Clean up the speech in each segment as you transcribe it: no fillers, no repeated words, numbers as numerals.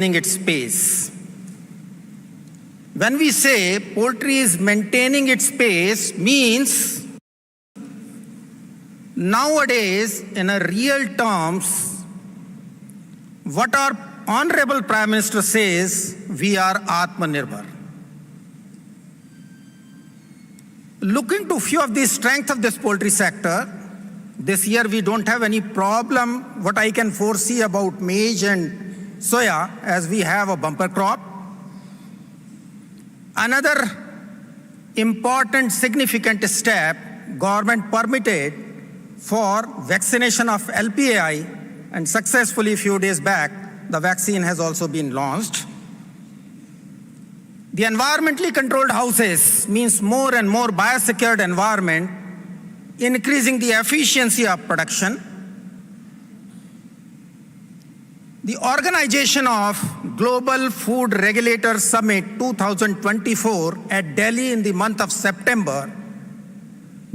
its pace. When we say poultry is maintaining its pace, means nowadays, in a real terms, what our Honorable Prime Minister says, we are Atmanirbhar. Looking to few of the strengths of this poultry sector, this year we don't have any problem, what I can foresee about maize and soya, as we have a bumper crop. Another important significant step, government permitted for vaccination of LPAI, and successfully few days back, the vaccine has also been launched. The environmentally controlled houses means more and more biosecured environment, increasing the efficiency of production. The organization of Global Food Regulator Summit 2024 at Delhi in the month of September,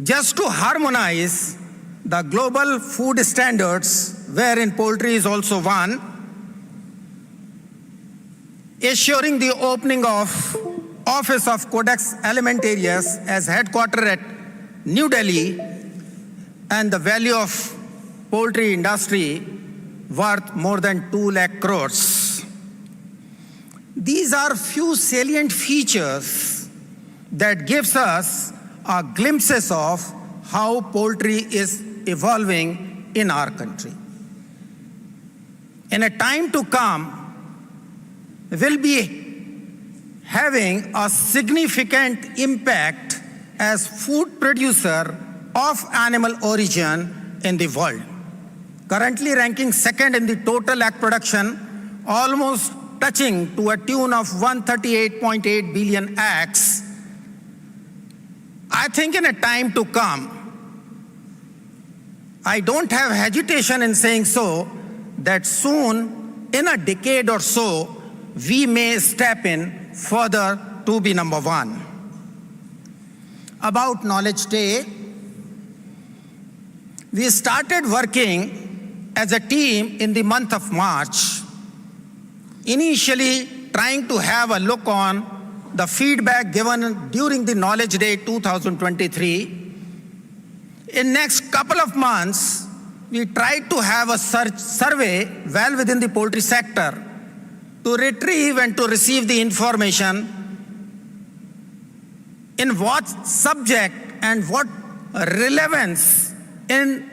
just to harmonize the global food standards, wherein poultry is also one, assuring the opening of Office of Codex Alimentarius as headquarters at New Delhi, and the value of poultry industry worth more than 2 lakh crores. These are few salient features that gives us a glimpses of how poultry is evolving in our country. In a time to come, we'll be having a significant impact as food producer of animal origin in the world. Currently ranking second in the total egg production, almost touching to a tune of 138.8 billion eggs. I think in a time to come, I don't have hesitation in saying so, that soon, in a decade or so, we may step in further to be number one. About Knowledge Day, we started working as a team in the month of March, initially trying to have a look on the feedback given during the Knowledge Day 2023. In next couple of months, we tried to have a survey well within the poultry sector to retrieve and to receive the information in what subject and what relevance in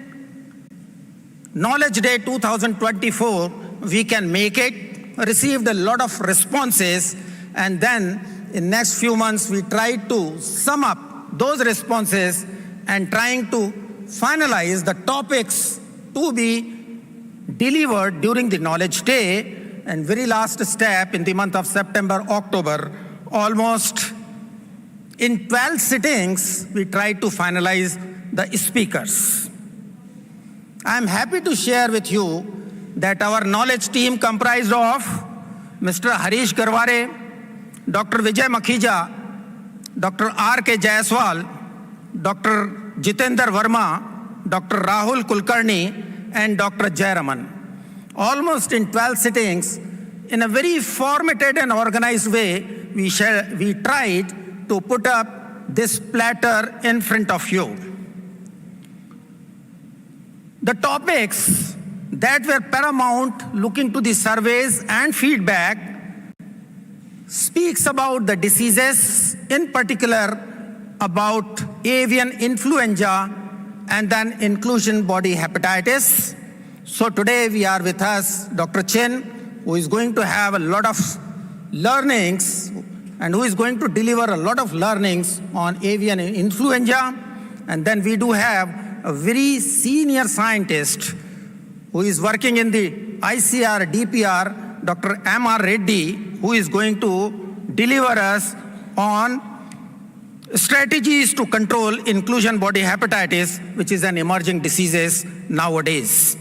Knowledge Day 2024 we can make it. Received a lot of responses, and then in next few months we tried to sum up those responses and trying to finalize the topics to be delivered during the Knowledge Day. And very last step in the month of September, October, almost in 12 sittings, we tried to finalize the speakers. I'm happy to share with you that our knowledge team comprised of Mr. Harish Garware, Dr. Vijay Makhija, Dr. R.K. Jaiswal, Dr. Jitendra Verma, Dr. Rahul Kulkarni, and Dr. Jayaraman. Almost in 12 sittings, in a very formatted and organized way, we tried to put up this platter in front of you. The topics that were paramount looking to the surveys and feedback speaks about the diseases, in particular about avian influenza and then inclusion body hepatitis. So today we are with us Dr. Chin, who is going to have a lot of learnings and who is going to deliver a lot of learnings on avian influenza. And then we do have a very senior scientist who is working in the ICR DPR, Dr. M.R. Reddy, who is going to deliver us on strategies to control inclusion body hepatitis, which is an emerging disease nowadays.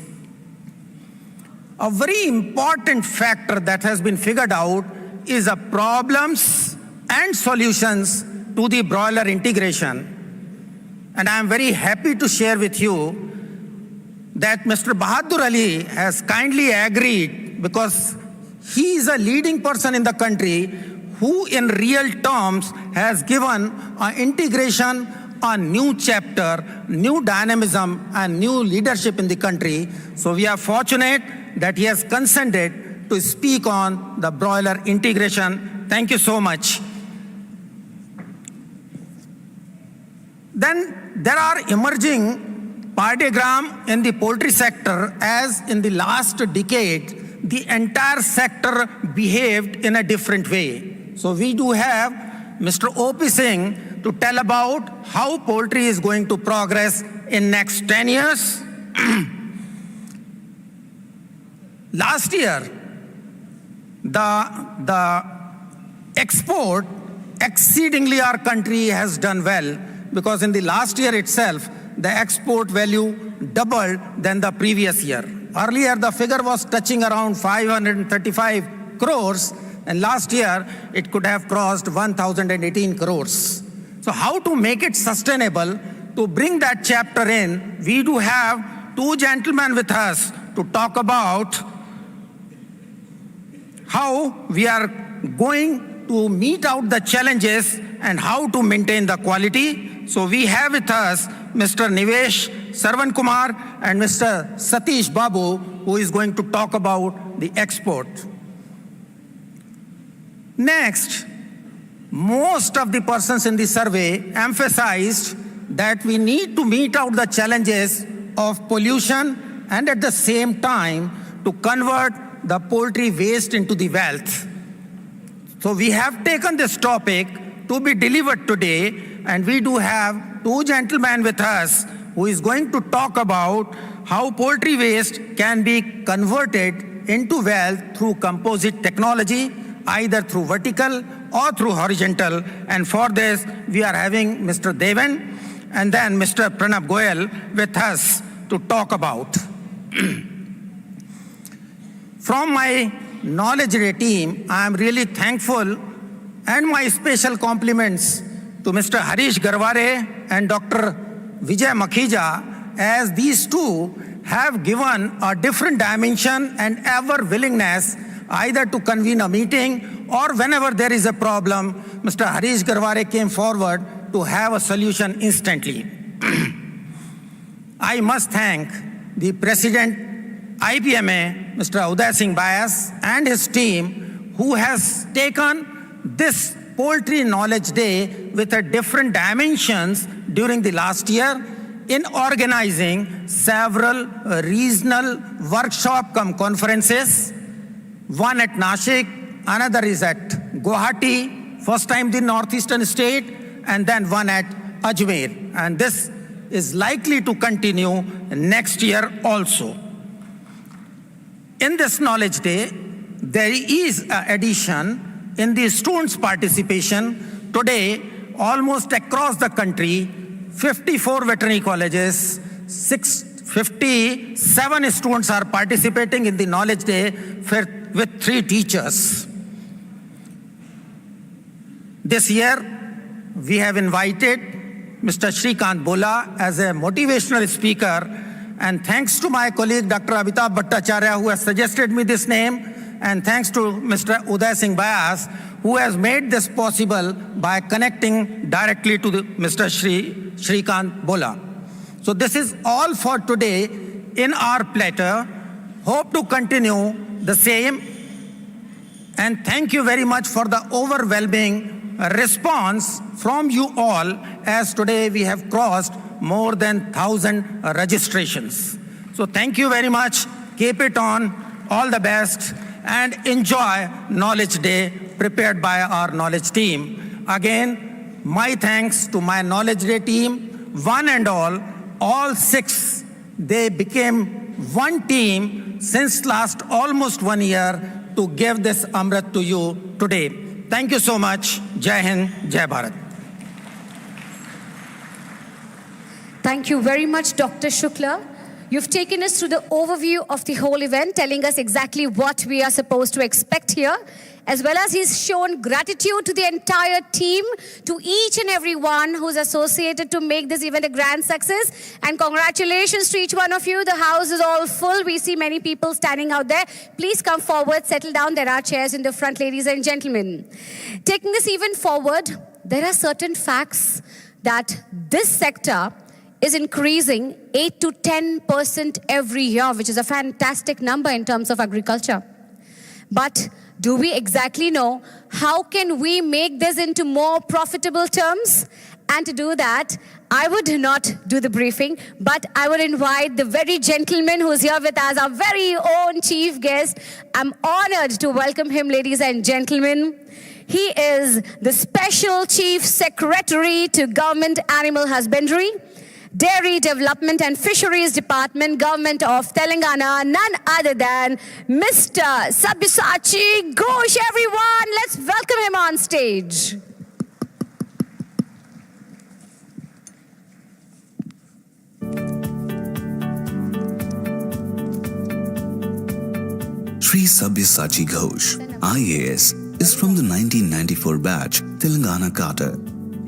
A very important factor that has been figured out is the problems and solutions to the broiler integration. And I am very happy to share with you that Mr. Bahadur Ali has kindly agreed, because He is a leading person in the country who in real terms has given an integration, a new chapter, new dynamism and new leadership in the country. So we are fortunate that he has consented to speak on the broiler integration. Thank you so much. Then there are emerging parallelogram in the poultry sector, as in the last decade, the entire sector behaved in a different way. So we do have Mr. O.P. Singh to tell about how poultry is going to progress in next 10 years. Last year, the export exceedingly our country has done well, because in the last year itself, the export value doubled than the previous year. Earlier, the figure was touching around 535 crores, and last year, it could have crossed 1,018 crores. So how to make it sustainable, to bring that chapter in, we do have two gentlemen with us to talk about how we are going to meet out the challenges and how to maintain the quality. So we have with us Mr. Nivesh Sarvan Kumar and Mr. Satish Babu, who is going to talk about the export. Next, most of the persons in the survey emphasized that we need to meet out the challenges of pollution and at the same time to convert the poultry waste into the wealth. So we have taken this topic to be delivered today, and we do have two gentlemen with us who is going to talk about how poultry waste can be converted into wealth through composite technology, either through vertical or through horizontal. And for this, we are having Mr. Devan and then Mr. Pranab Goyal with us to talk about. From my knowledge team, I am really thankful, and my special compliments to Mr. Harish Garware and Dr. Vijay Makhija, as these two have given a different dimension and ever willingness either to convene a meeting or whenever there is a problem, Mr. Harish Garware came forward to have a solution instantly. I must thank the President IPMA, Mr. Uday Singh Bias, and his team, who has taken this Poultry Knowledge Day with a different dimensions during the last year in organizing several regional workshop cum conferences, one at Nashik, another is at Guwahati, first time the northeastern state, and then one at Ajmer. And this is likely to continue next year also. In this Knowledge Day, there is an addition in the students' participation. Today, almost across the country, 54 veterinary colleges, 57 students are participating in the Knowledge Day with 3 teachers. This year, we have invited Mr. Shrikant Bola as a motivational speaker. And thanks to my colleague, Dr. Amitabh Bhattacharya, who has suggested me this name, and thanks to Mr. Uday Singh Bias, who has made this possible by connecting directly to Mr. Shrikant Bola. So this is all for today in our platter. Hope to continue the same. And thank you very much for the overwhelming response from you all, as today we have crossed more than 1,000 registrations. So thank you very much. Keep it on. All the best. And enjoy Knowledge Day prepared by our knowledge team. Again, my thanks to my Knowledge Day team, one and all 6. They became one team since last almost 1 year to give this Amrit to you today. Thank you so much. Jai Hind, Jai Bharat. Thank you very much, Dr. Shukla. You've taken us through the overview of the whole event, telling us exactly what we are supposed to expect here, as well as he's shown gratitude to the entire team, to each and every one who's associated to make this event a grand success. And congratulations to each one of you. The house is all full. We see many people standing out there. Please come forward, settle down. There are chairs in the front, ladies and gentlemen. Taking this event forward, there are certain facts that this sector is increasing 8 to 10% every year, which is a fantastic number in terms of agriculture. But do we exactly know how can we make this into more profitable terms? And to do that, I would not do the briefing, but I would invite the very gentleman who's here with us, our very own chief guest. I'm honored to welcome him, ladies and gentlemen. He is the Special Chief Secretary to Government Animal Husbandry, Dairy Development and Fisheries Department, Government of Telangana, none other than Mr. Sabyasachi Ghosh, everyone. Let's welcome him on stage. Sri Sabyasachi Ghosh, IAS, is from the 1994 batch Telangana cadre.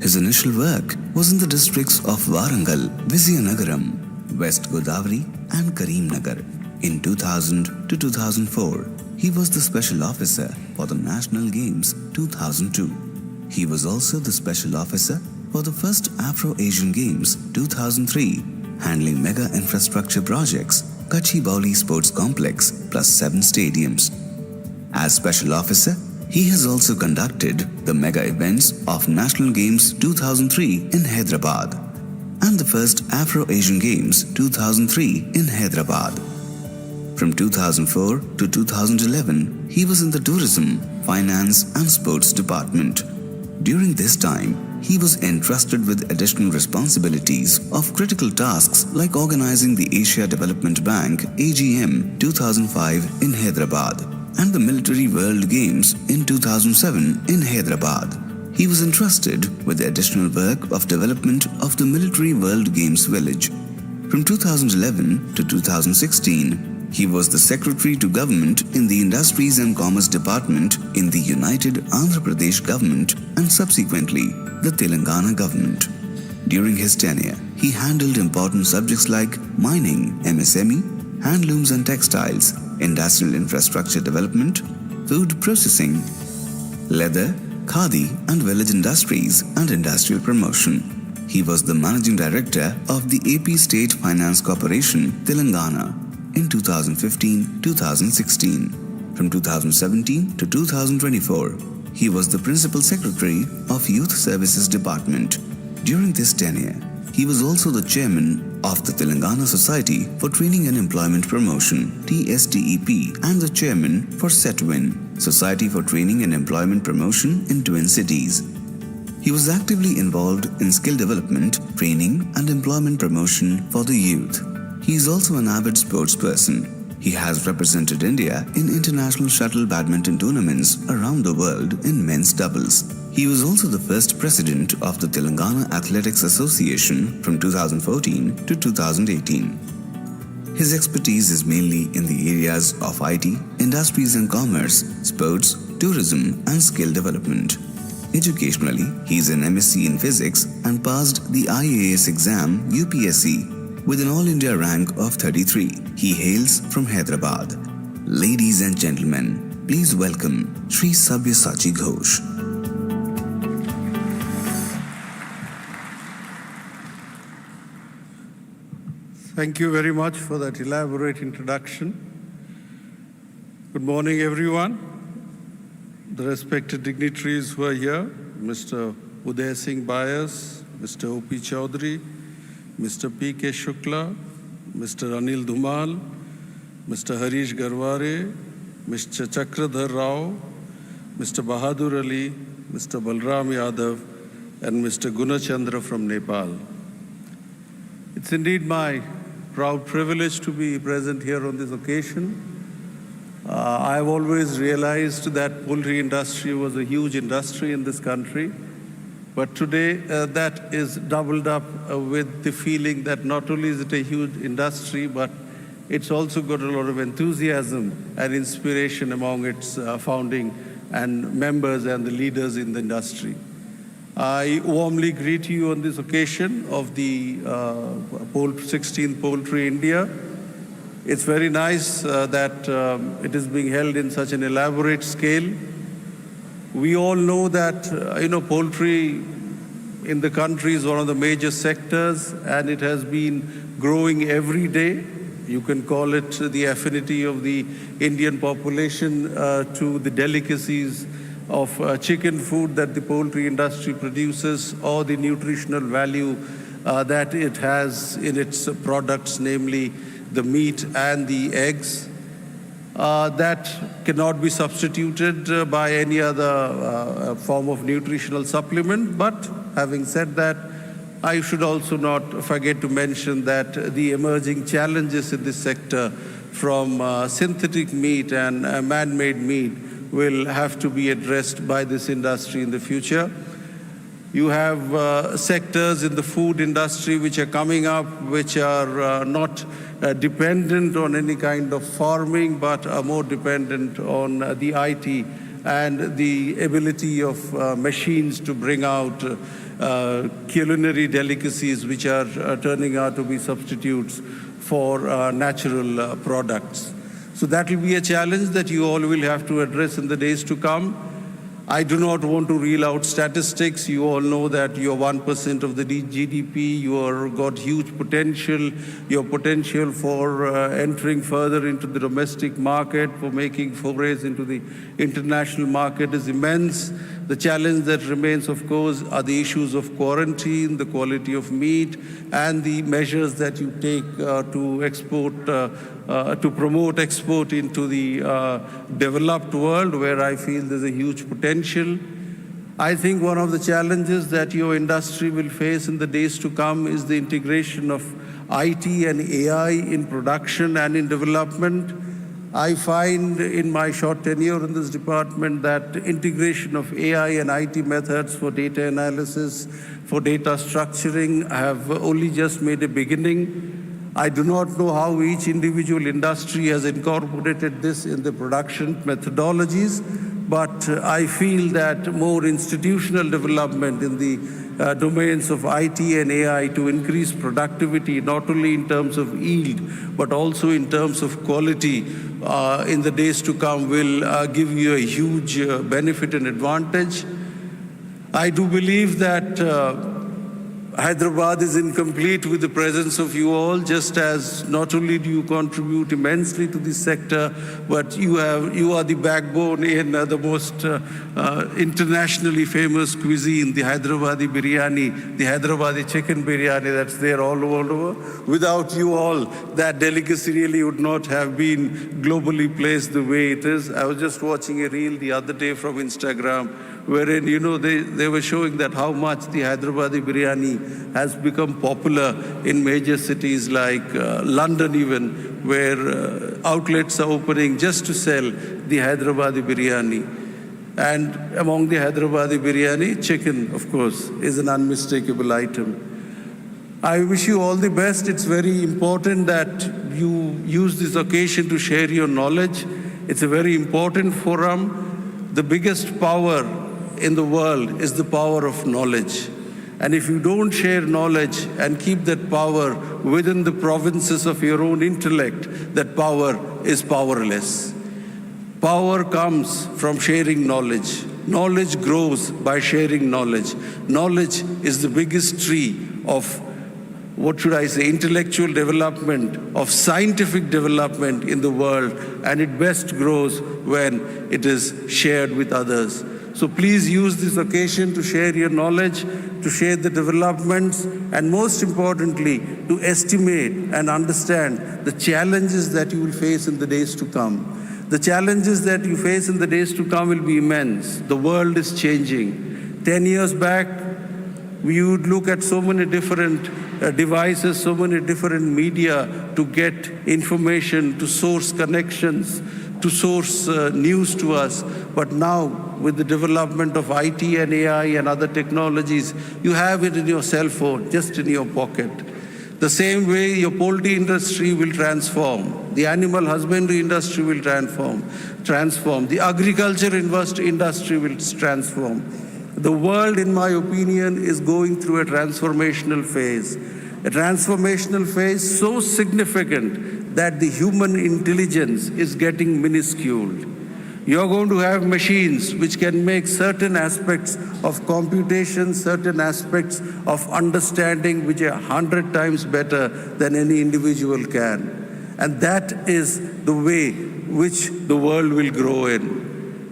His initial work was in the districts of Warangal, Vizianagaram, West Godavari and Karimnagar. In 2000 to 2004, he was the Special Officer for the National Games 2002. He was also the Special Officer for the first Afro-Asian Games 2003, handling mega infrastructure projects, Kachi Bauli Sports Complex plus 7 stadiums. As Special Officer, he has also conducted the mega events of National Games 2003 in Hyderabad and the first Afro-Asian Games 2003 in Hyderabad. From 2004 to 2011, he was in the Tourism, Finance and Sports Department. During this time, he was entrusted with additional responsibilities of critical tasks like organizing the Asia Development Bank AGM 2005 in Hyderabad and the Military World Games in 2007 in Hyderabad. He was entrusted with the additional work of development of the Military World Games Village. From 2011 to 2016, he was the Secretary to Government in the Industries and Commerce Department in the United Andhra Pradesh Government and subsequently the Telangana Government. During his tenure, he handled important subjects like mining, MSME, handlooms and textiles, industrial infrastructure development, food processing, leather, khadi and village industries and industrial promotion. He was the Managing Director of the AP State Finance Corporation, Telangana in 2015-2016. From 2017 to 2024, he was the Principal Secretary of Youth Services Department. During this tenure, he was also the Chairman of the Telangana Society for Training and Employment Promotion (TSTEP) and the Chairman for SETWIN, Society for Training and Employment Promotion in Twin Cities. He was actively involved in skill development, training and employment promotion for the youth. He is also an avid sports person. He has represented India in international shuttle badminton tournaments around the world in men's doubles. He was also the first president of the Telangana Athletics Association from 2014 to 2018. His expertise is mainly in the areas of IT, industries and commerce, sports, tourism and skill development. Educationally, he is an MSc in Physics and passed the IAS exam UPSC with an All India rank of 33. He hails from Hyderabad. Ladies and gentlemen, please welcome Sri Sabyasachi Ghosh. Thank you very much for that elaborate introduction. Good morning, everyone. The respected dignitaries who are here, Mr. Uday Singh Bias, Mr. O.P. Chaudhary, Mr. P.K. Shukla, Mr. Anil Dhumal, Mr. Harish Garware, Mr. Chakradhar Rao, Mr. Bahadur Ali, Mr. Balram Yadav, and Mr. Gunachandra from Nepal. It's indeed my proud privilege to be present here on this occasion. I've always realized that poultry industry was a huge industry in this country, But today, that is doubled up with the feeling that not only is it a huge industry, but it's also got a lot of enthusiasm and inspiration among its founding and members and the leaders in the industry. I warmly greet you on this occasion of the 16th Poultry India. It's very nice that it is being held in such an elaborate scale. We all know that, poultry in the country is one of the major sectors, and it has been growing every day. You can call it the affinity of the Indian population to the delicacies of chicken food that the poultry industry produces, or the nutritional value that it has in its products, namely the meat and the eggs. That cannot be substituted by any other form of nutritional supplement. But having said that, I should also not forget to mention that the emerging challenges in this sector from synthetic meat and man-made meat will have to be addressed by this industry in the future. You have sectors in the food industry which are coming up, which are not dependent on any kind of farming, but are more dependent on the IT and the ability of machines to bring out culinary delicacies which are turning out to be substitutes for natural products. So that will be a challenge that you all will have to address in the days to come. I do not want to reel out statistics. You all know that you're 1% of the GDP. You are got huge potential. Your potential for entering further into the domestic market, for making forays into the international market is immense. The challenge that remains, of course, are the issues of quarantine, the quality of meat, and the measures that you take to export, to promote export into the developed world, where I feel there's a huge potential. I think one of the challenges that your industry will face in the days to come is the integration of IT and AI in production and in development. I find in my short tenure in this department that integration of AI and IT methods for data analysis, for data structuring have only just made a beginning. I do not know how each individual industry has incorporated this in the production methodologies, but I feel that more institutional development in the domains of IT and AI to increase productivity, not only in terms of yield, but also in terms of quality, in the days to come will give you a huge benefit and advantage. I do believe that Hyderabad is incomplete with the presence of you all, just as not only do you contribute immensely to this sector, but you are the backbone in the most internationally famous cuisine, the Hyderabadi biryani, the Hyderabadi chicken biryani that's there all over. Without you all, that delicacy really would not have been globally placed the way it is. I was just watching a reel the other day from Instagram, wherein, they were showing that how much the Hyderabadi biryani has become popular in major cities like London even, where outlets are opening just to sell the Hyderabadi biryani. And among the Hyderabadi biryani, chicken, of course, is an unmistakable item. I wish you all the best. It's very important that you use this occasion to share your knowledge. It's a very important forum. The biggest power in the world is the power of knowledge. And if you don't share knowledge and keep that power within the provinces of your own intellect, that power is powerless. Power comes from sharing knowledge. Knowledge grows by sharing knowledge. Knowledge is the biggest tree of, intellectual development, of scientific development in the world, and it best grows when it is shared with others. So please use this occasion to share your knowledge, to share the developments, and most importantly, to estimate and understand the challenges that you will face in the days to come. The challenges that you face in the days to come will be immense. The world is changing. 10 years back, we would look at so many different devices, so many different media to get information, to source connections, to source news to us. But now, with the development of IT and AI and other technologies, you have it in your cell phone, just in your pocket. The same way your poultry industry will transform, the animal husbandry industry will transform, the agriculture industry will transform. The world, in my opinion, is going through a transformational phase so significant that the human intelligence is getting minuscule. You're going to have machines which can make certain aspects of computation, certain aspects of understanding which are 100 times better than any individual can. And that is the way which the world will grow in.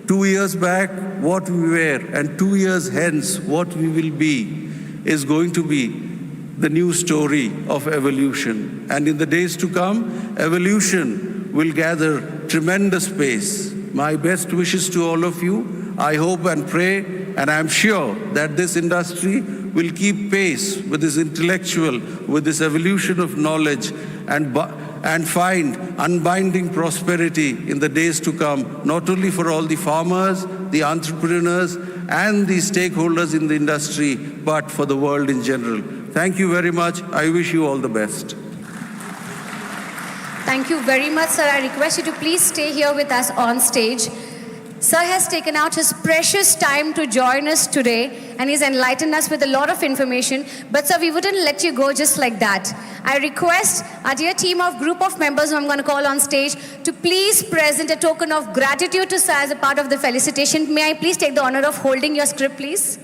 2 years back, what we were, and 2 years hence, what we will be, is going to be the new story of evolution. And in the days to come, evolution will gather tremendous pace. My best wishes to all of you. I hope and pray, and I'm sure that this industry will keep pace with this intellectual, with this evolution of knowledge, and find unbinding prosperity in the days to come, not only for all the farmers, the entrepreneurs, and the stakeholders in the industry, but for the world in general. Thank you very much. I wish you all the best. Thank you very much, sir. I request you to please stay here with us on stage. Sir has taken out his precious time to join us today, and he's enlightened us with a lot of information. But sir, we wouldn't let you go just like that. I request our dear team of group of members who I'm going to call on stage to please present a token of gratitude to sir as a part of the felicitation. May I please take the honor of holding your script, please?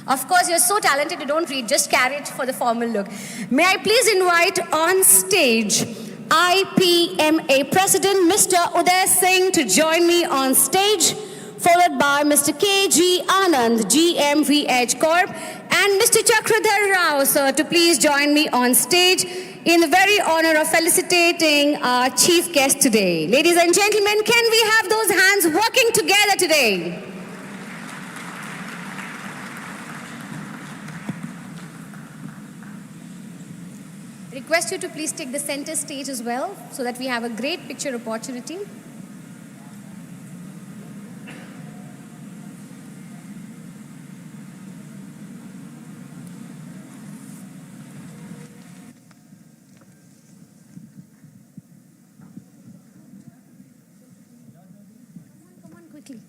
Of course, you're so talented, you don't read, just carry it for the formal look. May I please invite on stage IPMA President Mr. Uday Singh to join me on stage, followed by Mr. KG Anand, GMVH Corp, and Mr. Chakradhar Rao, sir, to please join me on stage in the very honor of felicitating our chief guest today. Ladies and gentlemen, can we have those hands working together today? Request you to please take the center stage as well, so that we have a great picture opportunity. Come on, quickly.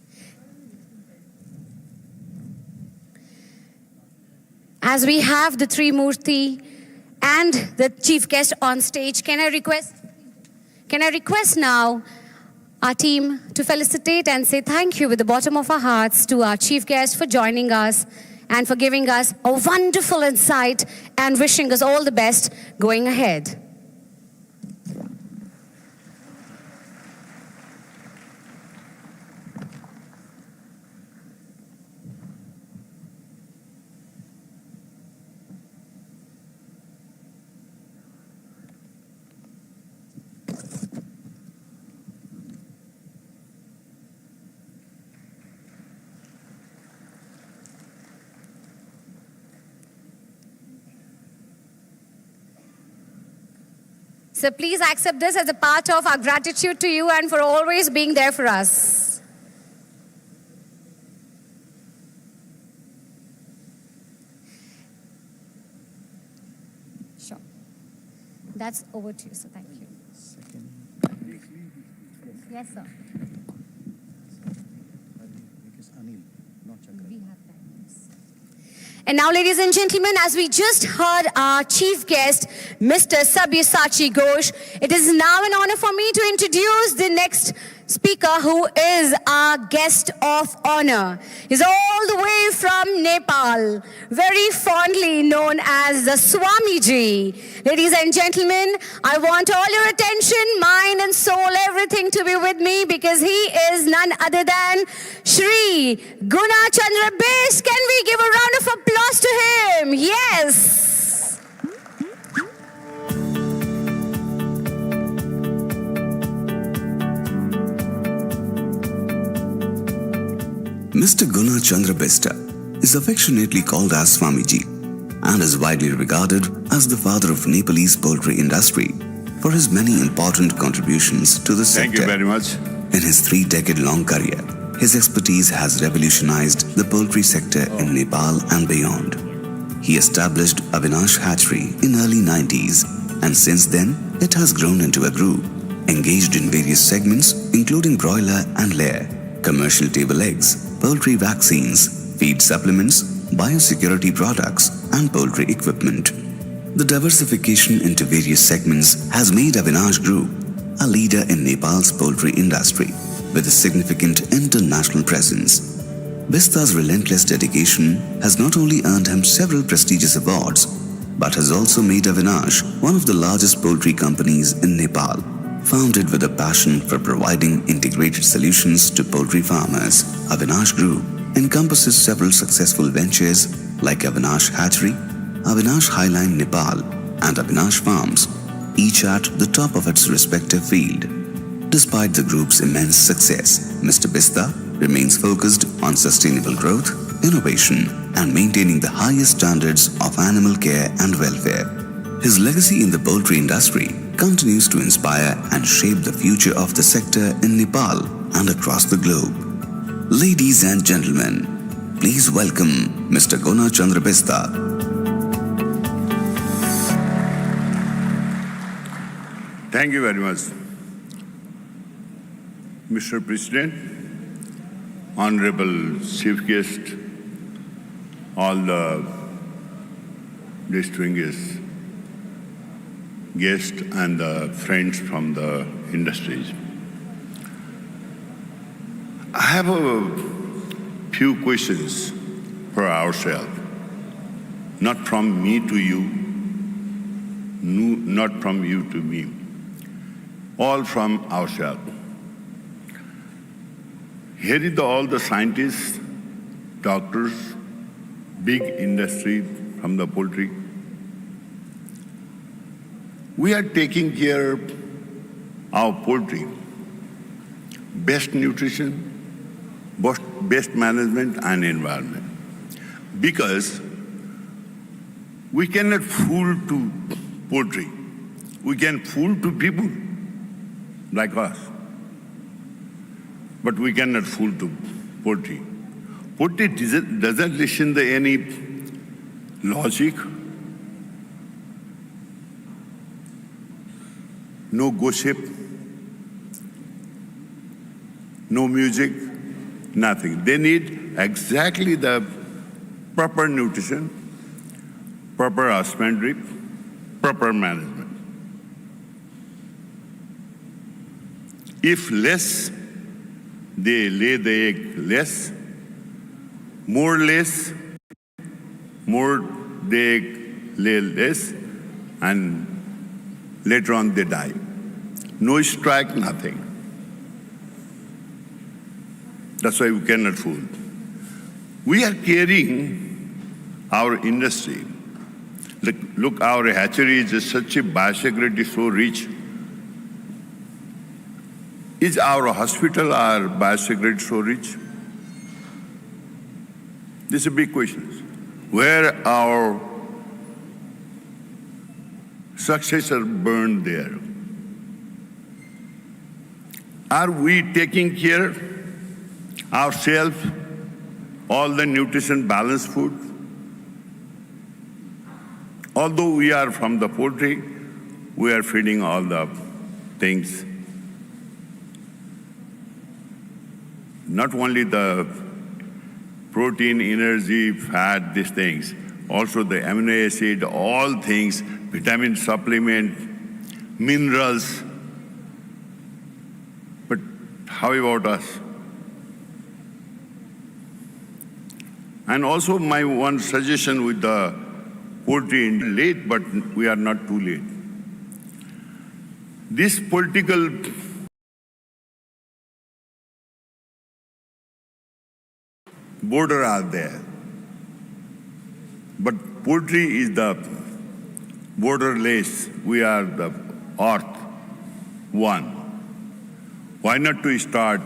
As we have the Trimurti and the chief guest on stage, can I request now our team to felicitate and say thank you with the bottom of our hearts to our chief guest for joining us and for giving us a wonderful insight and wishing us all the best going ahead. So please accept this as a part of our gratitude to you and for always being there for us. Sure. That's over to you, sir. Thank you. Yes, sir. And now, ladies and gentlemen, as we just heard our chief guest, Mr. Sabyasachi Ghosh, it is now an honor for me to introduce the next speaker, who is our guest of honor. He's all the way from Nepal, very fondly known as the Swamiji. Ladies and gentlemen, I want all your attention, mind and soul, everything to be with me, because he is none other than Shri Guna Chandra Bes. Can we give a round of applause to him? Yes. Mr. Guna Chandra Besta is affectionately called as Swamiji and is widely regarded as the father of Nepalese poultry industry. for his many important contributions to the sector. Thank you very much. In his 3-decade-long career, his expertise has revolutionized the poultry sector in Nepal and beyond. He established Avinash Hatchery in early 90s, and since then, it has grown into a group, engaged in various segments including broiler and layer, commercial table eggs, poultry vaccines, feed supplements, biosecurity products, and poultry equipment. The diversification into various segments has made Avinash Group a leader in Nepal's poultry industry with a significant international presence. Bista's relentless dedication has not only earned him several prestigious awards, but has also made Avinash one of the largest poultry companies in Nepal. Founded with a passion for providing integrated solutions to poultry farmers, Avinash Group encompasses several successful ventures like Avinash Hatchery, Avinash Highline Nepal, and Avinash Farms, each at the top of its respective field. Despite the group's immense success, Mr. Bista remains focused on sustainable growth, innovation, and maintaining the highest standards of animal care and welfare. His legacy in the poultry industry continues to inspire and shape the future of the sector in Nepal and across the globe. Ladies and gentlemen, please welcome Mr. Gona Chandra Bista. Thank you very much. Mr. President, Honorable Chief Guest, all the distinguished guests and the friends from the industries. I have a few questions for ourselves, not from me to you, not from you to me, all from ourselves. Here is all the scientists, doctors, big industry from the poultry. We are taking care of our poultry, best nutrition, best management and environment. Because we cannot fool to poultry. We can fool to people like us. But we cannot fool to poultry. Poultry doesn't listen to any logic, no gossip, no music, nothing. They need exactly the proper nutrition, proper husbandry, proper management. If less, they lay the egg less, more the egg lay less, and later on they die. No strike, nothing. That's why we cannot fool. We are carrying our industry. Look, our hatchery is such a biosecurity so rich. Is our hospital, our biosecurity so rich? This is a big question. Where our successor burned there? Are we taking care ourselves, all the nutrition balanced food? Although we are from the poultry, we are feeding all the things. Not only the protein, energy, fat, these things, also the amino acid, all things, vitamin supplement, minerals. But how about us? And also my one suggestion with the poultry, late, but we are not too late. This political border are there. But poultry is the borderless. We are the earth one. Why not to start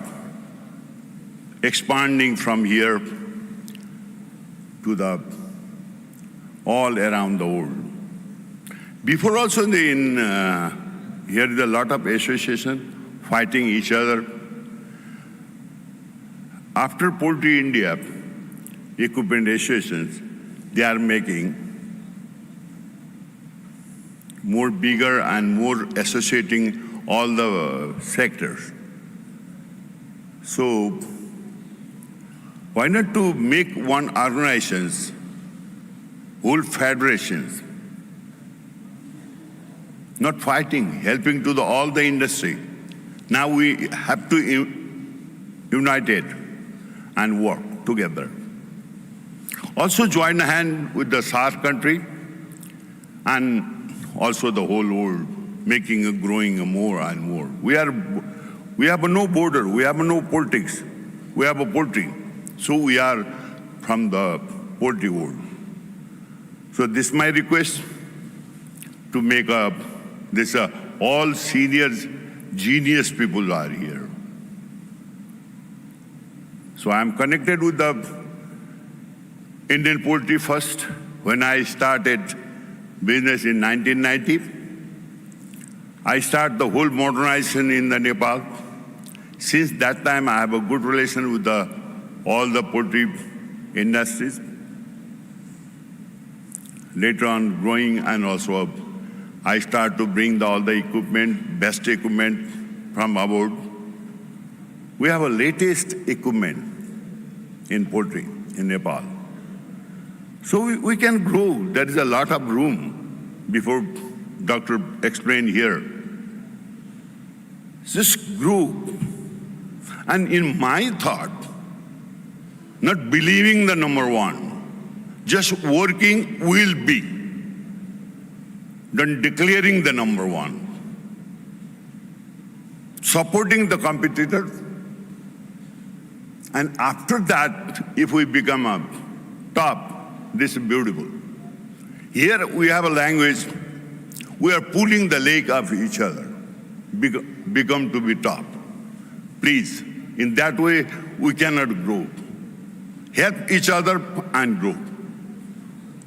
expanding from here to the all around the world? Before also in here is a lot of association fighting each other. After Poultry India, equipment associations, they are making more bigger and more associating all the sectors. So why not to make one organizations, whole federations, not fighting, helping to all the industry. Now we have to unite it and work together. Also join hand with the SAARC country and also the whole world, making and growing more and more. We have no border, we have no politics, we have a poultry. So we are from the poultry world. So this is my request to make this all senior genius people are here. So I'm connected with the Indian poultry first. When I started business in 1990, I started the whole modernization in the Nepal. Since that time, I have a good relation with all the poultry industries. Later on, growing, and also I start to bring all the equipment, best equipment from abroad. We have a latest equipment in poultry in Nepal. So we can grow. There is a lot of room before doctor explained here. Just grow. And in my thought, not believing the number one, just working will be, then declaring the number one, supporting the competitors, and after that, if we become a top, this is beautiful. Here we have a language, we are pulling the leg of each other, become to be top. Please, in that way, we cannot grow. Help each other and grow.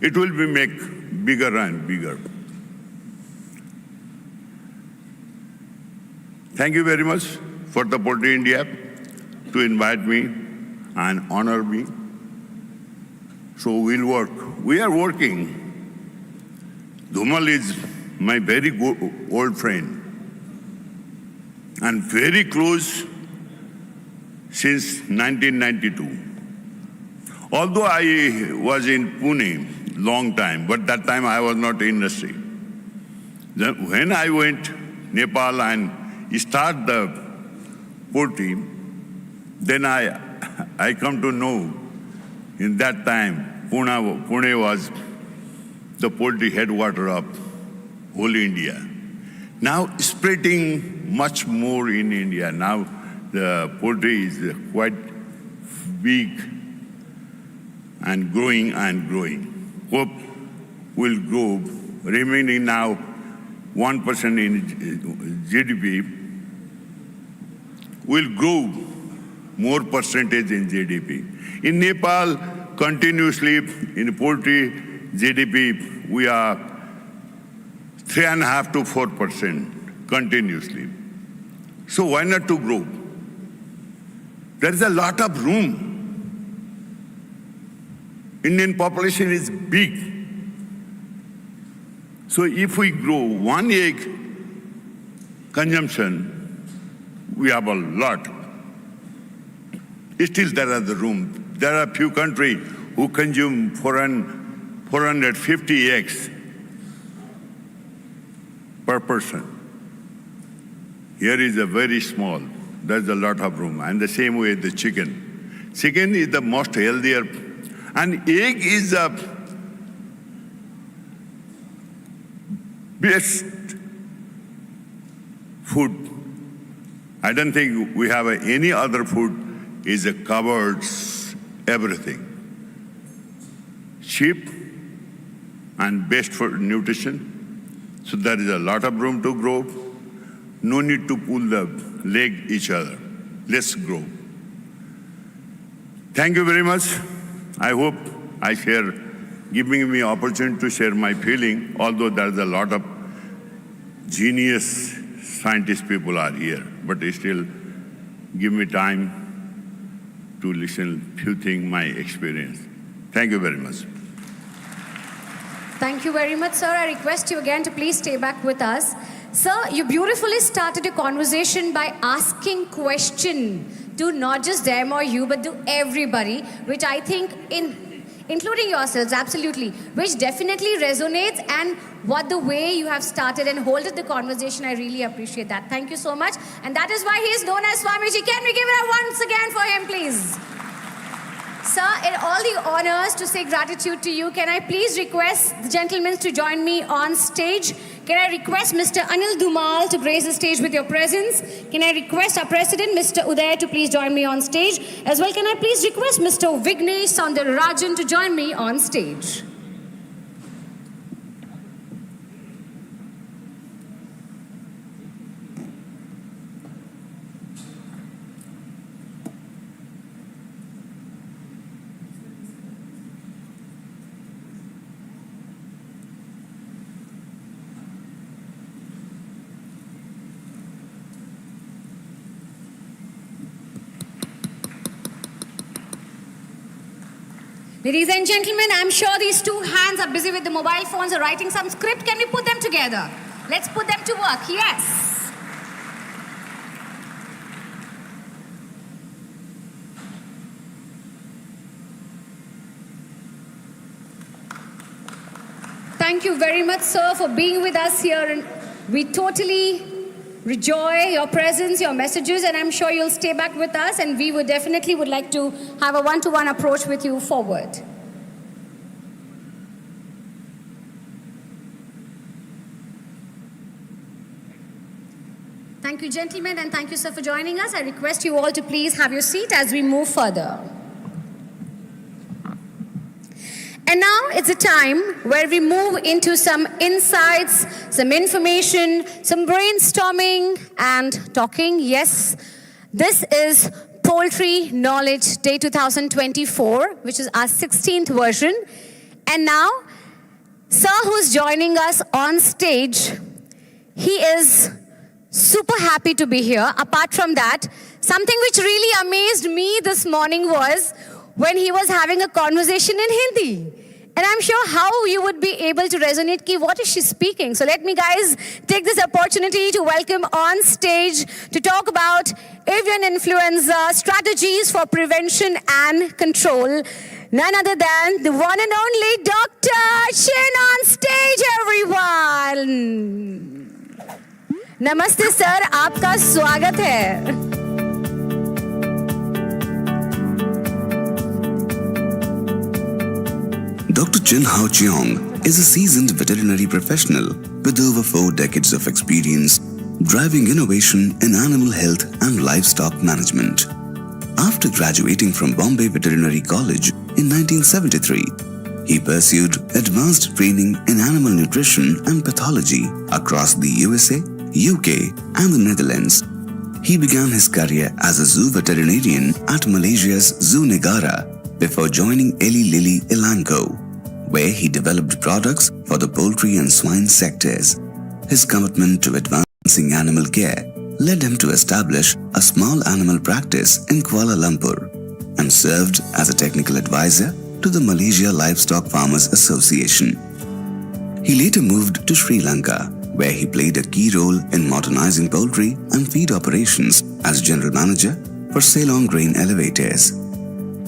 It will be make bigger and bigger. Thank you very much for the Poultry India to invite me and honor me. So we'll work. We are working. Dhumal is my very good old friend and very close since 1992. Although I was in Pune long time, but that time I was not in industry. Then when I went Nepal and start the poultry, then I come to know in that time Pune was the poultry headquarters of whole India. Now spreading much more in India. Now the poultry is quite big and growing and growing. Hope will grow, remaining now 1% in GDP, will grow more percentage in GDP. In Nepal, continuously in poultry GDP, we are 3.5 to 4% continuously. So why not to grow? There is a lot of room. Indian population is big. So if we grow one egg consumption, we have a lot. Still there are the room. There are few countries who consume 450 eggs per person. Here is a very small. There's a lot of room. And the same way the chicken. Chicken is the most healthier. And egg is the best food. I don't think we have any other food is covers everything. Cheap and best for nutrition. So there is a lot of room to grow. No need to pull the leg each other. Let's grow. Thank you very much. I hope I share, giving me opportunity to share my feeling, although there's a lot of genius scientist people are here, but they still give me time to listen few things, my experience. Thank you very much. Thank you very much, sir. I request you again to please stay back with us. Sir, you beautifully started a conversation by asking question to not just them or you, but to everybody, which I think, including yourselves, absolutely, which definitely resonates, and what the way you have started and holded the conversation, I really appreciate that. Thank you so much. And that is why he is known as Swamiji. Can we give it up once again for him, please? Sir, in all the honors to say gratitude to you, can I please request the gentlemen to join me on stage? Can I request Mr. Anil Dhumal to grace the stage with your presence? Can I request our president, Mr. Uday, to please join me on stage? As well, can I please request Mr. Vignesh Soundararajan to join me on stage? Ladies and gentlemen, I'm sure these two hands are busy with the mobile phones or writing some script. Can we put them together? Let's put them to work. Yes. Thank you very much, sir, for being with us here. And we totally enjoy your presence, your messages, and I'm sure you'll stay back with us, and we would definitely like to have a one-to-one approach with you forward. Thank you, gentlemen, and thank you, sir, for joining us. I request you all to please have your seat as we move further. And now it's a time where we move into some insights, some information, some brainstorming and talking. Yes, this is Poultry Knowledge Day 2024, which is our 16th version. And now, sir, who's joining us on stage, he is super happy to be here. Apart from that, something which really amazed me this morning was when he was having a conversation in Hindi. And I'm sure how you would be able to resonate, ki what is she speaking? So let me guys take this opportunity to welcome on stage to talk about avian influenza strategies for prevention and control. None other than the one and only Dr. Chin on stage, everyone. Namaste sir, आपका स्वागत है. Dr. Chin Hao Cheong is a seasoned veterinary professional with over 4 decades of experience driving innovation in animal health and livestock management. After graduating from Bombay Veterinary College in 1973, he pursued advanced training in animal nutrition and pathology across the USA, UK, and the Netherlands. He began his career as a zoo veterinarian at Malaysia's Zoo Negara before joining Eli Lilly Elanco, where he developed products for the poultry and swine sectors. His commitment to advancing animal care led him to establish a small animal practice in Kuala Lumpur and served as a technical advisor to the Malaysia Livestock Farmers Association. He later moved to Sri Lanka, where he played a key role in modernizing poultry and feed operations as general manager for Ceylon Grain Elevators.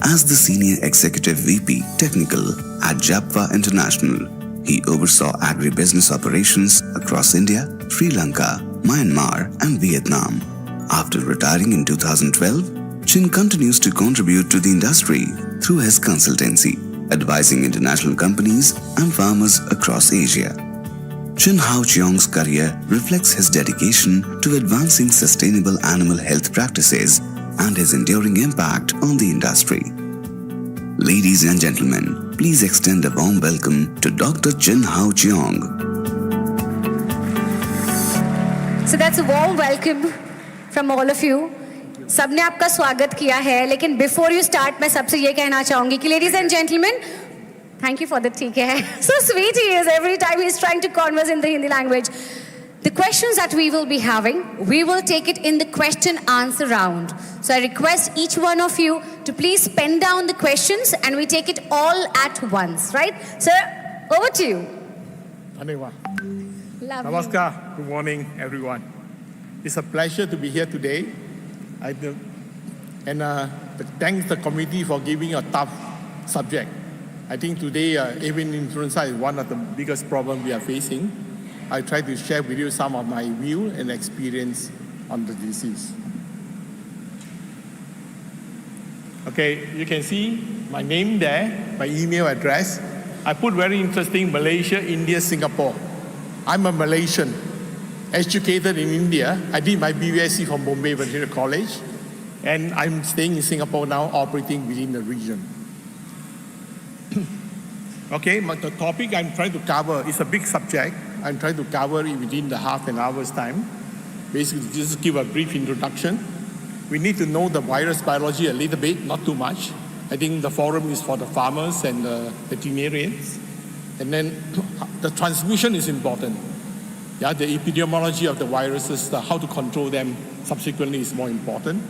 As the Senior Executive VP Technical at Japfa International, he oversaw agribusiness operations across India, Sri Lanka, Myanmar, and Vietnam. After retiring in 2012, Chin continues to contribute to the industry through his consultancy, advising international companies and farmers across Asia. Chin Hao Cheong's career reflects his dedication to advancing sustainable animal health practices and his enduring impact on the industry. Ladies and gentlemen, please extend a warm welcome to Dr. Chin Hao Cheong. So that's a warm welcome from all of you. सबने आपका स्वागत किया है, लेकिन before you start, मैं सबसे ये कहना चाहूँगी कि ladies and gentlemen, thank you for the ठीक है. So sweet he is every time he's trying to converse in the Hindi language. The questions that we will be having, we will take it in the question answer round. So I request each one of you to please pen down the questions and we take it all at once, right? Sir, over to you. Dhanyavad. Lovely. Namaskar. Good morning, everyone. It's a pleasure to be here today. Thanks the committee for giving a tough subject. I think today avian influenza is one of the biggest problems we are facing. I try to share with you some of my view and experience on the disease. Okay, you can see my name there, my email address. I put very interesting Malaysia, India, Singapore. I'm a Malaysian, educated in India. I did my BVSC from Bombay Veterinary College, and I'm staying in Singapore now, operating within the region. Okay, but the topic I'm trying to cover is a big subject. I'm trying to cover it within the half an hour's time. Basically, just give a brief introduction. We need to know the virus biology a little bit, not too much. I think the forum is for the farmers and the veterinarians. And then the transmission is important. Yeah, the epidemiology of the viruses, how to control them subsequently is more important.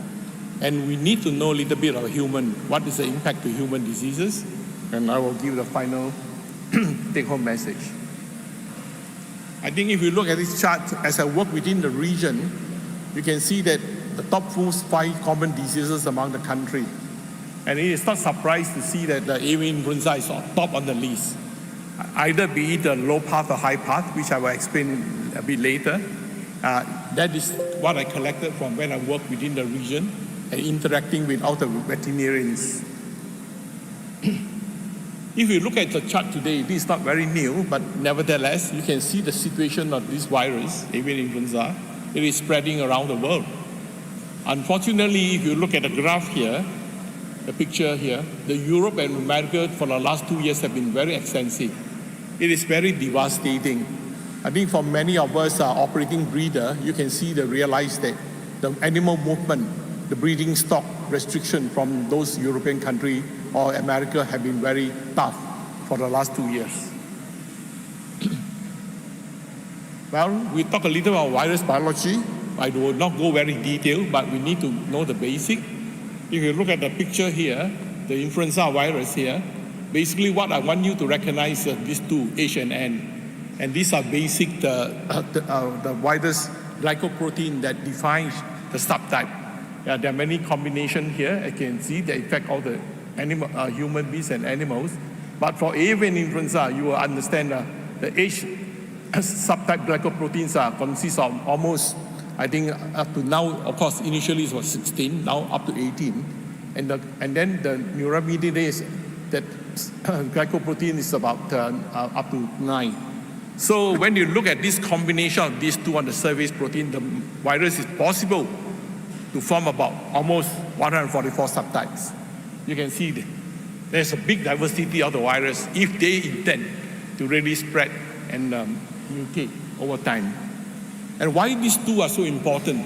And we need to know a little bit of human, what is the impact to human diseases. And I will give the final take-home message. I think if you look at this chart, as I work within the region, you can see that the top 5 common diseases among the country. And it is not surprised to see that the avian influenza is on top on the list. Either be it the low path or high path, which I will explain a bit later. That is what I collected from when I work within the region and interacting with other veterinarians. If you look at the chart today, this is not very new, but nevertheless, you can see the situation of this virus, avian influenza. It is spreading around the world. Unfortunately, if you look at the graph here, the picture here, the Europe and America for the last 2 years have been very extensive. It is very devastating. I think for many of us operating breeder, you can see realize that the animal movement, the breeding stock restriction from those European countries or America have been very tough for the last 2 years. Well, we talk a little about virus biology. I will not go very detailed, but we need to know the basic. If you look at the picture here, the influenza virus here, basically what I want you to recognize these two, H and N. And these are basic, the virus glycoprotein that defines the subtype. There are many combinations here. I can see they affect all the animal, human beings and animals. But for avian influenza, you will understand the H subtype glycoproteins consist of almost, I think up to now, of course, initially it was 16, now up to 18. And then the neuraminidase, that glycoprotein is about up to 9. So when you look at this combination of these two on the surface protein, the virus is possible to form about almost 144 subtypes. You can see there's a big diversity of the virus if they intend to really spread and mutate over time. And why these two are so important?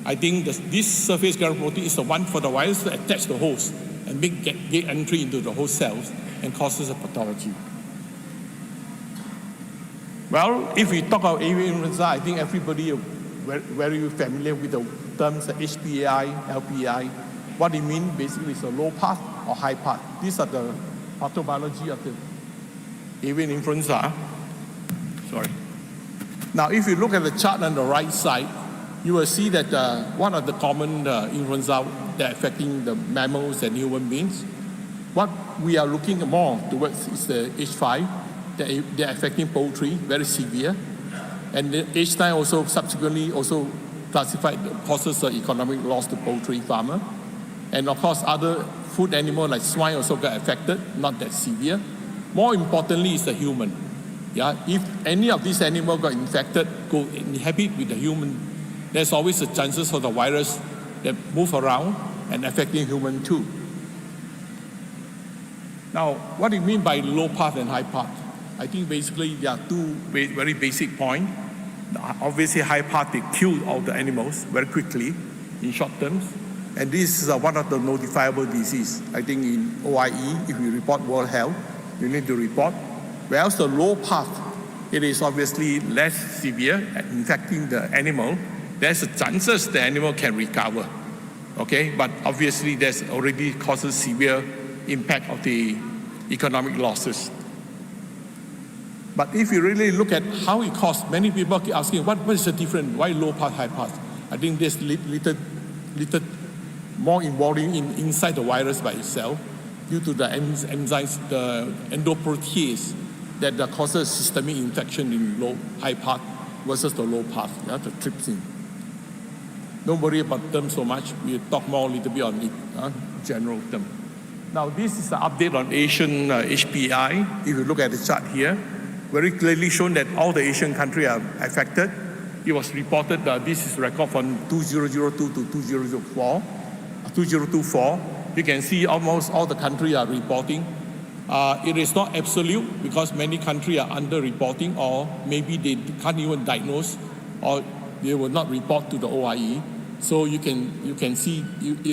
I think this surface glycoprotein is the one for the virus to attach the host and get entry into the host cells and causes a pathology. Well, if we talk about avian influenza, I think everybody is very familiar with the terms HPAI, LPAI. What it means basically is a low path or high path. These are the pathobiology of the avian influenza. Sorry. Now, if you look at the chart on the right side, you will see that one of the common influenza that are affecting the mammals and human beings. What we are looking more towards is the H5. They're affecting poultry, very severe. And the H9 also subsequently also classified causes economic loss to poultry farmer. And of course, other food animals like swine also got affected, not that severe. More importantly is the human. Yeah, if any of these animals got infected, go inhabit with the human, there's always a chances for the virus that move around and affecting human too. Now, what do you mean by low path and high path? I think basically there are two very basic points. Obviously, high path, they kill all the animals very quickly in short terms. And this is one of the notifiable disease. I think in OIE, if you report World Health, you need to report. Whereas the low path, it is obviously less severe at infecting the animal. There's a chances the animal can recover. Okay, but obviously there's already causes severe impact of the economic losses. But if you really look at how it costs, many people keep asking, what is the difference? Why low path, high path? I think there's little more involving inside the virus by itself due to the enzymes, the endoprotease that causes systemic infection in high path versus the low path, the trypsin. Don't worry about them so much. We'll talk more a little bit on it, general term. Now, this is the update on Asian HPI. If you look at the chart here, very clearly shown that all the Asian countries are affected. It was reported that this is record from 2002 to 2024. You can see almost all the countries are reporting. It is not absolute because many countries are under-reporting or maybe they can't even diagnose or they will not report to the OIE. So you can see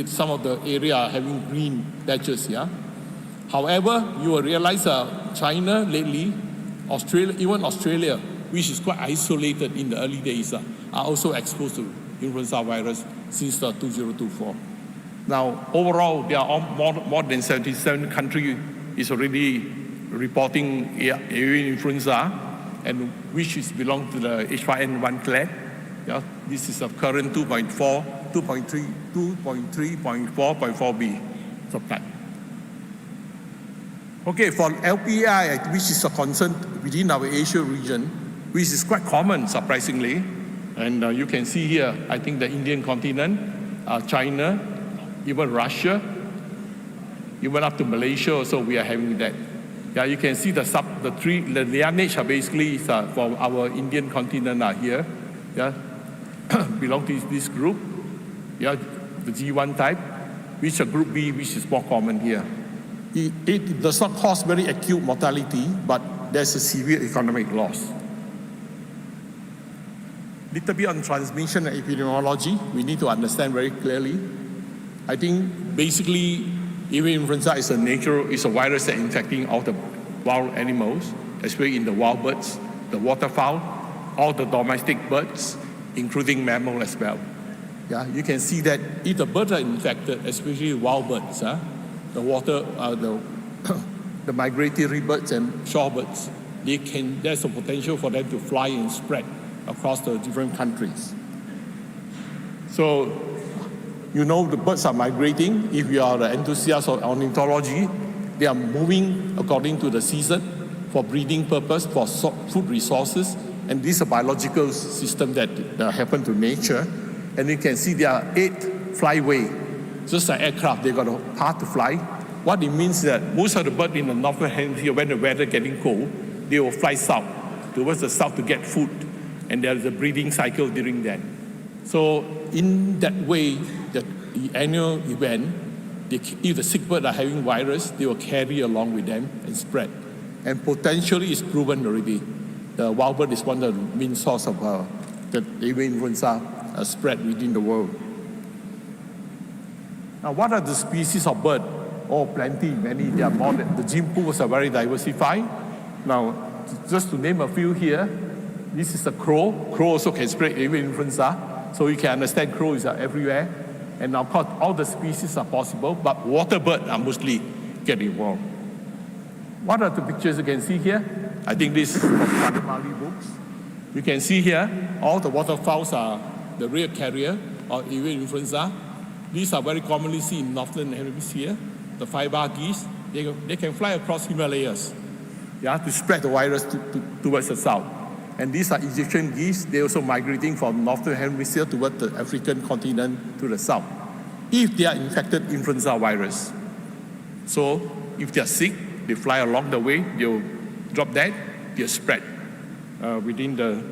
some of the area are having green patches here. However, you will realize China lately, Australia, even Australia, which is quite isolated in the early days, are also exposed to influenza virus since 2024. Now, overall, there are more than 77 countries is already reporting avian influenza, and which is belong to the H5N1 clade. Yeah, this is a current 2.4, 2.3, 2.3, 0.4.4b subtype. Okay, for LPI, which is a concern within our Asia region, which is quite common, surprisingly, and you can see here, I think the Indian continent, China, even Russia, even up to Malaysia also we are having that. Yeah, you can see the lineage are basically for our Indian continent are here. Yeah, belong to this group. Yeah, the G1 type, which is group B, which is more common here. It does not cause very acute mortality, but there's a severe economic loss. Little bit on transmission and epidemiology, we need to understand very clearly. I think basically, avian influenza is a virus that infecting all the wild animals, especially in the wild birds, the waterfowl, all the domestic birds, including mammal as well. Yeah, you can see that if the birds are infected, especially wild birds, the migratory birds and shorebirds, there's a potential for them to fly and spread across the different countries. So, you know the birds are migrating. If you are an enthusiast of ornithology, they are moving according to the season for breeding purpose, for food resources, and this is a biological system that happen to nature. And you can see there are 8 flyway. Just like aircraft, they got a path to fly. What it means is that most of the birds in the northern hemisphere, when the weather getting cold, they will fly south, towards the south to get food. And there's a breeding cycle during that. So in that way, the annual event, if the sick birds are having virus, they will carry along with them and spread. And potentially it's proven already. The wild bird is one of the main source of the avian influenza spread within the world. Now, what are the species of bird? Oh, plenty, many. There are more. The gene pools are very diversified. Now, just to name a few here, this is a crow. Crow also can spread avian influenza, so you can understand crows are everywhere. And of course, all the species are possible, but water birds are mostly get involved. What are the pictures you can see here? I think this is from Karamali books. You can see here, all the waterfowls are the real carrier of avian influenza. These are very commonly seen in northern hemisphere. The five-bar geese, they can fly across Himalayas, to spread the virus towards the south. And these are Egyptian geese. They're also migrating from northern hemisphere towards the African continent to the south, if they are infected influenza virus. So if they are sick, they fly along the way, they'll drop dead, they'll spread within the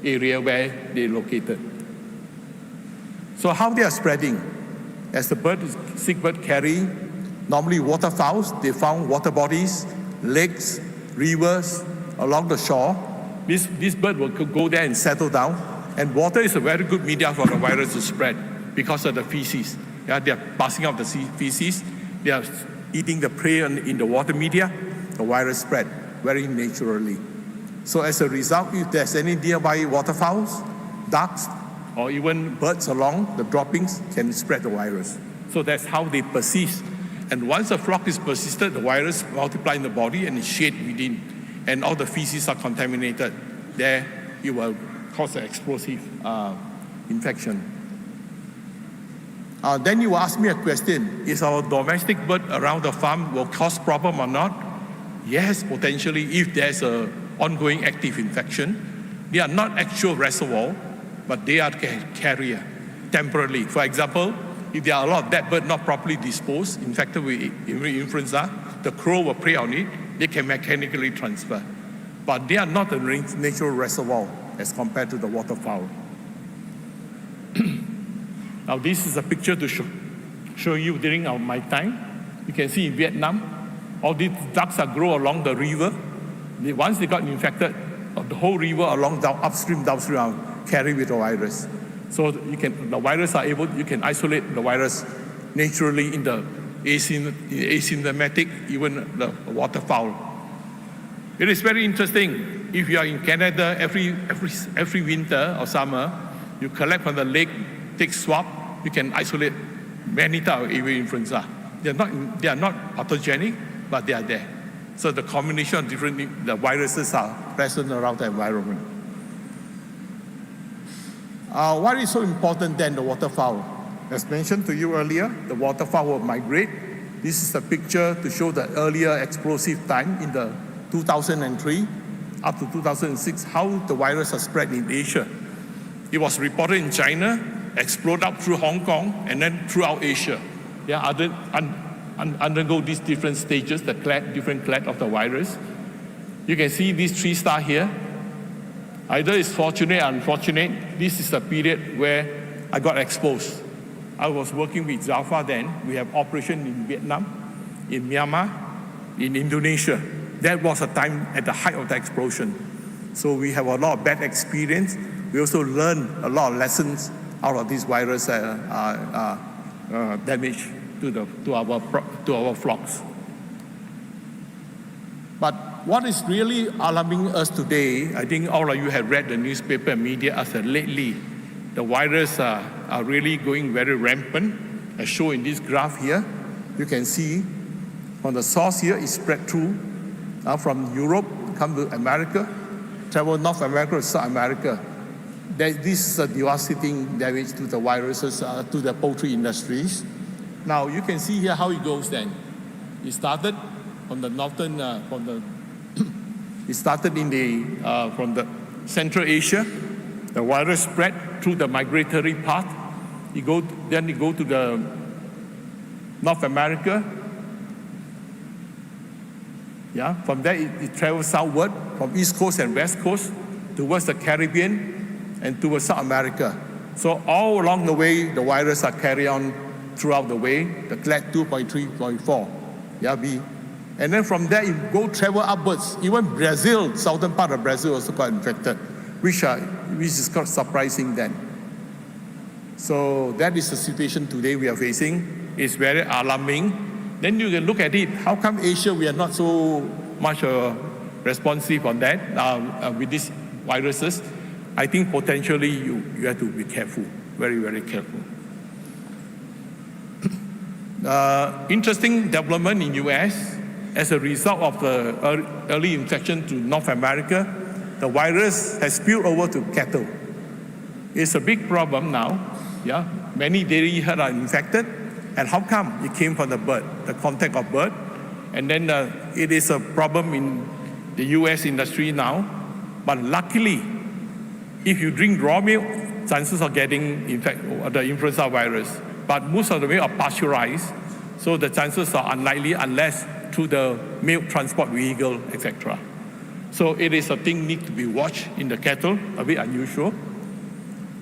area where they're located. So how they are spreading? As the sick bird carry, normally waterfowls, they found water bodies, lakes, rivers along the shore. This bird will go there and settle down. And water is a very good media for the virus to spread because of the feces. Yeah, they are passing out the feces. They are eating the prey in the water media. The virus spread very naturally. So as a result, if there's any nearby waterfowls, ducks, or even birds along, the droppings can spread the virus. So that's how they persist. And once a flock is persisted, the virus multiplies in the body and is shed within, and all the feces are contaminated. There, it will cause an explosive infection. Then you ask me a question, is our domestic bird around the farm will cause problem or not? Yes, potentially, if there's an ongoing active infection. They are not actual reservoir, but they are carrier temporarily. For example, if there are a lot of dead birds not properly disposed, infected with influenza, the crow will prey on it, they can mechanically transfer. But they are not a natural reservoir as compared to the waterfowl. Now this is a picture to show you during my time. You can see in Vietnam, all these ducks are grow along the river. Once they got infected, the whole river along upstream, downstream are carried with the virus. So you can isolate the virus naturally in the asymptomatic, even the waterfowl. It is very interesting. If you are in Canada, every winter or summer, you collect from the lake, take swab, you can isolate many types of avian influenza. They are not pathogenic, but they are there. So the combination of the viruses are present around the environment. What is so important then, the waterfowl? As mentioned to you earlier, the waterfowl will migrate. This is a picture to show the earlier explosive time in the 2003 up to 2006, how the virus has spread in Asia. It was reported in China, explode up through Hong Kong, and then throughout Asia. Yeah, undergo these different stages, the different clade of the virus. You can see these 3 stars here. Either it's fortunate or unfortunate. This is the period where I got exposed. I was working with Zalfa then. We have operation in Vietnam, in Myanmar, in Indonesia. That was a time at the height of the explosion. So we have a lot of bad experience. We also learn a lot of lessons out of this virus damage to our flocks. But what is really alarming us today, I think all of you have read the newspaper and media as lately, the virus are really going very rampant, as shown in this graph here. You can see from the source here, it spread through from Europe, come to America, travel North America to South America. This is a devastating damage to the viruses, to the poultry industries. Now you can see here how it goes then. It started from the northern, it started from the Central Asia. The virus spread through the migratory path. Then it go to the North America. Yeah, from there it travels southward from East Coast and West Coast towards the Caribbean and towards South America. So all along the way, the virus are carried on throughout the way, the clade 2.3.4. Yeah, B. And then from there, it travel upwards. Even Brazil, southern part of Brazil also got infected, which is quite surprising then. So that is the situation today we are facing. It's very alarming. Then you can look at it. How come Asia, we are not so much responsive on that with these viruses? I think potentially you have to be careful, very, very careful. Interesting development in US. As a result of the early infection to North America, the virus has spilled over to cattle. It's a big problem now. Yeah, many dairy herds are infected. And how come? It came from the bird, the contact of bird. And then it is a problem in the US industry now. But luckily, if you drink raw milk, chances of getting the influenza virus. But most of the milk are pasteurized, so the chances are unlikely unless through the milk transport vehicle, etc. So it is a thing need to be watched in the cattle, a bit unusual.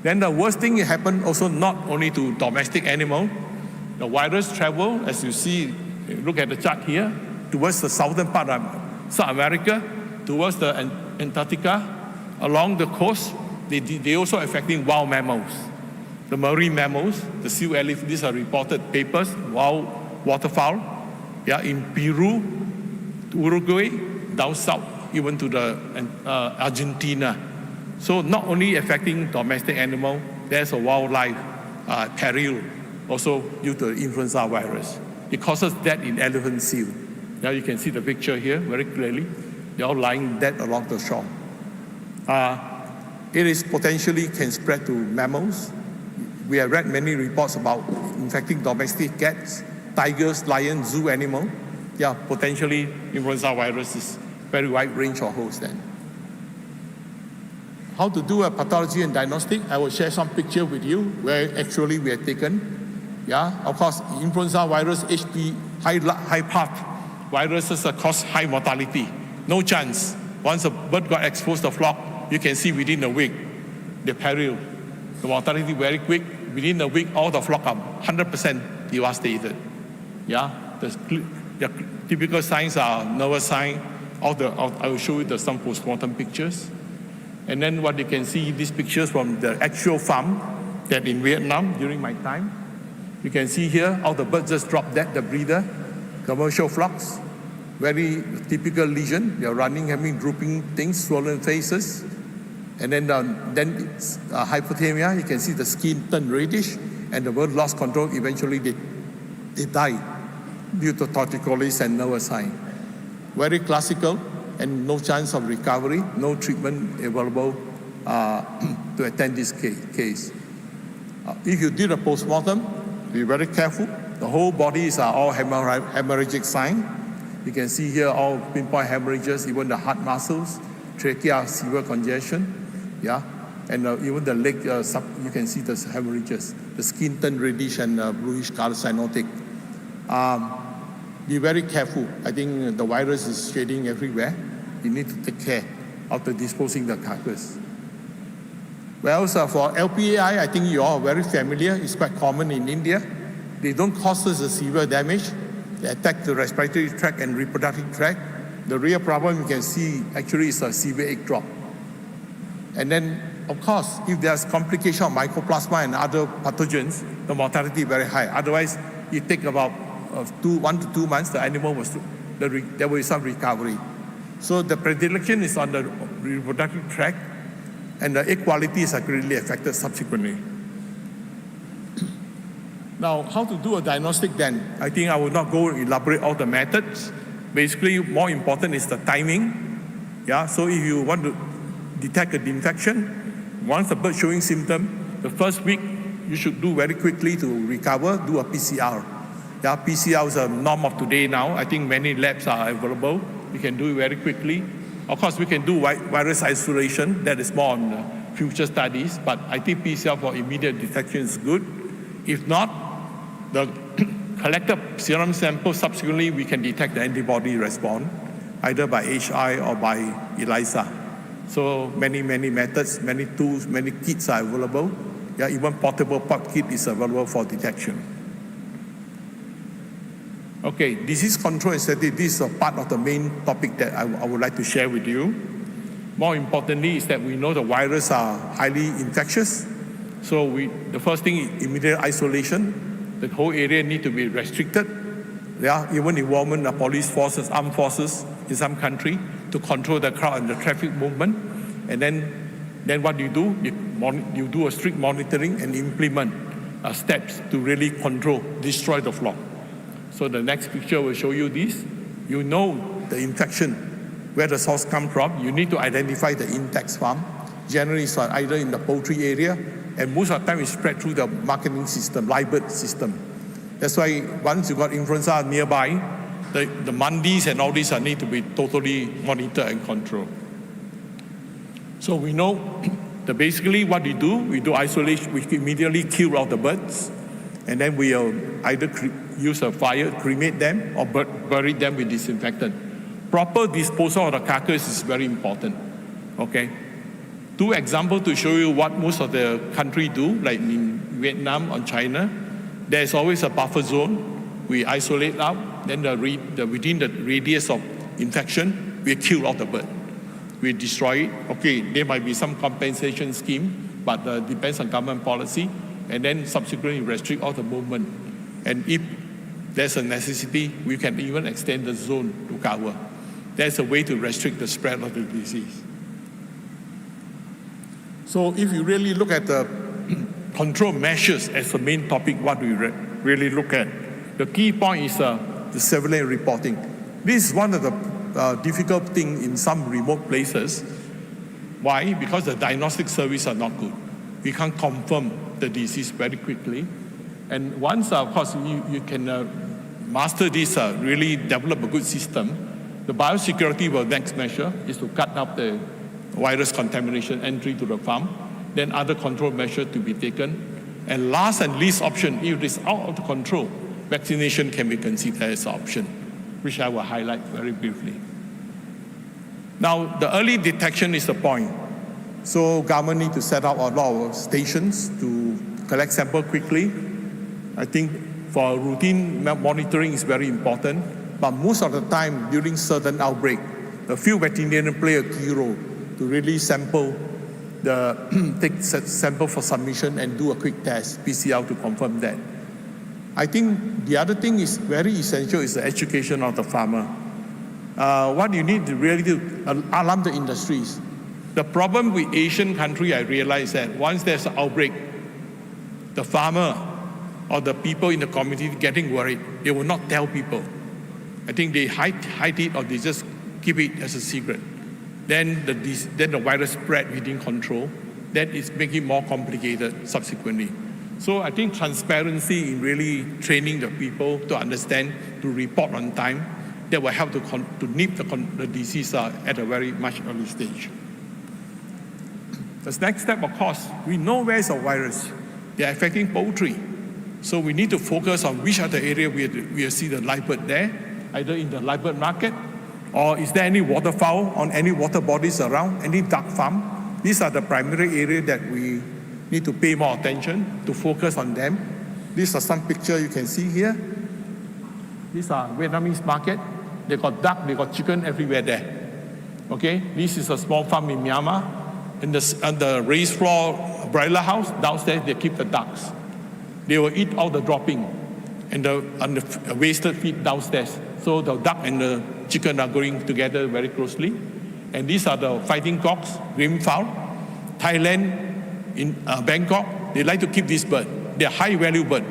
Then the worst thing happened also not only to domestic animal. The virus travel, as you see, look at the chart here, towards the southern part of South America, towards the Antarctica, along the coast. They also affecting wild mammals. The marine mammals, the sea elephant, these are reported papers, wild waterfowl, yeah, in Peru, Uruguay, down south even to the Argentina. So not only affecting domestic animal, there's a wildlife peril also due to the influenza virus. It causes death in elephant seal. Now you can see the picture here very clearly. They're all lying dead along the shore. It is potentially can spread to mammals. We have read many reports about infecting domestic cats, tigers, lions, zoo animal. Yeah, potentially influenza virus is very wide range of hosts then. How to do a pathology and diagnostic? I will share some picture with you where actually we have taken. Yeah, of course, influenza virus, HP, high path viruses cause high mortality. No chance. Once a bird got exposed to flock, you can see within a week the peril. The mortality very quick. Within a week, all the flock are 100% devastated. Yeah, the typical signs are nervous sign. I will show you some postmortem pictures. And then what you can see, these pictures from the actual farm that in Vietnam during my time. You can see here all the birds just drop dead, the breeder, commercial flocks, very typical lesion. They're running, having drooping things, swollen faces. And then it's hypothermia. You can see the skin turn reddish and the bird lost control. Eventually they die due to torticollis and nervous sign. Very classical and no chance of recovery, no treatment available to attend this case. If you did a postmortem, be very careful. The whole bodies are all hemorrhagic sign. You can see here all pinpoint hemorrhages, even the heart muscles, trachea, severe congestion, yeah, and even the leg, you can see the hemorrhages. The skin turned reddish and bluish color, cyanotic. Be very careful. I think the virus is shedding everywhere. You need to take care after disposing the carcass. Well, so for LPAI, I think you all are very familiar. It's quite common in India. They don't cause us a severe damage. They attack the respiratory tract and reproductive tract. The real problem you can see actually is a severe egg drop. And then, of course, if there's complication of mycoplasma and other pathogens, the mortality is very high. Otherwise, it takes about 1 to 2 months, the animal there will be some recovery. So the predilection is on the reproductive tract, and the egg quality is greatly affected subsequently. Now, how to do a diagnostic then? I think I will not go elaborate all the methods. Basically, more important is the timing. Yeah, so if you want to detect an infection, once the bird showing symptom, the first week you should do very quickly to recover, do a PCR. Yeah, PCR is a norm of today now. I think many labs are available. We can do it very quickly. Of course, we can do virus isolation. That is more on future studies. But I think PCR for immediate detection is good. If not, the collected serum sample, subsequently we can detect the antibody response, either by HI or by ELISA. So many methods, many tools, many kits are available. Yeah, even portable pop kit is available for detection. Okay, disease control and statistics, this is a part of the main topic that I would like to share with you. More importantly is that we know the viruses are highly infectious. So the first thing is immediate isolation. The whole area need to be restricted. Yeah, even involvement of police forces, armed forces in some country to control the crowd and the traffic movement. And then what do? You do a strict monitoring and implement steps to really control, destroy the flock. So the next picture will show you this. You know the infection, where the source comes from. You need to identify the Hitex farm. Generally, it's either in the poultry area, and most of the time it's spread through the marketing system, live bird system. That's why once you got influenza nearby, the mandis and all these need to be totally monitored and controlled. So we know that basically what we do isolation, we immediately kill all the birds, and then we either use a fire, cremate them, or bury them with disinfectant. Proper disposal of the carcass is very important, okay? 2 examples to show you what most of the country do, like in Vietnam or China. There's always a buffer zone. We isolate out, then within the radius of infection, we kill all the bird. We destroy it. Okay, there might be some compensation scheme, but depends on government policy. And then subsequently restrict all the movement. And if there's a necessity, we can even extend the zone to cover. there's a way to restrict the spread of the disease. So if you really look at the control measures as the main topic, what do we really look at? The key point is the surveillance reporting. This is one of the difficult things in some remote places. Why? Because the diagnostic services are not good. We can't confirm the disease very quickly. And once, of course, you can master this, really develop a good system, the biosecurity next measure is to cut up the virus contamination entry to the farm, then other control measures to be taken. And last and least option, if it is out of control, vaccination can be considered as an option, which I will highlight very briefly. Now, the early detection is the point. So government need to set up a lot of stations to collect sample quickly. I think for routine monitoring is very important, but most of the time during certain outbreak, the field veterinarian play a key role to really take sample for submission and do a quick test, PCR, to confirm that. I think the other thing is very essential is the education of the farmer. What you need to really do, alarm the industries. The problem with Asian country, I realize that once there's an outbreak, the farmer or the people in the community getting worried, they will not tell people. I think they hide it, or they just keep it as a secret. Then the virus spread within control. That is making it more complicated subsequently. So I think transparency in really training the people to understand, to report on time, that will help to nip the disease at a very much early stage. The next step, of course, we know where is the virus. They are affecting poultry. So we need to focus on which are the area we see the live bird there, either in the live bird market, or is there any waterfowl on any water bodies around, any duck farm. These are the primary areas that we need to pay more attention, to focus on them. These are some pictures you can see here. These are Vietnamese market. They got duck, they got chicken everywhere there. Okay, this is a small farm in Myanmar. On the raised floor broiler house, downstairs they keep the ducks. They will eat all the dropping and the wasted feed downstairs. So the duck and the chicken are going together very closely. And these are the fighting cocks, game fowl. Thailand, in Bangkok, they like to keep this bird. They're high value bird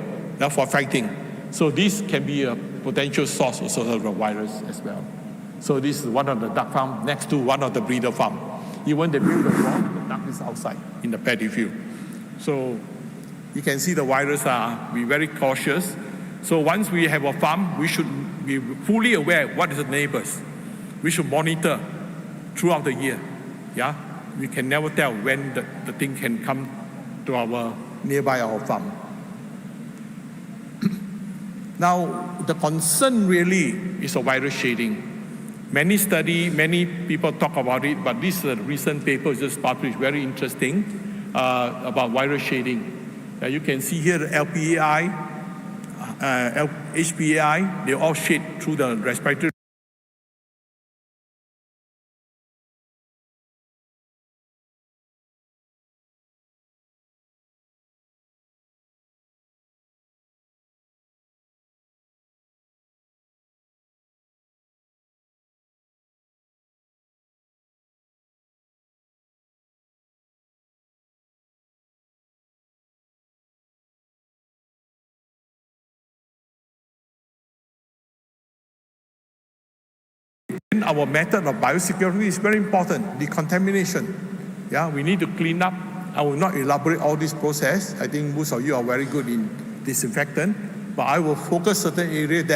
for fighting. So this can be a potential source also of the virus as well. So this is one of the duck farm next to one of the breeder farm. Even they build the wall, the duck is outside in the paddy field. So you can see the virus be very cautious. So once we have a farm, we should be fully aware what is the neighbors. We should monitor throughout the year. Yeah, we can never tell when the thing can come to our nearby our farm. Now, the concern really is a virus shading. Many people talk about it, but this recent paper just published, very interesting, about virus shading. You can see here the LPAI, HPAI, they all shade through the respiratory. Our method of biosecurity is very important, decontamination. Yeah, we need to clean up. I will not elaborate all this process. I think most of you are very good in disinfectant, but I will focus certain areas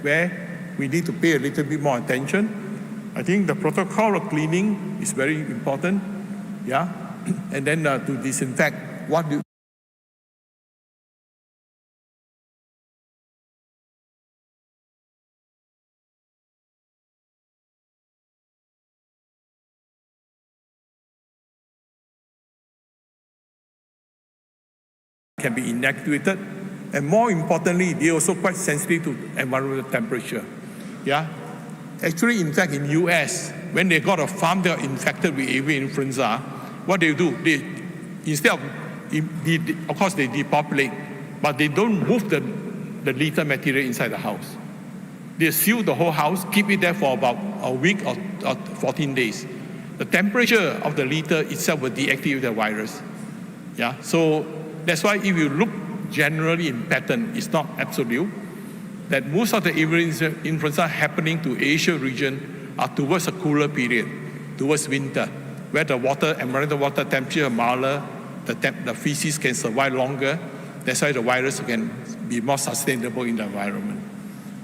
where we need to pay a little bit more attention. I think the protocol of cleaning is very important. Yeah, and then to disinfect can be inactivated, and more importantly, they're also quite sensitive to environmental temperature. Yeah, actually, in fact, in US, when they got a farm that are infected with avian influenza, what they do, instead of course they depopulate, but they don't move the lethal material inside the house. They seal the whole house, keep it there for about a week or 14 days. The temperature of the litter itself will deactivate the virus. Yeah, so that's why if you look generally in pattern, it's not absolute, that most of the influenza happening to Asia region are towards a cooler period, towards winter, where the water, environmental water temperature are milder, the feces can survive longer. That's why the virus can be more sustainable in the environment.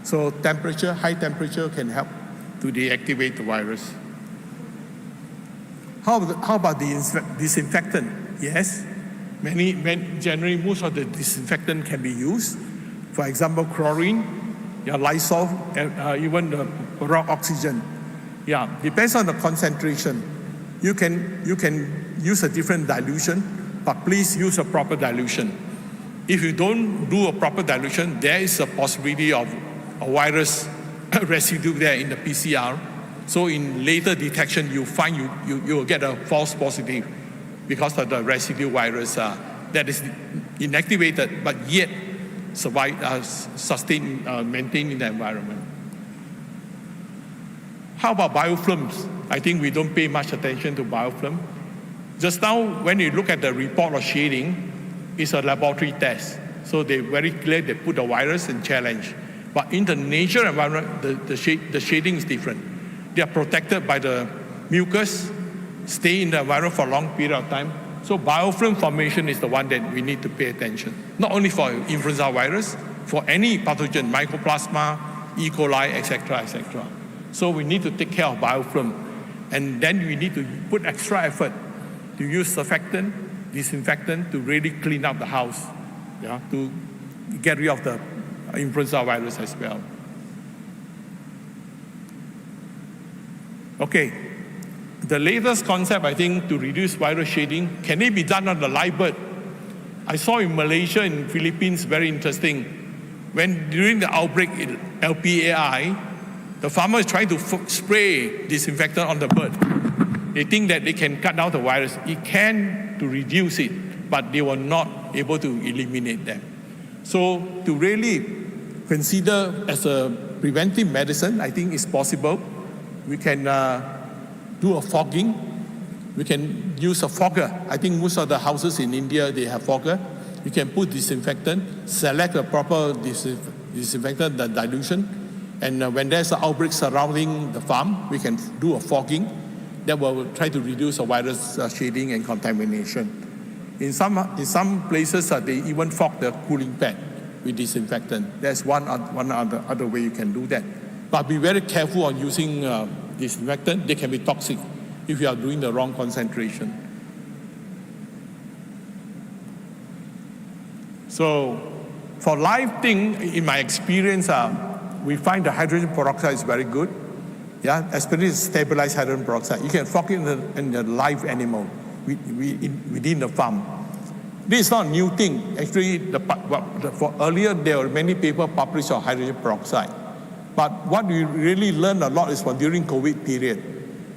So temperature, high temperature can help to deactivate the virus. How about the disinfectant? Yes, generally most of the disinfectant can be used. For example, chlorine, Lysol, even the raw oxygen. Yeah, depends on the concentration. You can use a different dilution, but please use a proper dilution. If you don't do a proper dilution, there is a possibility of a virus residue there in the PCR. So in later detection, you find you will get a false positive because of the residue virus that is inactivated, but yet sustained, maintained in the environment. How about biofilms? I think we don't pay much attention to biofilm. Just now, when you look at the report of shading, it's a laboratory test. So they very clear, they put the virus in challenge. But in the nature environment, the shading is different. They are protected by the mucus, stay in the environment for a long period of time. So biofilm formation is the one that we need to pay attention. Not only for influenza virus, for any pathogen, mycoplasma, E. coli, etc., etc. So we need to take care of biofilm. And then we need to put extra effort to use surfactant, disinfectant to really clean up the house, to get rid of the influenza virus as well. Okay, the latest concept, I think, to reduce virus shading, can it be done on the live bird? I saw in Malaysia and Philippines, very interesting. When during the outbreak in LPAI, the farmer is trying to spray disinfectant on the bird. They think that they can cut down the virus. It can to reduce it, but they were not able to eliminate them. So to really consider as a preventive medicine, I think it's possible. We can do a fogging. We can use a fogger. I think most of the houses in India, they have fogger. You can put disinfectant, select a proper disinfectant, the dilution, and when there's an outbreak surrounding the farm, we can do a fogging that will try to reduce the virus shading and contamination. In some places, they even fog the cooling pad with disinfectant. That's one other way you can do that. But be very careful on using disinfectant. They can be toxic if you are doing the wrong concentration. So for live thing, in my experience, we find the hydrogen peroxide is very good. Yeah, especially stabilized hydrogen peroxide. You can fog it in the live animal within the farm. This is not a new thing. Actually, for earlier, there were many papers published on hydrogen peroxide. But what we really learned a lot is during COVID period.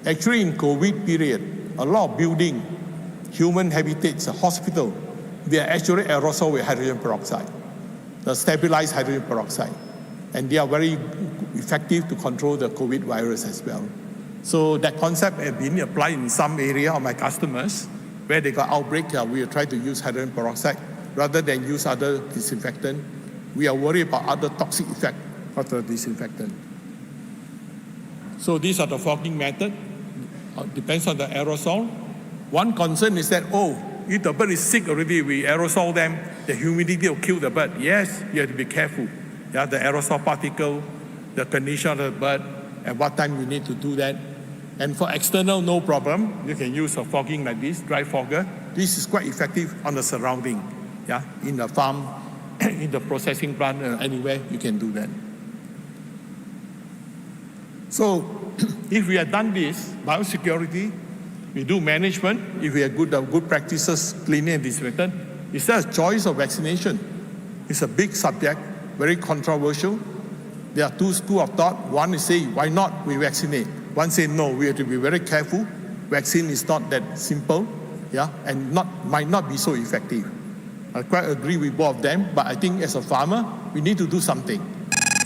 Actually, in COVID period, a lot of building, human habitats, hospital, they are actually aerosol with hydrogen peroxide, the stabilized hydrogen peroxide. And they are very effective to control the COVID virus as well. So that concept has been applied in some area of my customers where they got outbreak. We try to use hydrogen peroxide rather than use other disinfectant. We are worried about other toxic effect of the disinfectant. So these are the fogging method. Depends on the aerosol. One concern is that, if the bird is sick already, we aerosol them, the humidity will kill the bird. Yes, you have to be careful. Yeah, the aerosol particle, the condition of the bird, at what time you need to do that. And for external, no problem. You can use a fogging like this, dry fogger. This is quite effective on the surrounding. Yeah, in the farm, in the processing plant, anywhere, you can do that. So if we have done this, biosecurity, we do management, if we have good practices, cleaning and disinfectant, it's just a choice of vaccination. It's a big subject, very controversial. There are two schools of thought. One is saying, why not we vaccinate? One say, no, we have to be very careful. Vaccine is not that simple, and might not be so effective. I quite agree with both of them, but I think as a farmer, we need to do something.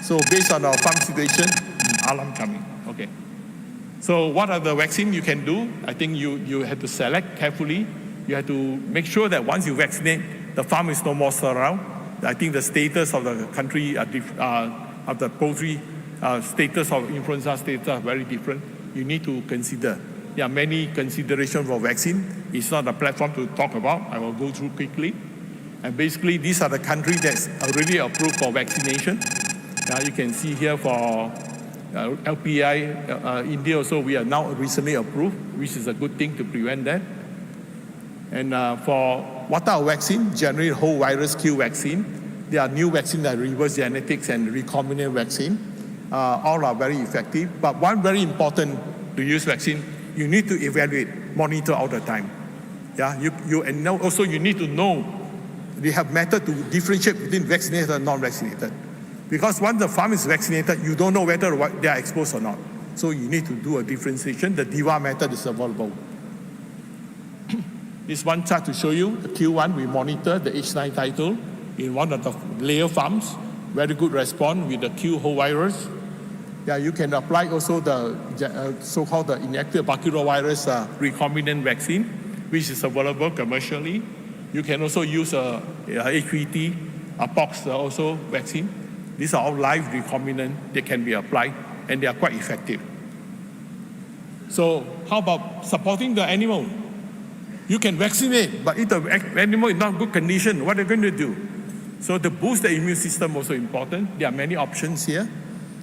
So based on our farm situation, alarm coming. Okay. So what are the vaccine you can do? I think you have to select carefully. You have to make sure that once you vaccinate, the farm is no more sterile. I think the status of the country, of the poultry status of influenza status are very different. You need to consider. There are many considerations for vaccine. It's not a platform to talk about. I will go through quickly. And basically, these are the countries that's already approved for vaccination. You can see here for LPI, India also, we are now recently approved, which is a good thing to prevent that. And for what are vaccine? Generally, whole virus Q vaccine. There are new vaccines like reverse genetics and recombinant vaccine. All are very effective. But one very important to use vaccine, you need to evaluate, monitor all the time. And now also you need to know, they have method to differentiate between vaccinated and non-vaccinated. Because once the farm is vaccinated, you don't know whether they are exposed or not. So you need to do a differentiation. The DIVA method is available. This one chart to show you, the Q1, we monitor the H9 title in one of the layer farms. Very good response with the Q whole virus. You can apply also the so-called the inactive baculovirus recombinant vaccine, which is available commercially. You can also use HPT, pox also vaccine. These are all live recombinant. They can be applied, and they are quite effective. So how about supporting the animal? You can vaccinate, but if the animal is not in good condition, what are you going to do? So to boost the immune system also important. There are many options here.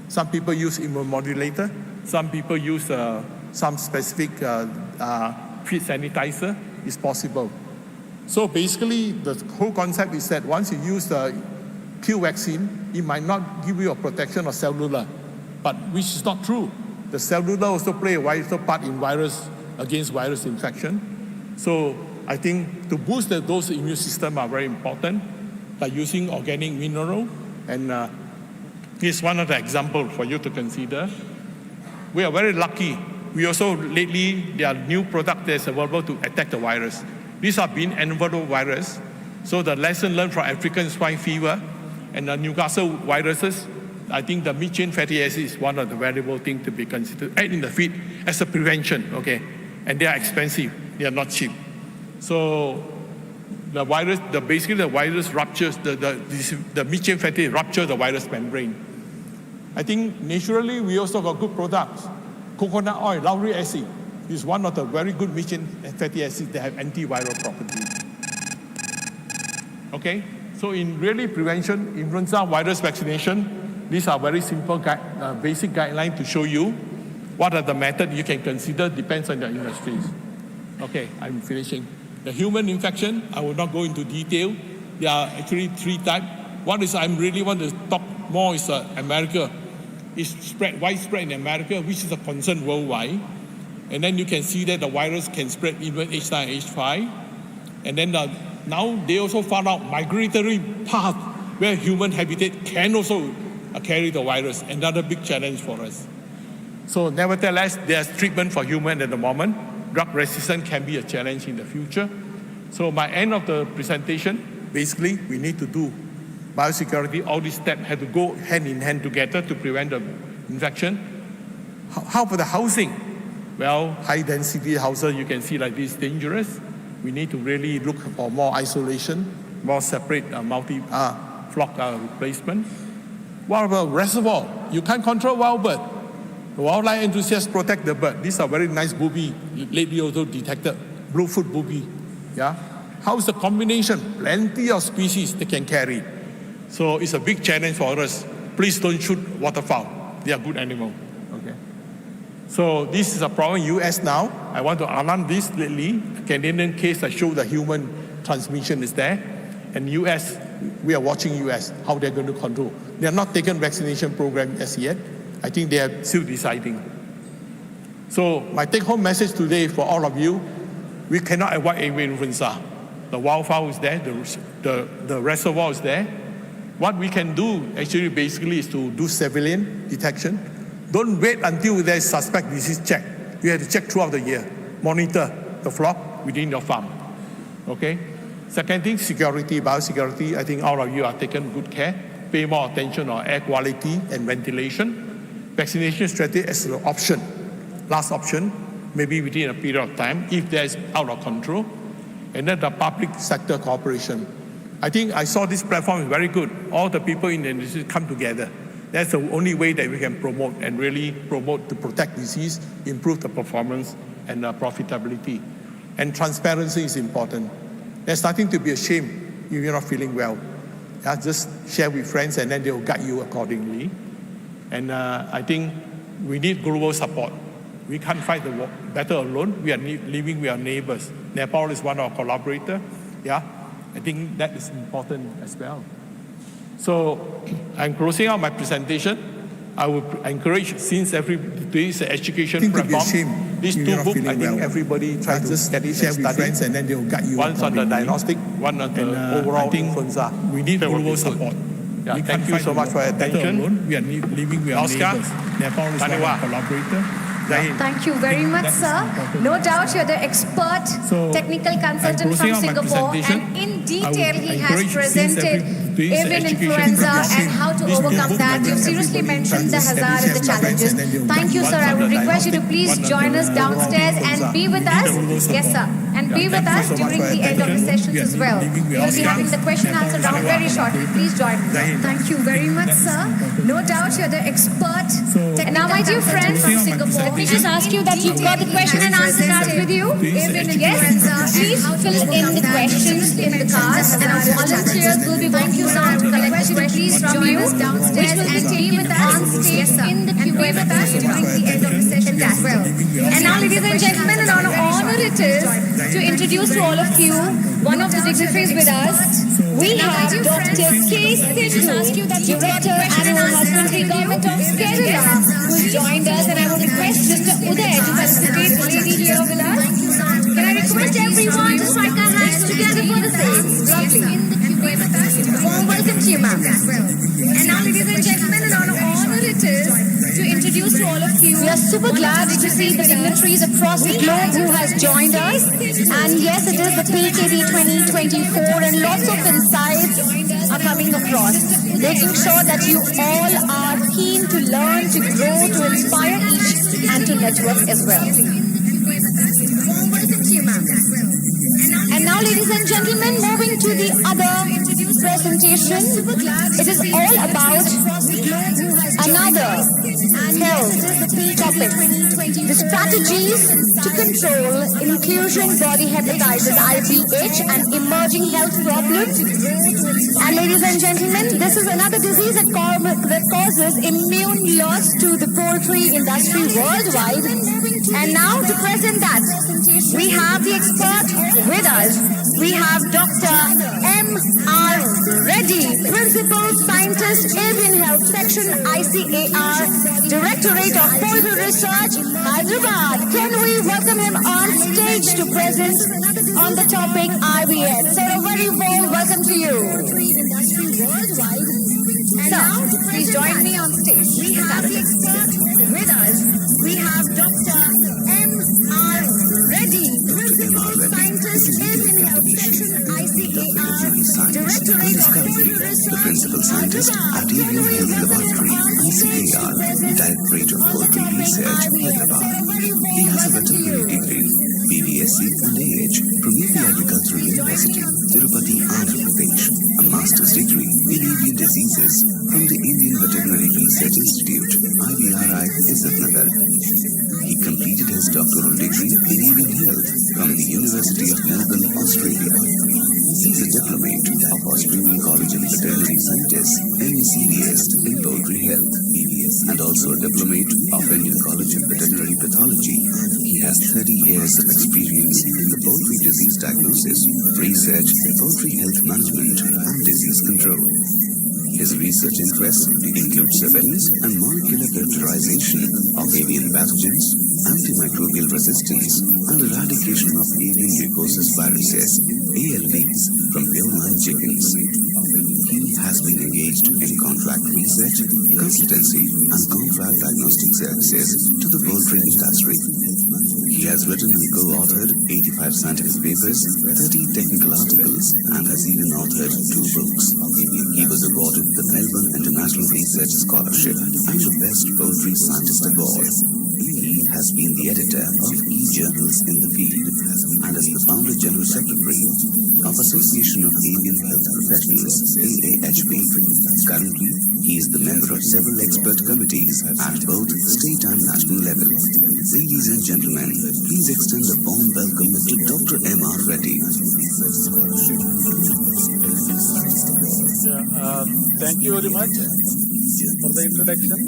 Some people use immunomodulator. Some people use some specific feed sanitizer. It's possible. So basically, the whole concept is that once you use the Q vaccine, it might not give you a protection of cellular, but which is not true. The cellular also play a vital part in against virus infection. So I think to boost those immune system are very important by using organic mineral. And here's one of the examples for you to consider. We are very lucky. We also lately, there are new products that's available to attack the virus. These are being enveloped virus. So the lesson learned from African swine fever and the Newcastle viruses, I think the mid-chain fatty acid is one of the valuable things to be considered. Add in the feed as a prevention, okay? And they are expensive, they are not cheap. So the virus, basically the virus ruptures, the mid-chain fatty rupture the virus membrane. I think naturally we also got good products. Coconut oil, lauric acid is one of the very good mid-chain fatty acids that have antiviral properties. Okay, so in really prevention, influenza virus vaccination, these are very simple basic guidelines to show you what are the methods you can consider, depends on the industries. Okay, I'm finishing. The human infection, I will not go into detail. There are actually 3 types. One is I really want to talk more is America. It's widespread in America, which is a concern worldwide. And then you can see that the virus can spread even H9, H5. And then now they also found out migratory path where human habitat can also carry the virus. Another big challenge for us. So nevertheless, there's treatment for human at the moment. Drug resistance can be a challenge in the future. So my end of the presentation, basically, we need to do biosecurity. All these steps have to go hand in hand together to prevent the infection. How about the housing? Well, high density houses, you can see like this, dangerous. We need to really look for more isolation, more separate multi-flock replacement. What about reservoir? You can't control wild bird. The wildlife enthusiasts protect the bird. These are very nice booby, lately also detected, bluefoot booby. How is the combination? Plenty of species they can carry. So it's a big challenge for us. Please don't shoot waterfowl. They are good animals. Okay. So this is a problem in US now. I want to alarm this lately. Canadian case that show the human transmission is there. And US, we are watching US, how they're going to control. They are not taken vaccination program as yet. I think they are still deciding. So my take-home message today for all of you, we cannot avoid avian influenza. The wildfowl is there, the reservoir is there. What we can do actually basically is to do surveillance detection. Don't wait until there's suspect disease check. You have to check throughout the year. Monitor the flock within your farm. Okay? Second thing, security, biosecurity. I think all of you are taking good care. pay more attention on air quality and ventilation. Vaccination strategy as an option, last option, maybe within a period of time, if there's out of control. And then the public sector cooperation. I think I saw this platform is very good. All the people in the industry come together. That's the only way that we can promote and really promote to protect disease, improve the performance and profitability. And transparency is important. There's nothing to be ashamed if you're not feeling well. Yeah, just share with friends and then they will guide you accordingly. And I think we need global support. We can't fight the battle alone. We are living with our neighbors. Nepal is one of our collaborators. Yeah, I think that is important as well. So I'm closing out my presentation. I would encourage, since this is an education platform, these two books, I think everybody try to get it and study. Friends and then they will guide you. One's on the diagnostic, one on the overall influenza. We need global support. Yeah, thank you so much for your attention. We are living with our neighbors. Nepal is one of our collaborators. Thank you very much, sir. No doubt you're the expert technical consultant from Singapore, and in detail he has presented avian influenza and how to overcome that. You've seriously mentioned the hazard and the challenges. Thank you, sir. I would request you to please join us downstairs and be with us. Yes, sir. And be with us during the end of the sessions as well. We will be having the question answer round very shortly. Please join us. Thank you very much, sir. No doubt you're the expert. And now, my dear friends from Singapore, let me just ask you that you've got the question and answer card with you. Yes, please fill in the questions in the cards, and our volunteers will be working on to collect the questions from you, which will be taken with us on stage in the Q&A with us during the end of the session as well. And now, ladies and gentlemen, an honor it is to introduce to all of you one of the dignitaries with us. We have Dr. K. Sidhu, Director, Animal Husbandry, Government of Kerala, who has joined us, and I would request Mr. Uday to facilitate the lady here with us. Can I request everyone to strike our hands together for the same? Lovely. Warm welcome to you, ma'am. And now, ladies and gentlemen, an honor it is to introduce to all of you. We are super glad to see the dignitaries across the globe who has joined us. And yes, it is the PKD 2024, and lots of insights are coming across, making sure that you all are keen to learn, to grow, to inspire each, and to network as well. And now, ladies and gentlemen, moving to the other presentation, it is all about another health topic, the strategies to control inclusion body hepatitis IBH and emerging health problems. And ladies and gentlemen, this is another disease that causes immune loss to the poultry industry worldwide. And now to present that, we have the expert with us. We have Dr. M.R. Reddy, Principal Scientist, Avian Health Section, ICAR, Directorate of Poultry Research, Hyderabad. Can we welcome him on stage to present on the topic IBS? So a very warm welcome to you. Sir, please join me on stage. We have the expert with us. We have Dr. M.R. Reddy, Principal Scientist, Avian Health Section, ICAR, Directorate of Poultry Research, the Principal Scientist at Avian Health Laboratory, ICAR, Directorate of Poultry Research, Hyderabad. He has a veterinary degree, BBSc and AH from AP Agricultural University, Tirupati, Andhra Pradesh, a master's degree in avian diseases from the Indian Veterinary Research Institute, IVRI, Isatnagar. He completed his doctoral degree in avian health from the University of Melbourne, Australia. He is a diplomate of Australian College of Veterinary Scientists, MECVS, in poultry health, and also a diplomate of Indian College of Veterinary Pathology. He has 30 years of experience in the poultry disease diagnosis, research, poultry health management, and disease control. His research interests include surveillance and molecular characterization of avian pathogens, antimicrobial resistance, and eradication of avian leukosis viruses, ALVs, from pure-line chickens. He has been engaged in contract research, consultancy, and contract diagnostic services to the poultry industry. He He has written and co-authored 85 scientific papers, 30 technical articles, and has even authored 2 books. He was awarded the Melbourne International Research Scholarship and the Best Poultry Scientist Award. He has been the editor of e-journals in the field and is the founder General Secretary of Association of Avian Health Professionals, AAHP. Currently, he is the member of several expert committees at both state and national level. Ladies and gentlemen, please extend a warm welcome to Dr. M.R. Reddy. Thank you very much for the introduction.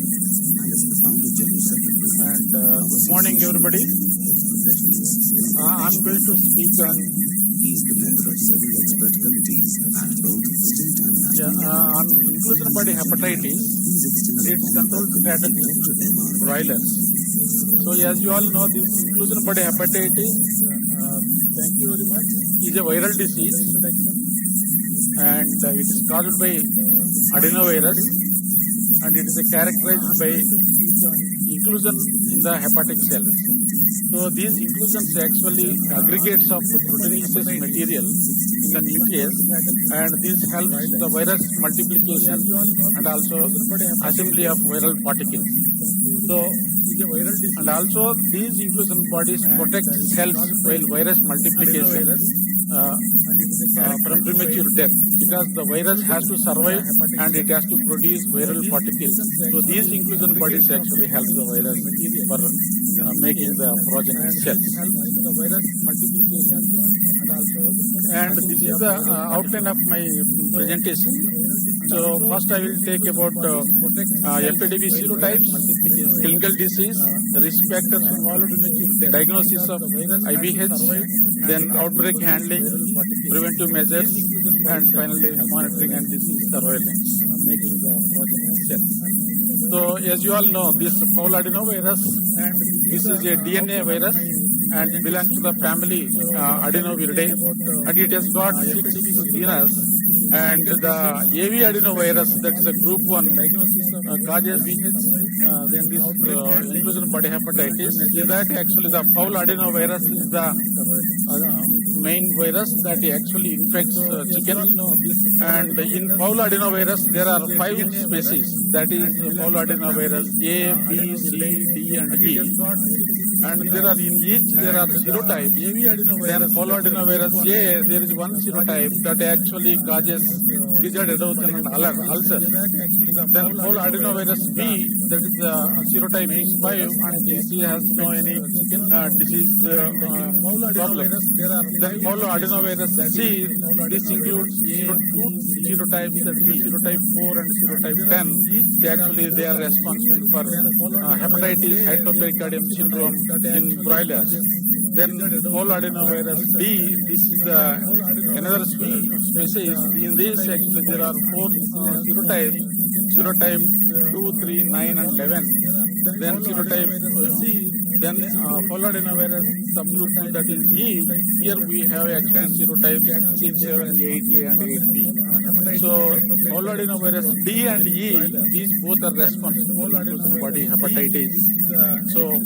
And good morning, everybody. I'm going to speak on. He is the member of several expert committees at both state and national level. On inclusion body hepatitis, its control strategy, broilers. So as you all know, this inclusion body hepatitis, thank you very much, is a viral disease and it is caused by adenovirus and it is characterized by inclusion in the hepatic cells. So these inclusions actually aggregates of proteinaceous material in the nucleus and this helps the virus multiplication and also assembly of viral particles. So and also these inclusion bodies protect cells while virus multiplication from premature death because the virus has to survive and it has to produce viral particles. So these inclusion bodies actually help the virus for making the progeny cells. And this is the outline of my presentation. So first I will take about epidemic serotypes, clinical disease, risk factors involved, diagnosis of IBH, then outbreak handling, preventive measures, and finally monitoring and disease surveillance. So as you all know, this fowl adenovirus, this is a DNA virus and belongs to the family Adenoviridae and it has got 6 genus. And the AV adenovirus, that is a group 1, causes then this inclusion body hepatitis. In that actually the fowl adenovirus is the main virus that actually infects chicken. And in fowl adenovirus there are 5 species, that is fowl adenovirus A, B, C, D and E. And there are in each there are serotypes. Then fowl adenovirus A, there is one serotype that actually causes gizzard erosion and ulcer. Then fowl adenovirus B, that is the serotype is 5 and this has no any disease problem. Then fowl adenovirus C, this includes 2 serotypes, that is serotype 4 and serotype 10. Actually they are responsible for hepatitis, hydropericardium syndrome in broilers. Then fowl adenovirus D, this is another species. In this actually there are 4 serotypes, serotype 2, 3, 9 and 11. Then serotype C, then fowl adenovirus subgroup that is E. Here we have actually serotypes 6, 7, 8A and 8B. So fowl adenovirus D and E, these both are responsible for body hepatitis. So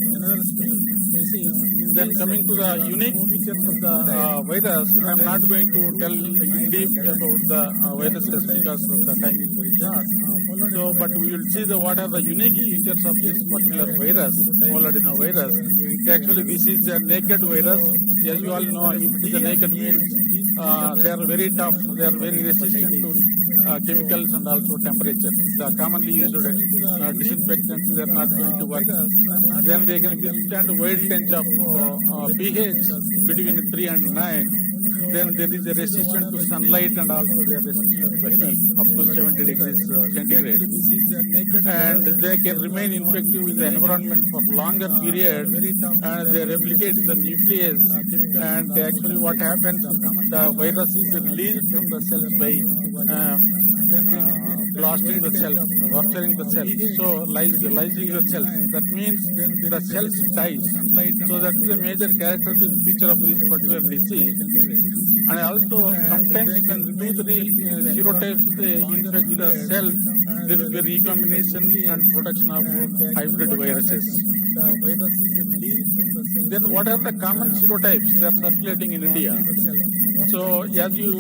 then coming to the unique features of the virus, I am not going to tell in deep about the viruses because the time is very short. So, but we will see what are the unique features of this particular virus, fowl adenovirus. Actually, this is a naked virus. As you all know, if it is a naked means they are very tough. They are very resistant to chemicals and also temperature. The commonly used disinfectants, they are not going to work. Then they can withstand a wide range of pH between 3 and 9. Then there is a resistance to sunlight and also they are resistant to the heat up to 70 degrees centigrade. And they can remain infective in the environment for longer period and they replicate in the nucleus. And actually what happens, the virus is released from the cells by blasting the cell, rupturing the cell, so lysing the cells. That means the cells dies. So that is a major characteristic feature of this particular disease. And also sometimes when 2-3 serotypes they infect the cells, there will be recombination and production of hybrid viruses. Then what are the common serotypes that are circulating in India? So as you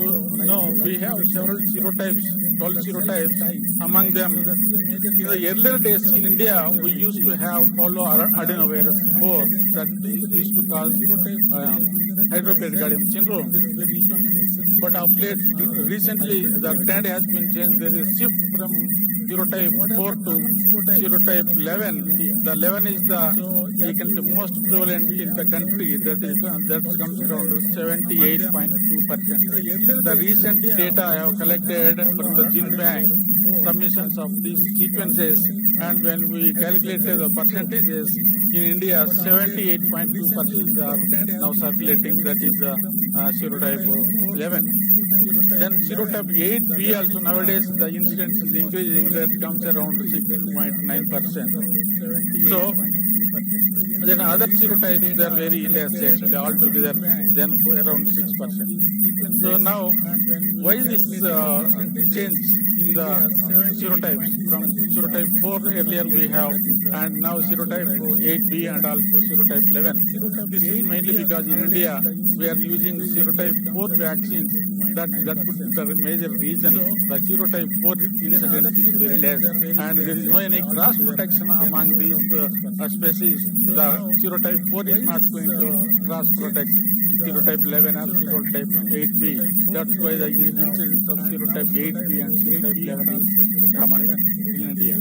know, we have several serotypes, 12 serotypes. Among them, in the earlier days in India, we used to have adenovirus 4 that used to cause hydropericardium syndrome. But of late, recently, the trend has been changed. There is a shift from serotype 4 to serotype 11. The 11 is the most prevalent in the country. That comes around 78.2%. The recent data I have collected from the gene bank, submissions of these sequences, and when we calculated the percentages, in India, 78.2% are now circulating. That is serotype 11. Then serotype 8B also nowadays the incidence is increasing. That comes around 6.9%. So then other serotypes they are very less actually altogether than around 6%. So now why this change in the serotypes from serotype 4 earlier we have and now serotype 8B and also serotype 11? This is mainly because in India we are using serotype 4 vaccines. That could be the major reason. The serotype 4 incidence is very less and there is no any cross protection among these species. The serotype 4 is not going to cross protect serotype 11 or serotype 8B. That's why the incidence of serotype 8B and serotype 11 is common in India.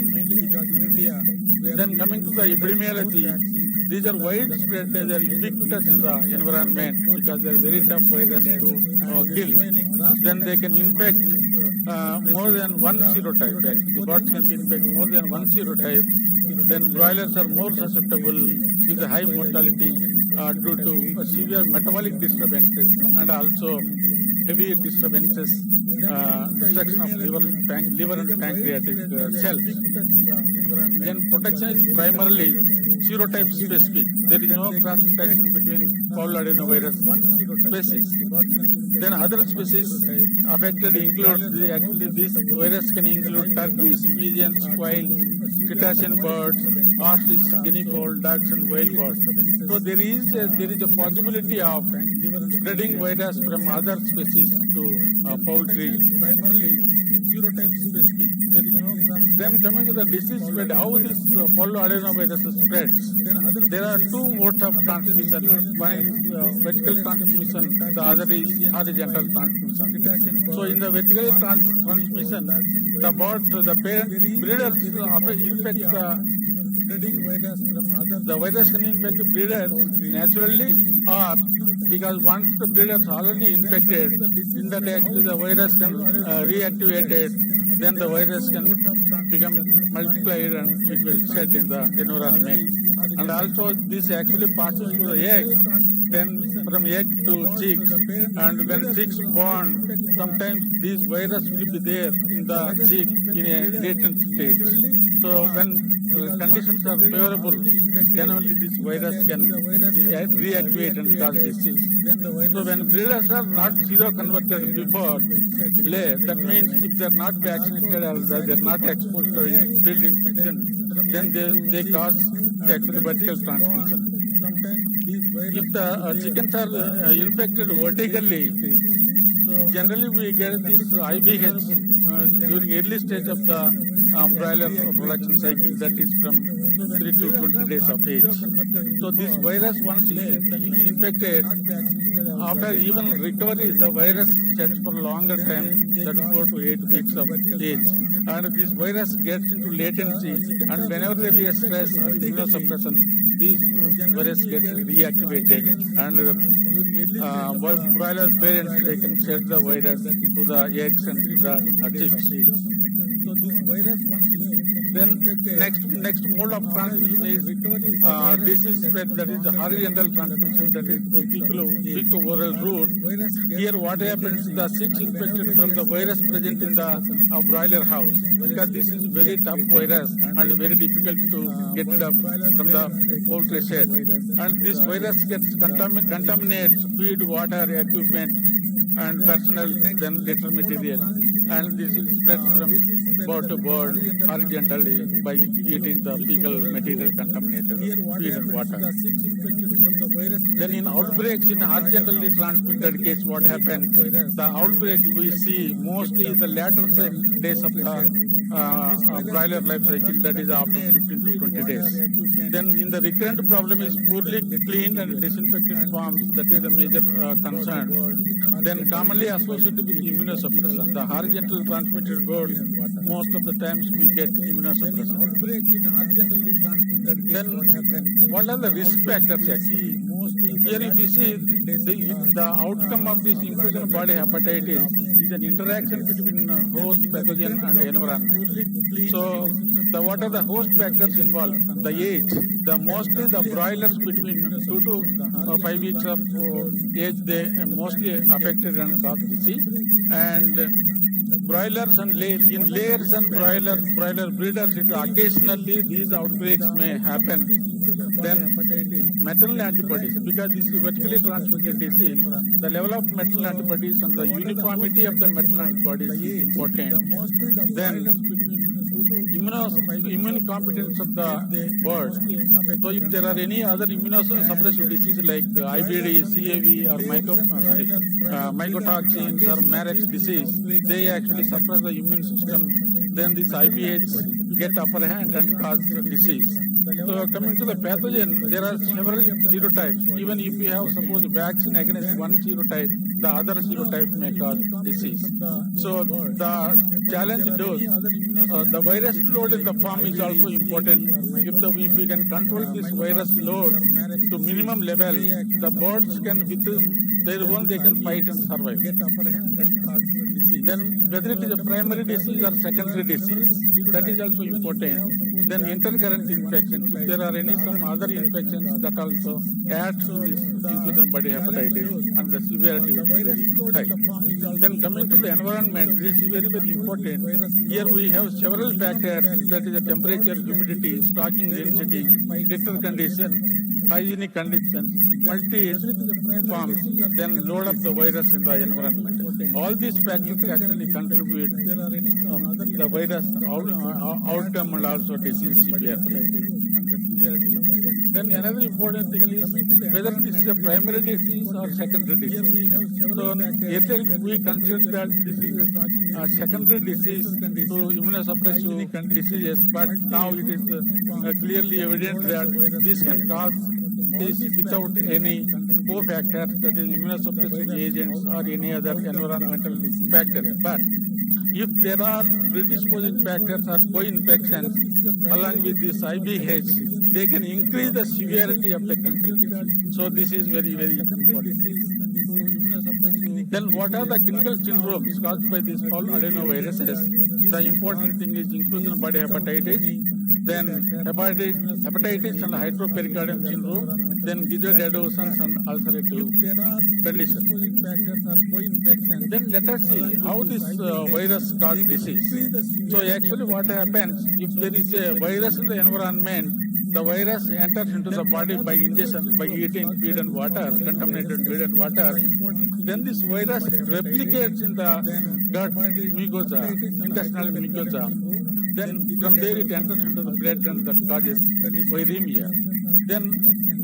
Then coming to the epidemiology, these are widespread, they are ubiquitous in the environment because they are very tough virus to kill. Then they can infect more than one serotype. Actually, birds can be infected more than one serotype. Then broilers are more susceptible with a high mortality due to severe metabolic disturbances and also heavy disturbances, destruction of liver and pancreatic cells. Then protection is primarily serotype specific. There is no cross protection between fowl adenovirus species. Then other species affected include, this virus can include turkeys, pigeons, quails, cetacean birds, ostrich, guinea fowl, ducks, and wild birds. So there is a possibility of spreading virus from other species to poultry. Primarily serotype specific. Then coming to the disease spread, how this adenovirus spreads. There are two modes of transmission. One is vertical transmission, the other is horizontal transmission. So in the vertical transmission, the parent breeders infect the virus can infect breeders naturally or because once the breeder is already infected, in that actually the virus can reactivate it, then the virus can become multiplied and it will shed in the environment. And also this actually passes to the egg, then from egg to chicks, and when chicks born, sometimes this virus will be there in the chick in a latent stage. So when conditions are favorable, then only this virus can reactivate and cause disease. So when breeders are not seroconverted before lay, that means if they are not vaccinated or they are not exposed to field infection, then they cause actually vertical transmission. If the chickens are infected vertically, generally we get this IBH during early stage of the broiler production cycle, that is from 3 to 20 days of age. So this virus, once infected, after even recovery, the virus stays for a longer time, that is 4 to 8 weeks of age. And this virus gets into latency, and whenever there is stress or immunosuppression, these virus get reactivated, and broiler parents, they can shed the virus to the eggs and to the chicks. So this virus then next mode of transmission is disease spread, that is horizontal transmission, that is fecal-oral route. Here what happens, the chicks infected from the virus present in the broiler house, because this is very tough virus and very difficult to get rid of from the poultry shed. And this virus gets contaminates feed, water, equipment, and personal, then litter material. and this will spread from bird to bird horizontally by eating the fecal material contaminated feed and water. Then in outbreaks in horizontally transmitted case, what happens? The outbreak we see mostly in the latter days of the broiler life cycle, that is after 15 to 20 days. Then in the recurrent problem is poorly cleaned and disinfected farms, that is the major concern. Then commonly associated with immunosuppression. The horizontal transmitted birds, most of the times we get immunosuppression. Then what are the risk factors actually? Here if you see the outcome of this inclusion of body hepatitis is an interaction between host pathogen and environment. So what are the host factors involved? The age. Mostly the broilers between 2 to 5 weeks of age, they are mostly affected and cause disease. And broilers and in layers and broiler breeders, occasionally these outbreaks may happen. Then maternal antibodies, because this is vertically transmitted disease, the level of maternal antibodies and the uniformity of the maternal antibodies is important. Then immune competence of the bird. So if there are any other immunosuppressive diseases like IBD, CAV or mycotoxins or Marek's disease, they actually suppress the immune system. Then this IBH get upper hand and cause disease. So coming to the pathogen, there are several serotypes. Even if you have suppose vaccine against one serotype, the other serotype may cause disease. So the challenge dose, the virus load in the farm is also important. If we can control this virus load to minimum level, the birds can with their own they can fight and survive. Then whether it is a primary disease or secondary disease, that is also important. Then intercurrent infections. If there are some other infections that also add to this inclusion body hepatitis and the severity is very high. Then coming to the environment, this is very, very important. Here we have several factors, that is the temperature, humidity, stocking density, litter condition, hygienic conditions, multi farms, then load of the virus in the environment. All these factors actually contribute the virus outcome and also disease severity. Then another important thing is whether this is a primary disease or secondary disease. So earlier we considered that this is a secondary disease to immunosuppressive diseases, but now it is clearly evident that this can cause this without any cofactors, that is immunosuppressive agents or any other environmental factors. But if there are predisposing factors or co-infections along with this IBH, they can increase the severity of the clinical disease. So this is very, very important. Then what are the clinical syndromes caused by these fowl adenoviruses? The important thing is inclusion of body hepatitis, then hepatitis and hydropericardium syndrome, then gizzard adhesions and ulcerative condition. Then let us see how this virus causes disease. So actually what happens, if there is a virus in the environment, the virus enters into the body by ingestion, by eating feed and water, contaminated feed and water. Then this virus replicates in the gut mucosa, intestinal mucosa. Then from there it enters into the blood and that causes viremia. Then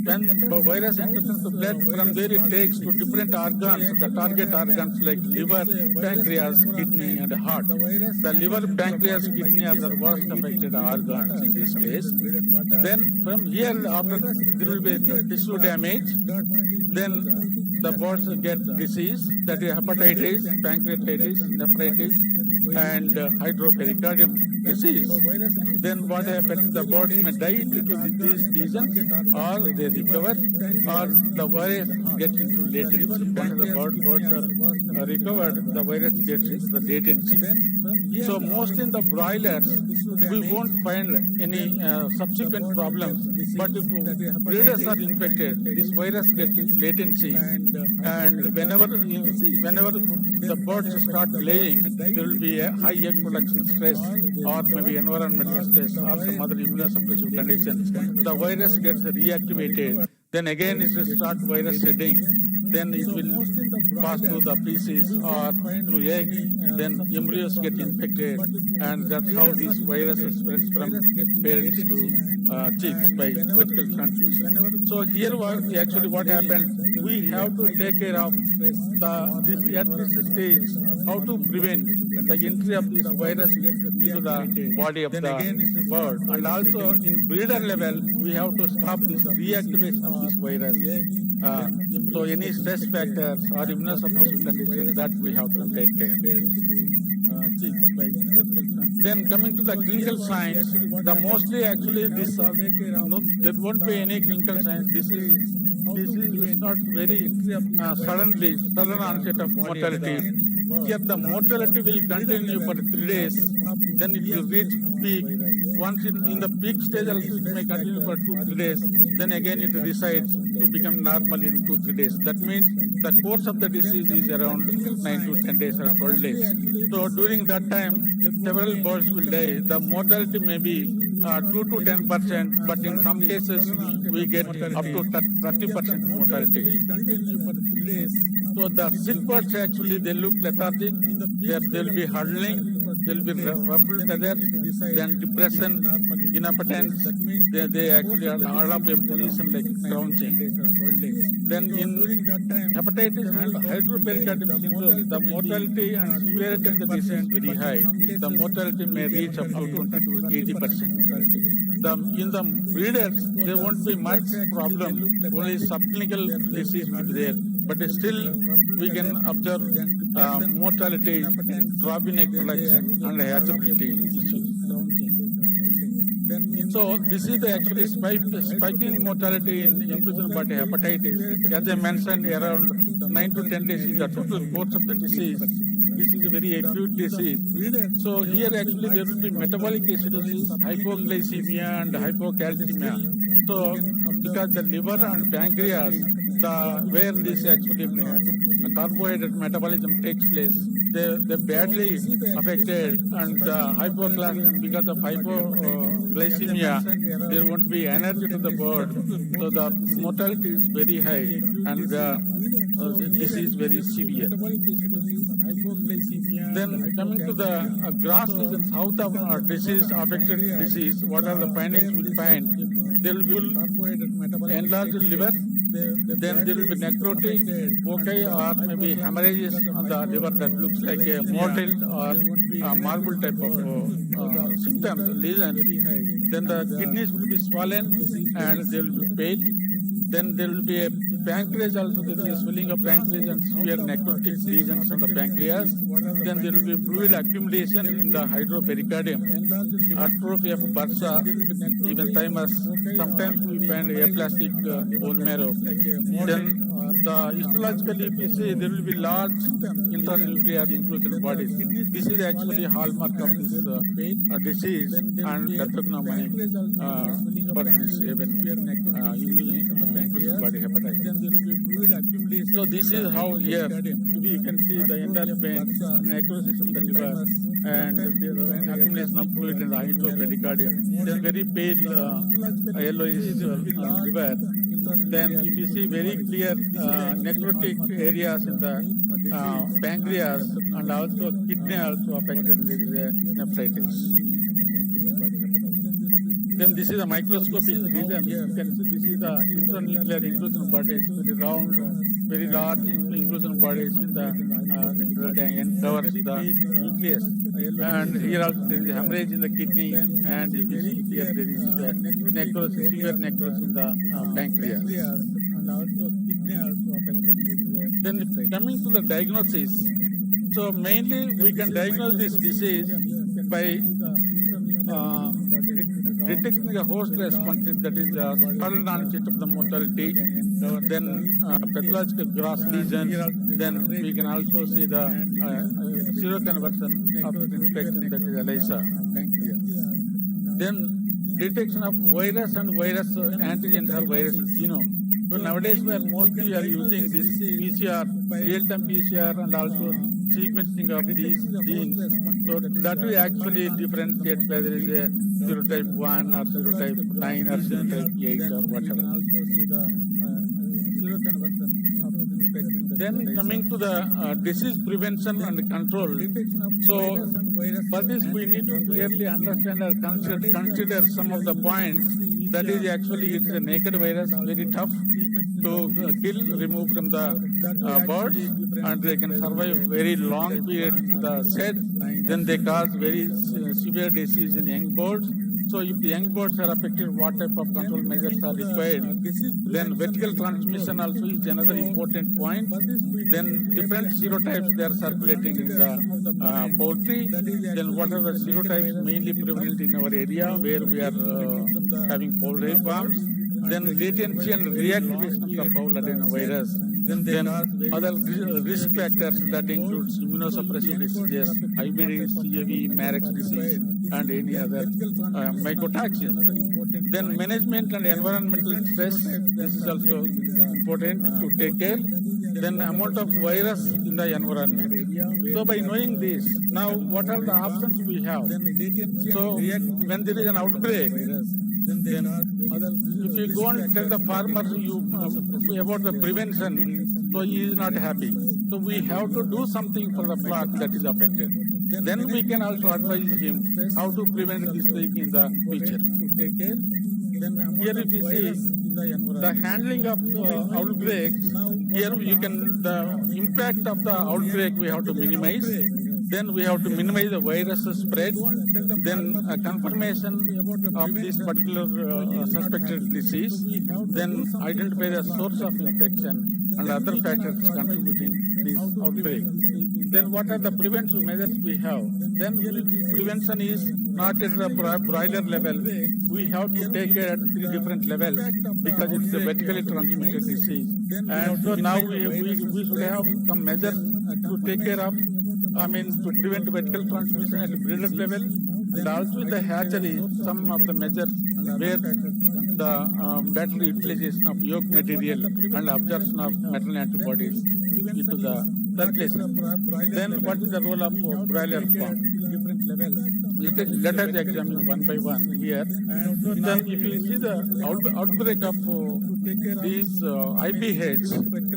when the virus enters into the blood, from there it takes to different organs, the target organs like liver, pancreas, kidney and heart. The liver, pancreas, kidney are the worst affected organs in this case. Then from here after there will be tissue damage. Then the birds get disease, that is hepatitis, pancreatitis, nephritis and hydropericardium disease. Then what happens? The birds may die due to these reasons, or they recover, or the virus gets into latency. When the birds are recovered, the virus gets into the latency. So most in the broilers, we won't find any subsequent problems. But if breeders are infected, this virus gets into latency, and whenever the birds start laying, there will be a high egg production stress, or maybe environmental stress, or some other immunosuppressive conditions. The virus gets reactivated. Then again it will start virus shedding. then it will pass through the feces or through egg, then embryos get infected, and that's how this virus spreads from parents to chicks by vertical transmission. So here, what happens, we have to take care of at this stage, how to prevent the entry of this virus into the body of the bird, and also in breeder level, we have to stop this reactivation of this virus. So any stress factors or immunosuppressive conditions that we have to take care. Then coming to the clinical signs, the mostly actually this there won't be any clinical signs. This is not very sudden onset of mortality. Here the mortality will continue for 3 days, then it will reach peak. Once in the peak stage, also it may continue for 2-3 days, then again it resides to become normal in 2-3 days. That means the course of the disease is around 9 to 10 days or 12 days. So during that time, several birds will die. The mortality may be 2 to 10%, but in some cases we get up to 30% mortality. So the sick birds actually, they look lethargic, they'll be huddling, they'll be ruffled feathers, then depression, inappetence, they actually are all of a position like crouching. Then in hepatitis and hydropericardium syndrome, the mortality and severity of the disease is very high. The mortality may reach up to 20 to 80%. In the breeders, there won't be much problem, only subclinical disease will be there. But still, we can observe mortality, drop in egg production, and hatchability issues. So this is the actually spiking mortality in inclusion body hepatitis. As I mentioned, around 9 to 10 days is the total course of the disease. This is a very acute disease. So here actually there will be metabolic acidosis, hypoglycemia, and hypocalcemia. So because the liver and pancreas, where this actually carbohydrate metabolism takes place, they're badly affected, and because of hypoglycemia, there won't be energy to the bird, so the mortality is very high, and this is very severe. Then coming to the grass lesions, how the disease affected disease, what are the findings we find? There will be enlarged liver, then there will be necrotic foci or maybe hemorrhages on the liver that looks like a mottled or marble type of symptom, lesion. Then the kidneys will be swollen and they will be pain. Then there will be a pancreas also, there will be a swelling of pancreas and severe necrotic lesions on the pancreas. Then there will be fluid accumulation in the hydropericardium, atrophy of bursa, even thymus. Sometimes we find aplastic bone marrow. Then the histologically, if you see, there will be large internuclear inclusion bodies. This is actually hallmark of this disease, and pathognomonic but this even inclusion body hepatitis. So this is how here we can see the endal veins, necrosis of the liver, and the accumulation of fluid in the hydropericardium. Then very pale yellowish liver. Then if you see very clear necrotic areas in the pancreas, and also kidney also affected, there is a nephritis. Then this is a microscopic region. You can see this is the internuclear inclusion bodies, very round, very large inclusion bodies in the and covers the nucleus. And here also there is hemorrhage in the kidney, and if you see here there is necrosis, severe necrosis in the pancreas. Then coming to the diagnosis, so mainly we can diagnose this disease by detecting the host responses, that is sudden onset of the mortality, then pathological grass lesions, then we can also see the seroconversion of infection, that is ELISA. Then detection of virus and virus antigens or virus genome. So nowadays we are mostly using this PCR, real-time PCR, and also sequencing of these genes. So that will actually differentiate whether it is a serotype 1 or serotype 9 or serotype 8 or whatever. Then coming to the disease prevention and control. So for this we need to clearly understand or consider some of the points. That is actually it's a naked virus, very tough to kill, remove from the birds, and they can survive very long period in the shed. Then they cause very severe disease in young birds. So if the young birds are affected, what type of control measures are required? Then vertical transmission also is another important point. Then different serotypes they are circulating in the poultry. Then what are the serotypes mainly prevalent in our area where we are having poultry farms? Then latency and reactivation of the fowl adenovirus. Then other risk factors that includes immunosuppressive diseases, IBD, CAV, Marek's disease, and any other mycotoxins. Then management and environmental stress, this is also important to take care. Then amount of virus in the environment. So by knowing this, now what are the options we have? So when there is an outbreak, then if you go and tell the farmer about the prevention, so he is not happy. So we have to do something for the flock that is affected. Then we can also advise him how to prevent this thing in the future. Here if you see the handling of outbreaks, here you can, the impact of the outbreak we have to minimize. Then we have to minimize the virus spread. Then a confirmation of this particular suspected disease. Then identify the source of infection and other factors contributing to this outbreak. Then what are the preventive measures we have? Then prevention is not at the broiler level. We have to take care at 3 different levels because it's a vertically transmitted disease. And so now we should have some measures to take care of, to prevent vertical transmission at the breeder level, and also in the hatchery, some of the measures where the better utilization of yolk material and absorption of maternal antibodies into the circulation. Then what is the role of broiler farm? Let us examine one by one here. Then if you see the outbreak of these IPH,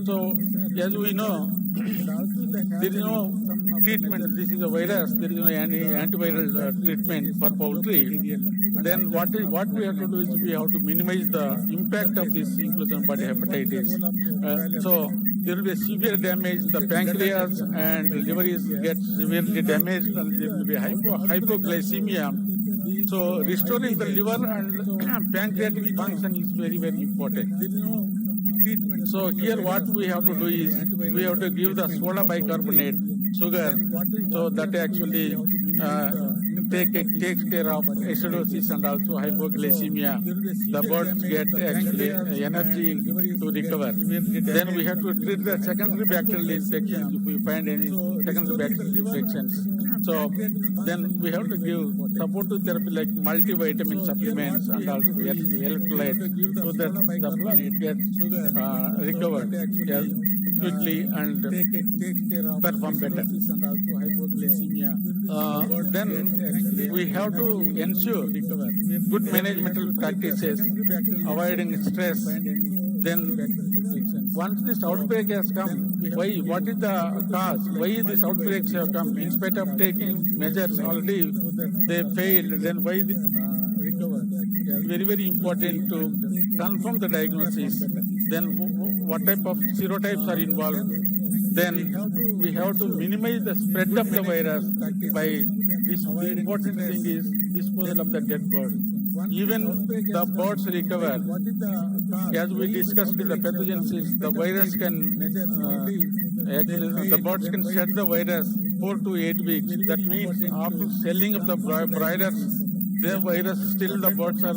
so as we know, there is no treatment. This is a virus. There is no any antiviral treatment for poultry. Then what we have to do is we have to minimize the impact of this inclusion body hepatitis. So there will be severe damage. The pancreas and liver get severely damaged, and there will be hypoglycemia. So restoring the liver and pancreatic function is very, very important. So here what we have to do is we have to give the soda bicarbonate sugar, so that actually takes care of acidosis and also hypoglycemia. The birds get actually energy to recover. Then we have to treat the secondary bacterial infections if we find any secondary bacterial infections. So then we have to give supportive therapy like multivitamin supplements and also electrolytes so that the plant gets recovered quickly and perform better. Then we have to ensure good managemental practices, avoiding stress. Then once this outbreak has come, why? What is the cause? Why these outbreaks have come? In spite of taking measures already, they failed. Then why? Very, very important to confirm the diagnosis. Then what type of serotypes are involved. Then we have to minimize the spread of the virus by this. The important thing is disposal of the dead bird. Even the birds recover. As we discussed in the pathogenesis, the virus can actually the birds can shed the virus 4 to 8 weeks. That means after selling of the broilers, the virus, still the birds are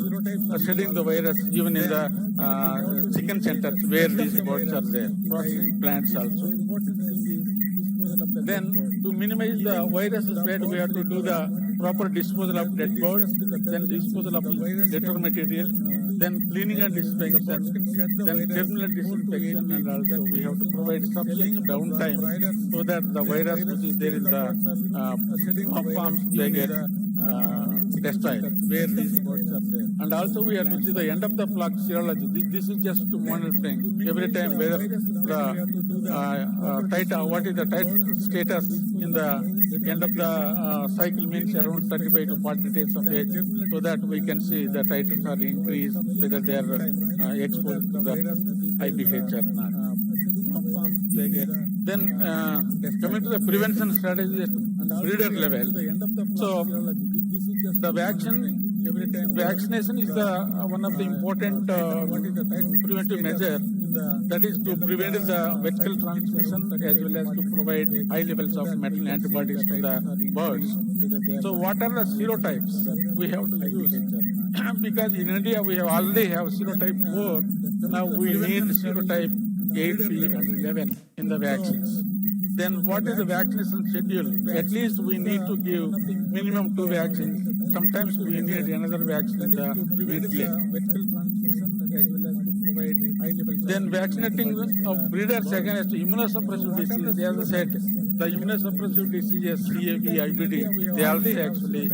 shedding the virus even in the chicken centers where these birds are there, processing plants also. Then to minimize the virus spread, we have to do the proper disposal of dead birds, then disposal of litter material, then cleaning and disinfection, then terminal disinfection, and also we have to provide sufficient downtime so that the virus which is there in the farms, they get destroyed where these birds are there. And also we have to see the end of the flock serology. This is just to monitoring every time whether the what is the titer status in the end of the cycle means around 35 to 40 days of age, so that we can see the titers are increased, whether they are exposed to the IBH or not. Then coming to the prevention strategy at breeder level, so the vaccination is one of the important preventive measure, that is to prevent the vertical transmission as well as to provide high levels of maternal antibodies to the birds. So what are the serotypes we have to use? Because in India we already have serotype 4, now we need serotype 8, 3 and 11 in the vaccines. Then what is the vaccination schedule? At least we need to give minimum 2 vaccines. Sometimes we need another vaccine in the midday. Then vaccinating of breeders against immunosuppressive disease. As I said, the immunosuppressive diseases, CAV, IBD, they already actually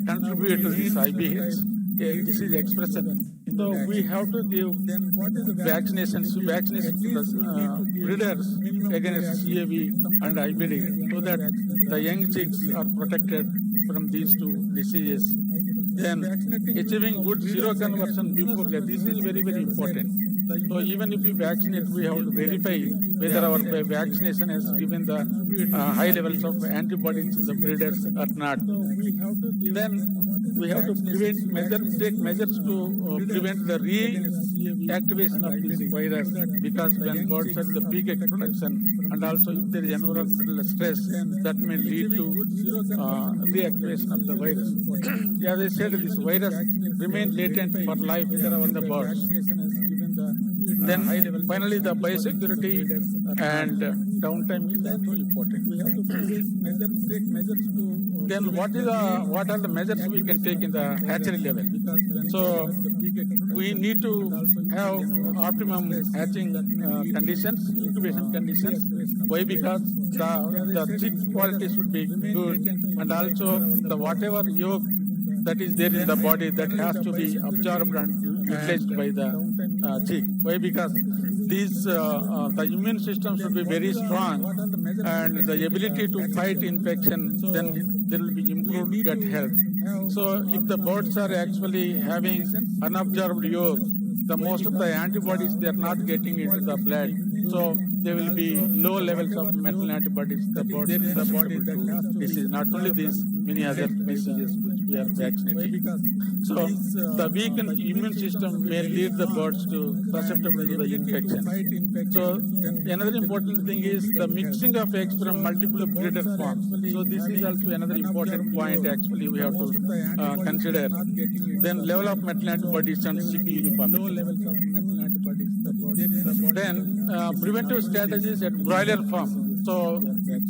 contribute to this IBH. Disease expression. So we have to give vaccination to the breeders against CAV and IBD so that the young chicks are protected from these 2 diseases. Then achieving good seroconversion before that. This is very, very important. So even if we vaccinate, we have to verify whether our vaccination has given the high levels of antibodies in the breeders or not. Then we have to take measures to prevent the reactivation of this virus, because when birds are in the peak egg production and also if there is environmental stress, that may lead to reactivation of the virus. As I said, this virus remains latent for life on the birds. Then finally the biosecurity and downtime is also important. Then what are the measures we can take in the hatchery level? So we need to have optimum hatching conditions, incubation conditions. Why? Because the chick quality should be good, and also the whatever yolk that is there in the body, that has to be absorbed and utilized by the chick. Why? Because these the immune system should be very strong, and the ability to fight infection, then there will be improved gut health. So if the birds are actually having unabsorbed yolk, the most of the antibodies they are not getting into the blood, so there will be low levels of maternal antibodies. The birds are susceptible to disease. Not only this, many other diseases which we are vaccinating. So the weakened immune system may lead the birds to susceptible to the infection. So another important thing is the mixing of eggs from multiple breeder farms. So this is also another important point actually we have to consider. Then level of maternal antibodies and CP uniformity. Then preventive strategies at broiler farm. So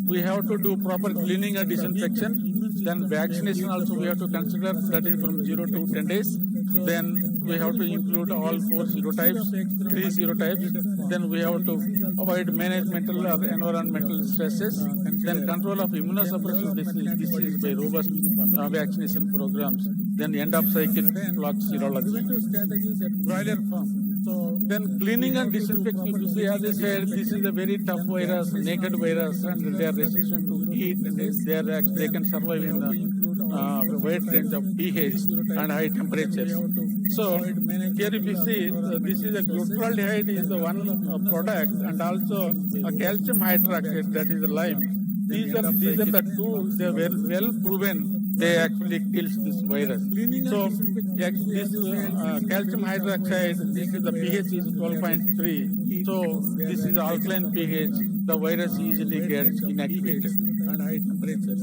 we have to do proper cleaning and disinfection. Then vaccination also we have to consider, that is from 0 to 10 days. Then we have to include all 4 serotypes, 3 serotypes. Then we have to avoid managemental or environmental stresses. Then control of immunosuppressive disease by robust vaccination programs. Then end of cycle flock serology. Broiler farm. So then cleaning and disinfecting, you see, as I said, this is a very tough virus, naked virus, and they are resistant to heat. They can survive in the wide range of pH and high temperatures. So here if you see, this is a glutaraldehyde is the one product, and also a calcium hydroxide, that is the lime. These are the two, they are well proven. They actually kills this virus. So this calcium hydroxide, this is the pH is 12.3. So this is alkaline pH. The virus easily gets inactivated and high temperatures.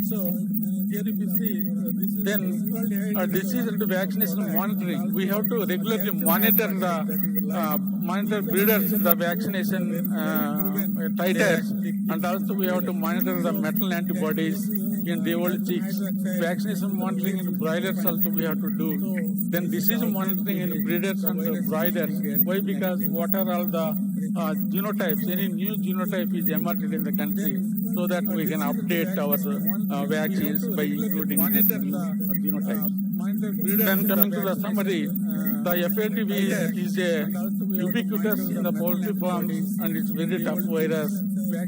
So here if you see, then disease and vaccination monitoring, we have to regularly monitor breeders, the vaccination titers, and also we have to monitor the maternal antibodies in devoted chicks. Vaccination monitoring in broilers also we have to do. Then disease monitoring in breeders and broilers. Why? Because what are all the genotypes? Any new genotype is emerged in the country, so that we can update our vaccines by including these new genotypes. Then coming to the summary, the FATV is a ubiquitous in the poultry farms and it's very tough virus.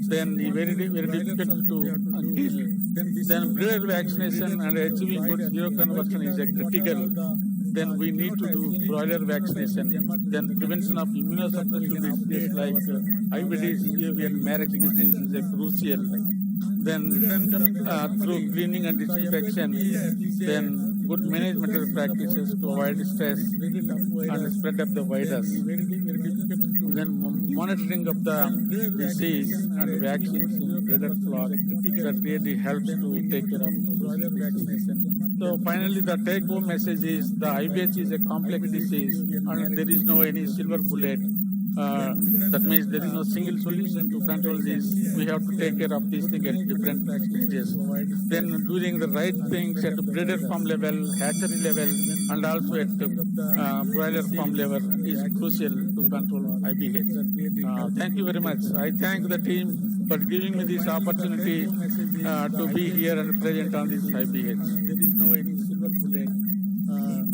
Then very difficult to kill. Then breeder vaccination and achieving good zero conversion is a critical. Then we need to do broiler vaccination. Then prevention of immunosuppressive diseases like IBD, CAV and Marek disease is a crucial. Then through cleaning and disinfection, then good management practices to avoid stress and spread of the virus. Then monitoring of the disease and vaccines in breeder flock that really helps to take care of broiler vaccination. So finally, the take-home message is the IBH is a complex disease and there is no any silver bullet. That means there is no single solution to control this. We have to take care of these things at different stages. Then doing the right things at the breeder farm level, hatchery level, and also at the broiler farm level is crucial to control IBH. Thank you very much. I thank the team for giving me this opportunity to be here and present on this IBH. There is no any silver bullet.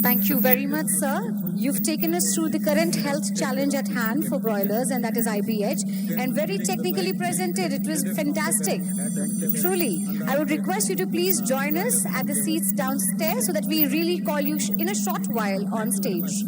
Thank you very much, sir. You've taken us through the current health challenge at hand for broilers, and that is IBH, and very technically presented. It was fantastic. Truly. I would request you to please join us at the seats downstairs so that we really call you in a short while on stage.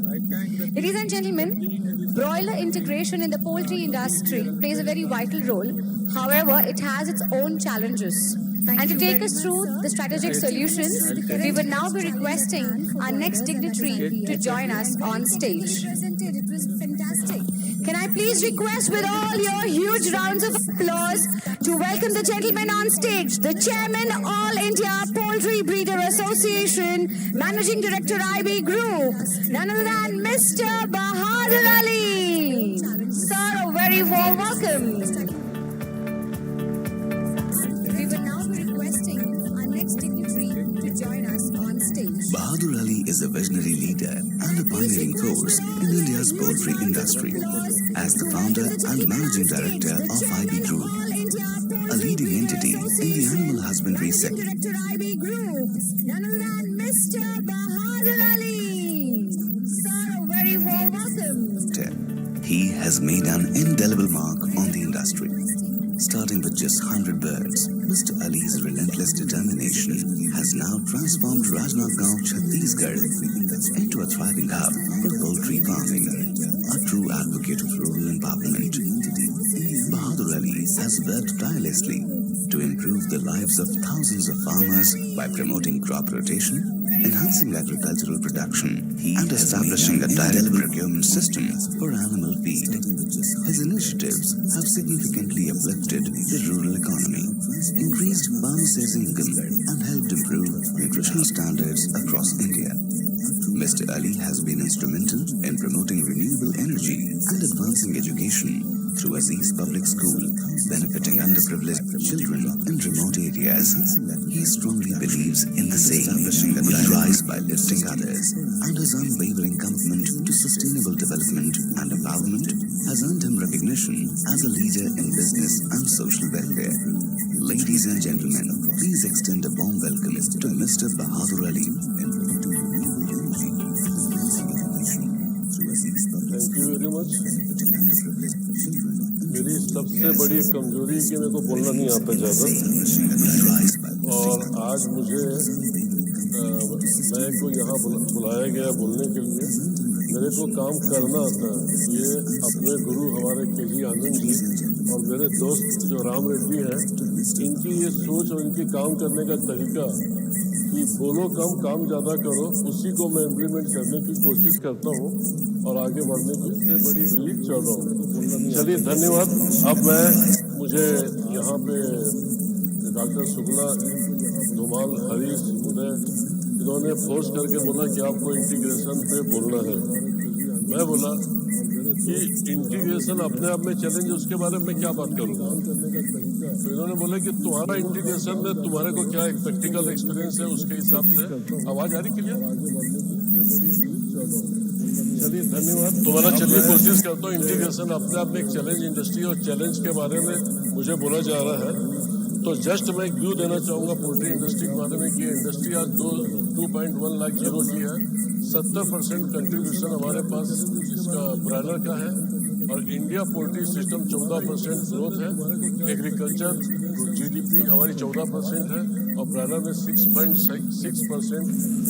Ladies and gentlemen, broiler integration in the poultry industry plays a very vital role. However, it has its own challenges. And to take us through the strategic solutions, we will now be requesting our next dignitary to join us on stage. It was fantastic. Can I please request with all your huge rounds of applause to welcome the gentleman on stage, the Chairman, All India Poultry Breeder Association, Managing Director, IB Group, none other than Mr. Bahadur Ali. Sir, a very warm welcome. Bahadur Ali is a visionary leader and a pioneering force in India's poultry industry. As the founder and managing director of IB Group, a leading entity in the animal husbandry sector, None other than Mr. Bahadur Ali. Sir, a very warm welcome. he has made an indelible mark on the industry. Starting with just 100 birds, Mr. Ali's relentless determination has now transformed Rajnaggaon, Chhattisgarh into a thriving hub for poultry farming, a true advocate of rural empowerment. Bahadur Ali has worked tirelessly to improve the lives of thousands of farmers by promoting crop rotation, enhancing agricultural production, and establishing a direct procurement system for animal feed. His initiatives have significantly uplifted the rural economy, increased farmers' income, and helped improve nutritional standards across India. Mr. Ali has been instrumental in promoting renewable energy and advancing education through Aziz Public School, benefiting underprivileged children in remote areas. He strongly believes in the saying, "We rise by lifting others," and his unwavering commitment to sustainable development and empowerment has earned him recognition as a leader in business and social welfare. Ladies and gentlemen, please extend a warm welcome to Mr. Bahadur Ali. Thank you very much. मेरी सबसे बड़ी कमजोरी कि मेरे को बोलना नहीं आता ज़्यादा, और आज मुझे मैं को यहाँ बुलाया गया बोलने के लिए। मेरे को काम करना आता है। ये अपने गुरु हमारे के.जी. आनंद जी और मेरे दोस्त जो राम रेड्डी हैं, इनकी ये सोच और इनकी काम करने का तरीका कि बोलो कम काम ज़्यादा करो, उसी को मैं इम्प्लीमेंट करने की कोशिश करता हूँ और आगे बढ़ने की सबसे बड़ी लीड चल रहा हूँ। चलिए, धन्यवाद। अब मुझे यहाँ पे डॉक्टर शुक्ला, धुमाल, हरीश, उदय, इन्होंने फोर्स करके बोला कि आपको इंटीग्रेशन पे बोलना है। मैं बोला कि इंटीग्रेशन अपने आप में चैलेंज है, उसके बारे में क्या बात करूँगा। तो इन्होंने बोला कि तुम्हारा इंटीग्रेशन में तुम्हारे को क्या एक प्रैक्टिकल एक्सपीरियंस है, उसके हिसाब से आवाज आ रही क्लियर। चलिए धन्यवाद तुम्हारा। चलिए कोशिश करता हूँ। इंटीग्रेशन अपने आप में एक चैलेंज इंडस्ट्री और चैलेंज के बारे में मुझे बोला जा रहा है, तो जस्ट मैं एक व्यू देना चाहूँगा पोल्ट्री इंडस्ट्री के बारे में कि इंडस्ट्री आज 2.1 लाख जीरो की है। 70% कंट्रीब्यूशन हमारे पास इसका ब्रायलर का है और इंडिया पोल्ट्री सिस्टम 14% ग्रोथ है। एग्रीकल्चर जीडीपी हमारी 14% है और ब्रायलर में 6.6%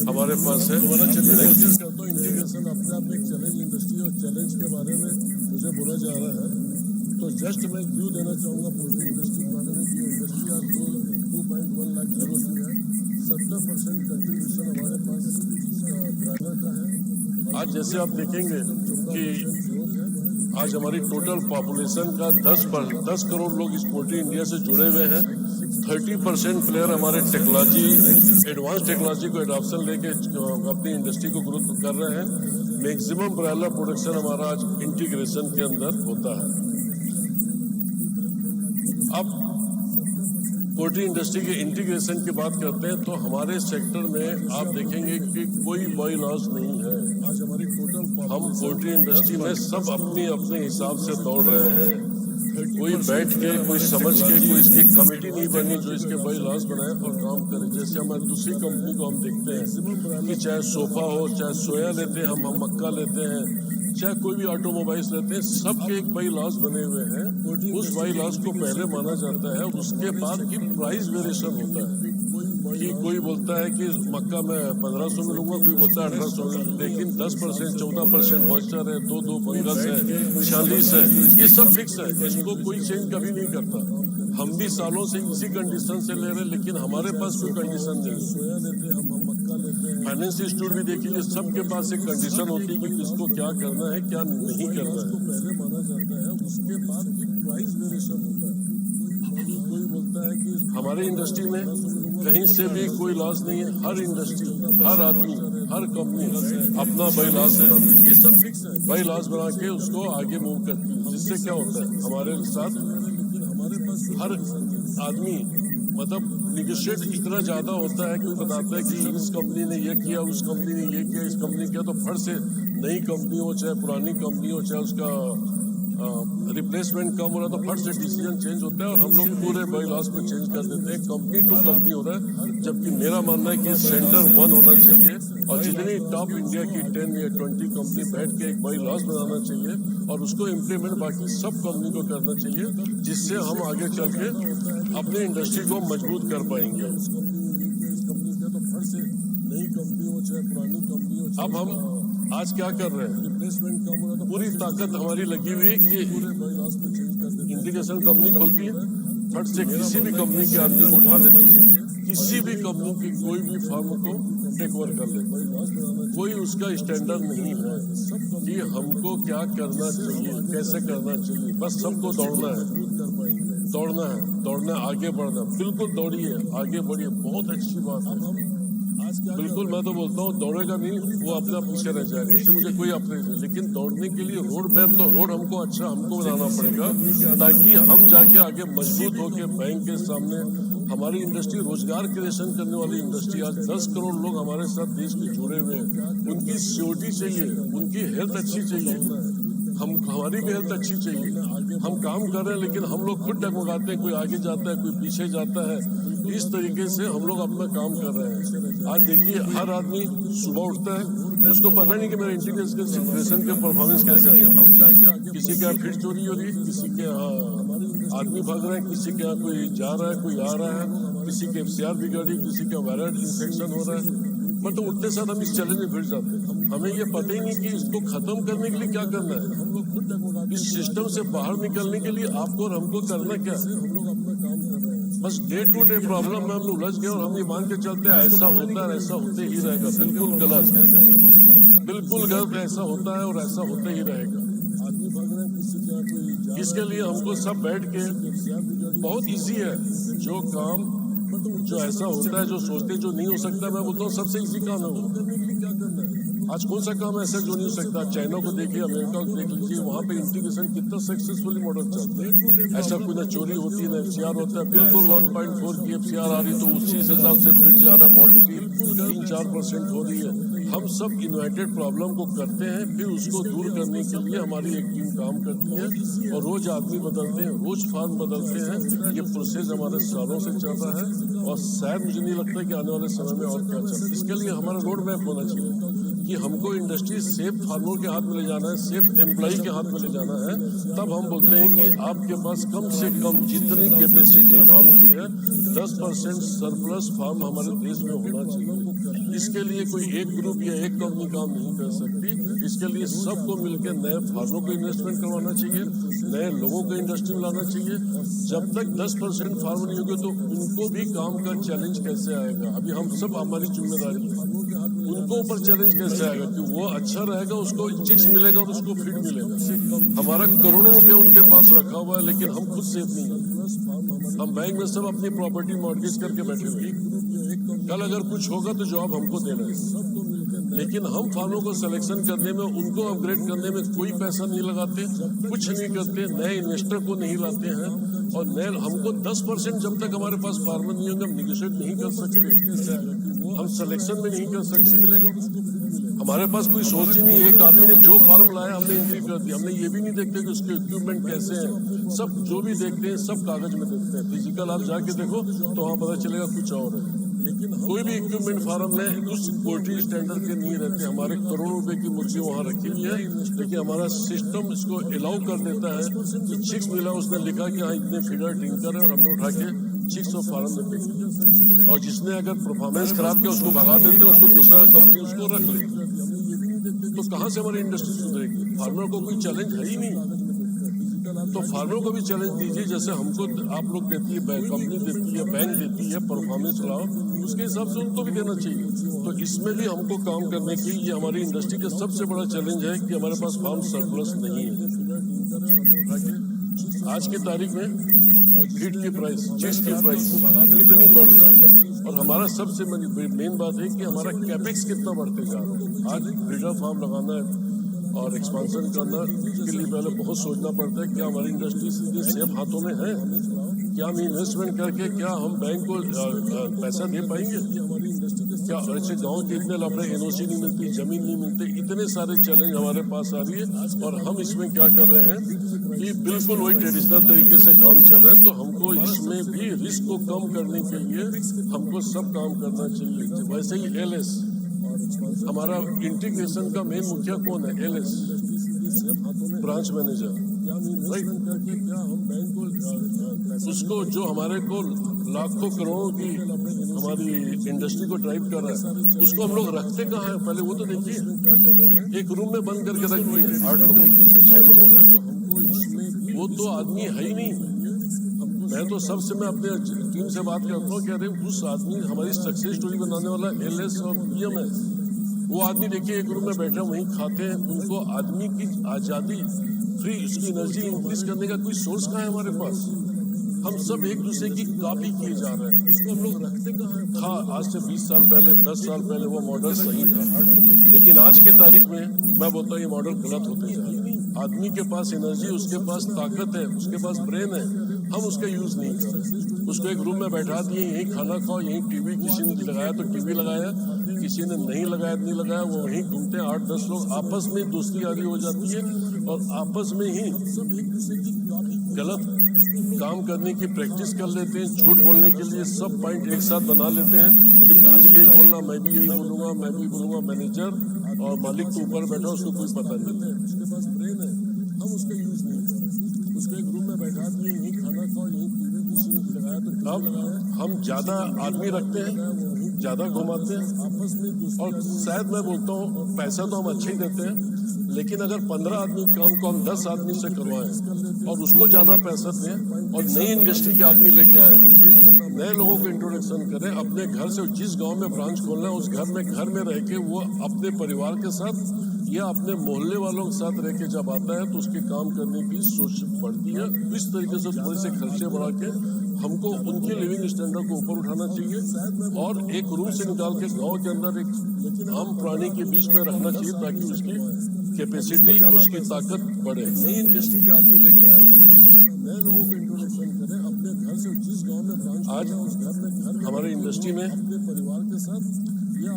हमारे पास है। कोशिश करता हूँ इंटीग्रेशन अपने आप में एक चैलेंज इंडस्ट्री और चैलेंज के बारे में मुझे बोला जा रहा है, तो जस्ट मैं एक व्यू देना चाहूँगा पोल्ट्री इंडस्ट्री के बारे में कि इंडस्ट्री आज 2.1 लाख जीरो की है। 70% कंट्रीब्यूशन हमारे पास इसका ब्रायलर का है। आज जैसे आप देखेंगे कि आज हमारी टोटल पॉपुलेशन का 10 करोड़ लोग इस पोल्ट्री इंडिया से जुड़े हुए हैं। 30% प्लेयर हमारे टेक्नोलॉजी एडवांस टेक्नोलॉजी को एडॉप्शन लेके अपनी इंडस्ट्री को ग्रोथ कर रहे हैं। मैक्सिमम ब्रायलर प्रोडक्शन हमारा आज इंटीग्रेशन के अंदर होता है। अब पोल्ट्री इंडस्ट्री के इंटीग्रेशन की बात करते हैं तो हमारे सेक्टर में आप देखेंगे कि कोई बाई लॉस नहीं है। आज हमारी टोटल हम पोल्ट्री इंडस्ट्री में सब अपने अपने हिसाब से दौड़ रहे हैं। कोई बैठ के कोई समझ के कोई इसकी कमेटी नहीं बनी जो इसके बाई लॉस बनाए और काम करे। जैसे हमारी दूसरी कंपनी को हम देखते हैं कि चाहे सोफा हो, चाहे सोया लेते हैं, हम मक्का लेते हैं, चाहे कोई भी ऑटोमोबाइल्स लेते हैं, सबके एक बाई लॉस बने हुए हैं। उस बाई लॉस को पहले माना जाता है, उसके बाद की प्राइस वेरिएशन होता है कि कोई बोलता है कि मक्का में 1500 में लूंगा, कोई बोलता है 1800 में, लेकिन 10% 14% मॉइस्चर है, 2 फंगस है, 46 है, ये सब फिक्स है। इसको कोई चेंज कभी नहीं करता। हम भी सालों से इसी कंडीशन से ले रहे हैं, लेकिन हमारे पास कोई कंडीशन नहीं है। फाइनेंस इंस्टीट्यूट भी देखिए, सबके पास एक कंडीशन होती है कि किसको क्या करना है, क्या नहीं करना है। पहले माना जाता है, उसके बाद की प्राइस वेरिएशन होता है। कोई बोलता है कि हमारी इंडस्ट्री में कहीं से भी कोई लॉस नहीं है। हर इंडस्ट्री, हर आदमी, हर कंपनी अपना बाई लॉस बनाती है। ये सब फिक्स है। बाई लॉस बना के उसको आगे मूव करती है, जिससे क्या होता है हमारे साथ हर आदमी मतलब निगोशिएट इतना ज्यादा होता है कि बताता है कि इस कंपनी ने ये किया, उस कंपनी ने ये किया, इस कंपनी ने किया, तो फट से नई कंपनी हो चाहे पुरानी कंपनी हो, चाहे उसका रिप्लेसमेंट कम हो रहा है, तो फट से डिसीजन चेंज होता है और हम लोग पूरे बाई लॉस को चेंज कर देते हैं। कंपनी टू कंपनी हो रहा है, जबकि मेरा मानना है कि सेंटर 1 होना चाहिए और जितनी टॉप इंडिया की 10 या 20 कंपनी बैठ के एक बाई लॉस बनाना चाहिए और उसको इम्प्लीमेंट बाकी सब कंपनी को करना चाहिए, जिससे हम आगे चल के अपने इंडस्ट्री को मजबूत कर पाएंगे। नई कंपनी हो चाहे पुरानी कंपनी हो, अब हम आज क्या कर रहे हैं, रिप्लेसमेंट कम हो रहा है, तो पूरी ताकत हमारी लगी हुई है कि इंटीग्रेशन कंपनी खोलती है, फट से किसी भी कंपनी के आदमी को उठा लेती है, किसी भी कंपनी की कोई भी फर्म को टेक ओवर कर लेती है। कोई उसका स्टैंडर्ड नहीं है कि हमको क्या करना चाहिए, कैसे करना चाहिए, बस सबको दौड़ना है, दौड़ना, आगे बढ़ना। बिल्कुल दौड़िए, आगे बढ़िए, बहुत अच्छी बात है। बिल्कुल मैं तो बोलता हूँ दौड़ेगा नहीं वो अपना पीछे रह जाएगा, उससे मुझे कोई अप्रेज नहीं। लेकिन दौड़ने के लिए रोड मैप, तो रोड हमको अच्छा हमको बनाना पड़ेगा ताकि हम जाके आगे मजबूत होकर बैंक के सामने हमारी इंडस्ट्री रोजगार क्रिएशन करने वाली इंडस्ट्री। आज 10 करोड़ लोग हमारे साथ देश में जुड़े हुए हैं, उनकी सिक्योरिटी चाहिए, उनकी हेल्थ अच्छी चाहिए, हमारी भी हेल्थ अच्छी चाहिए। हम काम कर रहे हैं लेकिन हम लोग खुद डगमगाते हैं, कोई आगे जाता है, कोई पीछे जाता है। इस तरीके से हम लोग अपना काम कर रहे हैं। आज देखिए हर आदमी सुबह उठता है, उसको पता नहीं कि मेरा इंटीग्रेशन के परफॉर्मेंस कैसे है। हम जाके किसी के यहाँ फिर चोरी हो रही है, किसी के यहाँ आदमी भाग रहे हैं, किसी के यहाँ कोई जा रहा है, कोई आ रहा है, किसी के FCR बिगड़ रही, किसी का वायरल इंफेक्शन हो रहा है। मतलब उठते साथ हम इस चैलेंज में भिड़ जाते हैं। हमें ये पता ही नहीं कि इसको खत्म करने के लिए क्या करना है। हम लोग खुद इस सिस्टम से बाहर निकलने के लिए आपको और हमको करना क्या है। हम लोग अपना काम कर रहे हैं, बस डे टू डे प्रॉब्लम में हम उलझ गए और हम ये मान के चलते हैं ऐसा होता है, ऐसा होते ही रहेगा। बिल्कुल गलत, बिल्कुल गलत। ऐसा होता है और ऐसा होते ही रहेगा। आदमी भाग रहे हैं, किसी का कोई। इसके लिए हमको सब बैठ के, बहुत इजी है जो काम, जो ऐसा होता है, जो सोचते जो नहीं हो सकता, मैं बोलता हूँ सबसे इजी काम है वो। आज कौन सा काम ऐसा जो नहीं हो सकता? चाइना को देखिए, अमेरिका को देख लीजिए, वहाँ पे इंटीग्रेशन कितना सक्सेसफुली मॉडल चलते हैं। ऐसा कोई ना चोरी होती है ना FCR होता है, बिल्कुल 1.4 की FCR आ रही तो उसी हिसाब से फिट जा रहा है, मॉडलिटी 3-4% हो रही है। हम सब इन्वाइटेड प्रॉब्लम को करते हैं, फिर उसको दूर करने के लिए हमारी एक टीम काम करती है और रोज आदमी बदलते हैं, रोज फार्म बदलते हैं। ये प्रोसेस हमारे सालों से चल रहा है और शायद मुझे नहीं लगता कि आने वाले समय में और क्या चल। इसके लिए हमारा रोड मैप होना चाहिए कि हमको इंडस्ट्री सेफ फार्मर के हाथ में ले जाना है, सेफ एम्प्लॉय के हाथ में ले जाना है। तब हम बोलते हैं कि आपके पास कम से कम जितनी कैपेसिटी फार्म की है 10% सरप्लस फार्म हमारे देश में होना चाहिए। इसके लिए कोई एक ग्रुप या एक कंपनी काम नहीं कर सकती। इसके लिए सबको मिलकर नए फार्मों को इन्वेस्टमेंट करवाना चाहिए, नए लोगों को इंडस्ट्री में लाना चाहिए। जब तक 10% फार्मर नहीं होंगे तो उनको भी काम का चैलेंज कैसे आएगा? अभी हम सब हमारी जिम्मेदारी है, उनको ऊपर चैलेंज कैसे आएगा कि वो अच्छा रहेगा, उसको चिक्स मिलेगा और उसको फीड मिलेगा। हमारा करोड़ों रुपया उनके पास रखा हुआ है, लेकिन हम खुद सेफ नहीं है। हम बैंक में सब अपनी प्रॉपर्टी मॉर्गेज करके बैठे हुए हैं। कल अगर कुछ होगा तो जवाब हमको देना है। लेकिन हम फार्मों को सिलेक्शन करने में, उनको अपग्रेड करने में कोई पैसा नहीं लगाते, कुछ नहीं करते, नए इन्वेस्टर को नहीं लाते हैं और नए हमको 10% जब तक हमारे पास फार्मर नहीं होंगे हम निगोशिएट नहीं कर सकते, हम सिलेक्शन में नहीं कर सकते। हमारे पास कोई सोच ही नहीं। एक आदमी ने जो फार्म लाया हमने एंट्री कर दी। हमने ये भी नहीं देखते कि उसके इक्विपमेंट कैसे हैं। सब जो भी देखते हैं सब कागज में देखते हैं। फिजिकल आप जाके देखो तो वहाँ पता चलेगा कुछ और है। कोई भी इक्विपमेंट फार्म में उस पोल्ट्री स्टैंडर्ड के नहीं रहते। हमारे करोड़ों रुपए की मुर्गी वहाँ रखी हुई है, लेकिन हमारा सिस्टम इसको अलाउ कर देता है कि चिक्स मिला, उसने लिखा कि हाँ इतने फीडर टिंकर है और हमने उठा के चिक्स और फार्म में फेंक। और जिसने अगर परफॉर्मेंस खराब किया उसको भगा देते हैं, उसको दूसरा कंपनी उसको रख लेती। तो कहाँ से हमारी इंडस्ट्री सुधरेगी? फार्मर को कोई चैलेंज है ही नहीं। तो फार्मर को भी चैलेंज दीजिए, जैसे हमको आप लोग देती है, कंपनी देती है, बैंक देती है, परफॉर्मेंस लाओ, उसके हिसाब से उनको भी देना चाहिए। तो इसमें भी हमको काम करने की, ये हमारी इंडस्ट्री का सबसे बड़ा चैलेंज है कि हमारे पास फार्म सरप्लस नहीं है। आज की तारीख में और फीड की प्राइस, चिक्स की प्राइस कितनी बढ़ रही है और हमारा सबसे मेन बात है कि हमारा कैपेक्स कितना बढ़ते जा रहा है। आज ब्रीडर फार्म लगाना है और एक्सपांसन करना, इसके लिए पहले बहुत सोचना पड़ता है क्या हमारी इंडस्ट्री सीधे सेफ हाथों में है, क्या हम इन्वेस्टमेंट करके क्या हम बैंक को पैसा दे पाएंगे, क्या ऐसे गांव के इतने लफड़े, एनओसी नहीं मिलती, जमीन नहीं मिलती, इतने सारे चैलेंज हमारे पास आ रही है। और हम इसमें क्या कर रहे हैं कि बिल्कुल वही ट्रेडिशनल तरीके से काम चल रहा है। तो हमको इसमें भी रिस्क को कम करने के लिए हमको सब काम करना चाहिए। वैसे ही LS हमारा इंटीग्रेशन का मेन मुखिया कौन है? LS branch manager, right. उसको जो हमारे को लाखों करोड़ों की हमारी इंडस्ट्री को ड्राइव कर रहा है, उसको हम लोग रखते कहाँ हैं? पहले वो तो देखिए क्या कर रहे हैं। एक रूम में बंद करके रख दिए 8 लोगों के, 6 लोगों में, तो हमको वो तो आदमी है ही नहीं। मैं तो सबसे मैं अपने टीम से बात करता हूँ, कह रहे उस आदमी हमारी सक्सेस स्टोरी बनाने वाला LS और PM है। वो आदमी देखिए एक रूम में बैठा वहीं खाते हैं। उनको आदमी की आज़ादी, फ्री, उसकी एनर्जी इंक्रीज करने का कोई सोर्स कहाँ है हमारे पास? हम सब एक दूसरे की कॉपी किए जा रहे हैं। उसको हम लोग रखते कहाँ हैं? था आज से 20 साल पहले, 10 साल पहले वो मॉडल सही था, लेकिन आज की तारीख में मैं बोलता हूँ ये मॉडल गलत होते जा रहे हैं। आदमी के पास एनर्जी, उसके पास ताकत है, उसके पास ब्रेन है, हम उसका यूज नहीं कर रहे। उसको एक रूम में बैठा दिए, यहीं खाना खाओ, यहीं टीवी, किसी ने लगाया तो टीवी लगाया, किसी ने नहीं लगाया नहीं लगाया, वो वहीं घूमते हैं। 8-10 लोग आपस में दोस्ती यारी हो जाती है और आपस में ही गलत काम करने की प्रैक्टिस कर लेते हैं। झूठ बोलने के लिए सब पॉइंट एक साथ बना लेते हैं कि तुम भी यही बोलना, मैं भी यही बोलूंगा, मैं भी बोलूंगा। मैनेजर और मालिक के ऊपर बैठा, उसको कोई पता नहीं, उसके पास ब्रेन है, हम उसका यूज नहीं कर रहे। उसको एक रूम में बैठा दिए, यहीं खाना खाओ, यहीं टीवी, किसी ने लगाया तो अब हम ज्यादा आदमी रखते हैं, ज्यादा घुमाते हैं आपस में। और शायद मैं बोलता हूँ पैसा तो हम अच्छे ही देते हैं, लेकिन अगर 15 आदमी काम को हम 10 आदमी से करवाएं और उसको ज्यादा पैसा दें और नई इंडस्ट्री के आदमी लेके आए, नए लोगों को इंट्रोडक्शन करें, अपने घर से जिस गांव में ब्रांच खोलना है उस घर में रह के वो अपने परिवार के साथ या अपने मोहल्ले वालों के साथ रह के जब आता है तो उसके काम करने की सोच बढ़ती है। इस तरीके से थोड़े से खर्चे बढ़ा के हमको उनके लिविंग स्टैंडर्ड को ऊपर उठाना चाहिए और एक रूम से निकाल के गांव के अंदर एक आम प्राणी के बीच में रखना चाहिए ताकि उसकी कैपेसिटी, उसकी ताकत बढ़े। नई इंडस्ट्री के आदमी लेके आए, नए लोगों को इंट्रोडक्शन करें अपने घर से। जिस गांव में ब्रांच आज हमारे इंडस्ट्री में अपने परिवार के साथ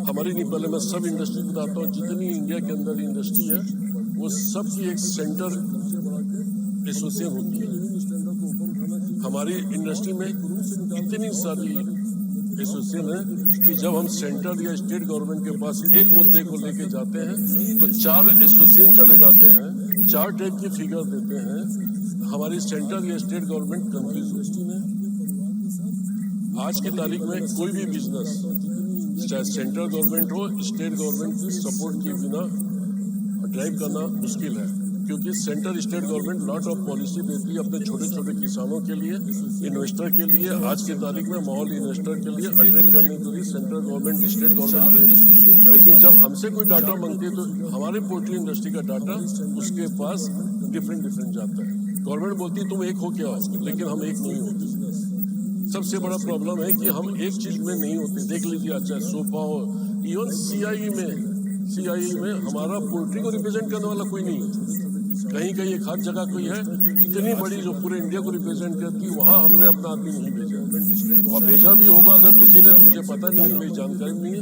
हमारी नहीं, पहले मैं सब इंडस्ट्री बताता हूँ। जितनी इंडिया के अंदर इंडस्ट्री है वो सब की एक सेंटर एसोसिएशन होती है। हमारी इंडस्ट्री में इतनी सारी एसोसिएशन है कि जब हम सेंटर या स्टेट गवर्नमेंट के पास एक मुद्दे को लेके जाते हैं तो 4 एसोसिएशन चले जाते हैं, 4 टाइप की फिगर देते हैं। हमारी सेंटर या स्टेट गवर्नमेंट कंफ्यूज होती है। आज की तारीख में कोई भी बिजनेस चाहे सेंट्रल गवर्नमेंट हो, स्टेट गवर्नमेंट की सपोर्ट के बिना ड्राइव करना मुश्किल है, क्योंकि central state government lot of policy देती है अपने छोटे छोटे किसानों के लिए, इन्वेस्टर के लिए। आज की तारीख में माहौल इन्वेस्टर के लिए अट्रैक्ट करने के लिए सेंट्रल गवर्नमेंट, स्टेट गवर्नमेंट। लेकिन जब हमसे कोई डाटा मांगती है तो हमारे पोल्ट्री इंडस्ट्री का डाटा उसके पास डिफरेंट जाता है। गवर्नमेंट बोलती है तुम एक हो क्या, लेकिन हम एक नहीं होते। सबसे बड़ा प्रॉब्लम है कि हम एक चीज में नहीं होते। देख लीजिए, अच्छा सोफा हो, इवन सीआई में हमारा पोल्ट्री को रिप्रेजेंट करने वाला कोई नहीं है। कहीं एक हाथ जगह कोई है इतनी बड़ी जो पूरे इंडिया को रिप्रेजेंट करती, वहां हमने अपना आदमी नहीं भेजा, और भेजा भी होगा अगर किसी ने, मुझे पता नहीं है, मेरी जानकारी नहीं है।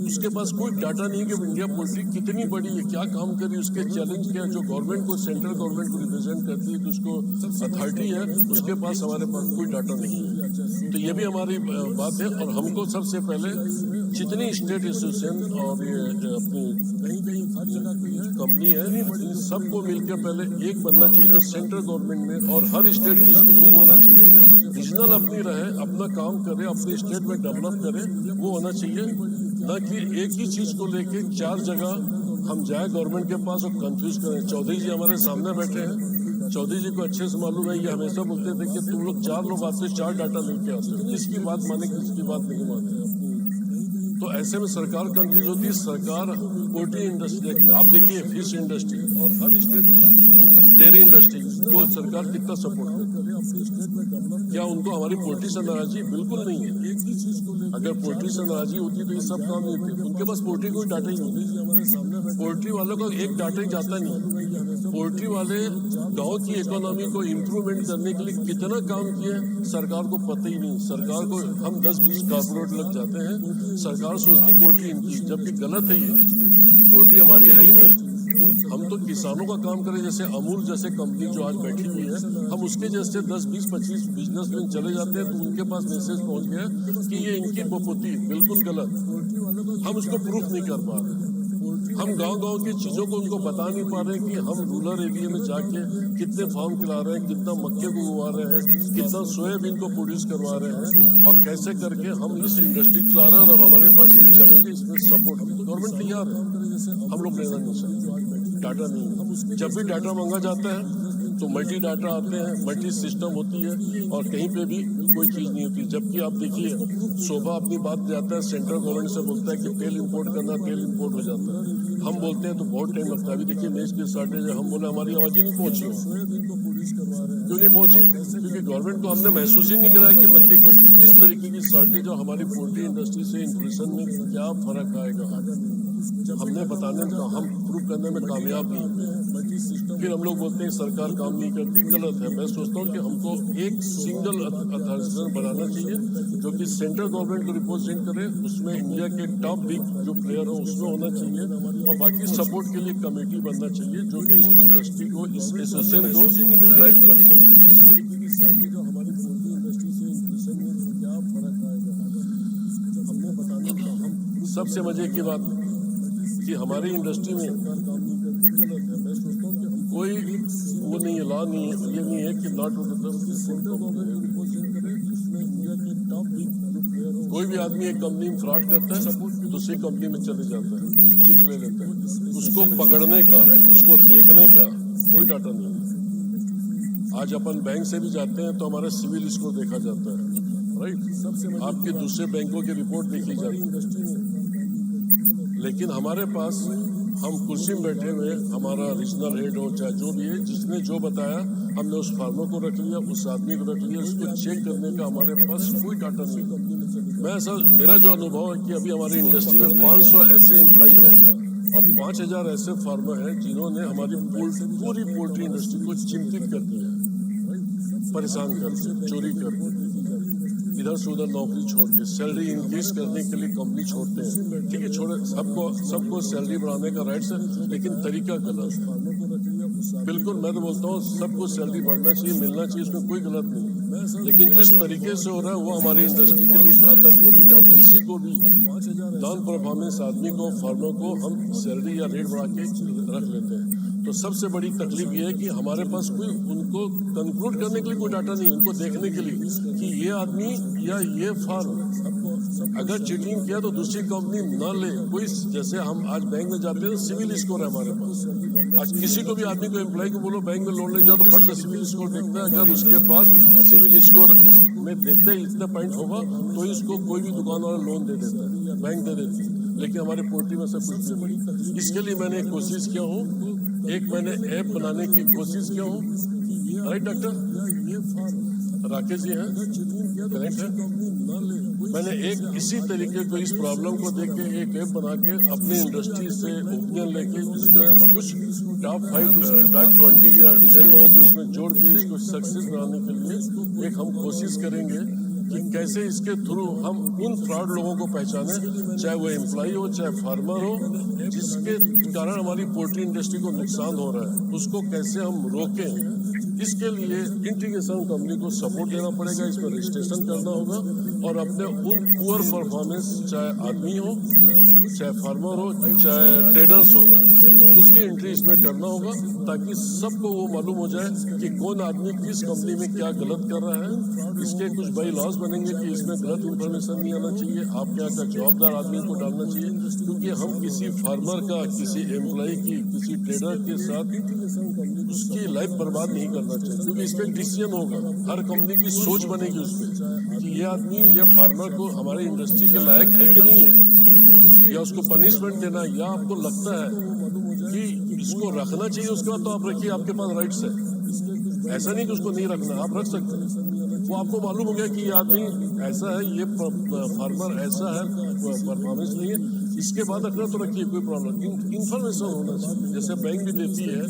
उसके पास कोई डाटा नहीं है कि इंडिया पोल्ट्री कितनी बड़ी है, क्या काम कर रही है, उसके चैलेंज क्या है। जो गवर्नमेंट को, सेंट्रल गवर्नमेंट को रिप्रेजेंट करती है, तो उसको अथॉरिटी है, उसके पास हमारे पास कोई डाटा नहीं है। तो ये भी हमारी बात है। और हमको सबसे पहले जितनी स्टेट एसोसिएशन और ये अपनी कंपनी है, सबको मिलकर पहले एक बनना चाहिए जो सेंट्रल गवर्नमेंट में, और हर स्टेट की उसकी विंग होना चाहिए। रीजनल अपनी रहे, अपना काम करे, अपने स्टेट में डेवलप करे, वो होना चाहिए। न कि एक ही चीज को लेके 4 जगह हम जाए गवर्नमेंट के पास और कंफ्यूज करें। चौधरी जी हमारे सामने बैठे हैं, चौधरी जी को अच्छे से मालूम है, ये हमेशा बोलते थे कि तुम लोग 4 लोग आते, 4 डाटा लेके आते हो, किसकी बात माने किसकी बात नहीं मानते। तो ऐसे में सरकार कंफ्यूज होती है। सरकार पोल्ट्री इंडस्ट्री, आप देखिए फिश इंडस्ट्री और हर स्टेट की डेयरी इंडस्ट्री को सरकार कितना सपोर्ट करती है। क्या उनको हमारी पोल्ट्री से नाराजगी? बिल्कुल नहीं है। अगर पोल्ट्री से नाराजगी होती तो ये सब काम नहीं होती। उनके पास पोल्ट्री कोई डाटा ही नहीं, पोल्ट्री वालों का एक डाटा ही जाता नहीं। पोल्ट्री वाले गांव की इकोनॉमी को इम्प्रूवमेंट करने के लिए कितना काम किया सरकार को पता ही नहीं। सरकार को हम 10-20 कारपोरेट लग जाते हैं, सरकार सोचती पोल्ट्री इनकी, जबकि गलत है। ये पोल्ट्री हमारी है ही नहीं। हम तो किसानों का काम करें, जैसे अमूल जैसे कंपनी जो आज बैठी हुई है, हम उसके जैसे 10-20-25 बिजनेसमैन चले जाते हैं तो उनके पास मैसेज पहुंच गया कि ये इनकी बपोती, बिल्कुल गलत। हम उसको प्रूफ नहीं कर पा रहे। हम गांव की चीजों को उनको बता नहीं पा रहे कि हम रूरल एरिया में जाके कितने फार्म खिला रहे हैं, कितना मक्के को उगा रहे हैं, कितना सोयाबीन को प्रोड्यूस करवा रहे हैं, और कैसे करके हम इस इंडस्ट्री चला रहे हैं। और अब हमारे पास ये चैलेंज है, इसमें सपोर्ट गवर्नमेंट तैयार है, हम लोग लेना नहीं सकते। डाटा नहीं, जब भी डाटा मांगा जाता है तो मल्टी डाटा आते हैं, मल्टी सिस्टम होती है, और कहीं पे भी कोई चीज नहीं होती। जबकि आप देखिए, शोभा अपनी बात जाता है, सेंट्रल गवर्नमेंट से बोलता है कि तेल इंपोर्ट करना, तेल इंपोर्ट हो जाता है। हम बोलते हैं तो बहुत टाइम लगता है। अभी देखिए मेज की शॉर्टेज है, हम बोले हमारी आवाज ही नहीं पहुंची। क्यों नहीं पहुंची? क्योंकि गवर्नमेंट को हमने महसूस ही नहीं कराया कि मक्के की किस तरीके की शॉर्टेज और हमारी पोल्ट्री इंडस्ट्री से इन्फ्लेशन में क्या फर्क आएगा। हमने बताने में, हम प्रूव करने में कामयाब नहीं। फिर हम लोग बोलते हैं सरकार काम नहीं करती, गलत है। मैं सोचता हूँ कि हमको एक सिंगल अथॉरिटी बनाना चाहिए जो कि सेंट्रल गवर्नमेंट को रिप्रेजेंट करे, उसमें इंडिया के टॉप बिग जो प्लेयर हो उसमें होना चाहिए, और बाकी सपोर्ट के लिए कमेटी बनना चाहिए जो कि इस इंडस्ट्री को, इस एसोसिएशन को ड्राइव कर सके। इस तरीके की स्ट्रैटेजी जो हमारी पोल्ट्री इंडस्ट्री से इन्फ्लेशन में क्या फर्क आएगा, हमने बताने का। हम सबसे मजे की बात कि हमारी इंडस्ट्री में कोई वो नहीं है, लॉ नहीं है, ये नहीं है कि नॉट कोई भी आदमी एक कंपनी में फ्रॉड करता है, दूसरी कंपनी में चले जाता है, चीज ले लेता है। उसको पकड़ने का, उसको देखने का कोई डाटा नहीं है। आज अपन बैंक से भी जाते हैं तो हमारा सिविल स्कोर देखा जाता है, राइट। आपके दूसरे बैंकों की रिपोर्ट देखी जाती है, लेकिन हमारे पास हम कुर्सी में बैठे हुए, हमारा रीजनल हेड हो चाहे जो भी है, जिसने जो बताया हमने उस फार्मर को रख लिया, उस आदमी को रख लिया, उसको चेक करने का हमारे पास कोई डाटा नहीं। मेरा जो अनुभव है कि अभी हमारी इंडस्ट्री में 500 ऐसे एम्प्लॉई हैं और 5000 ऐसे फार्मर हैं जिन्होंने हमारी पूरी पोल्ट्री इंडस्ट्री को चिंतित कर दिया, परेशान कर दिया, चोरी कर दिया, इधर से उधर नौकरी छोड़ के सैलरी इंक्रीज करने के लिए कंपनी छोड़ते हैं। ठीक है, छोड़े, सबको सैलरी बढ़ाने का राइट्स है, लेकिन तरीका गलत है। बिल्कुल, मैं तो बोलता हूँ सबको सैलरी बढ़ना चाहिए, मिलना चाहिए, इसमें कोई गलत नहीं है, लेकिन जिस तरीके से हो रहा है वो हमारी इंडस्ट्री के लिए घातक हो रही है कि हम किसी को भी नॉन परफॉर्मेंस आदमी को, फार्मर को हम सैलरी या रेट बढ़ा के रख लेते हैं। तो सबसे बड़ी तकलीफ ये है कि हमारे पास कोई उनको कंक्लूड करने के लिए कोई डाटा नहीं, उनको देखने के लिए कि ये आदमी या ये फार्म अगर चीटिंग किया तो दूसरी कंपनी न ले। कोई जैसे हम आज बैंक में जाते हैं, सिविल स्कोर है हमारे पास। आज किसी को भी आदमी को, एम्प्लॉय को बोलो बैंक में लोन ले जाओ तो फट से सिविल स्कोर देखता है। अगर उसके पास सिविल स्कोर में देखते ही इतना पॉइंट होगा तो इसको कोई भी दुकान वाला लोन दे देता है, बैंक दे देती है। लेकिन हमारे पोल्ट्री में सब कुछ नहीं। इसके लिए मैंने कोशिश किया हूँ, मैंने ऐप बनाने की कोशिश किया हूँ। राइट डॉक्टर राकेश जी हैं, करेक्ट है। मैंने इसी तरीके को, इस प्रॉब्लम को देख के एक ऐप बना के अपनी इंडस्ट्री से ओपिनियन लेके इसमें कुछ टॉप 20 या 10 लोगों को इसमें जोड़ के इसको सक्सेस बनाने के लिए एक हम कोशिश करेंगे कि कैसे इसके थ्रू हम उन फ्रॉड लोगों को पहचाने, चाहे वो एम्प्लॉय हो चाहे फार्मर हो, जिसके कारण हमारी पोल्ट्री इंडस्ट्री को नुकसान हो रहा है, उसको कैसे हम रोकें। इसके लिए इंटीग्रेशन कंपनी को सपोर्ट देना पड़ेगा, इसमें रजिस्ट्रेशन करना होगा और अपने उन पुअर परफॉर्मेंस, चाहे आदमी हो चाहे फार्मर हो चाहे ट्रेडर्स हो, उसकी एंट्री इसमें करना होगा ताकि सबको वो मालूम हो जाए कि कौन आदमी किस कंपनी में क्या गलत कर रहा है। इसके कुछ बाई लॉज बनेंगे कि इसमें गलत इन्फॉर्मेशन नहीं आना चाहिए, आपके यहाँ का जवाबदार आदमी को डालना चाहिए, क्योंकि हम किसी फार्मर का, किसी एम्प्लॉय की, किसी ट्रेडर के साथ उसकी लाइफ बर्बाद नहीं करना चाहिए, क्योंकि इस पर डिसीजन होगा, हर कंपनी की सोच बनेगी उस पर कि ये आदमी, ये फार्मर को हमारे इंडस्ट्री के लायक है कि नहीं है, या उसको पनिशमेंट देना, या आपको लगता है कि इसको रखना चाहिए, उसके बाद तो आप रखिए, आपके पास राइट्स है। ऐसा नहीं कि उसको नहीं रखना, आप रख सकते हैं। वो आपको मालूम हो गया कि ये आदमी ऐसा है, ये फार्मर ऐसा है, परफॉर्मेंस नहीं है, इसके बाद रखना तो रखिए, कोई प्रॉब्लम। इन्फॉर्मेशन होना चाहिए, जैसे बैंक भी देती है,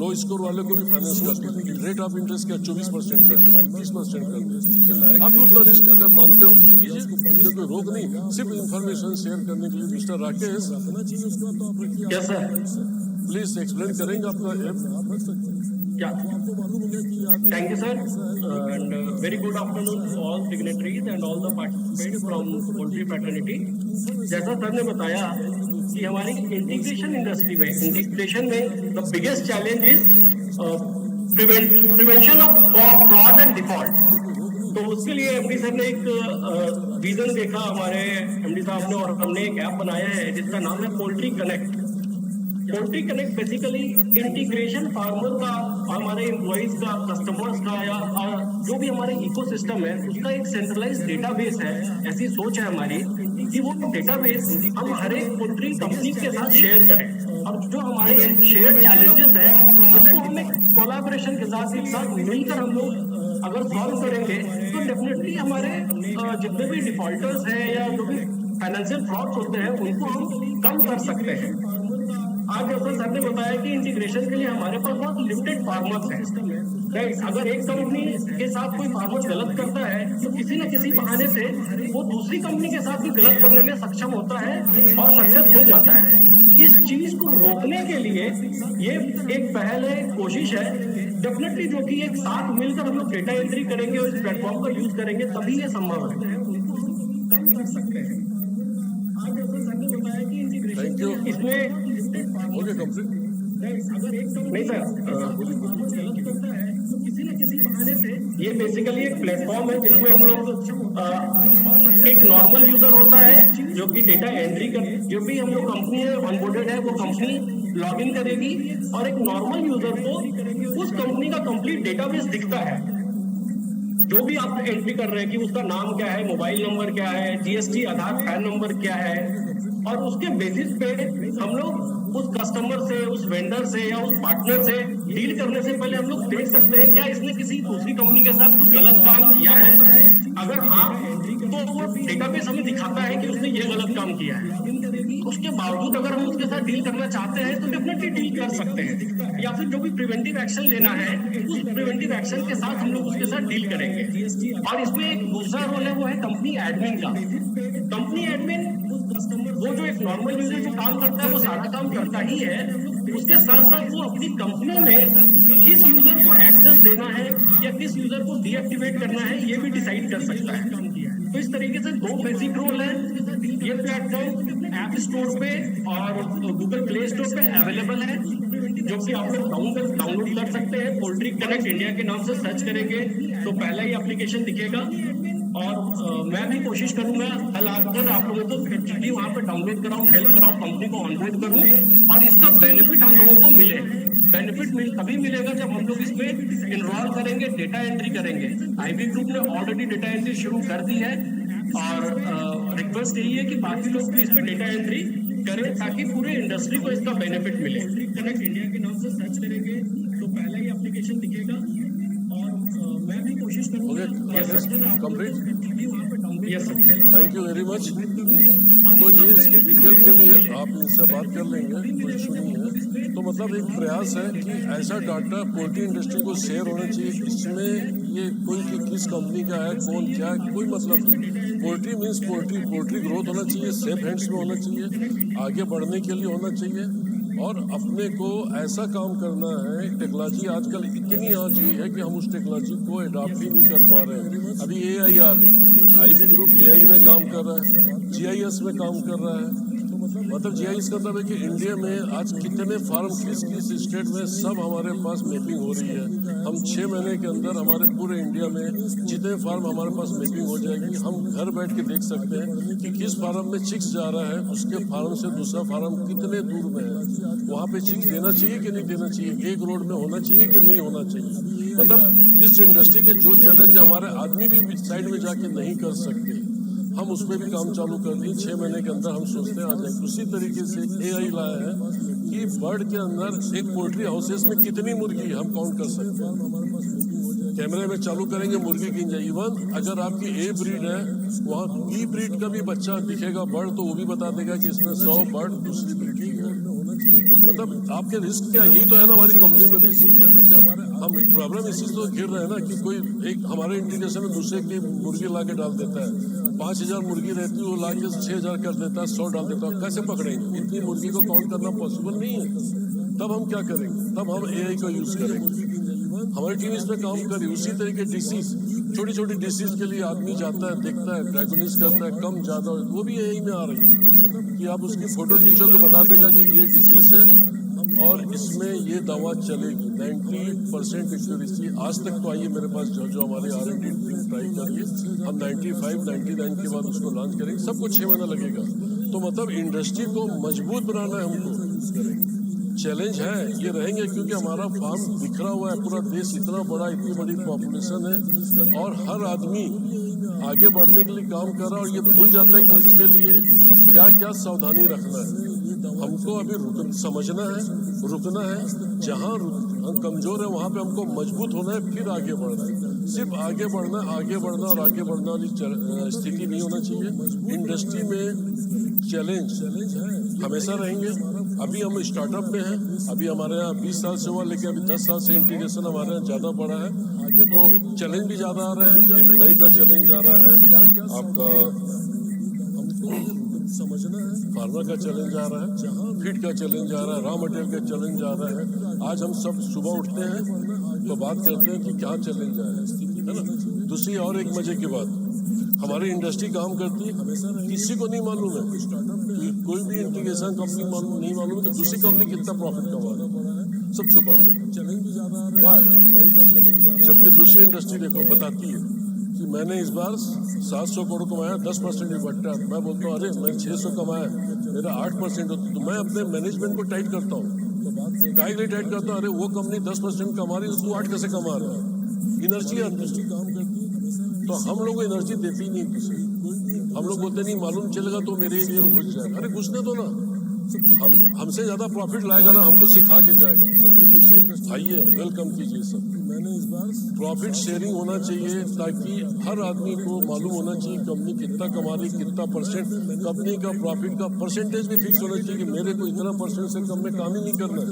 लो स्कोर वाले को भी फाइनेंस करती है, रेट ऑफ इंटरेस्ट का 24% कर देती है, 20% कर देती है। आप उतना रिस्क अगर मानते हो तो कीजिए, उसमें कोई रोक नहीं, सिर्फ इन्फॉर्मेशन शेयर करने के लिए। Mister Rakesh, yes sir, please explain करेंगे अपना app. Yeah. Thank you, sir, and very good afternoon to all signatories and all the participants from poultry fraternity. जैसा सर ने बताया कि हमारी इंटीग्रेशन इंडस्ट्री में, इंटीग्रेशन में the biggest challenge is prevention of fraud and default. तो उसके लिए एमडी सर ने एक विजन देखा हमारे एमडी साहब ने, और हमने एक ऐप बनाया है जिसका नाम है poultry connect. Poultry connect basically integration farmer का, हमारे एम्प्लॉइज का, कस्टमर्स का, या जो भी हमारे इकोसिस्टम है उसका एक सेंट्रलाइज डेटाबेस है। ऐसी सोच है हमारी कि वो डेटाबेस हम हर एक पोल्ट्री कंपनी के साथ शेयर करें, और जो हमारे शेयर चैलेंजेस है उसको हम एक कोलैबोरेशन के साथ, एक साथ मिलकर हम लोग अगर सॉल्व करेंगे तो डेफिनेटली हमारे जितने भी डिफॉल्टर्स हैं या जो भी फाइनेंशियल फ्रॉड्स होते हैं उनको हम कम कर सकते हैं। आज जैसा सर ने बताया कि इंटीग्रेशन के लिए हमारे पास बहुत लिमिटेड फार्मर्स हैं, राइट। अगर एक कंपनी के साथ कोई फार्मर गलत करता है तो किसी न किसी बहाने से वो दूसरी कंपनी के साथ भी गलत करने में सक्षम होता है और सक्सेस हो जाता है। इस चीज को रोकने के लिए ये एक पहल है, कोशिश है डेफिनेटली, जो कि एक साथ मिलकर हम लोग डेटा एंट्री करेंगे और इस प्लेटफॉर्म का यूज करेंगे तभी ये संभव है। कम कर सकते हैं। आज जैसा सर ने बताया कि इंटीग्रेशन इसमें नहीं सर, किसी न किसी बहाने से ये बेसिकली एक प्लेटफॉर्म है जिसमें हम लोग एक नॉर्मल यूजर होता है जो कि डेटा एंट्री कर, जो भी हम लोग कंपनी है ऑनबोर्डेड है वो कंपनी लॉग इन करेगी और एक नॉर्मल यूजर को उस कंपनी का कंप्लीट डेटाबेस दिखता है। जो भी आप एंट्री कर रहे हैं कि उसका नाम क्या है, मोबाइल नंबर क्या है, जीएसटी आधार पैन नंबर क्या है, और उसके बेसिस पे हम लोग उस कस्टमर से, उस वेंडर से या उस पार्टनर से डील करने से पहले हम लोग देख सकते हैं क्या इसने किसी दूसरी कंपनी के साथ कुछ गलत काम किया है। अगर हाँ, तो वो डेटाबेस हमें दिखाता है कि उसने ये गलत काम किया है। उसके बावजूद अगर हम उसके साथ डील करना चाहते हैं तो डेफिनेटली डील कर सकते हैं, या फिर जो भी प्रिवेंटिव एक्शन लेना है उस प्रिवेंटिव एक्शन के साथ हम लोग उसके साथ डील करेंगे। और इसमें एक दूसरा रोल है, वो है कंपनी एडमिन का। कंपनी एडमिन वो जो एक नॉर्मल यूजर जो काम करता है वो सारा काम करता ही है, उसके साथ साथ वो अपनी कंपनी में किस यूजर को एक्सेस देना है या किस यूजर को डीएक्टिवेट करना है ये भी डिसाइड कर सकता है। तो इस तरीके से दो बेसिक रोल है। ये प्लेटफॉर्म ऐप स्टोर पे और गूगल प्ले स्टोर पे अवेलेबल है, जो कि आप लोग डाउनलोड कर सकते हैं। पोल्ट्री कनेक्ट इंडिया के नाम से सर्च करेंगे तो पहला ही एप्लीकेशन दिखेगा। और मैं भी कोशिश करूंगा कल आकर आप लोगों को एक्चुअली वहां पर डाउनलोड कराऊं, हेल्प कराऊं, कंपनी को ऑनबोर्ड करूं और इसका बेनिफिट हम लोगों को मिले। बेनिफिट तभी मिलेगा जब हम लोग इसमें इन्वॉल्व करेंगे, डेटा एंट्री करेंगे। आईबी ग्रुप ने ऑलरेडी डेटा एंट्री शुरू कर दी है और रिक्वेस्ट यही है कि बाकी लोग भी इस पर डेटा एंट्री करें ताकि पूरे इंडस्ट्री को इसका बेनिफिट मिले। कनेक्ट इंडिया के नाम से सर्च करेंगे तो पहला ही एप्लीकेशन दिखेगा और मैं भी कोशिश करूंगा। Yes sir, thank you very much. तो ये इसकी डिटेल के लिए आप इनसे बात कर लेंगे, कोई इशू नहीं है। तो मतलब एक प्रयास है कि ऐसा डाटा पोल्ट्री इंडस्ट्री को शेयर होना चाहिए, इसमें ये कोई कि किस कंपनी का है, कौन क्या है, कोई मतलब नहीं। पोल्ट्री मीन्स पोल्ट्री ग्रोथ होना चाहिए, सेफ हैंड्स में होना चाहिए, आगे बढ़ने के लिए होना चाहिए और अपने को ऐसा काम करना है। टेक्नोलॉजी आजकल इतनी आ गई है कि हम उस टेक्नोलॉजी को अडॉप्ट ही नहीं कर पा रहे हैं। अभी एआई आ गई, आईबी ग्रुप एआई में काम कर रहा है, जीआईएस में काम कर रहा है। मतलब जीआईएस का मतलब है कि इंडिया में आज कितने फार्म किस किस स्टेट में सब हमारे पास मैपिंग हो रही है। हम 6 महीने के अंदर हमारे पूरे इंडिया में जितने फार्म हमारे पास मैपिंग हो जाएगी। हम घर बैठ के देख सकते हैं कि किस फार्म में चिक्स जा रहा है, उसके फार्म से दूसरा फार्म कितने दूर में है, वहाँ पे चिक्स देना चाहिए कि नहीं देना चाहिए, एक रोड में होना चाहिए कि नहीं होना चाहिए। मतलब इस इंडस्ट्री के जो चैलेंज हमारे आदमी भी साइड में जाके नहीं कर सकते, हम उस पर भी काम चालू कर दिए। 6 महीने के अंदर हम सोचते हैं आ जाएंगे। उसी तरीके से एआई लाया है कि बर्ड के अंदर एक पोल्ट्री हाउसेस में कितनी मुर्गी हम काउंट कर सकते हैं। कैमरे में चालू करेंगे, मुर्गी गिन जाए। इवन अगर आपकी ए ब्रीड है, वहाँ बी ब्रीड का भी बच्चा दिखेगा बर्ड, तो वो भी बता देगा कि इसमें 100 बर्ड दूसरी ब्रीड की है। मतलब आपके रिस्क क्या, यही तो है ना हमारी कंपनी में रिस्क चैलेंज हमारे। हम प्रॉब्लम इसी तो गिर रहे हैं ना कि कोई एक हमारे इंटीग्रेशन में दूसरे की मुर्गी ला के डाल देता है। 5000 मुर्गी रहती है, वो ला के 6000 कर देता है, 100 डाल देता है। कैसे पकड़ेंगे? इतनी मुर्गी को काउंट करना पॉसिबल नहीं है। तब हम क्या करेंगे? तब हम एआई का यूज करेंगे। हमारी टीम इस पे काम करी। उसी तरीके डिसीज, छोटी छोटी डिसीज के लिए आदमी जाता है, देखता है, डायग्नोसिस करता है, कम ज्यादा, वो भी एआई में आ रही है कि आप उसकी फोटो खींचो के बता देगा कि ये डिसीज है और इसमें ये दवा चलेगी। 90% एक्यूरेसी आज तक तो आई है मेरे पास, जो हमारे R&D टीम ट्राई कर रही है। हम 95-99 के बाद उसको लॉन्च करेंगे। सबको 6 महीना लगेगा। तो मतलब इंडस्ट्री को मजबूत बनाना है हमको। चैलेंज है ये रहेंगे क्योंकि हमारा फार्म बिखरा हुआ है, पूरा देश इतना बड़ा, इतनी बड़ी पॉपुलेशन है और हर आदमी आगे बढ़ने के लिए काम कर रहा है और ये भूल जाता है कि इसके लिए क्या क्या सावधानी रखना है। हमको अभी समझना है, रुकना है। जहाँ हम कमजोर है वहाँ पे हमको मजबूत होना है, फिर आगे बढ़ना है। सिर्फ आगे बढ़ना और आगे बढ़ना वाली स्थिति नहीं होना चाहिए। इंडस्ट्री में चैलेंज हमेशा रहेंगे। अभी हम स्टार्टअप में हैं, अभी हमारे यहाँ 20 साल से हुआ, लेकिन अभी 10 साल से इंटीग्रेशन हमारे यहाँ ज़्यादा बढ़ा है, तो चैलेंज भी ज़्यादा आ रहा है। एम्प्लॉय का चैलेंज आ रहा है, आपका समझना है, फार्मर का चैलेंज आ रहा है, फीड का चैलेंज आ रहा है, रॉ मटेरियल का चैलेंज आ रहा है। आज हम सब सुबह उठते हैं तो बात करते हैं कि क्या चैलेंज आया है ना। दूसरी और एक मजे की बात, हमारी इंडस्ट्री काम करती है, किसी को नहीं मालूम है, कोई भी इंटीग्रेशन कंपनी नहीं मालूम है कि दूसरी कंपनी कितना प्रॉफिट कमा रही है, सब छुपाते हैं। वाह एम्प्लॉय का चैलेंज, जबकि दूसरी इंडस्ट्री देखो बताती है कि मैंने इस बार 700 करोड़ कमाया, 10% इकट्ठा। मैं बोलता हूँ अरे मैं 600 कमाया, मेरा 8% हो, तो मैं अपने मैनेजमेंट को टाइट करता हूँ। काय के लिए टाइट करता हूँ? अरे वो कंपनी 10% कमा रही है, तू 8 कैसे कमा रहा है? एनर्जी आती है, तो हम लोग एनर्जी देती ही नहीं किसी। हम लोग बोलते नहीं मालूम चलेगा तो मेरे लिए घुस जाएगा। अरे घुसने दो ना, हमसे ज्यादा प्रॉफिट लाएगा ना, हमको सिखा के जाएगा। जबकि दूसरी इंडस्ट्री आइए, वेलकम कीजिए सब। मैंने इस बार प्रॉफिट शेयरिंग होना चाहिए ताकि हर आदमी को मालूम होना चाहिए कंपनी कितना कमा रही, कितना परसेंट कंपनी का प्रॉफिट का परसेंटेज भी फिक्स होना चाहिए कि मेरे को इतना परसेंट से कम में काम ही नहीं करना है।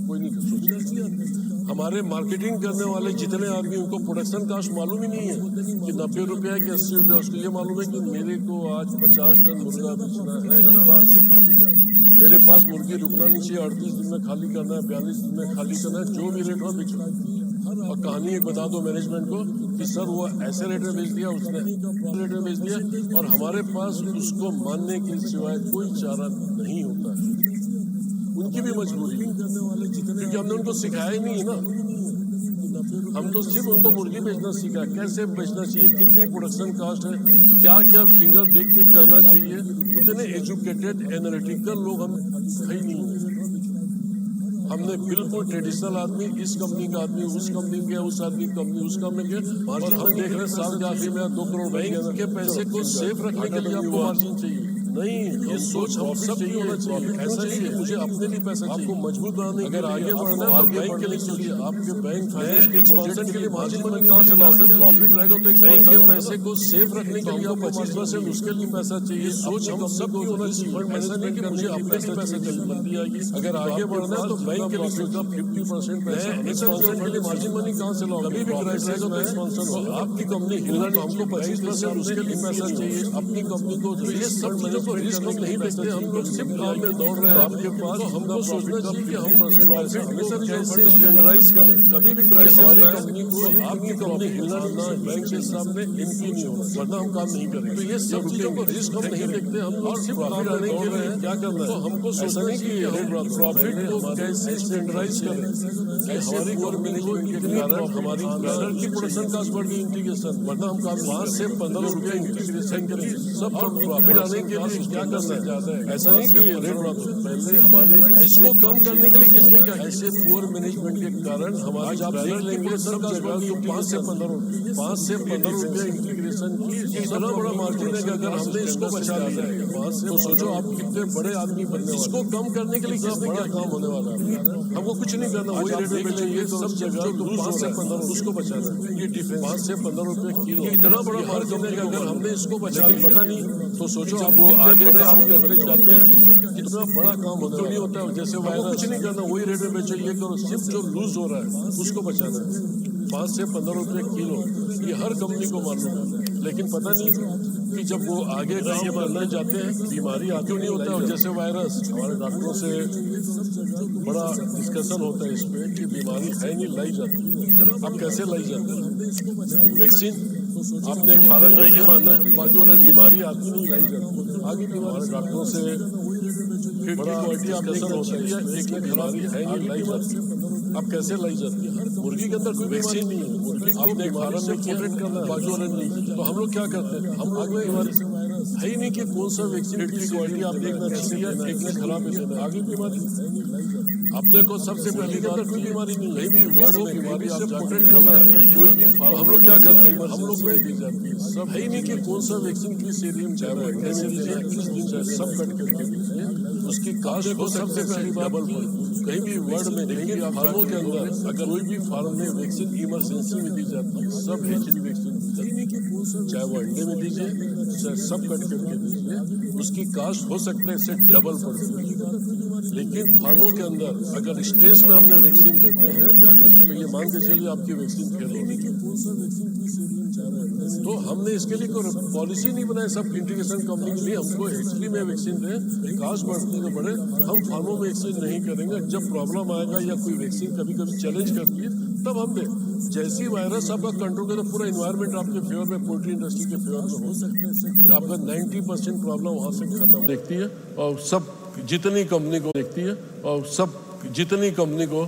कोई नहीं सोचना। हमारे मार्केटिंग करने वाले जितने आदमी उनको प्रोडक्शन कास्ट मालूम ही नहीं है कि 90 रुपया कि 80 रुपया, उसको ये मालूम है कि मेरे को आज 50 टन मुर्गा बेचना है, सिखा के जाएगा। मेरे पास मुर्गी रुकना नहीं चाहिए, 38 दिन में खाली करना है, 42 दिन में खाली करना है, जो भी रेट हो बिकना। और कहानी एक बता दो मैनेजमेंट को कि सर वो ऐसे रेट में बेच दिया, उसने रेट में बेच दिया, और हमारे पास उसको मानने के सिवाय कोई चारा नहीं होता है। उनकी भी मजबूरी करने वाले जितने, क्योंकि हमने उनको सिखाया ही नहीं है ना। हम तो सिर्फ उनको मुर्गी बेचना सीखा, कैसे बेचना चाहिए, कितनी प्रोडक्शन कास्ट है, क्या क्या फिगर देख के करना चाहिए। उतने एजुकेटेड एनालिटिकल लोग हम है नहीं है। हमने बिल्कुल ट्रेडिशनल आदमी, इस कंपनी का आदमी, उस कंपनी के, उस आदमी कंपनी, उस कंपनी के, और हम देख रहे हैं साल के आखिर में 2 करोड़ बैंक के पैसे को सेफ रखने के लिए आपको मार्जिन चाहिए। नहीं, ये सोच हम सब नहीं होना चाहिए। ऐसा नहीं कि मुझे अपने लिए पैसा चाहिए, आपको मजबूत बनाने, अगर आगे बढ़ना है तो बैंक के लिए सोचिए। आपके बैंक फाइनेंस के एक्सपेंशन के लिए मार्जिन मनी कहाँ से लाओगे? प्रॉफिट रहेगा तो बैंक के पैसे को सेफ रखने के लिए आपको 25% उसके लिए पैसा चाहिए। सोच हम सब नहीं होना चाहिए। ऐसा नहीं कि मुझे अपने लिए पैसा चाहिए, मंदी आएगी। अगर आगे बढ़ना है तो बैंक के लिए सोचना 50% पैसा एक्सपेंशन के लिए मार्जिन मनी कहाँ से लाओगे? कभी भी क्राइसिस रहेगा तो एक्सपेंशन होगा। आपकी कंपनी हिलना तो हमको 25% उसके लिए पैसा चाहिए। अपनी कंपनी को ये सब चीजों को रिस्क हम नहीं देखते, हम लोग सिर्फ काम में दौड़ रहे हैं। आपके पास हमको सोचना चाहिए कि हम प्रॉफिट हमेशा कैसे स्टैंडर्डाइज करें। कभी भी क्राइसिस हमारी कंपनी को, आपकी कंपनी हिलना नहीं, बैंक के सामने इनकी नहीं होना, वरना हम काम नहीं करेंगे। तो ये सब चीजों को रिस्क हम नहीं देखते, हम लोग सिर्फ प्रॉफिट आने के लिए क्या करना है। तो हमको सोचना नहीं कि हम प्रॉफिट को कैसे स्टैंडर्डाइज करें कि हमारी कंपनी को इतनी हमारी की प्रोडक्शन कास्ट बढ़ गई, इंटीग्रेशन, वरना हम काम 5 से 15 रुपया इंटीग्रेशन करें। सब प्रॉफिट आने के लिए क्या करना है। ऐसा नहीं कि रेट बढ़ा दो। पहले हमारे इसको कम करने के लिए किसने क्या, ऐसे पुअर मैनेजमेंट के कारण हमारी आप देख लेंगे सब जगह तो 5 से 15 रुपया इंटीग्रेशन की इतना बड़ा मार्जिन है कि अगर हमने इसको बचा लिया है 5 से, तो सोचो आप कितने बड़े आदमी बनने। इसको कम करने के लिए किसने क्या काम होने वाला है। हमको कुछ नहीं करना, वही रेट में बेचेंगे सब जगह, तो 5 से 15 उसको बचाना है। ये डिफरेंस 5 से 15 रुपए किलो, इतना बड़ा मार्जिन है कि अगर हमने इसको बचा लिया, पता नहीं, तो सोचो आप वो आगे काम करते जाते हैं कितना बड़ा काम होता नहीं होता है। जैसे वायरस कुछ नहीं करना, वही रेट में बेचो, ये करो, सिर्फ जो लूज हो रहा है उसको बचाना है। 5 से 15 रुपए किलो, ये हर कंपनी को मालूम है। लेकिन पता नहीं कि जब वो आगे काम करने जाते हैं बीमारी क्यों नहीं होता है। जैसे वायरस, हमारे डॉक्टरों से बड़ा डिस्कशन होता है इस पे कि बीमारी है नहीं, लाई जाती है। अब कैसे लाई जाती है? वैक्सीन आपने एक फार्म नहीं मानना है, बाजू वाला बीमारी आती नहीं लाई जाती। आगे हमारे डॉक्टरों से बड़ा क्वालिटी आप कैसा होता है, एक बीमारी है नहीं लाई जाती। अब कैसे लाई जाती है? मुर्गी के अंदर कोई वैक्सीन नहीं है, मुर्गी को आपने फार्म में प्रोटेक्ट करना है, बाजू वाला नहीं। तो हम लोग क्या करते हैं, हम आगे बीमारी है ही नहीं कि कौन सा वैक्सीन की क्वालिटी आप देखना चाहिए, एक ने खराब है देना, आगे बीमारी अपने को सबसे पहली बात कोई बीमारी नहीं, कहीं भी वर्ड में बीमारी से प्रोटेक्ट करना है। कोई भी हम लोग क्या करते हैं, हम लोग में दी जाती है सब है ही नहीं कि कौन सा वैक्सीन किस एरिया में चाहे कैसे लीजिए, किस दिन चाहे सब कट करके दीजिए। उसकी कास्ट को सबसे पहली बात कहीं भी वर्ड में देखिए, फार्मों के अंदर अगर कोई भी फार्म में वैक्सीन इमरजेंसी में दी जाती है, सब एचडी वैक्सीन चाहे वो अंडे में दीजिए, चाहे सब कट करके दीजिए, उसकी कास्ट हो सकता है इससे डबल पड़ती है। लेकिन फार्मों के अंदर अगर स्टेज में हमने वैक्सीन देते हैं तो ये मान के चलिए आपकी वैक्सीन फेल होगी। तो हमने इसके लिए कोई पॉलिसी नहीं बनाई, सब इंटीग्रेशन कंपनी के लिए हमको एचडी में वैक्सीन दें, कास्ट बढ़ती तो बढ़े। हम फार्मों में वैक्सीन नहीं करेंगे, जब प्रॉब्लम आएगा या कोई वैक्सीन कभी कभी चैलेंज करती है तब हम दें। जैसी वायरस आपका कंट्रोल करे तो पूरा इन्वायरमेंट आपके फेवर में, पोल्ट्री इंडस्ट्री के फेवर में हो सकता है। आपका 90% प्रॉब्लम वहाँ से खत्म देखती है। और सब जितनी कंपनी को देखती है, और सब जितनी कंपनी को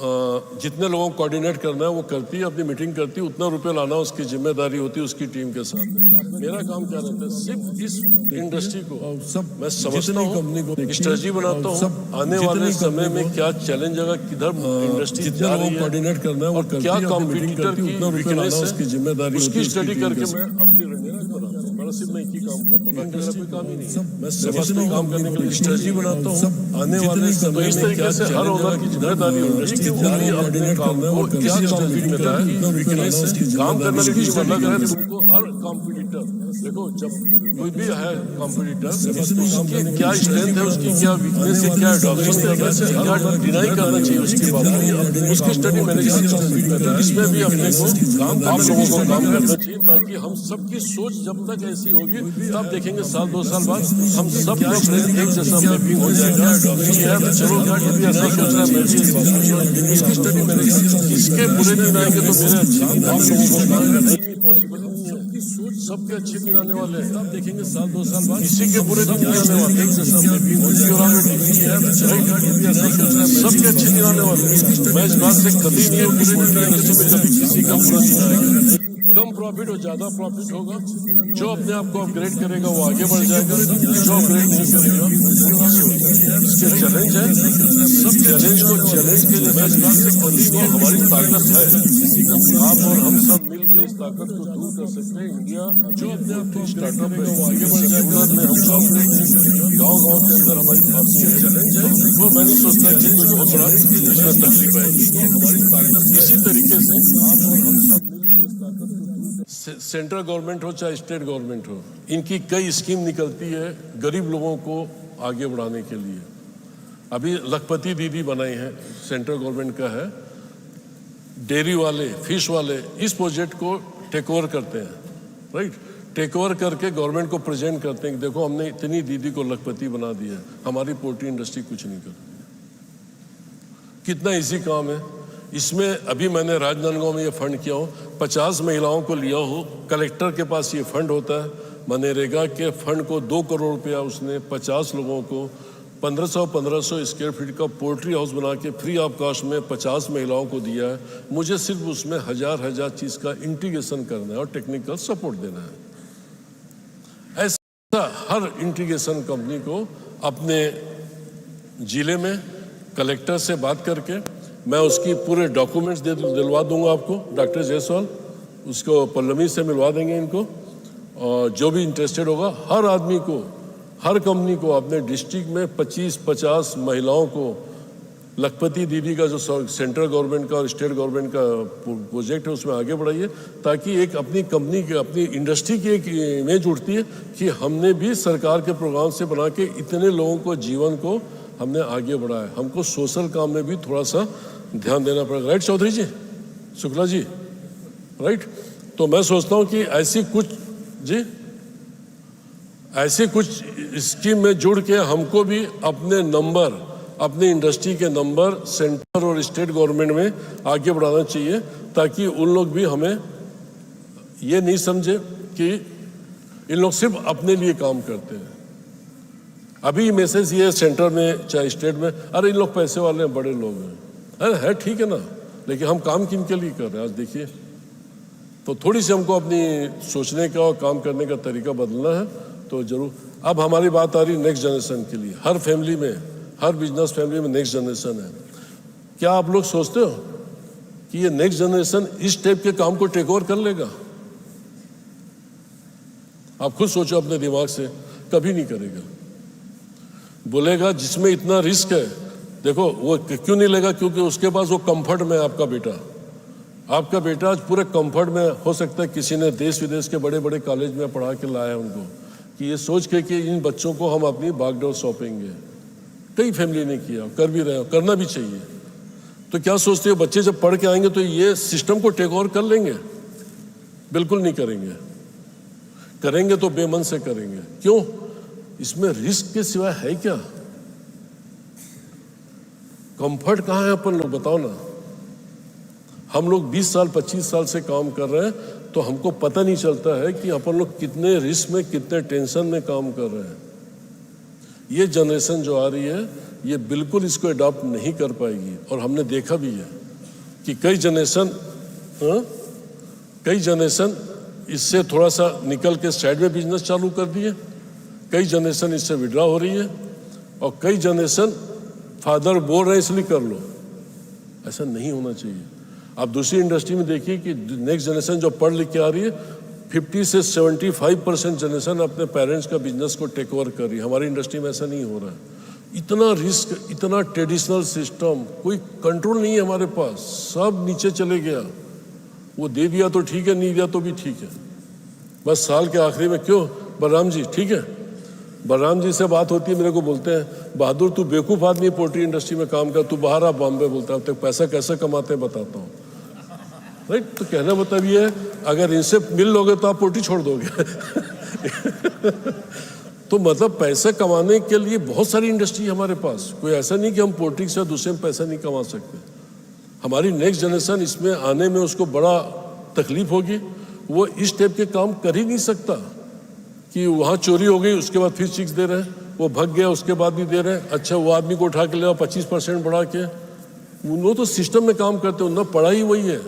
जितने लोगों को कोऑर्डिनेट करना है वो करती है, अपनी मीटिंग करती है, उतना रुपये लाना उसकी जिम्मेदारी होती है उसकी टीम के साथ में। मेरा काम क्या रहता है, सिर्फ इस इंडस्ट्री को सब मैं समझता हूँ, स्ट्रेटजी बनाता हूँ, आने वाले समय में क्या चैलेंज आएगा, किधर इंडस्ट्री जा रही है, कोऑर्डिनेट करना है और क्या कॉम्पिटिटर की वीकनेस है उसकी जिम्मेदारी, उसकी स्टडी करके मैं अपनी रणनीति बनाता हूँ। मेरा सिर्फ मैं एक ही काम करता हूँ, बाकी मेरा कोई काम ही नहीं है। मैं समझता हूँ काम करने के लिए स्ट्रेटजी बनाता हूँ, आने वाले समय इस तरीके से हर ओनर की जिम्मेदारी होती है अपने काम को किस स्ट्रेटजी में लाए, वीकनेस काम करने की मतलब है तुमको हर कॉम्पिटिटर देखो, जब कोई भी है कॉम्पिटिटर उसकी क्या स्ट्रेंथ है, उसकी क्या वीकनेस है, क्या एडॉप्शन करना चाहिए, क्या डिनाई करना चाहिए उसके बारे में उसकी स्टडी मैंने इसमें भी अपने को काम आप लोगों को काम करना चाहिए, ताकि हम सबकी सोच जब तक ऐसी होगी तब देखेंगे साल 2 साल बाद हम सब एक जैसा मैपिंग हो जाएगा। चलो ऐसा सोच रहा है इसकी स्टडी मैंने इसके बुरे दिन आएंगे तो मेरे अच्छे दिन आप लोगों को काम करना ही पॉसिबल नहीं है। सोच सबके अच्छे दिन आने वाले हैं, आप देखेंगे साल 2 साल बाद इसी के बुरे दिन आने वाले एक जैसा मैपिंग हो जाएगा। सबके अच्छे दिन आने वाले हैं। मैं इस बात से कभी नहीं हूँ कि कभी किसी का बुरा दिन आएगा। कम प्रॉफिट हो ज्यादा प्रॉफिट होगा, जो अपने आप को अपग्रेड करेगा वो आगे बढ़ जाएगा, जो अपग्रेड नहीं करेगा इसके चैलेंज है। सब चैलेंज को चैलेंज के लिए मैं इस बात से कभी को हमारी ताकत है, आप और हम सब मिलकर इस ताकत को दूर कर सकते हैं। इंडिया जो अपने आप को स्टार्टअप है वो आगे बढ़ जाएगा, में हम सब गाँव के अंदर हमारी चैलेंज है वो मैं नहीं सोचता कि कोई बहुत बड़ा इसमें तकलीफ है। इसी तरीके से आप और हम सब सेंट्रल गवर्नमेंट हो चाहे स्टेट गवर्नमेंट हो, इनकी कई स्कीम निकलती है गरीब लोगों को आगे बढ़ाने के लिए। अभी लखपति दीदी बनाई है, सेंट्रल गवर्नमेंट का है, डेयरी वाले फिश वाले इस प्रोजेक्ट को टेक ओवर करते हैं, राइट, टेक ओवर करके गवर्नमेंट को प्रेजेंट करते हैं कि देखो हमने इतनी दीदी को लखपति बना दिया है, हमारी पोल्ट्री इंडस्ट्री कुछ नहीं करती। कितना इजी काम है। इसमें अभी मैंने राजनांदगांव में ये फंड किया हो, 50 महिलाओं को लिया हो, कलेक्टर के पास ये फंड होता है, मनरेगा के फंड को 2 करोड़ रुपया उसने 50 लोगों को 1500 स्क्वायर फीट का पोल्ट्री हाउस बना के फ्री ऑफ कॉस्ट में 50 महिलाओं को दिया है। मुझे सिर्फ उसमें हजार चीज़ का इंटीग्रेशन करना है और टेक्निकल सपोर्ट देना है। ऐसा हर इंटीग्रेशन कंपनी को अपने जिले में कलेक्टर से बात करके मैं उसकी पूरे डॉक्यूमेंट्स दिलवा दूंगा आपको, डॉक्टर जायसवाल उसको पल्लवी से मिलवा देंगे इनको, और जो भी इंटरेस्टेड होगा हर आदमी को, हर कंपनी को अपने डिस्ट्रिक्ट में 25-50 महिलाओं को लखपति दीदी का जो सेंट्रल गवर्नमेंट का और स्टेट गवर्नमेंट का प्रोजेक्ट है उसमें आगे बढ़ाइए, ताकि एक अपनी कंपनी की, अपनी इंडस्ट्री की एक इमेज उठती है कि हमने भी सरकार के प्रोग्राम से बना के इतने लोगों को जीवन को हमने आगे बढ़ाया। हमको सोशल काम में भी थोड़ा सा ध्यान देना पड़ेगा, राइट चौधरी जी, शुक्ला जी, राइट। तो मैं सोचता हूँ कि ऐसी कुछ स्कीम में जुड़ के हमको भी अपने नंबर, अपनी इंडस्ट्री के नंबर सेंटर और स्टेट गवर्नमेंट में आगे बढ़ाना चाहिए, ताकि उन लोग भी हमें ये नहीं समझे कि इन लोग सिर्फ अपने लिए काम करते हैं। अभी मैसेज ये सेंटर में चाहे स्टेट में, अरे इन लोग पैसे वाले हैं, बड़े लोग हैं, अरे है ठीक है ना, लेकिन हम काम किन के लिए कर रहे हैं आज देखिए। तो थोड़ी सी हमको अपनी सोचने का और काम करने का तरीका बदलना है, तो जरूर। अब हमारी बात आ रही नेक्स्ट जनरेशन के लिए। हर फैमिली में, हर बिजनेस फैमिली में नेक्स्ट जनरेशन है। क्या आप लोग सोचते हो कि ये नेक्स्ट जनरेशन इस टाइप के काम को टेक ओवर कर लेगा? आप खुद सोचो अपने दिमाग से, कभी नहीं करेगा। बोलेगा जिसमें इतना रिस्क है, देखो वो क्यों नहीं लेगा, क्योंकि उसके पास वो कंफर्ट में आपका बेटा आज पूरे कंफर्ट में, हो सकता है किसी ने देश विदेश के बड़े बड़े कॉलेज में पढ़ा के लाया उनको, कि ये सोच के कि इन बच्चों को हम अपनी बागडोर सौंपेंगे। कई फैमिली ने किया, कर भी रहे हो, करना भी चाहिए। तो क्या सोचते हो बच्चे जब पढ़ के आएंगे तो ये सिस्टम को टेक ओवर कर लेंगे? बिल्कुल नहीं करेंगे। करेंगे तो बेमन से करेंगे। क्यों? इसमें रिस्क के सिवाय है क्या? कंफर्ट कहाँ है अपन लोग बताओ ना। हम लोग 20 साल 25 साल से काम कर रहे हैं, तो हमको पता नहीं चलता है कि अपन लोग कितने रिस्क में, कितने टेंशन में काम कर रहे हैं। ये जनरेशन जो आ रही है ये बिल्कुल इसको अडॉप्ट नहीं कर पाएगी। और हमने देखा भी है कि कई जनरेशन इससे थोड़ा सा निकल के साइड में बिजनेस चालू कर दिए, कई जनरेशन इससे विड्रॉ हो रही है, और कई जनरेशन फादर बोल रहे हैं इसलिए कर लो। ऐसा नहीं होना चाहिए। आप दूसरी इंडस्ट्री में देखिए कि नेक्स्ट जनरेशन जो पढ़ लिख के आ रही है 50 से 75% जनरेशन अपने पेरेंट्स का बिजनेस को टेक ओवर कर रही है। हमारी इंडस्ट्री में ऐसा नहीं हो रहा है। इतना रिस्क, इतना ट्रेडिशनल सिस्टम, कोई कंट्रोल नहीं है हमारे पास, सब नीचे चले गया। वो दे दिया तो ठीक है, नहीं दिया तो भी ठीक है। बस साल के आखिरी में क्यों बलराम जी, ठीक है, बलराम जी से बात होती है, मेरे को बोलते हैं बहादुर तू बेवकूफ़ आदमी पोल्ट्री इंडस्ट्री में काम कर, तू बाहर आ बॉम्बे, बोलता है अब तक पैसा कैसे कमाते हैं बताता हूँ। राइट, तो कहना मतलब ये है अगर इनसे मिल लोगे तो आप पोल्ट्री छोड़ दोगे। तो मतलब पैसे कमाने के लिए बहुत सारी इंडस्ट्री है हमारे पास। कोई ऐसा नहीं कि हम पोल्ट्री से दूसरे में पैसा नहीं कमा सकते। हमारी नेक्स्ट जनरेशन इसमें आने में उसको बड़ा तकलीफ होगी। वो इस टाइप के काम कर ही नहीं सकता कि वहाँ चोरी हो गई उसके बाद फिर चिक्स दे रहे हैं, वो भाग गया उसके बाद भी दे रहे हैं। अच्छा वो आदमी को उठा के ले 25% बढ़ा के, वो तो सिस्टम में काम करते हैं। उनका पढ़ाई वही है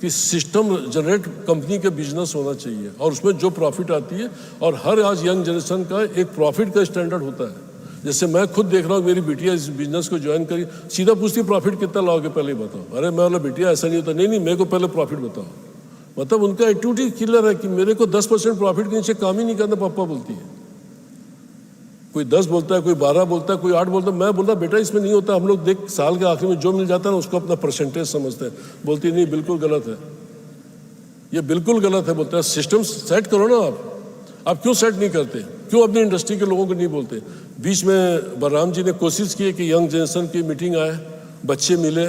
कि सिस्टम जनरेट कंपनी के बिजनेस होना चाहिए और उसमें जो प्रॉफिट आती है। और हर आज यंग जनरेशन का एक प्रॉफिट का स्टैंडर्ड होता है। जैसे मैं खुद देख रहा हूँ, मेरी बिटिया इस बिजनेस को ज्वाइन करी, सीधा पूछती प्रॉफिट कितना लाओगे पहले बताओ। अरे मैं बोला बिटिया ऐसा नहीं होता, नहीं मेरे को पहले प्रॉफिट बताओ। मतलब उनका एक्टिविटी क्लियर है कि मेरे को 10% प्रॉफिट के नीचे काम ही नहीं करना। पापा बोलती है, कोई 10 बोलता है, कोई 12 बोलता है, कोई 8 बोलता है। मैं बोलता बेटा इसमें नहीं होता, हम लोग देख साल के आखिर में जो मिल जाता है ना उसको अपना परसेंटेज समझते हैं। बोलती नहीं बिल्कुल गलत है, ये बिल्कुल गलत है। बोलता है सिस्टम सेट करो ना आप क्यों सेट नहीं करते, क्यों अपनी इंडस्ट्री के लोगों को नहीं बोलते। बीच में बलराम जी ने कोशिश की कि यंग जनरेशन की मीटिंग आए, बच्चे मिले,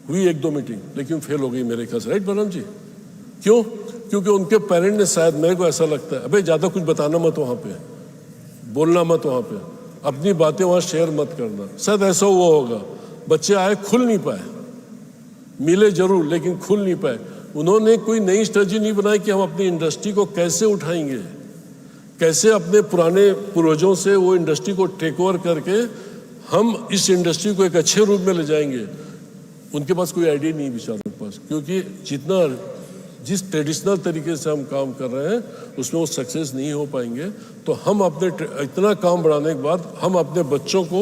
हुई 1-2 मीटिंग, लेकिन फेल हो गई मेरे ख्याल से। राइट बलराम जी, क्यों? क्योंकि उनके पेरेंट ने शायद, मेरे को ऐसा लगता है, अबे ज़्यादा कुछ बताना मत वहाँ पे, बोलना मत वहाँ पे, अपनी बातें वहाँ शेयर मत करना। शायद ऐसा हुआ होगा। बच्चे आए, खुल नहीं पाए, मिले जरूर लेकिन खुल नहीं पाए। उन्होंने कोई नई स्ट्रेटजी नहीं बनाई कि हम अपनी इंडस्ट्री को कैसे उठाएंगे, कैसे अपने पुराने पूर्वजों से वो इंडस्ट्री को टेक ओवर करके हम इस इंडस्ट्री को एक अच्छे रूप में ले जाएंगे। उनके पास कोई आइडिया नहीं बेचारों के पास, क्योंकि जिस ट्रेडिशनल तरीके से हम काम कर रहे हैं उसमें वो सक्सेस नहीं हो पाएंगे। तो हम अपने इतना काम बढ़ाने के बाद हम अपने बच्चों को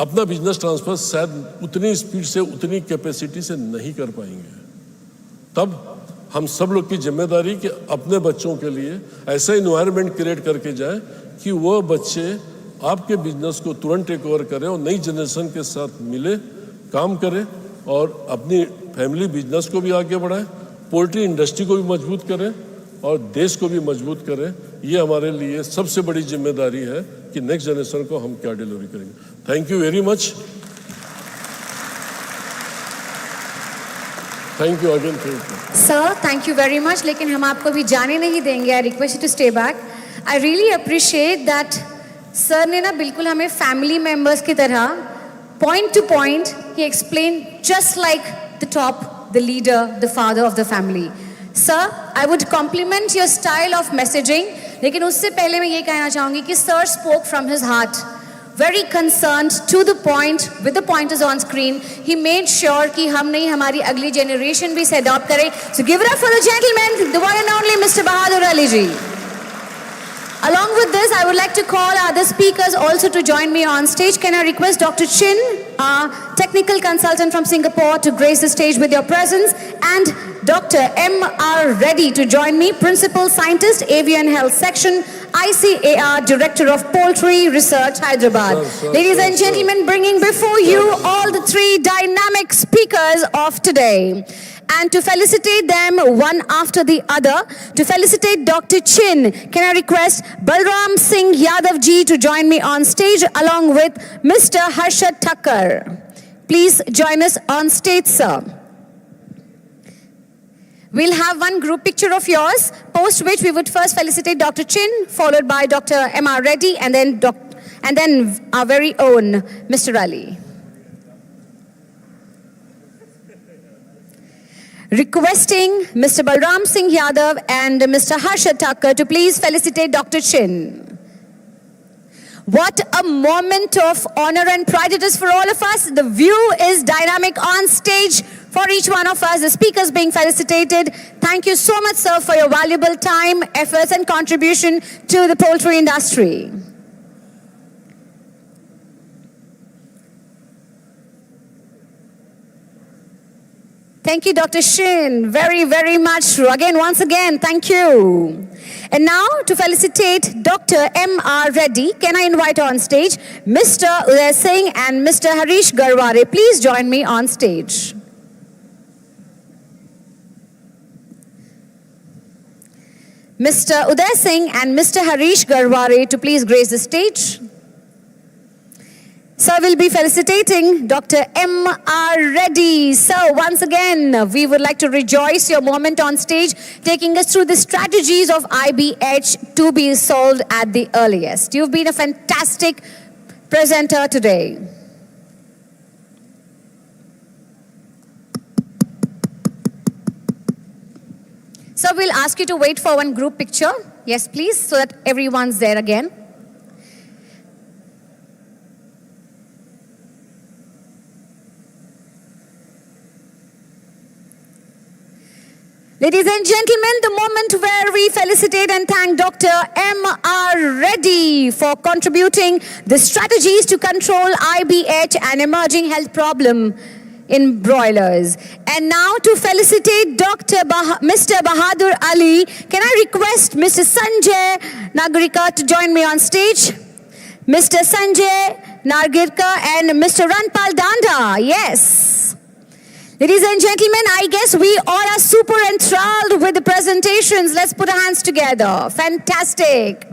अपना बिजनेस ट्रांसफर शायद उतनी स्पीड से, उतनी कैपेसिटी से नहीं कर पाएंगे। तब हम सब लोग की जिम्मेदारी कि अपने बच्चों के लिए ऐसा इन्वायरमेंट क्रिएट करके जाए कि वो बच्चे आपके बिजनेस को तुरंत टेक ओवर करें और नई जनरेशन के साथ मिले, काम करें और अपनी फैमिली बिजनेस को भी आगे बढ़ाएं, पोल्ट्री इंडस्ट्री को भी मजबूत करें और देश को भी मजबूत करें। ये हमारे लिए सबसे बड़ी जिम्मेदारी है कि नेक्स्ट जनरेशन को हम क्या डिलीवरी करेंगे। Thank you very much. Thank you again. Sir thank you very much, लेकिन हम आपको भी जाने नहीं देंगे। I request you to stay back. I really appreciate that sir ने ना बिल्कुल हमें फैमिली मेंबर्स की तरह point to point he explained just like the top, the leader, the father of the family. Sir, I would compliment your style of messaging, लेकिन उससे पहले मैं ये कहना चाहूँगी कि sir spoke from his heart, very concerned, to the point, with the pointers on screen. He made sure कि हम नहीं, हमारी अगली generation भी इसे adopt करे. So give it up for the gentleman, the one and only Mr. Bahadur Ali ji. Along with this, I would like to call other speakers also to join me on stage. Can I request Dr. Chin, technical consultant from Singapore, to grace the stage with your presence, and Dr. M.R. Reddy to join me, Principal Scientist, Avian Health Section, ICAR, Director of Poultry Research, Hyderabad. Ladies and gentlemen, bringing before you all the 3 dynamic speakers of today. And to felicitate them one after the other, to felicitate Dr. Chin, can I request Balram Singh Yadav ji to join me on stage along with Mr. Harshad Thakkar. Please join us on stage, sir. We'll have one group picture of yours, post which we would first felicitate Dr. Chin, followed by Dr. M.R. Reddy, and then our very own Mr. Ali. Requesting Mr. Balram Singh Yadav and Mr. Harshad Thakkar to please felicitate Dr. Chin. What a moment of honor and pride it is for all of us. The view is dynamic on stage for each one of us. The speakers being felicitated. Thank you so much, sir, for your valuable time, efforts, and contribution to the poultry industry. Thank you, Dr. Shin, very, very much. Again, once again, thank you. And now, to felicitate Dr. M.R. Reddy, can I invite on stage Mr. Uday Singh and Mr. Harish Garware. Please join me on stage. Mr. Uday Singh and Mr. Harish Garware to please grace the stage. So we'll be felicitating Dr. M.R. Reddy. So once again, we would like to rejoice your moment on stage, taking us through the strategies of IBH to be solved at the earliest. You've been a fantastic presenter today. So we'll ask you to wait for one group picture. Yes, please, so that everyone's there again. Ladies and gentlemen, the moment where we felicitate and thank Dr. M.R. Reddy for contributing the strategies to control IBH, an emerging health problem in broilers. And now to felicitate Mr. Bahadur Ali, can I request Mr. Sanjay Nagarika to join me on stage? Mr. Sanjay Nagarika and Mr. Ranpal Danda, yes. Ladies and gentlemen, I guess we all are super enthralled with the presentations. Let's put our hands together. Fantastic.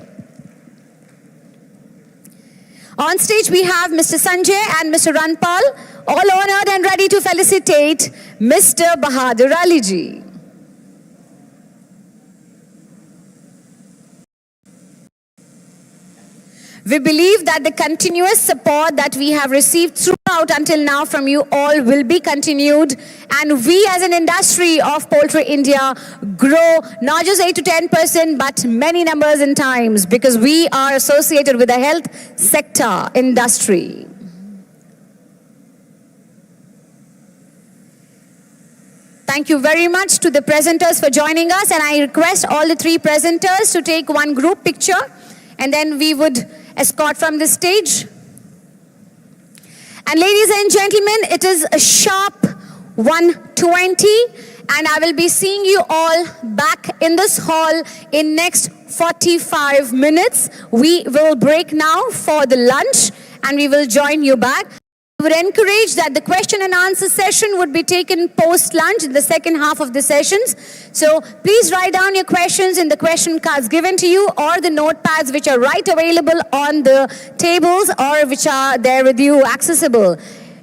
On stage, we have Mr. Sanjay and Mr. Ranpal, all honored and ready to felicitate Mr. Bahadur Ali ji. We believe that the continuous support that we have received throughout until now from you all will be continued, and we as an industry of Poultry India grow not just 8 to 10% but many numbers in times, because we are associated with the health sector industry. Thank you very much to the presenters for joining us, and I request all the three presenters to take one group picture, and then we would escort from the stage. And ladies and gentlemen, it is a sharp 1:20, and I will be seeing you all back in this hall in next 45 minutes. We will break now for the lunch, and we will join you back. I would encourage that the question and answer session would be taken post-lunch in the second half of the sessions. So please write down your questions in the question cards given to you, or the notepads which are right available on the tables or which are there with you accessible.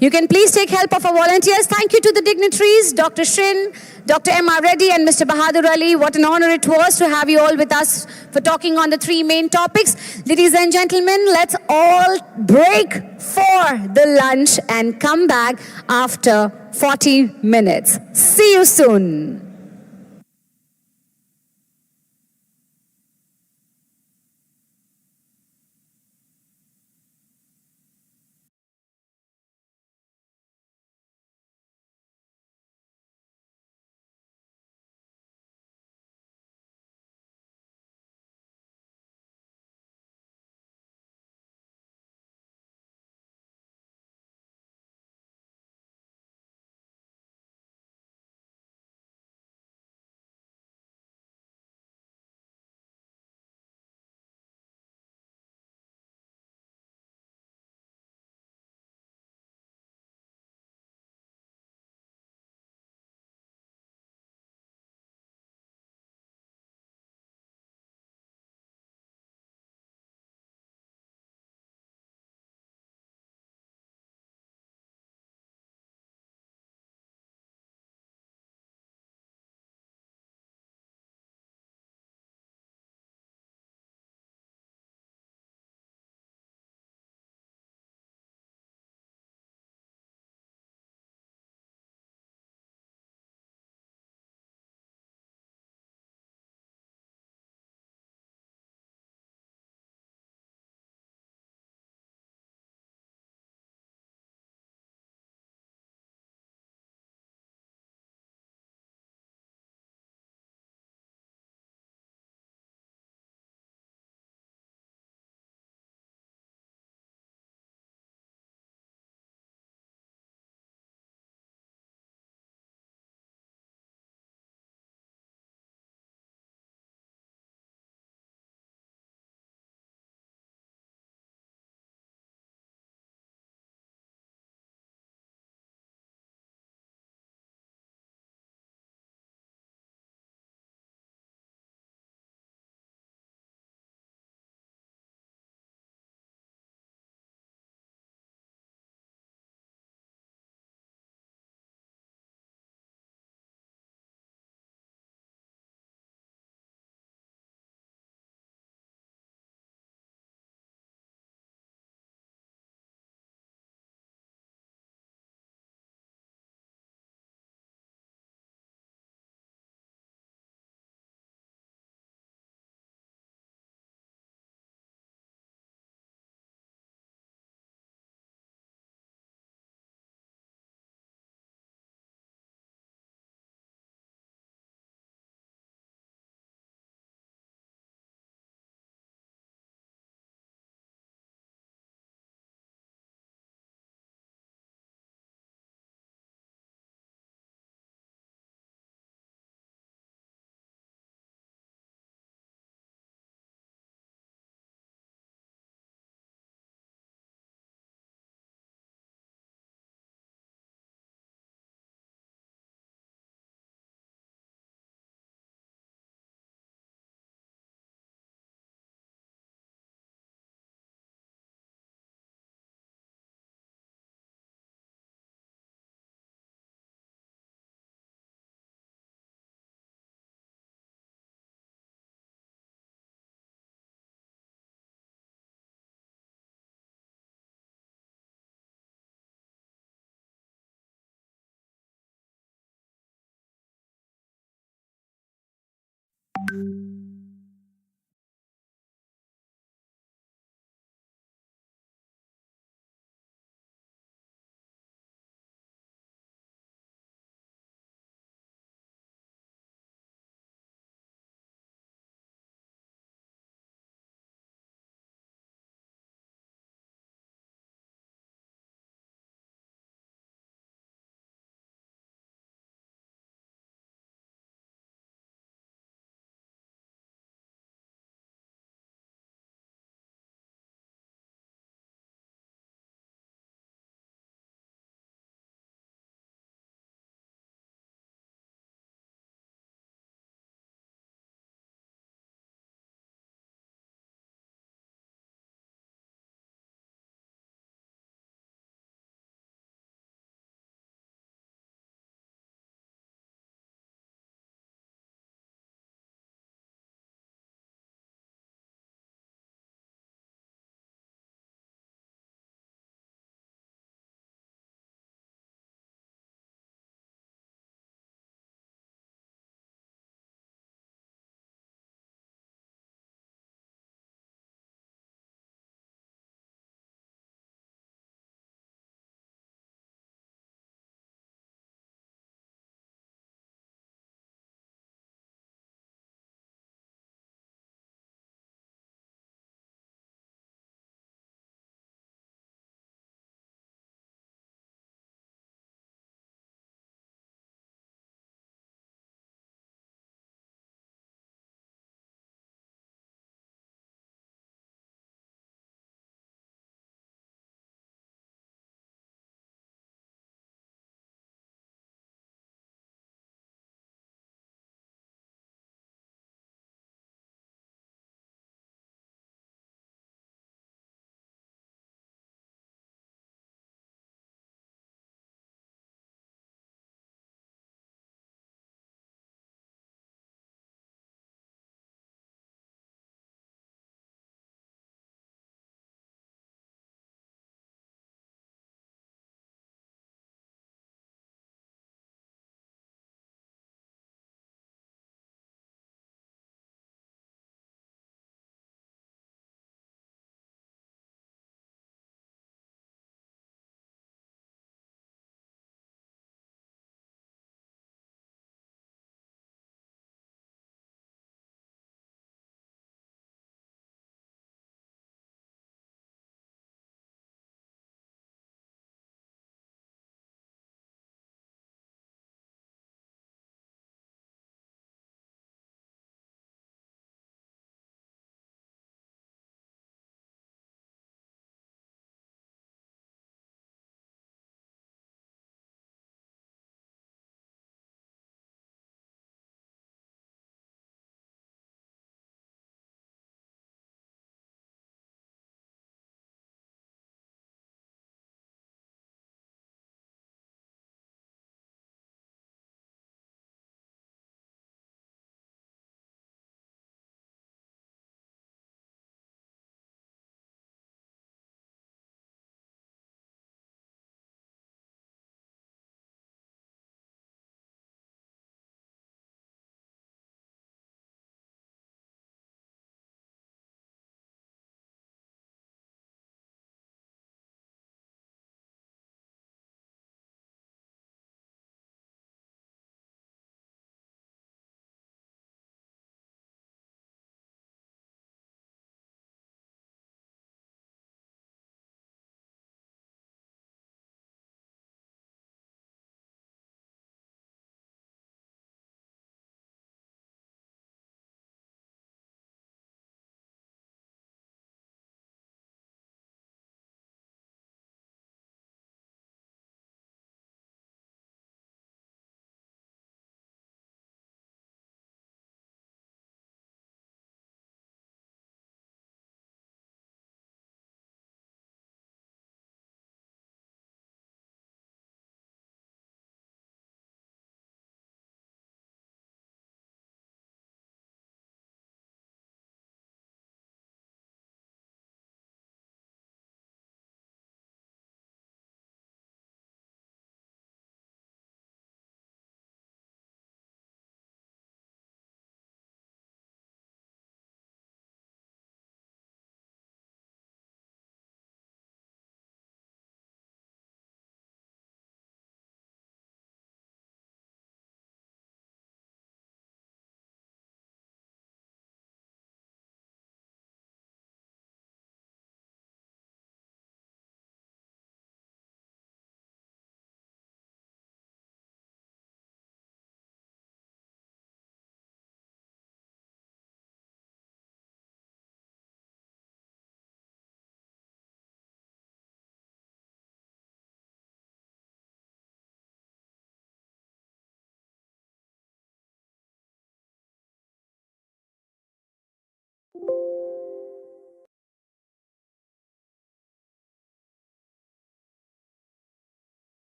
You can please take help of our volunteers. Thank you to the dignitaries, Dr. Shin, Dr. M.R. Reddy and Mr. Bahadur Ali. What an honor it was to have you all with us for talking on the three main topics. Ladies and gentlemen, let's all break for the lunch and come back after 40 minutes. See you soon.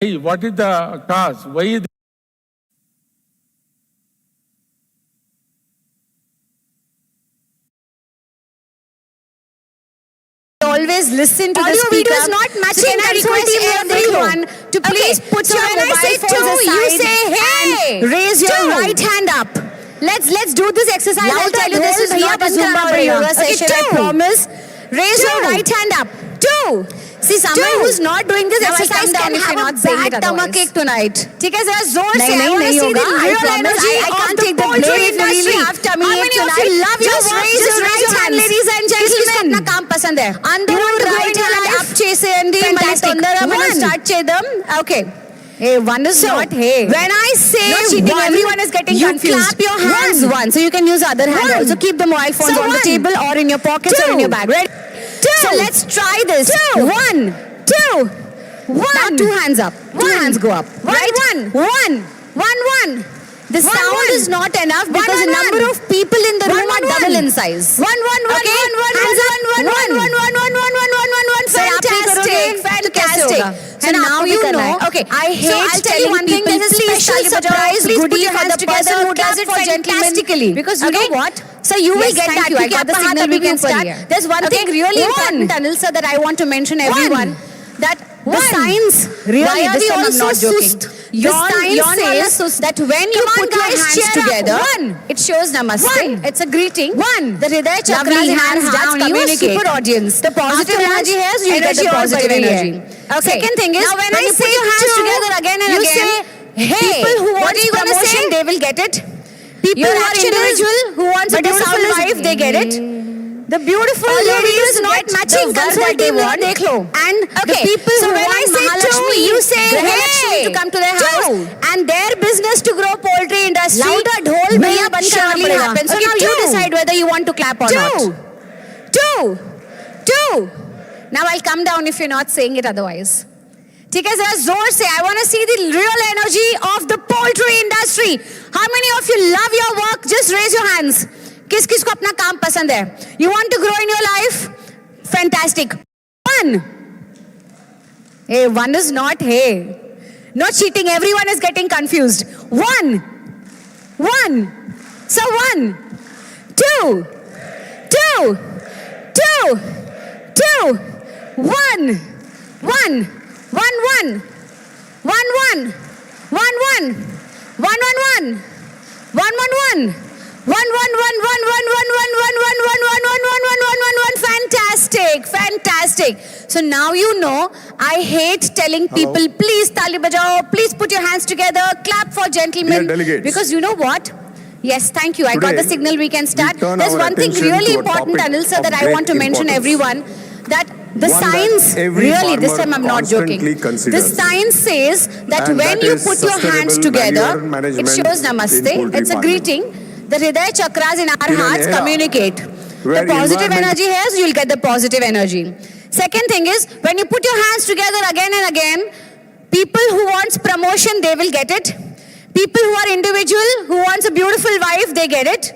Hey, what is the cause? Why is always listen to the Audio speaker. video is not matching. So can I The request recording of everyone to please Okay, put so your when I mobile say phones two, aside you say, hey, and raise your two. right hand up. Let's do this exercise. I'll Louder, tell you this is ढोल not a भैया Zumba बंद or a करना yoga पड़ेगा. Okay, session. I two. promise. Raise your Two. right hand up. Two. See, someone Two. who's not doing this Now I exercise come down can if have you're a not saying it bad otherwise. stomachache tonight. ठीक है जरा जोर से. I नहीं, want to नहीं see the होगा. I real promise. energy I of can't the take the poultry blame if you industry. really have tummy How ache many of tonight? you love your Just work? raise your right hand, hands. ladies and किसको gentlemen. अपना काम पसंद है? అందరూ right hand up చేసేయండి. మళ్ళీ Fantastic. తొందరగా మనం One. start చేద్దాం. Okay. Hey, one is So, not hey. When I say no cheating, one, everyone is getting you confused. clap your hands One. So you can use the other hand One. also. Keep the mobile phones So on the one. table or in your pockets or in your Two. bag. Ready? Two. So let's try this. Two. One, two, one. Now two hands up. Two One. hands go up. Right? One. One. The One, sound one. is not enough One, because one, the number one. of people in the One, room one, are double one. in size. One. Okay? Hands up. One. Sir, आप नहीं करोगे? Fantastic. तो कैसे होगा? So है ना, now आपको भी you करना know. है. Okay. I So hate I'll tell you one thing. telling There's a people, special please taali surprise bajaao, please put goodie your for hands the together, person who clap does it for fantastically. Because you Okay? know what? So you will Yes, get thank that. you. I क्योंकि got the आपका हाथ signal, अभी we can ऊपर ही start. है. There's one Okay? thing really One. important, Anil sir, that I want to mention everyone. That the One. science really, Why are this we time all I'm so not joking. sust? The Yawn- science yawn wala says sust. that when you Come on, put your guys, hands cheer up. together, One. it shows namaste. One. It's a greeting. One. The Hridaya chakras Lovely in our hands hearts down. You communicate. super audience. The positive After energy lunch, has, you get the energy और positive बढ़ रही है. energy. Okay. Second thing is, Now when I you say put your hands two, together again and you again, say, hey. people who What want are you gonna promotion, say? they will get it. People Your who are action is- individual, who wants a but your beautiful sound is- wife, they get it. The beautiful Audio video ladies is not get matching. the Console that they TV want. देख लो. And the Okay. people So who when I want say Mahalakshmi, two, you say, Grahalakshmi hey. to come to their Two. house, and their business to grow poultry industry Louder, ढोल will भैया बंद करना surely पड़ेगा. happen. So Okay, now you two. decide whether you want to clap or not. Two. Now I'll come down if you're not saying it otherwise. ठीक है जरा जोर से. I want to see the real energy of the poultry industry. How many of you love your work? Just raise your hands. किस किस को अपना काम पसंद है? You want to grow in your life? Fantastic. One. Hey, one is not hey. No cheating. Everyone is getting confused. One. So one. Two. One. Fantastic. So now you know, I hate telling people, please tali bajao, please put your hands together, clap for gentlemen. Dear delegates, because you know what? Yes, thank you. I got the today, signal, we can start. we turn There's our one thing attention really to a important, topic Anil sir, of that I great want to mention importance. everyone. That the One that science, every really, this farmer time I'm not joking. constantly The considers. science says that And when that you is put your hands sustainable together, manure it management shows in namaste. poultry It's a farming. greeting. The Hridaya chakras in our In an hearts era communicate. where The positive environment- energy has, you'll get the positive energy. Second thing is, when you put your hands together again and again, people who wants promotion, they will get it. People who are individual, who wants a beautiful wife, they get it.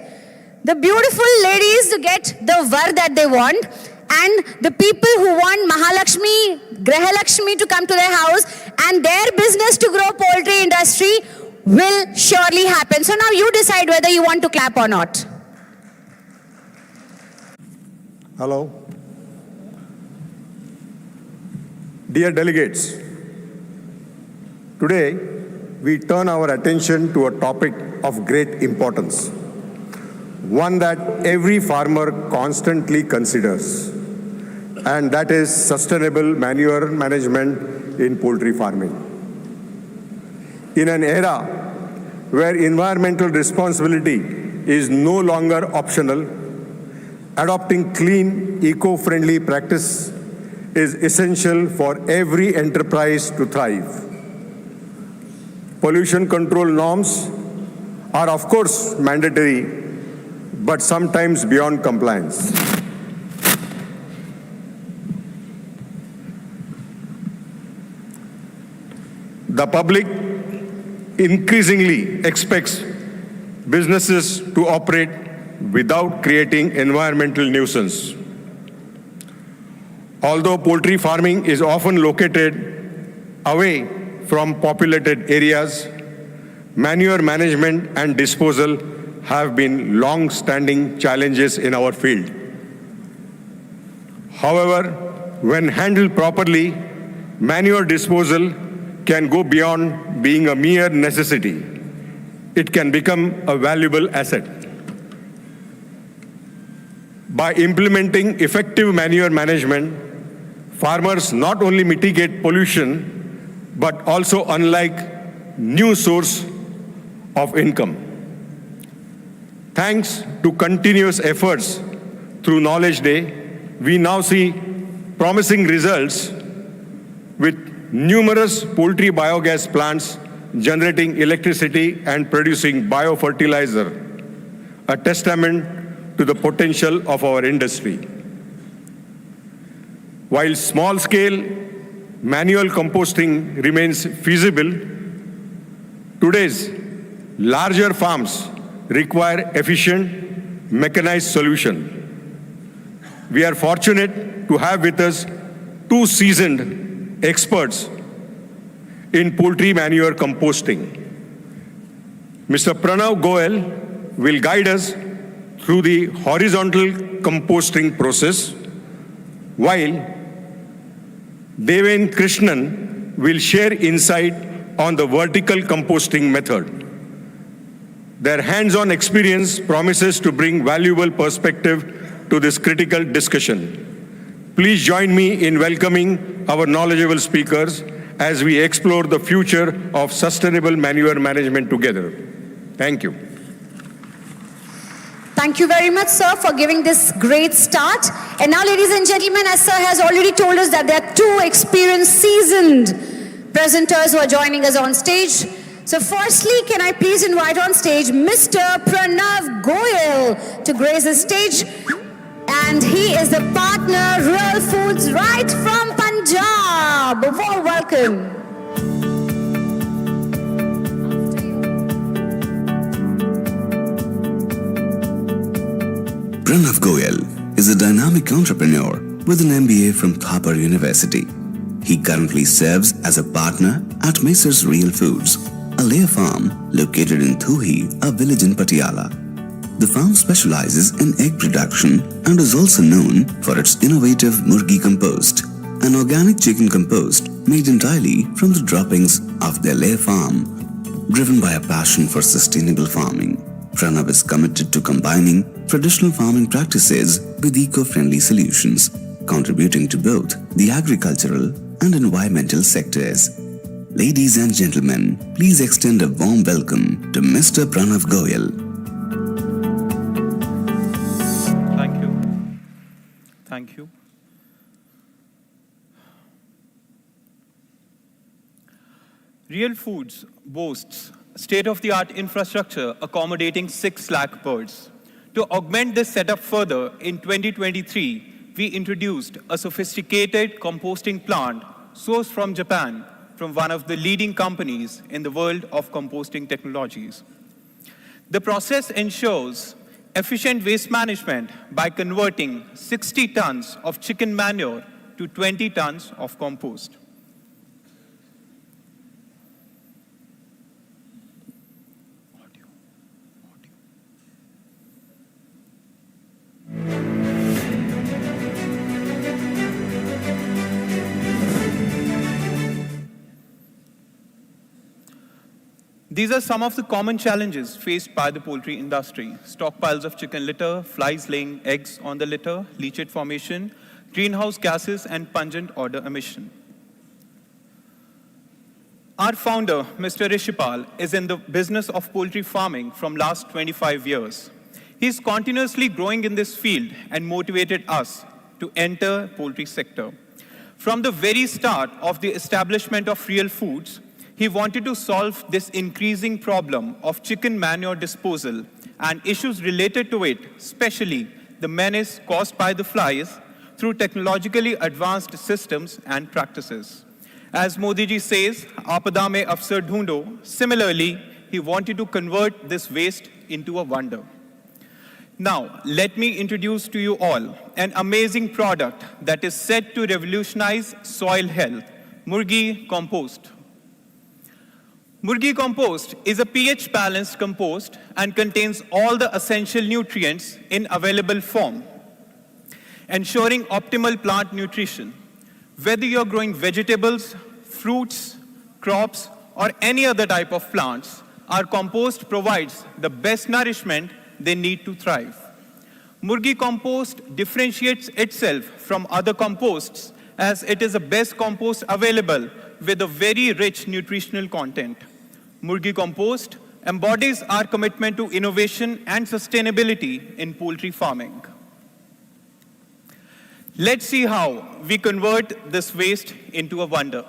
The beautiful ladies to get the var that they want. And the people who want Mahalakshmi, Grahalakshmi to come to their house and their business to grow poultry industry will surely happen. So now you decide whether you want to clap or not. Hello. Dear delegates, today we turn our attention to a topic of great importance, one that every farmer constantly considers, and that is sustainable manure management in poultry farming. In an era where environmental responsibility is no longer optional, adopting clean, eco-friendly practice is essential for every enterprise to thrive. Pollution control norms are of course mandatory, but sometimes beyond compliance. The public increasingly expects businesses to operate without creating environmental nuisance. Although poultry farming is often located away from populated areas, manure management and disposal have been long-standing challenges in our field. However, when handled properly, manure disposal can go beyond being a mere necessity. It can become a valuable asset. By implementing effective manure management, farmers not only mitigate pollution, but also unlock new source of income. Thanks to continuous efforts through Knowledge Day, we now see promising results with numerous poultry biogas plants generating electricity and producing biofertilizer, a testament to the potential of our industry. While small-scale manual composting remains feasible, today's larger farms require efficient, mechanized solution. We are fortunate to have with us two seasoned experts in poultry manure composting. Mr. Pranav Goel will guide us through the horizontal composting process, while Deven Krishnan will share insight on the vertical composting method. Their hands-on experience promises to bring valuable perspective to this critical discussion. Please join me in welcoming our knowledgeable speakers as we explore the future of sustainable manure management together. Thank you. Thank you very much, sir, for giving this great start. And now, ladies and gentlemen, as sir has already told us that there are two experienced, seasoned presenters who are joining us on stage. So firstly, can I please invite on stage Mr. Pranav Goel to grace the stage. And he is the partner, Real Foods, right from Punjab. A warm welcome. Pranav Goel is a dynamic entrepreneur with an MBA from Thapar University. He currently serves as a partner at Messrs Real Foods, a layer farm located in Thuhi, a village in Patiala. The farm specializes in egg production and is also known for its innovative Murgi compost, an organic chicken compost made entirely from the droppings of their layer farm. Driven by a passion for sustainable farming, Pranav is committed to combining traditional farming practices with eco-friendly solutions, contributing to both the agricultural and environmental sectors. Ladies and gentlemen, please extend a warm welcome to Mr. Pranav Goel. Thank you. Thank you. Real Foods boasts state-of-the-art infrastructure accommodating 6 lakh birds. To augment this setup further, in 2023, we introduced a sophisticated composting plant sourced from Japan, from one of the leading companies in the world of composting technologies. The process ensures efficient waste management by converting 60 tons of chicken manure to 20 tons of compost. These are some of the common challenges faced by the poultry industry: stockpiles of chicken litter, flies laying eggs on the litter, leachate formation, greenhouse gases, and pungent odor emission. Our founder, Mr. Rishipal, is in the business of poultry farming from last 25 years. He is continuously growing in this field and motivated us to enter poultry sector. From the very start of the establishment of Real Foods, he wanted to solve this increasing problem of chicken manure disposal and issues related to it, especially the menace caused by the flies, through technologically advanced systems and practices. As Modi ji says, "Aapada mein afsar dhoondho," similarly, he wanted to convert this waste into a wonder. Now, let me introduce to you all an amazing product that is set to revolutionize soil health, Murgi Compost. Murgi Compost is a pH-balanced compost and contains all the essential nutrients in available form, ensuring optimal plant nutrition. Whether you're growing vegetables, fruits, crops, or any other type of plants, our compost provides the best nourishment they need to thrive. Murgi compost differentiates itself from other composts as it is the best compost available with a very rich nutritional content. Murgi compost embodies our commitment to innovation and sustainability in poultry farming. Let's see how we convert this waste into a wonder.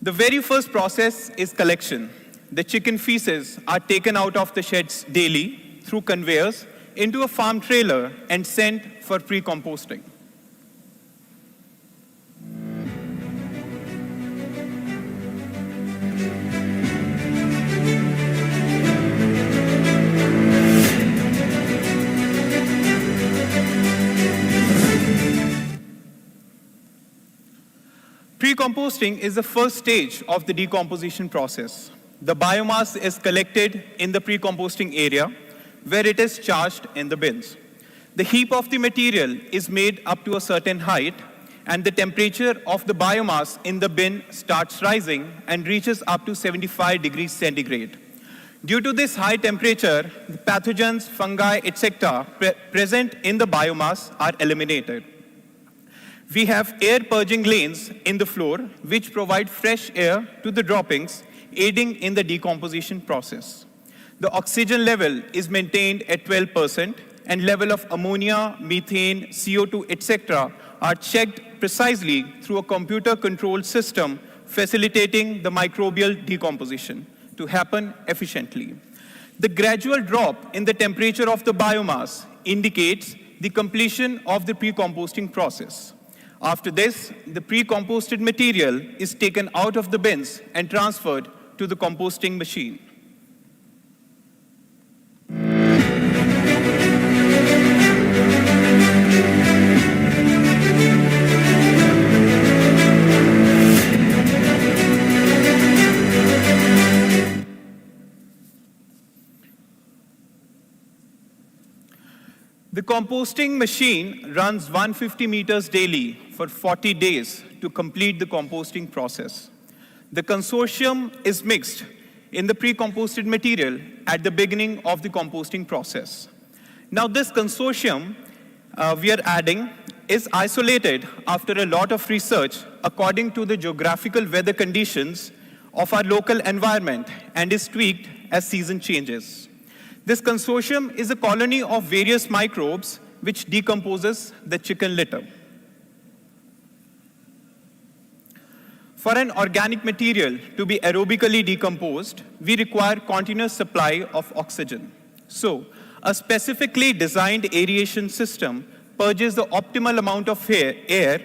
The very first process is collection. The chicken feces are taken out of the sheds daily through conveyors into a farm trailer and sent for pre-composting. Pre-composting is the first stage of the decomposition process. The biomass is collected in the pre-composting area, where it is charged in the bins. The heap of the material is made up to a certain height, and the temperature of the biomass in the bin starts rising and reaches up to 75 degrees centigrade. Due to this high temperature, the pathogens, fungi, etc. present in the biomass are eliminated. We have air purging lanes in the floor, which provide fresh air to the droppings, aiding in the decomposition process. The oxygen level is maintained at 12%, and level of ammonia, methane, CO2, etc. are checked precisely through a computer-controlled system facilitating the microbial decomposition to happen efficiently. The gradual drop in the temperature of the biomass indicates the completion of the pre-composting process. After this, the pre-composted material is taken out of the bins and transferred to the composting machine. The composting machine runs 150 meters daily for 40 days to complete the composting process. The consortium is mixed in the pre-composted material at the beginning of the composting process. Now this consortium we are adding is isolated after a lot of research according to the geographical weather conditions of our local environment and is tweaked as season changes. This consortium is a colony of various microbes which decomposes the chicken litter. For an organic material to be aerobically decomposed, we require continuous supply of oxygen. So, a specifically designed aeration system purges the optimal amount of air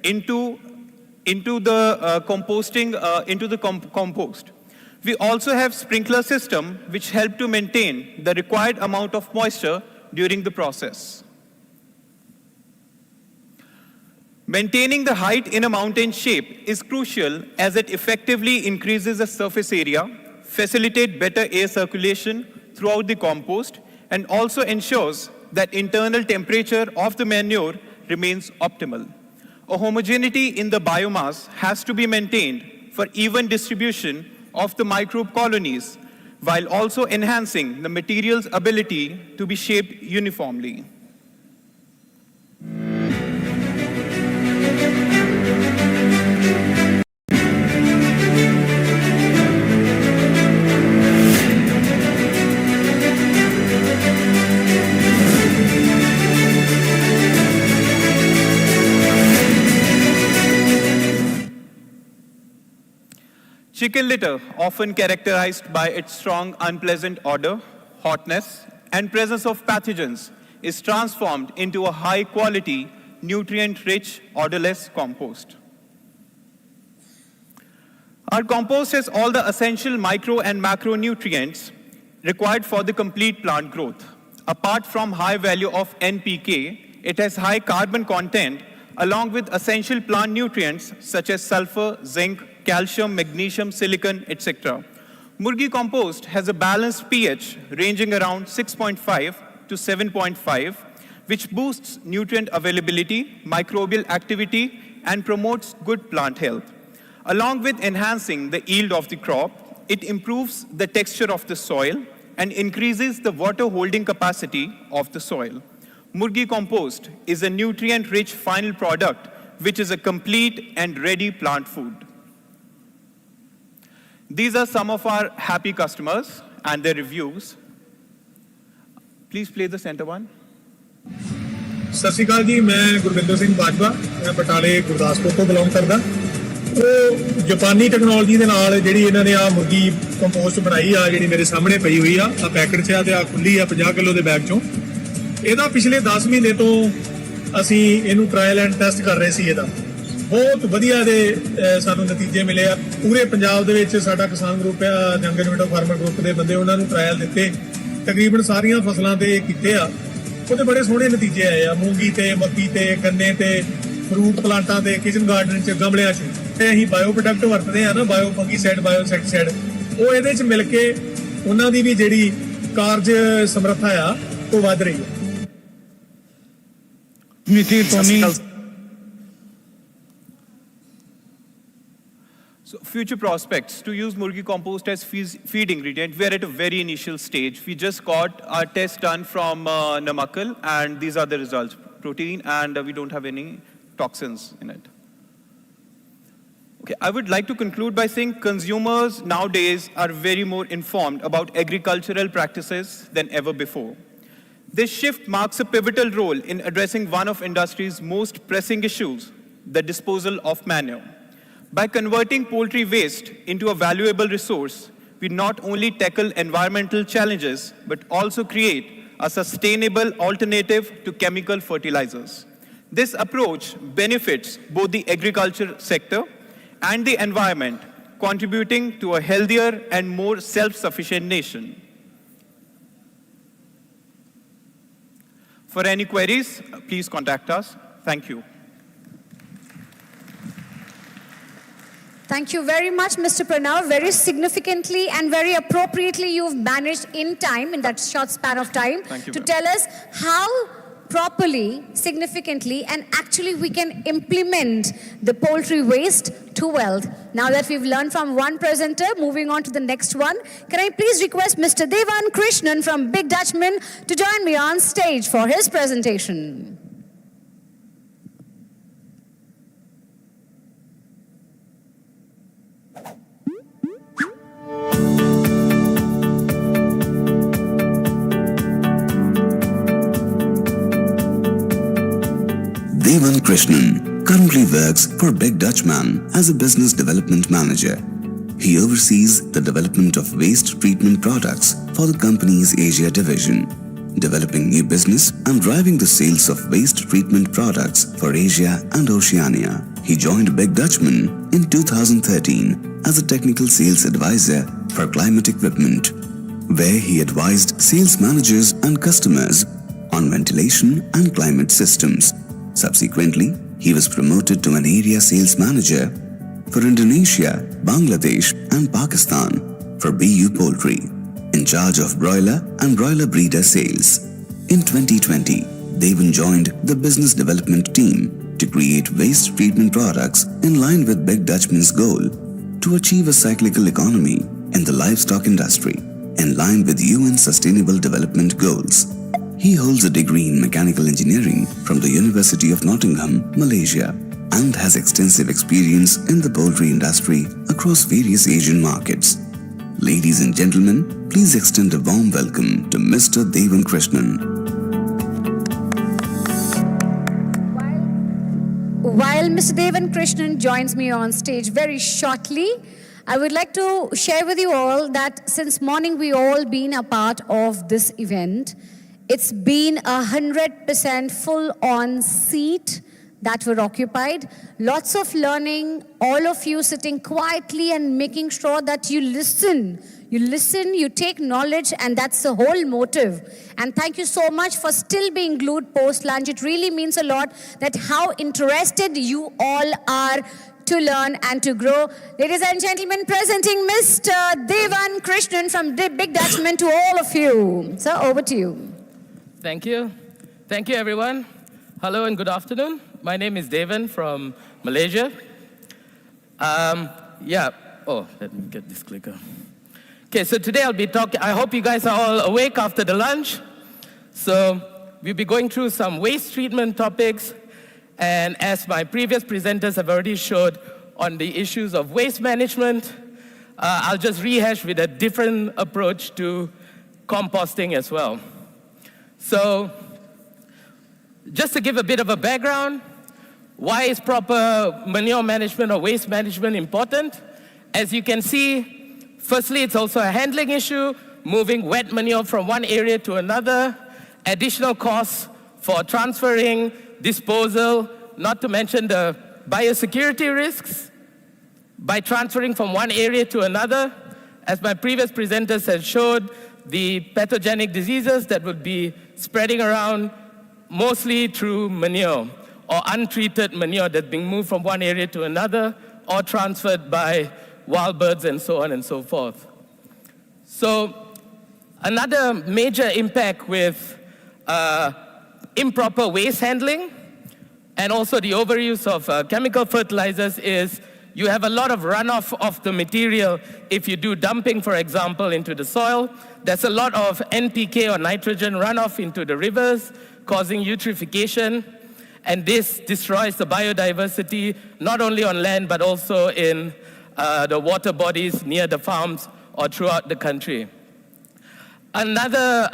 into the compost. We also have sprinkler system which help to maintain the required amount of moisture during the process. Maintaining the height in a mountain shape is crucial as it effectively increases the surface area, facilitates better air circulation throughout the compost, and also ensures that internal temperature of the manure remains optimal. A homogeneity in the biomass has to be maintained for even distribution of the microbe colonies, while also enhancing the material's ability to be shaped uniformly. Chicken litter, often characterized by its strong, unpleasant odor, hotness, and presence of pathogens, is transformed into a high-quality, nutrient-rich, odorless compost. Our compost has all the essential micro and macronutrients required for the complete plant growth. Apart from high value of NPK, it has high carbon content along with essential plant nutrients such as sulfur, zinc, calcium, magnesium, silicon, etc. Murgi compost has a balanced pH ranging around 6.5 to 7.5, which boosts nutrient availability, microbial activity, and promotes good plant health. Along with enhancing the yield of the crop, it improves the texture of the soil and increases the water holding capacity of the soil. Murgi compost is a nutrient-rich final product which is a complete and ready plant food. These are some of our happy customers and their reviews. Please play the center one. ਸਤਿ ਸ਼੍ਰੀ ਅਕਾਲ ਜੀ, ਮੈਂ ਗੁਰਵਿੰਦਰ ਸਿੰਘ ਬਾਜਵਾ, ਮੈਂ ਬਟਾਲੇ ਗੁਰਦਾਸਪੁਰ ਤੋਂ belong ਕਰਦਾ। ਉਹ ਜਾਪਾਨੀ technology ਦੇ ਨਾਲ ਜਿਹੜੀ ਇਹਨਾਂ ਨੇ ਆ ਮੁਰਗੀ ਕੰਪੋਸਟ ਬਣਾਈ ਆ, ਜਿਹੜੀ ਮੇਰੇ ਸਾਹਮਣੇ ਪਈ ਹੋਈ ਆ ਪੈਕਟ 'ਚ ਆ ਤੇ ਆ ਖੁੱਲੀ ਆ 50 ਕਿਲੋ ਦੇ ਬੈਗ 'ਚੋਂ। ਇਹਦਾ ਪਿਛਲੇ 10 ਮਹੀਨੇ ਤੋਂ ਅਸੀਂ ਇਹਨੂੰ ਟ੍ਰਾਇਲ ਐਂਡ ਟੈਸਟ ਕਰ ਰਹੇ ਸੀ। ਇਹਦਾ ਬਹੁਤ ਵਧੀਆ ਦੇ ਸਾਨੂੰ ਨਤੀਜੇ ਮਿਲੇ ਆ। ਪੂਰੇ ਪੰਜਾਬ ਦੇ ਵਿੱਚ ਸਾਡਾ ਕਿਸਾਨ ਗਰੁੱਪ ਆ, ਯੰਗ ਇਨੋਵੇਟਿਵ ਫਾਰਮਰ ਗਰੁੱਪ ਦੇ ਬੰਦੇ, ਉਹਨਾਂ ਨੂੰ ਟ੍ਰਾਇਲ ਦਿੱਤੇ, ਤਕਰੀਬਨ ਸਾਰੀਆਂ ਫਸਲਾਂ ਤੇ ਕੀਤੇ ਆ। ਉਹਦੇ ਬੜੇ ਸੋਹਣੇ ਨਤੀਜੇ ਆਏ ਆ, ਮੂੰਗੀ ਤੇ, ਮੱਕੀ ਤੇ, ਗੰਨੇ ਤੇ, ਫਰੂਟ ਪਲਾਂਟਾਂ ਤੇ, ਕਿਚਨ ਗਾਰਡਨ 'ਚ, ਗਮਲਿਆਂ 'ਚ। ਤੇ ਅਸੀਂ ਬਾਇਓ ਪ੍ਰੋਡਕਟ ਵਰਤਦੇ ਆ ਨਾ, ਬਾਇਓ ਫੰਗੀਸਾਈਡ, ਬਾਇਓ ਇੰਸੈਕਟਿਸਾਈਡ, ਉਹ ਇਹਦੇ 'ਚ ਮਿਲ ਕੇ ਉਹਨਾਂ ਦੀ ਵੀ ਜਿਹੜੀ ਕਾਰਜ ਸਮਰੱਥਾ ਆ ਉਹ ਵੱਧ ਰਹੀ ਹੈ। ਮਿੱਠੀ Tony. So future prospects to use Murgi compost as feed ingredient. We are at a very initial stage. We just got our test done from Namakkal, and these are the results. Protein, and we don't have any toxins in it. Okay, I would like to conclude by saying consumers nowadays are very more informed about agricultural practices than ever before. This shift marks a pivotal role in addressing one of industry's most pressing issues, the disposal of manure. By converting poultry waste into a valuable resource, we not only tackle environmental challenges, but also create a sustainable alternative to chemical fertilizers. This approach benefits both the agriculture sector and the environment, contributing to a healthier and more self-sufficient nation. For any queries, please contact us. Thank you. Thank you very much, Mr. Pranav. Very significantly and very appropriately, you've managed in time, in that short span of time, to tell us how properly, significantly, and actually we can implement the poultry waste to wealth. Now that we've learned from one presenter, moving on to the next one, can I please request Mr. Devan Krishnan from Big Dutchman to join me on stage for his presentation. Devan Krishnan currently works for Big Dutchman as a business development manager. He oversees the development of waste treatment products for the company's Asia division, developing new business and driving the sales of waste treatment products for Asia and Oceania. He joined Big Dutchman in 2013 as a technical sales advisor for climate equipment, where he advised sales managers and customers on ventilation and climate systems. Subsequently, he was promoted to an area sales manager for Indonesia, Bangladesh, and Pakistan for BU Poultry, in charge of broiler and broiler breeder sales. In 2020, Devan joined the business development team to create waste treatment products in line with Big Dutchman's goal to achieve a cyclical economy in the livestock industry, in line with UN Sustainable Development Goals. He holds a degree in mechanical engineering from the University of Nottingham, Malaysia, and has extensive experience in the poultry industry across various Asian markets. Ladies and gentlemen, please extend a warm welcome to Mr. Devan Krishnan. While Mr. Devan Krishnan joins me on stage very shortly, I would like to share with you all that since morning we all been a part of this event. It's been 100% full-on seat that were occupied. Lots of learning, all of you sitting quietly and making sure that you listen You listen, you take knowledge, and that's the whole motive. And thank you so much for still being glued post-lunch. It really means a lot that how interested you all are to learn and to grow. Ladies and gentlemen, presenting Mr. Devan Krishnan from Big Dutchman to all of you. Sir, over to you. Thank you. Thank you, everyone. Hello and good afternoon. My name is Devan from Malaysia. Let me get this clicker. Okay, so today I'll be talking, I hope you guys are all awake after the lunch. So we'll be going through some waste treatment topics. And as my previous presenters have already showed on the issues of waste management, I'll just rehash with a different approach to composting as well. So just to give a bit of a background, why is proper manure management or waste management important? As you can see, firstly, it's also a handling issue, moving wet manure from one area to another, additional costs for transferring, disposal, not to mention the biosecurity risks by transferring from one area to another. As my previous presenters have showed, the pathogenic diseases that would be spreading around mostly through manure or untreated manure that's being moved from one area to another or transferred by wild birds and so on and so forth. So another major impact with improper waste handling and also the overuse of chemical fertilizers is you have a lot of runoff of the material if you do dumping, for example, into the soil. There's a lot of NPK or nitrogen runoff into the rivers, causing eutrophication. And this destroys the biodiversity, not only on land, but also in the water bodies near the farms or throughout the country. Another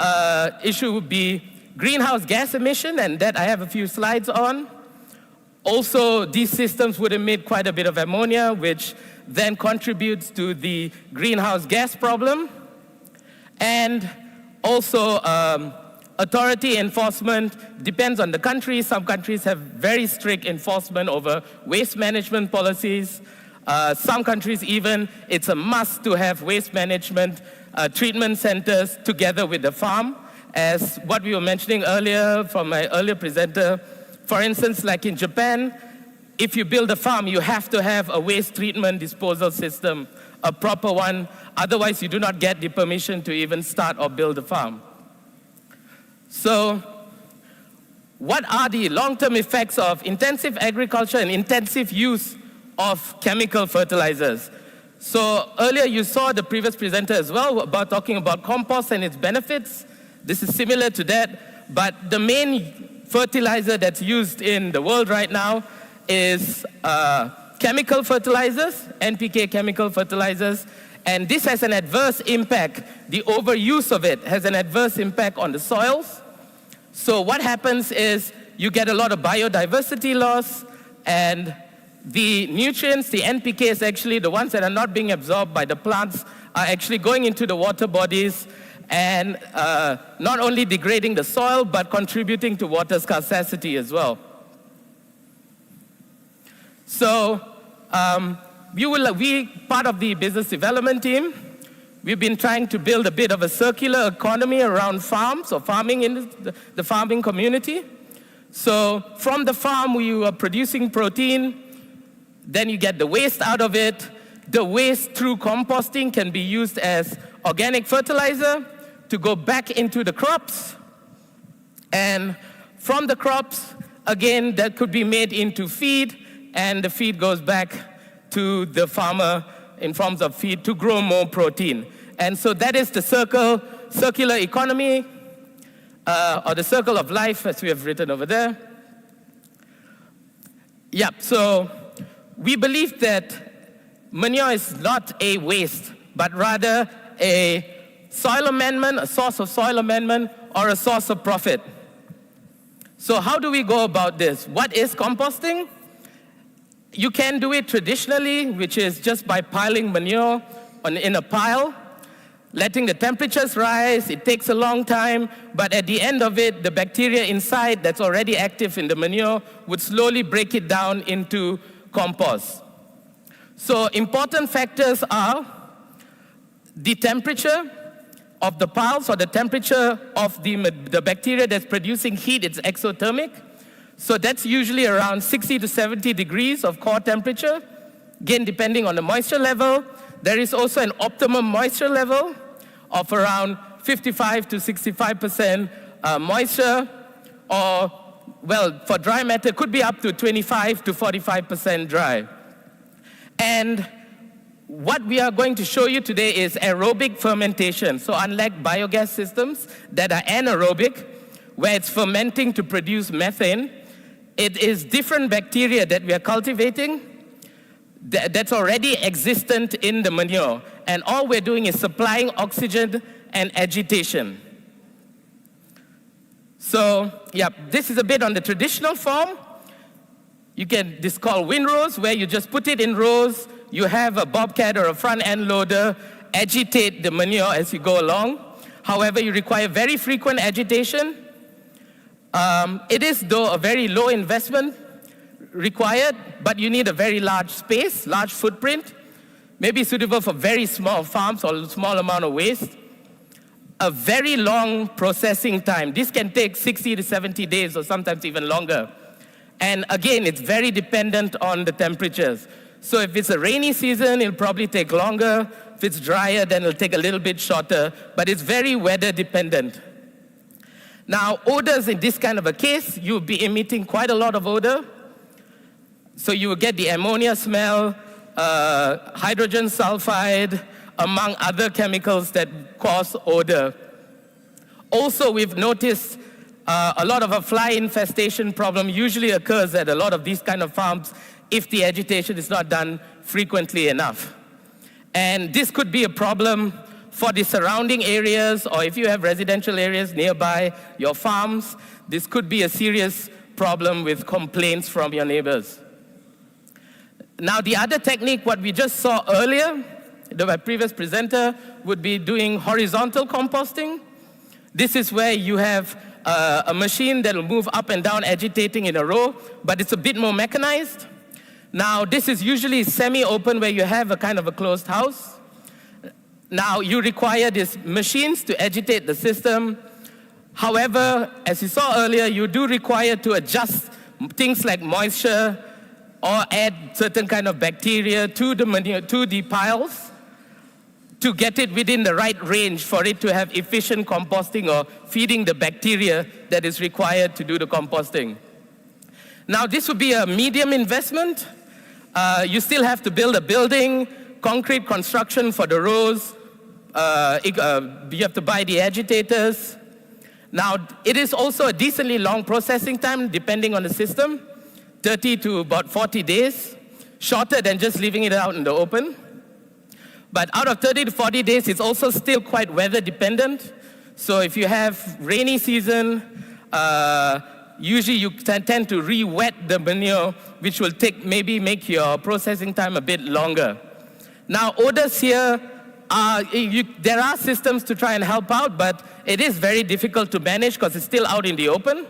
issue would be greenhouse gas emission, and that I have a few slides on. Also, these systems would emit quite a bit of ammonia, which then contributes to the greenhouse gas problem. And also, authority enforcement depends on the country. Some countries have very strict enforcement over waste management policies. Some countries even, it's a must to have waste management treatment centers together with the farm. As what we were mentioning earlier from my earlier presenter, for instance, like in Japan, if you build a farm, you have to have a waste treatment disposal system, a proper one. Otherwise, you do not get the permission to even start or build a farm. So, what are the long-term effects of intensive agriculture and intensive use of chemical fertilizers? So, earlier you saw the previous presenter as well about talking about compost and its benefits. This is similar to that, but the main fertilizer that's used in the world right now is chemical fertilizers, NPK chemical fertilizers, and this has an adverse impact. The overuse of it has an adverse impact on the soils. So what happens is you get a lot of biodiversity loss, and the nutrients, the NPK is actually the ones that are not being absorbed by the plants are actually going into the water bodies and not only degrading the soil, but contributing to water scarcity as well. So we, part of the business development team, we've been trying to build a bit of a circular economy around farms or farming in the farming community. So from the farm, we are producing protein, then you get the waste out of it. The waste through composting can be used as organic fertilizer to go back into the crops. And from the crops, again, that could be made into feed, and the feed goes back to the farmer in forms of feed to grow more protein. And so that is the circular economy, or the circle of life, as we have written over there. Yep, so we believe that manure is not a waste, but rather a soil amendment, a source of soil amendment, or a source of profit. So how do we go about this? What is composting? You can do it traditionally, which is just by piling manure in a pile, letting the temperatures rise. It takes a long time, but at the end of it, the bacteria inside that's already active in the manure would slowly break it down into compost. So important factors are the temperature of the piles or the temperature of the bacteria that's producing heat, it's exothermic. So that's usually around 60 to 70 degrees of core temperature. Again, depending on the moisture level. There is also an optimum moisture level of around 55 to 65% moisture, or, well, for dry matter, could be up to 25 to 45% dry. And what we are going to show you today is aerobic fermentation. So unlike biogas systems that are anaerobic, where it's fermenting to produce methane, it is different bacteria that we are cultivating that's already existent in the manure. And all we're doing is supplying oxygen and agitation. So, yeah, this is a bit on the traditional form. This is called windrows, where you just put it in rows. You have a bobcat or a front end loader agitate the manure as you go along. However, you require very frequent agitation. It is, though, a very low investment required, but you need a very large space, large footprint, maybe suitable for very small farms or small amount of waste. A very long processing time. This can take 60 to 70 days or sometimes even longer. And again, it's very dependent on the temperatures. So if it's a rainy season, it'll probably take longer. If it's drier, then it'll take a little bit shorter, but it's very weather dependent. Now, odors in this kind of a case, you'll be emitting quite a lot of odor. So you will get the ammonia smell, hydrogen sulfide, among other chemicals that cause odor. Also, we've noticed a lot of a fly infestation problem usually occurs at a lot of these kind of farms if the agitation is not done frequently enough. And this could be a problem for the surrounding areas, or if you have residential areas nearby your farms, this could be a serious problem with complaints from your neighbors. Now, the other technique, what we just saw earlier, my previous presenter, would be doing horizontal composting. This is where you have a machine that will move up and down, agitating in a row, but it's a bit more mechanized. Now, this is usually semi-open, where you have a kind of a closed house. Now, you require these machines to agitate the system. However, as you saw earlier, you do require to adjust things like moisture or add certain kind of bacteria to the manure, to the piles, to get it within the right range for it to have efficient composting or feeding the bacteria that is required to do the composting. Now, this would be a medium investment. You still have to build a building, concrete construction for the rows. You have to buy the agitators. Now, it is also a decently long processing time, depending on the system, 30 to about 40 days, shorter than just leaving it out in the open. But out of 30 to 40 days, it's also still quite weather dependent. So if you have rainy season, usually you tend to re-wet the manure, which will maybe make your processing time a bit longer. Now, odors here, there are systems to try and help out, but it is very difficult to manage because it's still out in the open.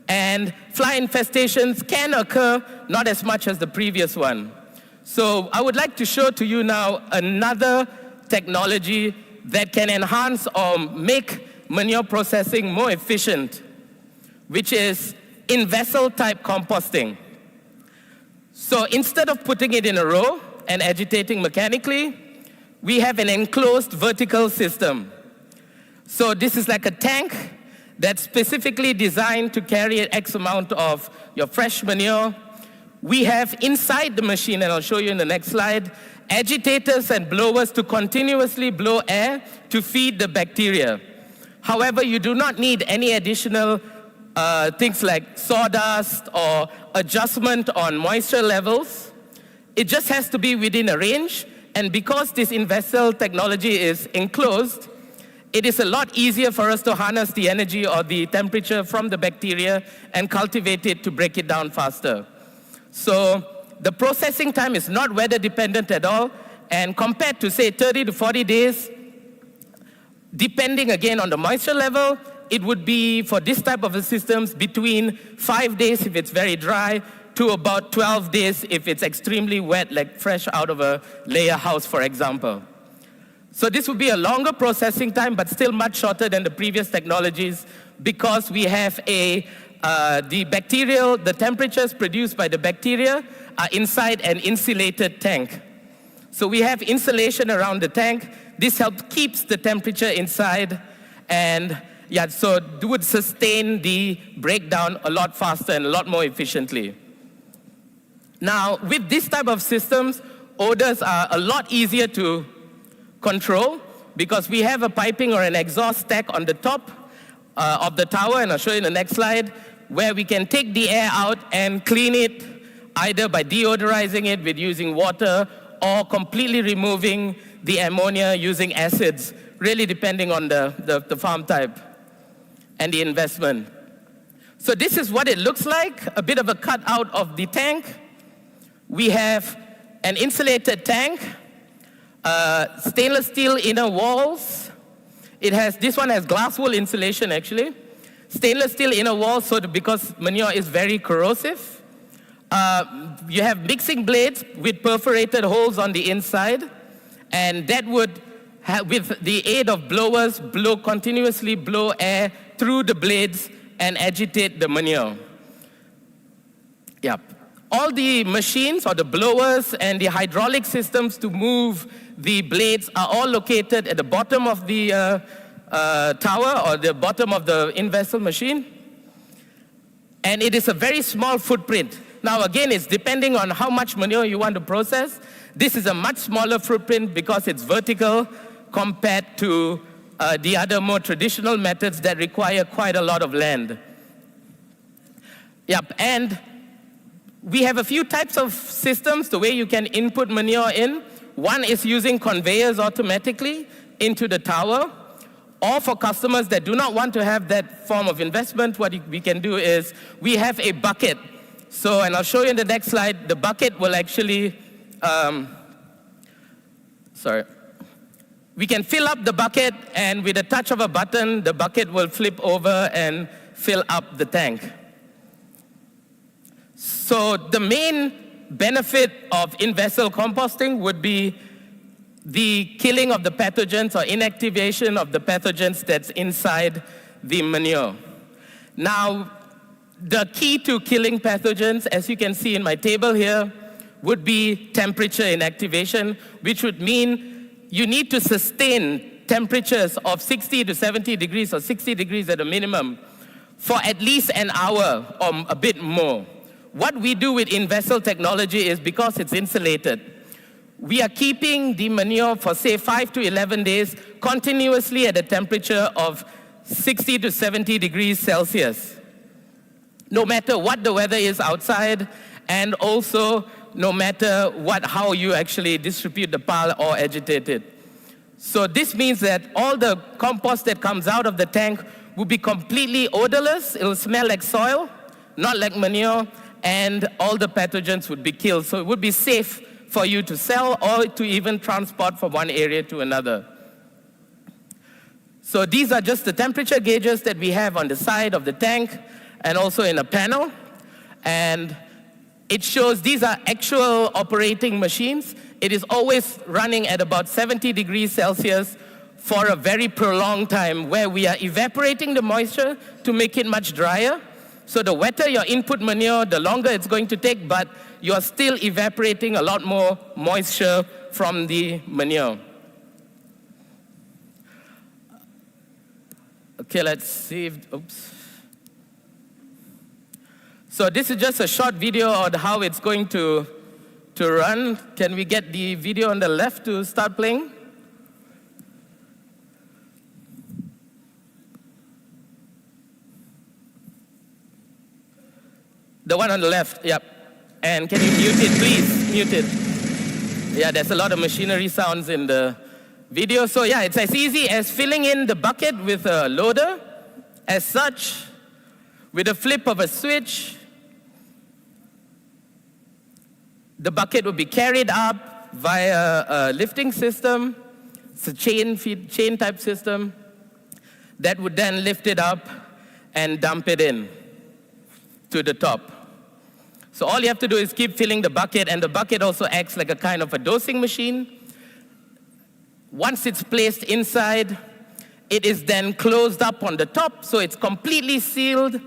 And fly infestations can occur, not as much as the previous one. So I would like to show to you now another technology that can enhance or make manure processing more efficient, which is in-vessel type composting. So instead of putting it in a row and agitating mechanically, we have an enclosed vertical system. So this is like a tank that's specifically designed to carry an X amount of your fresh manure. We have inside the machine, and I'll show you in the next slide, agitators and blowers to continuously blow air to feed the bacteria. However, you do not need any additional things like sawdust or adjustment on moisture levels. It just has to be within a range, and because this in-vessel technology is enclosed, it is a lot easier for us to harness the energy or the temperature from the bacteria and cultivate it to break it down faster. So the processing time is not weather dependent at all, and compared to, say, 30 to 40 days, depending again on the moisture level, it would be, for this type of systems, between 5 days if it's very dry to about 12 days if it's extremely wet, like fresh out of a layer house, for example. So this would be a longer processing time, but still much shorter than the previous technologies because we have the temperatures produced by the bacteria are inside an insulated tank. So we have insulation around the tank. This helps keeps the temperature inside, and so it would sustain the breakdown a lot faster and a lot more efficiently. Now, with this type of systems, odors are a lot easier to control because we have a piping or an exhaust stack on the top of the tower, and I'll show you in the next slide, where we can take the air out and clean it either by deodorizing it with using water or completely removing the ammonia using acids, really depending on the farm type and the investment. So this is what it looks like, a bit of a cutout of the tank. We have an insulated tank, stainless steel inner walls. This one has glass wool insulation actually. Stainless steel inner walls, because manure is very corrosive. You have mixing blades with perforated holes on the inside, and that would, with the aid of blowers, continuously blow air through the blades and agitate the manure. All the machines or the blowers and the hydraulic systems to move the blades are all located at the bottom of the tower or the bottom of the in-vessel machine. And it is a very small footprint. Now again, it's depending on how much manure you want to process. This is a much smaller footprint because it's vertical compared to the other more traditional methods that require quite a lot of land. And we have a few types of systems, the way you can input manure in. One is using conveyors automatically into the tower. Or for customers that do not want to have that form of investment, what we can do is we have a bucket. So, and I'll show you in the next slide, the bucket will actually, we can fill up the bucket, and with a touch of a button, the bucket will flip over and fill up the tank. So the main benefit of in-vessel composting would be the killing of the pathogens or inactivation of the pathogens that's inside the manure. Now, the key to killing pathogens, as you can see in my table here, would be temperature inactivation, which would mean you need to sustain temperatures of 60 to 70 degrees or 60 degrees at a minimum for at least an hour or a bit more. What we do with in-vessel technology is, because it's insulated, we are keeping the manure for, say, 5 to 11 days continuously at a temperature of 60 to 70 degrees Celsius, no matter what the weather is outside, and also no matter how you actually distribute the pile or agitate it. So this means that all the compost that comes out of the tank will be completely odorless. It will smell like soil, not like manure, and all the pathogens would be killed. So it would be safe for you to sell or to even transport from one area to another. So these are just the temperature gauges that we have on the side of the tank and also in a panel. And it shows these are actual operating machines. It is always running at about 70 degrees Celsius for a very prolonged time, where we are evaporating the moisture to make it much drier. So the wetter your input manure, the longer it's going to take, but you're still evaporating a lot more moisture from the manure. Okay, let's see if, oops. So this is just a short video on how it's going to run. Can we get the video on the left to start playing? The one on the left, yep. And can you mute it, please? Mute it. Yeah, there's a lot of machinery sounds in the video. So yeah, it's as easy as filling in the bucket with a loader. As such, with a flip of a switch, the bucket will be carried up via a lifting system. It's a chain type system that would then lift it up and dump it in to the top. So all you have to do is keep filling the bucket, and the bucket also acts like a kind of a dosing machine. Once it's placed inside, it is then closed up on the top, so it's completely sealed,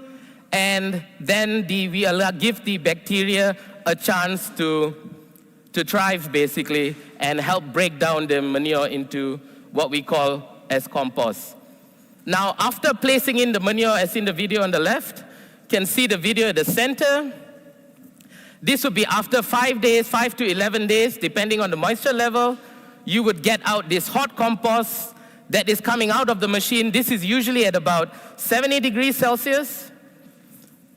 and then we give the bacteria a chance to thrive, basically, and help break down the manure into what we call as compost. Now, after placing in the manure, as in the video on the left, you can see the video at the center. This would be after 5 days, 5 to 11 days, depending on the moisture level. You would get out this hot compost that is coming out of the machine. This is usually at about 70 degrees Celsius.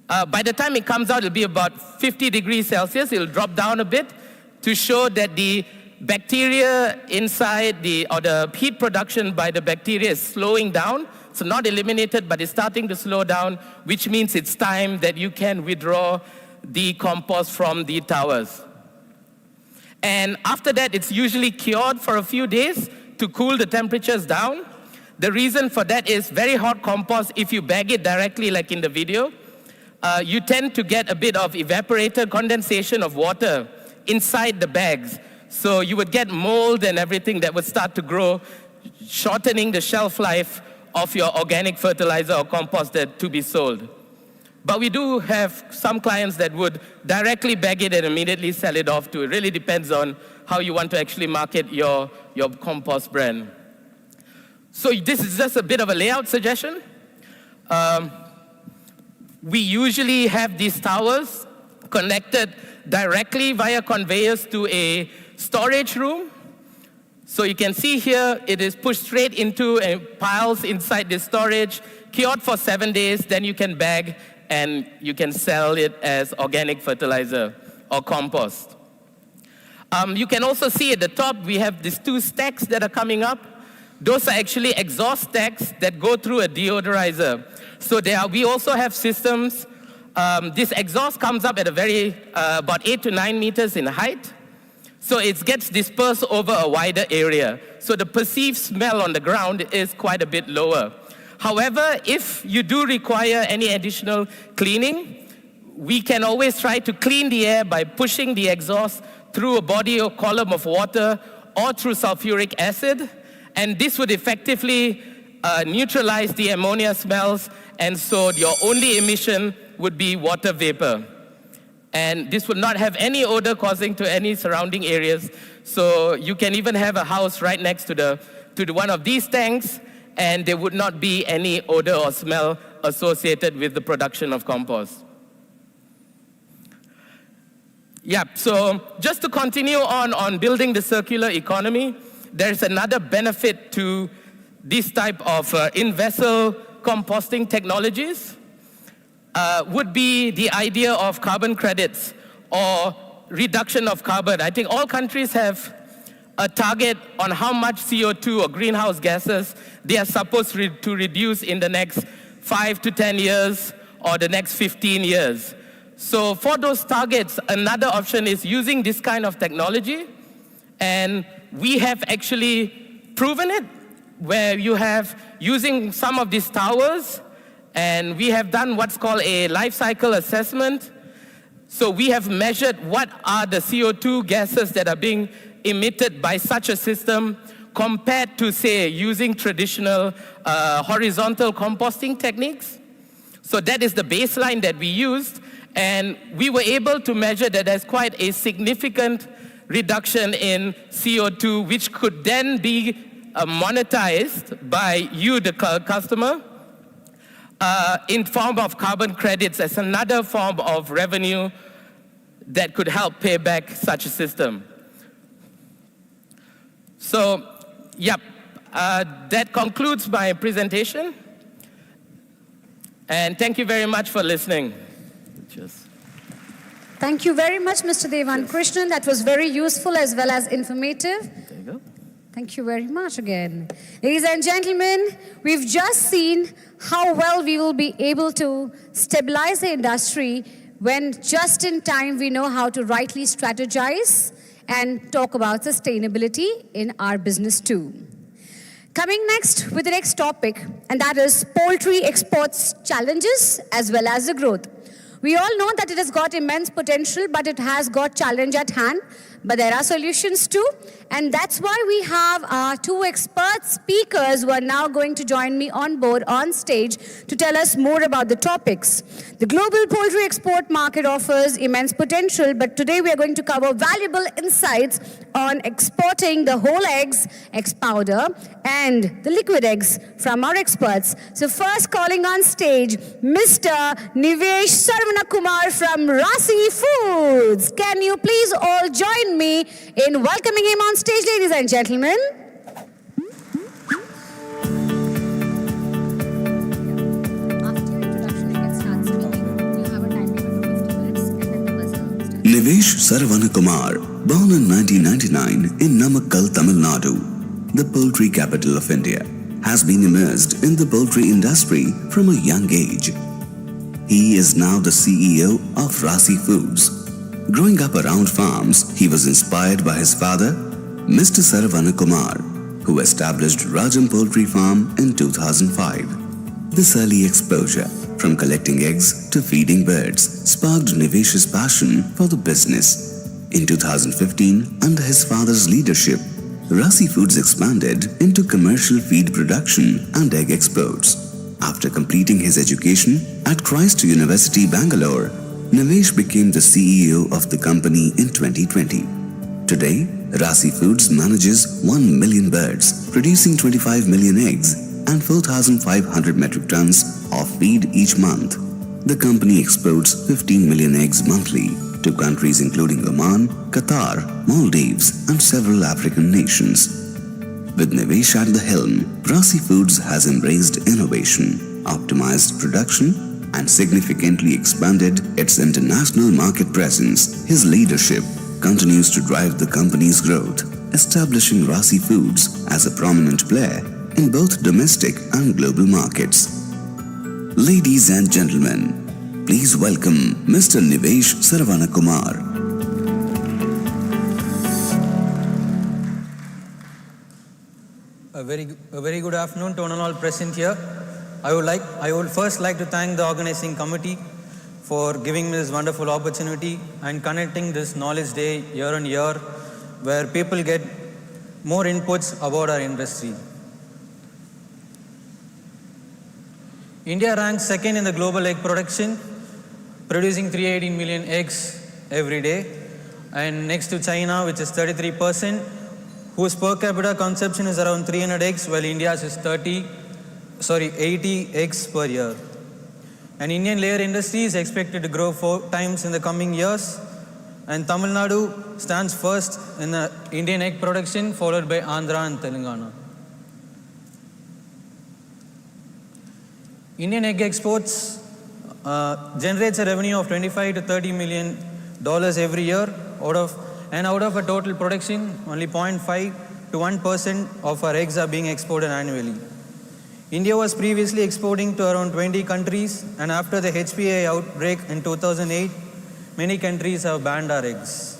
By the time it comes out, it'll be about 50 degrees Celsius. It'll drop down a bit to show that the bacteria inside or the heat production by the bacteria is slowing down. So not eliminated, but it's starting to slow down, which means it's time that you can withdraw the compost from the towers. And after that, it's usually cured for a few days to cool the temperatures down. The reason for that is very hot compost, if you bag it directly like in the video, you tend to get a bit of evaporated condensation of water inside the bags. So you would get mold and everything that would start to grow, shortening the shelf life of your organic fertilizer or compost to be sold. But we do have some clients that would directly bag it and immediately sell it off to. It really depends on how you want to actually market your compost brand. So this is just a bit of a layout suggestion. We usually have these towers connected directly via conveyors to a storage room. So you can see here, it is pushed straight into piles inside the storage, cured for 7 days, then you can bag and you can sell it as organic fertilizer or compost. You can also see at the top, we have these 2 stacks that are coming up. Those are actually exhaust stacks that go through a deodorizer. So we also have systems. This exhaust comes up at about 8 to 9 meters in height. So it gets dispersed over a wider area. So the perceived smell on the ground is quite a bit lower. However, if you do require any additional cleaning, we can always try to clean the air by pushing the exhaust through a body or column of water or through sulfuric acid. And this would effectively neutralize the ammonia smells, and so your only emission would be water vapor. And this would not have any odor causing to any surrounding areas. So you can even have a house right next to one of these tanks, and there would not be any odor or smell associated with the production of compost. Yeah, so just to continue on building the circular economy, there's another benefit to this type of in-vessel composting technologies. Would be the idea of carbon credits or reduction of carbon. I think all countries have a target on how much CO2 or greenhouse gases they are supposed to reduce in the next 5 to 10 years or the next 15 years. So for those targets, another option is using this kind of technology. And we have actually proven it, where you have using some of these towers, and we have done what's called a life cycle assessment. So we have measured what are the CO2 gases that are being emitted by such a system compared to, say, using traditional horizontal composting techniques. So that is the baseline that we used, and we were able to measure that there's quite a significant reduction in CO2, which could then be monetized by you, the customer, in form of carbon credits as another form of revenue that could help pay back such a system. So, that concludes my presentation. And thank you very much for listening. Cheers. Thank you very much, Mr. Devan Krishnan. That was very useful as well as informative. There you go. Thank you very much again. Ladies and gentlemen, we've just seen how well we will be able to stabilize the industry when just in time we know how to rightly strategize and talk about sustainability in our business too. Coming next with the next topic, and that is poultry exports challenges as well as the growth. We all know that it has got immense potential, but it has got challenge at hand but there are solutions too. And that's why we have our two expert speakers who are now going to join me on board on stage to tell us more about the topics. The global poultry export market offers immense potential, but today we are going to cover valuable insights on exporting the whole eggs, egg powder, and the liquid eggs from our experts. So first calling on stage, Mr. Nivesh Sarvanakumar from Rasi Foods. Can you please all join me in welcoming him on stage, ladies and gentlemen? Nivesh Sarvanakumar, born in 1999 in Namakkal, Tamil Nadu, the poultry capital of India, has been immersed in the poultry industry from a young age. He is now the CEO of Rasi Foods. Growing up around farms, he was inspired by his father, Mr. Sarvanakumar, who established Rajam Poultry Farm in 2005. This early exposure, from collecting eggs to feeding birds, sparked Nivesh's passion for the business. In 2015, under his father's leadership, Rasi Foods expanded into commercial feed production and egg exports. After completing his education at Christ University, Bangalore, Nivesh became the CEO of the company in 2020. Today, Rasi Foods manages 1 million birds, producing 25 million eggs and 4,500 metric tons of feed each month. The company exports 15 million eggs monthly to countries including Oman, Qatar, Maldives, and several African nations. With Nivesh at the helm, Rasi Foods has embraced innovation, optimized production, and significantly expanded its international market presence. His leadership continues to drive the company's growth, establishing Rasi Foods as a prominent player in both domestic and global markets. Ladies and gentlemen, please welcome Mr. Nivesh Sarvanakumar. A very good afternoon to all present here. I would first like to thank the organizing committee for giving me this wonderful opportunity and connecting this knowledge day year on year, where people get more inputs about our industry. India ranks second in the global egg production, producing 318 million eggs every day, and next to China, which is 33%, whose per capita consumption is around 300 eggs, while India's is 80 eggs per year. And Indian layer industry is expected to grow 4 times in the coming years, and Tamil Nadu stands first in the Indian egg production, followed by Andhra and Telangana. Indian egg exports generates a revenue of $25 to $30 million every year, out of a total production, only 0.5 to 1% of our eggs are being exported annually. India was previously exporting to around 20 countries, and after the HPA outbreak in 2008, many countries have banned our eggs.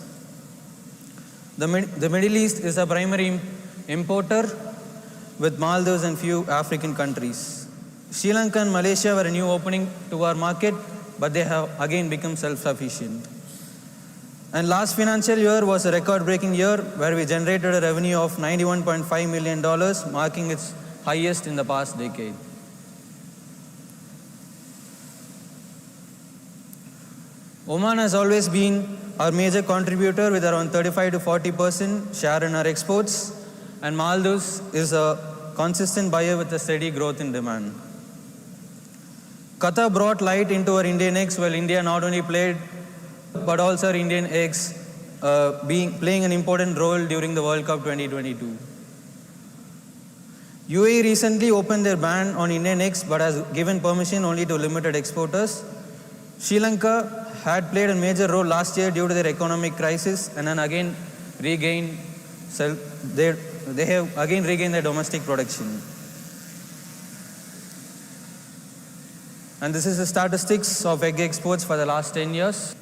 The Middle East is a primary importer, with Maldives and few African countries. Sri Lanka and Malaysia were a new opening to our market, but they have again become self-sufficient. And last financial year was a record-breaking year where we generated a revenue of $91.5 million, marking its highest in the past decade. Oman has always been our major contributor with around 35 to 40% share in our exports, and Maldives is a consistent buyer with a steady growth in demand. Qatar brought light into our Indian eggs, while India not only played but also our Indian eggs playing an important role during the World Cup 2022. UAE recently opened their ban on Indian eggs but has given permission only to limited exporters. Sri Lanka had played a major role last year due to their economic crisis and then again regained they have again regained their domestic production. And this is the statistics of egg exports for the last 10 years.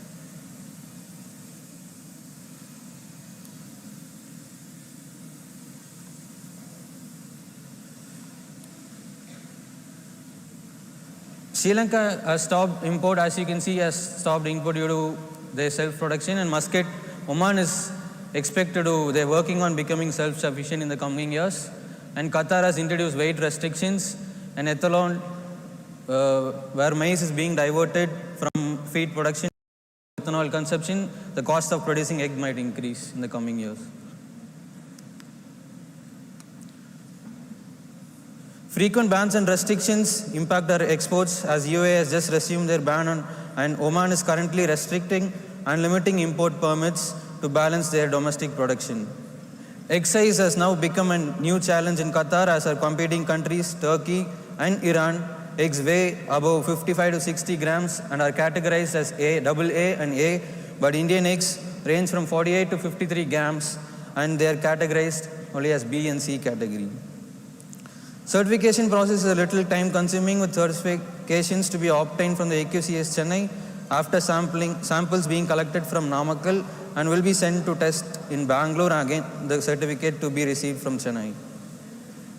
Sri Lanka has stopped import, as you can see, has stopped import due to their self-production, and Muscat, Oman is they're working on becoming self-sufficient in the coming years. And Qatar has introduced weight restrictions and ethanol, where maize is being diverted from feed production to ethanol consumption. The cost of producing egg might increase in the coming years. Frequent bans and restrictions impact our exports, as UAE has just resumed their ban on, and Oman is currently restricting and limiting import permits to balance their domestic production. Excise has now become a new challenge in Qatar, as our competing countries, Turkey and Iran, eggs weigh above 55 to 60 grams and are categorized as AA and A, but Indian eggs range from 48 to 53 grams and they are categorized only as B and C category. Certification process is a little time consuming, with certifications to be obtained from the AQCS Chennai after samples being collected from Namakkal and will be sent to test in Bangalore, and again the certificate to be received from Chennai.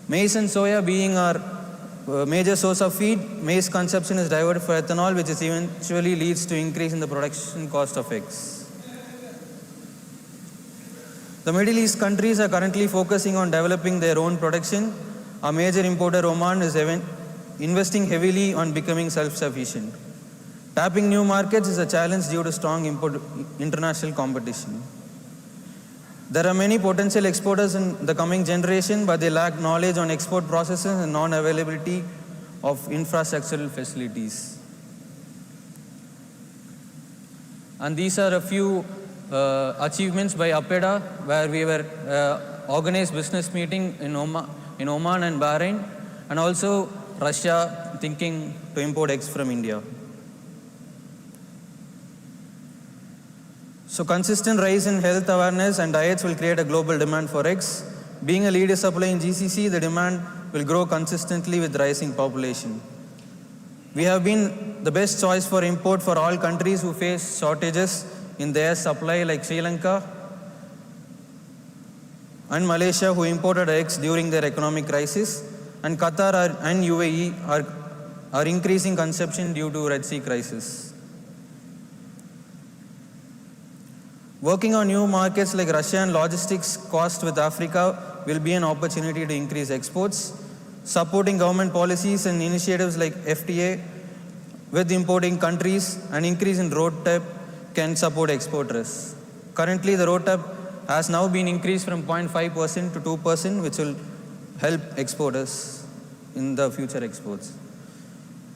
Maize and soya being our major source of feed, maize consumption is diverted for ethanol, which is eventually leads to increase in the production cost of eggs. The Middle East countries are currently focusing on developing their own production. A major importer, Oman, is investing heavily on becoming self-sufficient. Tapping new markets is a challenge due to strong international competition. There are many potential exporters in the coming generation, but they lack knowledge on export processes and non-availability of infrastructural facilities. And these are a few achievements by APEDA, where we were organized business meeting in Oman and Bahrain, and also Russia thinking to import eggs from India. So consistent rise in health awareness and diets will create a global demand for eggs. Being a leader supplier in GCC, the demand will grow consistently with rising population. We have been the best choice for import for all countries who face shortages in their supply, like Sri Lanka and Malaysia, who imported eggs during their economic crisis, and Qatar and UAE are increasing consumption due to Red Sea crisis. Working on new markets like Russia and logistics cost with Africa will be an opportunity to increase exports. Supporting government policies and initiatives like FTA with importing countries and increase in road tax can support exporters. Currently, the road tax has now been increased from 0.5% to 2%, which will help exporters in the future exports.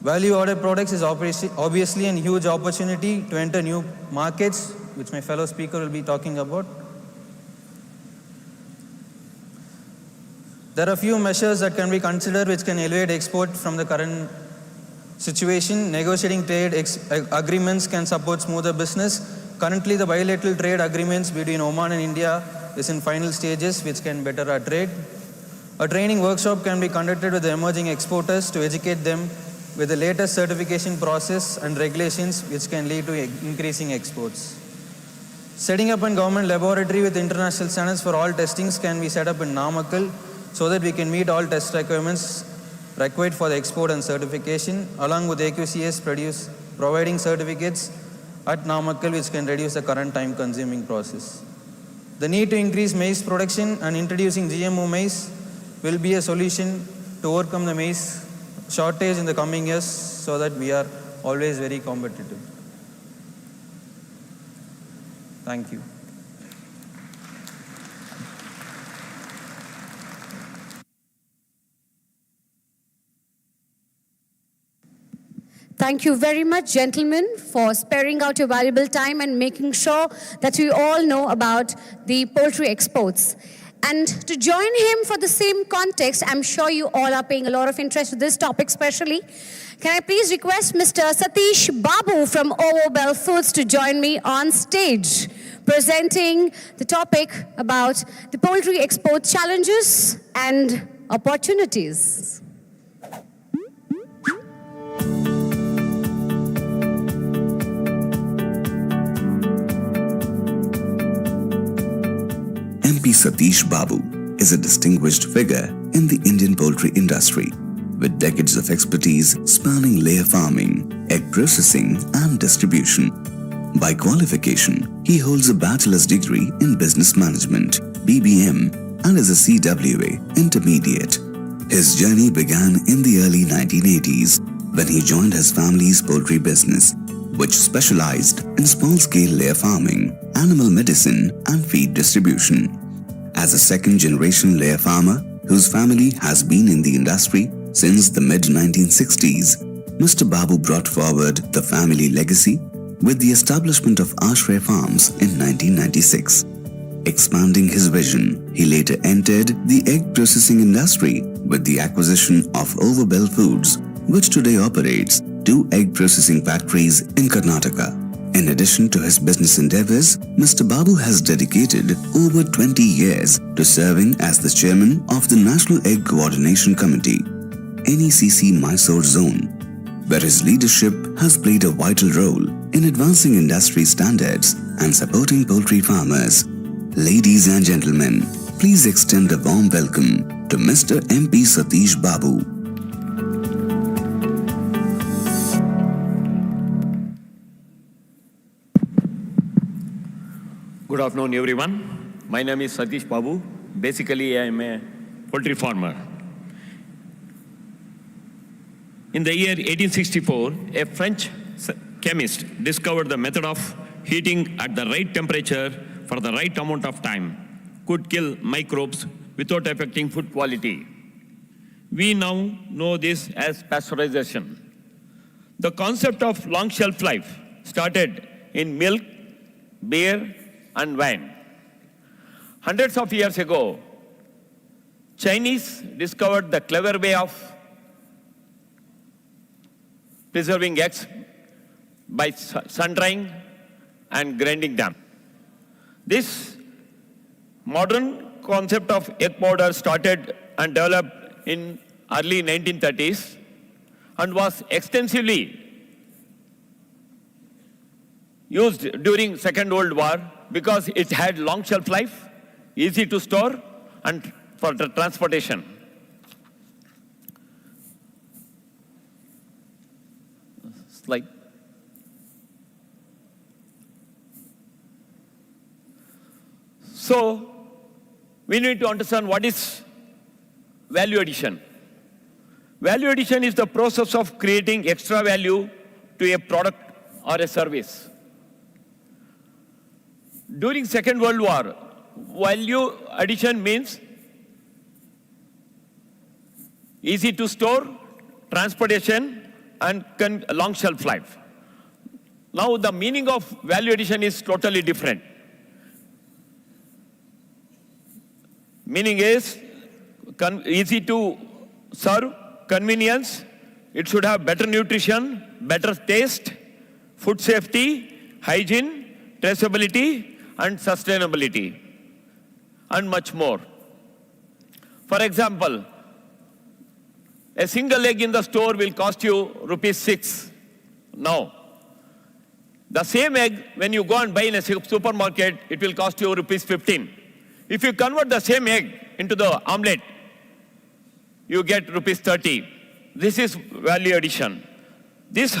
Value-added products is obviously a huge opportunity to enter new markets, which my fellow speaker will be talking about. There are a few measures that can be considered which can elevate export from the current situation. Negotiating trade agreements can support smoother business. Currently, the bilateral trade agreements between Oman and India is in final stages, which can better our trade. A training workshop can be conducted with the emerging exporters to educate them with the latest certification process and regulations, which can lead to increasing exports. Setting up a government laboratory with international standards for all testings can be set up in Namakkal so that we can meet all test requirements required for the export and certification, along with AQCS providing certificates at Namakkal, which can reduce the current time-consuming process. The need to increase maize production and introducing GMO maize will be a solution to overcome the maize shortage in the coming years so that we are always very competitive. Thank you. Thank you very much, gentlemen, for sparing out your valuable time and making sure that we all know about the poultry exports. And to join him for the same context, I'm sure you all are paying a lot of interest to this topic especially. Can I please request Mr. Satish Babu from OO Bell Foods to join me on stage, presenting the topic about the poultry export challenges and opportunities. MP Satish Babu is a distinguished figure in the Indian poultry industry, with decades of expertise spanning layer farming, egg processing and distribution. By qualification, he holds a bachelor's degree in business management, BBM, and is a CWA intermediate. His journey began in the early 1980s when he joined his family's poultry business, which specialized in small-scale layer farming, animal medicine, and feed distribution. As a second-generation layer farmer whose family has been in the industry since the mid-1960s, Mr. Babu brought forward the family legacy with the establishment of Ashray Farms in 1996. Expanding his vision, he later entered the egg processing industry with the acquisition of Overbell Foods, which today operates 2 egg processing factories in Karnataka. In addition to his business endeavors, Mr. Babu has dedicated over 20 years to serving as the chairman of the National Egg Coordination Committee, NECC Mysore Zone, where his leadership has played a vital role in advancing industry standards and supporting poultry farmers. Ladies and gentlemen, please extend a warm welcome to Mr. MP Satish Babu. Good afternoon, everyone. My name is Satish Babu. Basically, I am a poultry farmer. In the year 1864, a French chemist discovered the method of heating at the right temperature for the right amount of time could kill microbes without affecting food quality. We now know this as pasteurization. The concept of long shelf life started in milk, beer, and wine. Hundreds of years ago, Chinese discovered the clever way of preserving eggs by sun-drying and grinding them. This modern concept of egg powder started and developed in early 1930s and was extensively used during Second World War because it had long shelf life, easy to store, and for the transportation. Slide. So, we need to understand what is value addition. Value addition is the process of creating extra value to a product or a service. During Second World War, value addition means easy to store, transportation, and long shelf life. Now the meaning of value addition is totally different. Meaning is easy to serve, convenience, it should have better nutrition, better taste, food safety, hygiene, traceability, and sustainability, and much more. For example, a single egg in the store will cost you ₹6 now. The same egg, when you go and buy in a supermarket, it will cost you ₹15. If you convert the same egg into the omelette, you get ₹30. This is value addition. This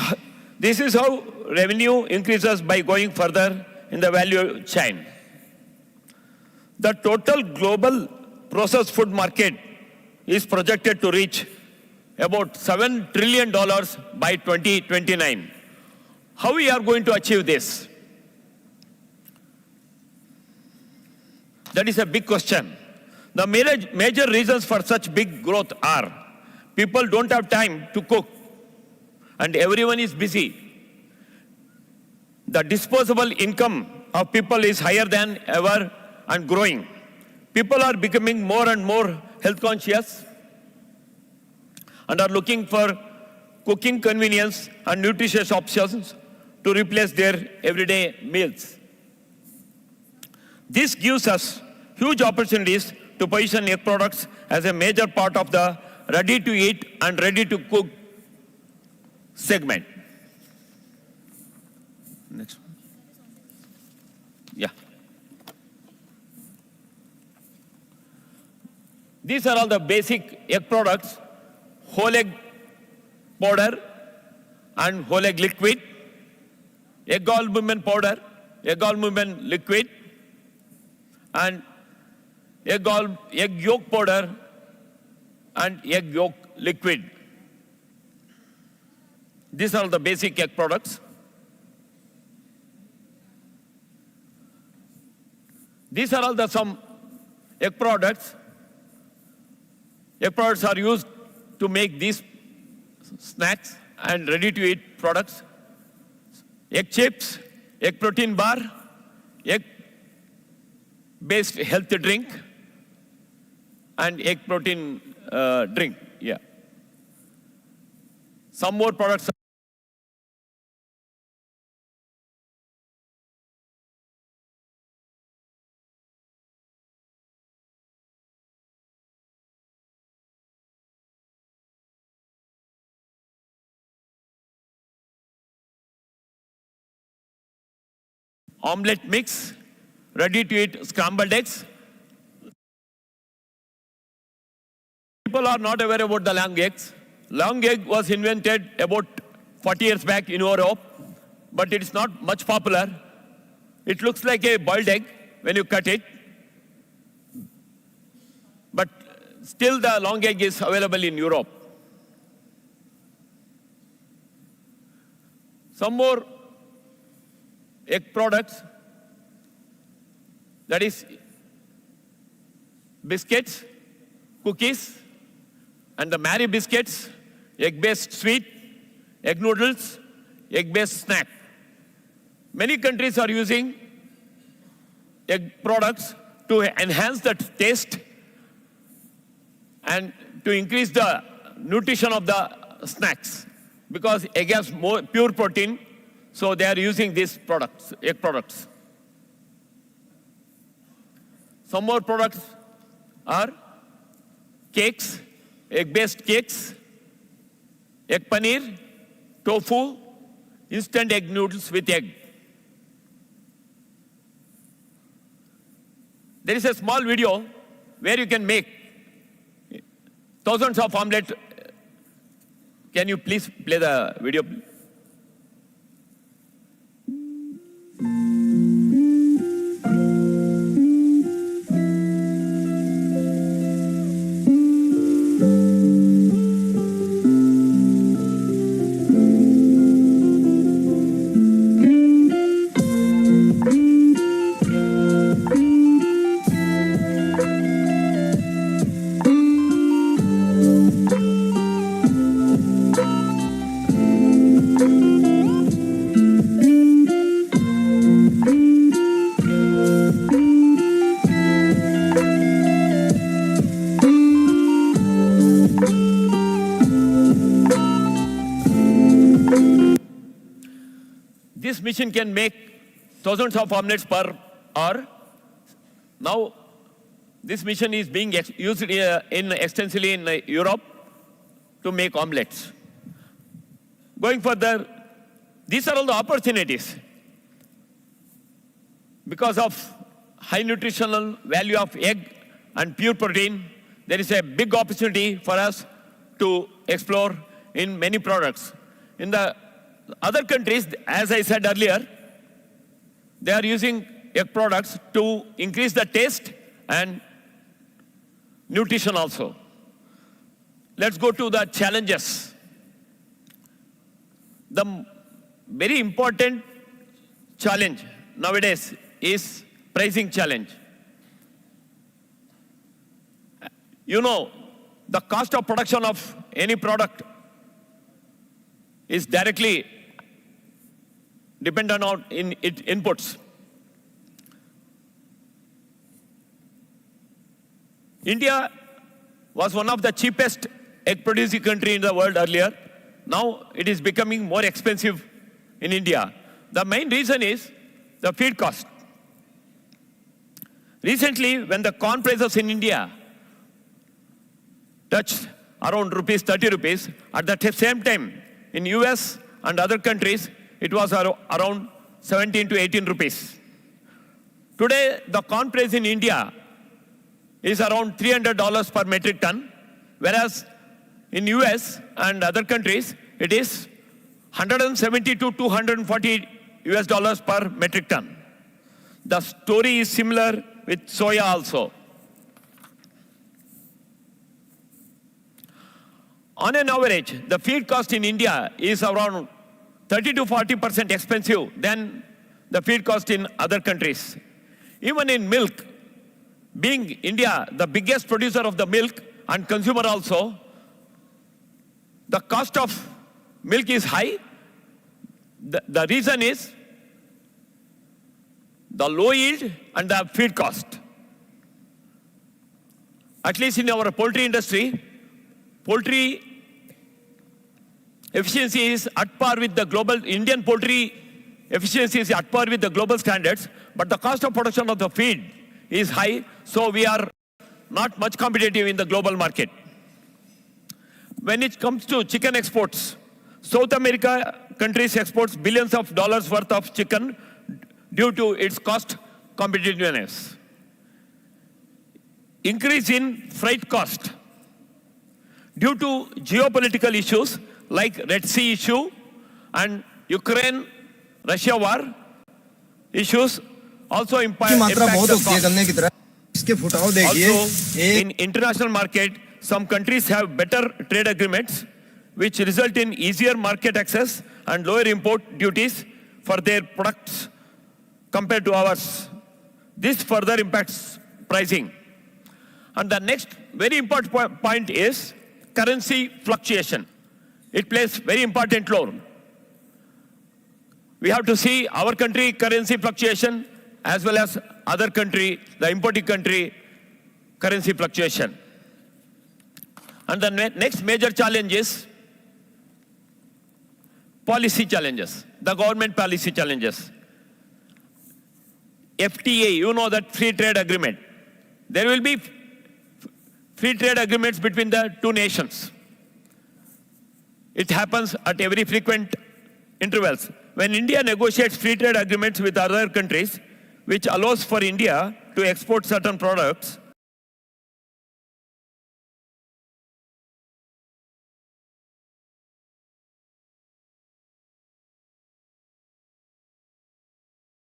is how revenue increases by going further in the value chain. The total global processed food market is projected to reach about $7 trillion by 2029. How we are going to achieve this? That is a big question. The major reasons for such big growth are people don't have time to cook and everyone is busy. The disposable income of people is higher than ever and growing. People are becoming more and more health conscious and are looking for cooking convenience and nutritious options to replace their everyday meals. This gives us huge opportunities to position egg products as a major part of the ready-to-eat and ready-to-cook segment. Next one. Yeah. These are all the basic egg products: whole egg powder and whole egg liquid, egg albumin powder, egg albumin liquid, and egg yolk powder and egg yolk liquid. These are the basic egg products. These are all some egg products. Egg products are used to make these snacks and ready-to-eat products. Egg chips, egg protein bar, egg-based health drink, and egg protein drink. Yeah. Some more products. Omelette mix, ready-to-eat scrambled eggs. People are not aware about the long eggs. Long egg was invented about 40 years back in Europe, but it is not much popular. It looks like a boiled egg when you cut it. But still the long egg is available in Europe. Some more egg products, that is biscuits, cookies, and the Mary biscuits, egg-based sweet, egg noodles, egg-based snack. Many countries are using egg products to enhance the taste and to increase the nutrition of the snacks, because egg has more pure protein. So they are using these products, egg products. Some more products are cakes, egg-based cakes, egg paneer, tofu, instant egg noodles with egg. There is a small video where you can make thousands of omelets. Can you please play the video? This machine can make thousands of omelets per hour. Now, this machine is being used extensively in Europe to make omelets. Going further, these are all the opportunities. Because of high nutritional value of egg and pure protein, there is a big opportunity for us to explore in many products. In the other countries, as I said earlier, they are using egg products to increase the taste and nutrition also. Let's go to the challenges. The very important challenge nowadays is pricing challenge. You know, the cost of production of any product is directly dependent on its inputs. India was one of the cheapest egg producing country in the world earlier. Now it is becoming more expensive in India. The main reason is the feed cost. Recently, when the corn prices in India touched around ₹30, at the same time in US and other countries, it was around 17 to 18 rupees. Today, the corn price in India is around $300 per metric ton, whereas in US and other countries, it is 170 to 240 US dollars per metric ton. The story is similar with soya also. On an average, the feed cost in India is around 30 to 40% expensive than the feed cost in other countries. Even in milk, being India the biggest producer of the milk and consumer also, the cost of milk is high. The reason is the low yield and the feed cost. At least in our poultry industry, poultry efficiency is at par with the global, Indian poultry efficiency is at par with the global standards, but the cost of production of the feed is high, so we are not much competitive in the global market. When it comes to chicken exports, South America countries exports billions of dollars worth of chicken due to its cost competitiveness. Increase in freight cost due to geopolitical issues like Red Sea issue and Ukraine-Russia war issues also impact the cost. Also, in international market, some countries have better trade agreements which result in easier market access and lower import duties for their products compared to ours. This further impacts pricing. And the next very important point is currency fluctuation. It plays very important role. We have to see our country currency fluctuation as well as other country, the importing country currency fluctuation. And the next major challenge is policy challenges, the government policy challenges. FTA, you know that free trade agreement. There will be free trade agreements between the two nations. It happens at every frequent intervals. When India negotiates free trade agreements with other countries, which allows for India to export certain products,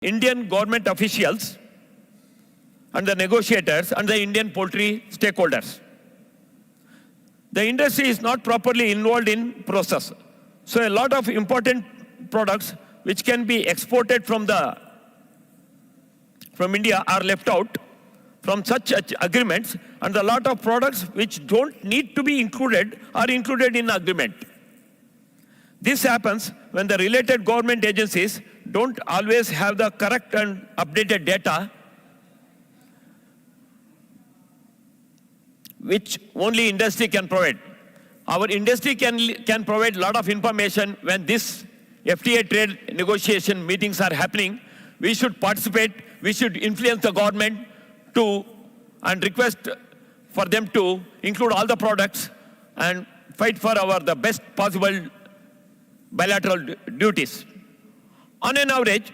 Indian government officials and the negotiators and the Indian poultry stakeholders. The industry is not properly involved in process. So a lot of important products which can be exported from India are left out from such agreements, and a lot of products which don't need to be included are included in the agreement. This happens when the related government agencies don't always have the correct and updated data which only industry can provide. Our industry can provide a lot of information when this FTA trade negotiation meetings are happening. We should participate, we should influence the government and request for them to include all the products and fight for the best possible bilateral duties. On an average,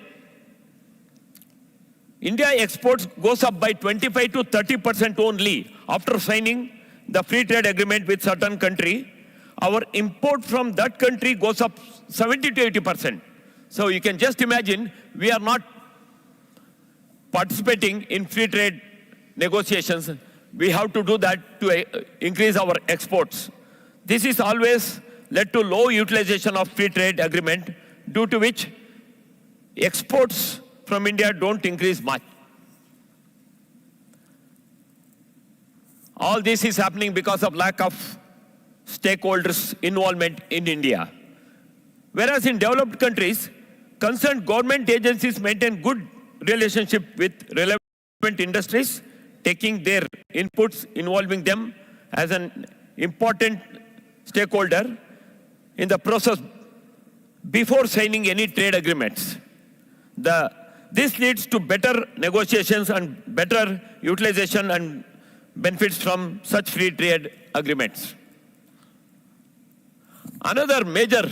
India exports goes up by 25 to 30% only after signing the free trade agreement with certain country. Our import from that country goes up 70 to 80%. So you can just imagine we are not participating in free trade negotiations. We have to do that to increase our exports. This is always led to low utilization of free trade agreement, due to which exports from India don't increase much. All this is happening because of lack of stakeholders' involvement in India. Whereas in developed countries, concerned government agencies maintain good relationship with relevant industries, taking their inputs, involving them as an important stakeholder in the process before signing any trade agreements. This leads to better negotiations and better utilization and benefits from such free trade agreements. Another major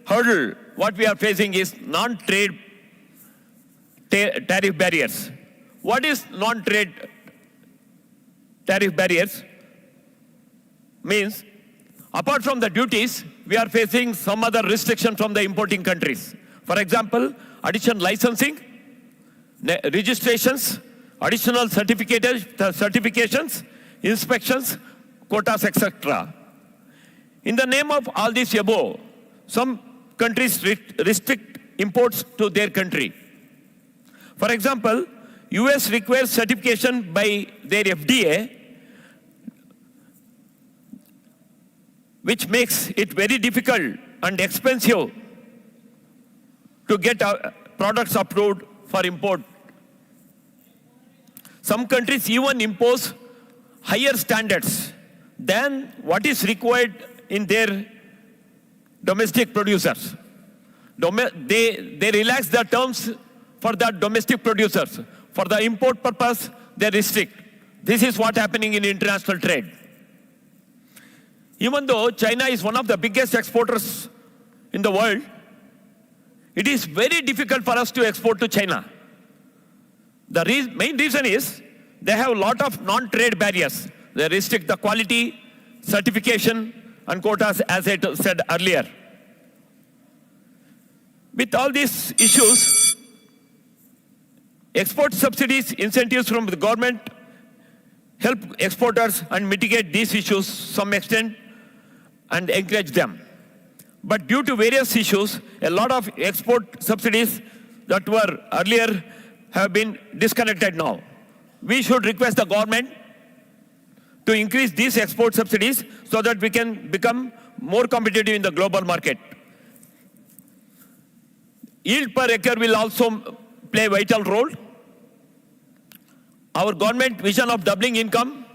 hurdle what we are facing is non-trade tariff barriers. What is non-trade tariff barriers? Means, apart from the duties, we are facing some other restriction from the importing countries. For example, additional licensing, registrations, additional certifications, inspections, quotas, etc. In the name of all this above, some countries restrict imports to their country. For example, US requires certification by their FDA, which makes it very difficult and expensive to get products approved for import. Some countries even impose higher standards than what is required in their domestic producers. They relax the terms for the domestic producers. For the import purpose, they restrict. This is what's happening in international trade. Even though China is one of the biggest exporters in the world, it is very difficult for us to export to China. The main reason is they have a lot of non-trade barriers. They restrict the quality, certification, and quotas, as I said earlier. With all these issues, export subsidies, incentives from the government help exporters and mitigate these issues to some extent and encourage them. But due to various issues, a lot of export subsidies that were earlier have been disconnected now. We should request the government to increase these export subsidies so that we can become more competitive in the global market. Yield per acre will also play a vital role. Our government vision of doubling income,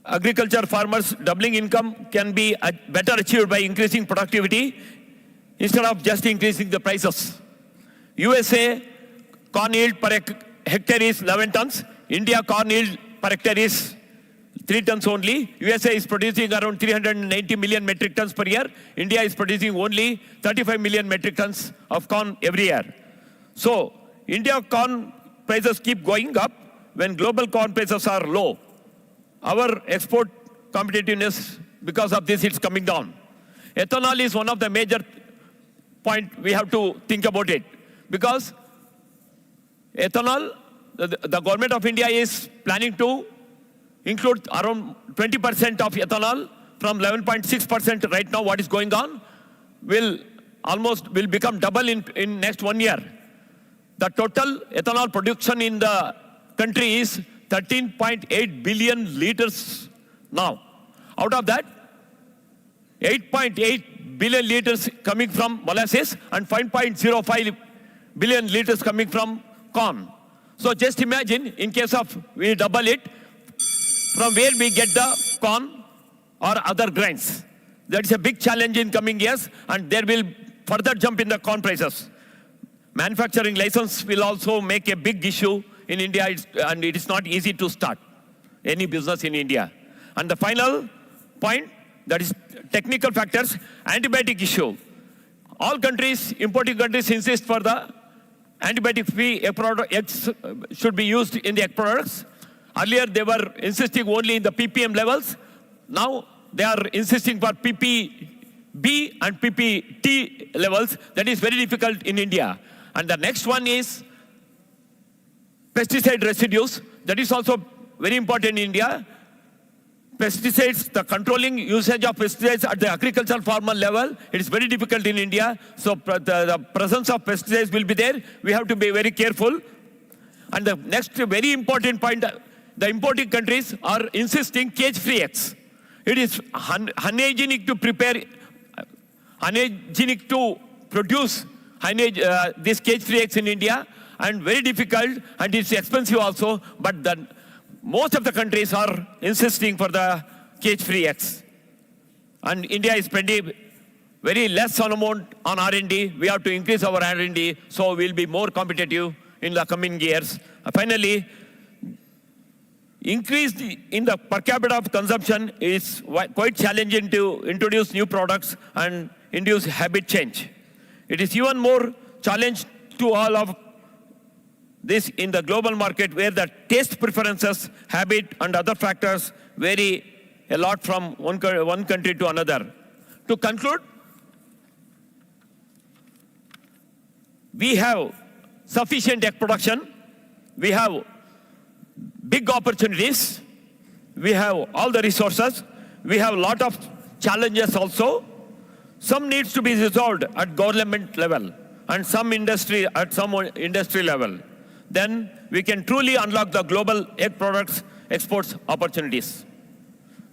agriculture farmers doubling income can be better achieved by increasing productivity instead of just increasing the prices. USA corn yield per hectare is 11 tons. India corn yield per hectare is 3 tons only. USA is producing around 390 million metric tons per year. India is producing only 35 million metric tons of corn every year. So, India corn prices keep going up when global corn prices are low. Our export competitiveness, because of this, it's coming down. Ethanol is one of the major points we have to think about it. Because ethanol, the government of India is planning to include around 20% of ethanol from 11.6% right now, what is going on, will become double in next 1 year. The total ethanol production in the country is 13.8 billion liters now. Out of that, 8.8 billion liters coming from molasses and 5.05 billion liters coming from corn. So just imagine, in case of we double it, from where we get the corn or other grains. That's a big challenge in coming years, and there will further jump in the corn prices. Manufacturing license will also make a big issue in India, and it is not easy to start any business in India. And the final point, that is technical factors, antibiotic issue. All countries, importing countries, insist for the antibiotic-free egg products should be used in the egg products. Earlier, they were insisting only in the ppm levels. Now, they are insisting for ppb and ppt levels. That is very difficult in India. And the next one is pesticide residues. That is also very important in India. Pesticides, the controlling usage of pesticides at the agricultural farmer level, it is very difficult in India. So the presence of pesticides will be there. We have to be very careful. And the next very important point, the importing countries are insisting cage-free eggs. It is unhygienic to prepare, unhygienic to produce these cage-free eggs in India, and very difficult, and it's expensive also, but most of the countries are insisting for the cage-free eggs. And India is spending very less amount on R&D. We have to increase our R&D, so we'll be more competitive in the coming years. Finally, increase in the per capita of consumption is quite challenging to introduce new products and induce habit change. It is even more challenge to all of this in the global market, where the taste preferences, habit, and other factors vary a lot from one country to another. To conclude, we have sufficient egg production, we have big opportunities, we have all the resources, we have a lot of challenges also. Some needs to be resolved at government level and some industry at some industry level. Then we can truly unlock the global egg products exports opportunities.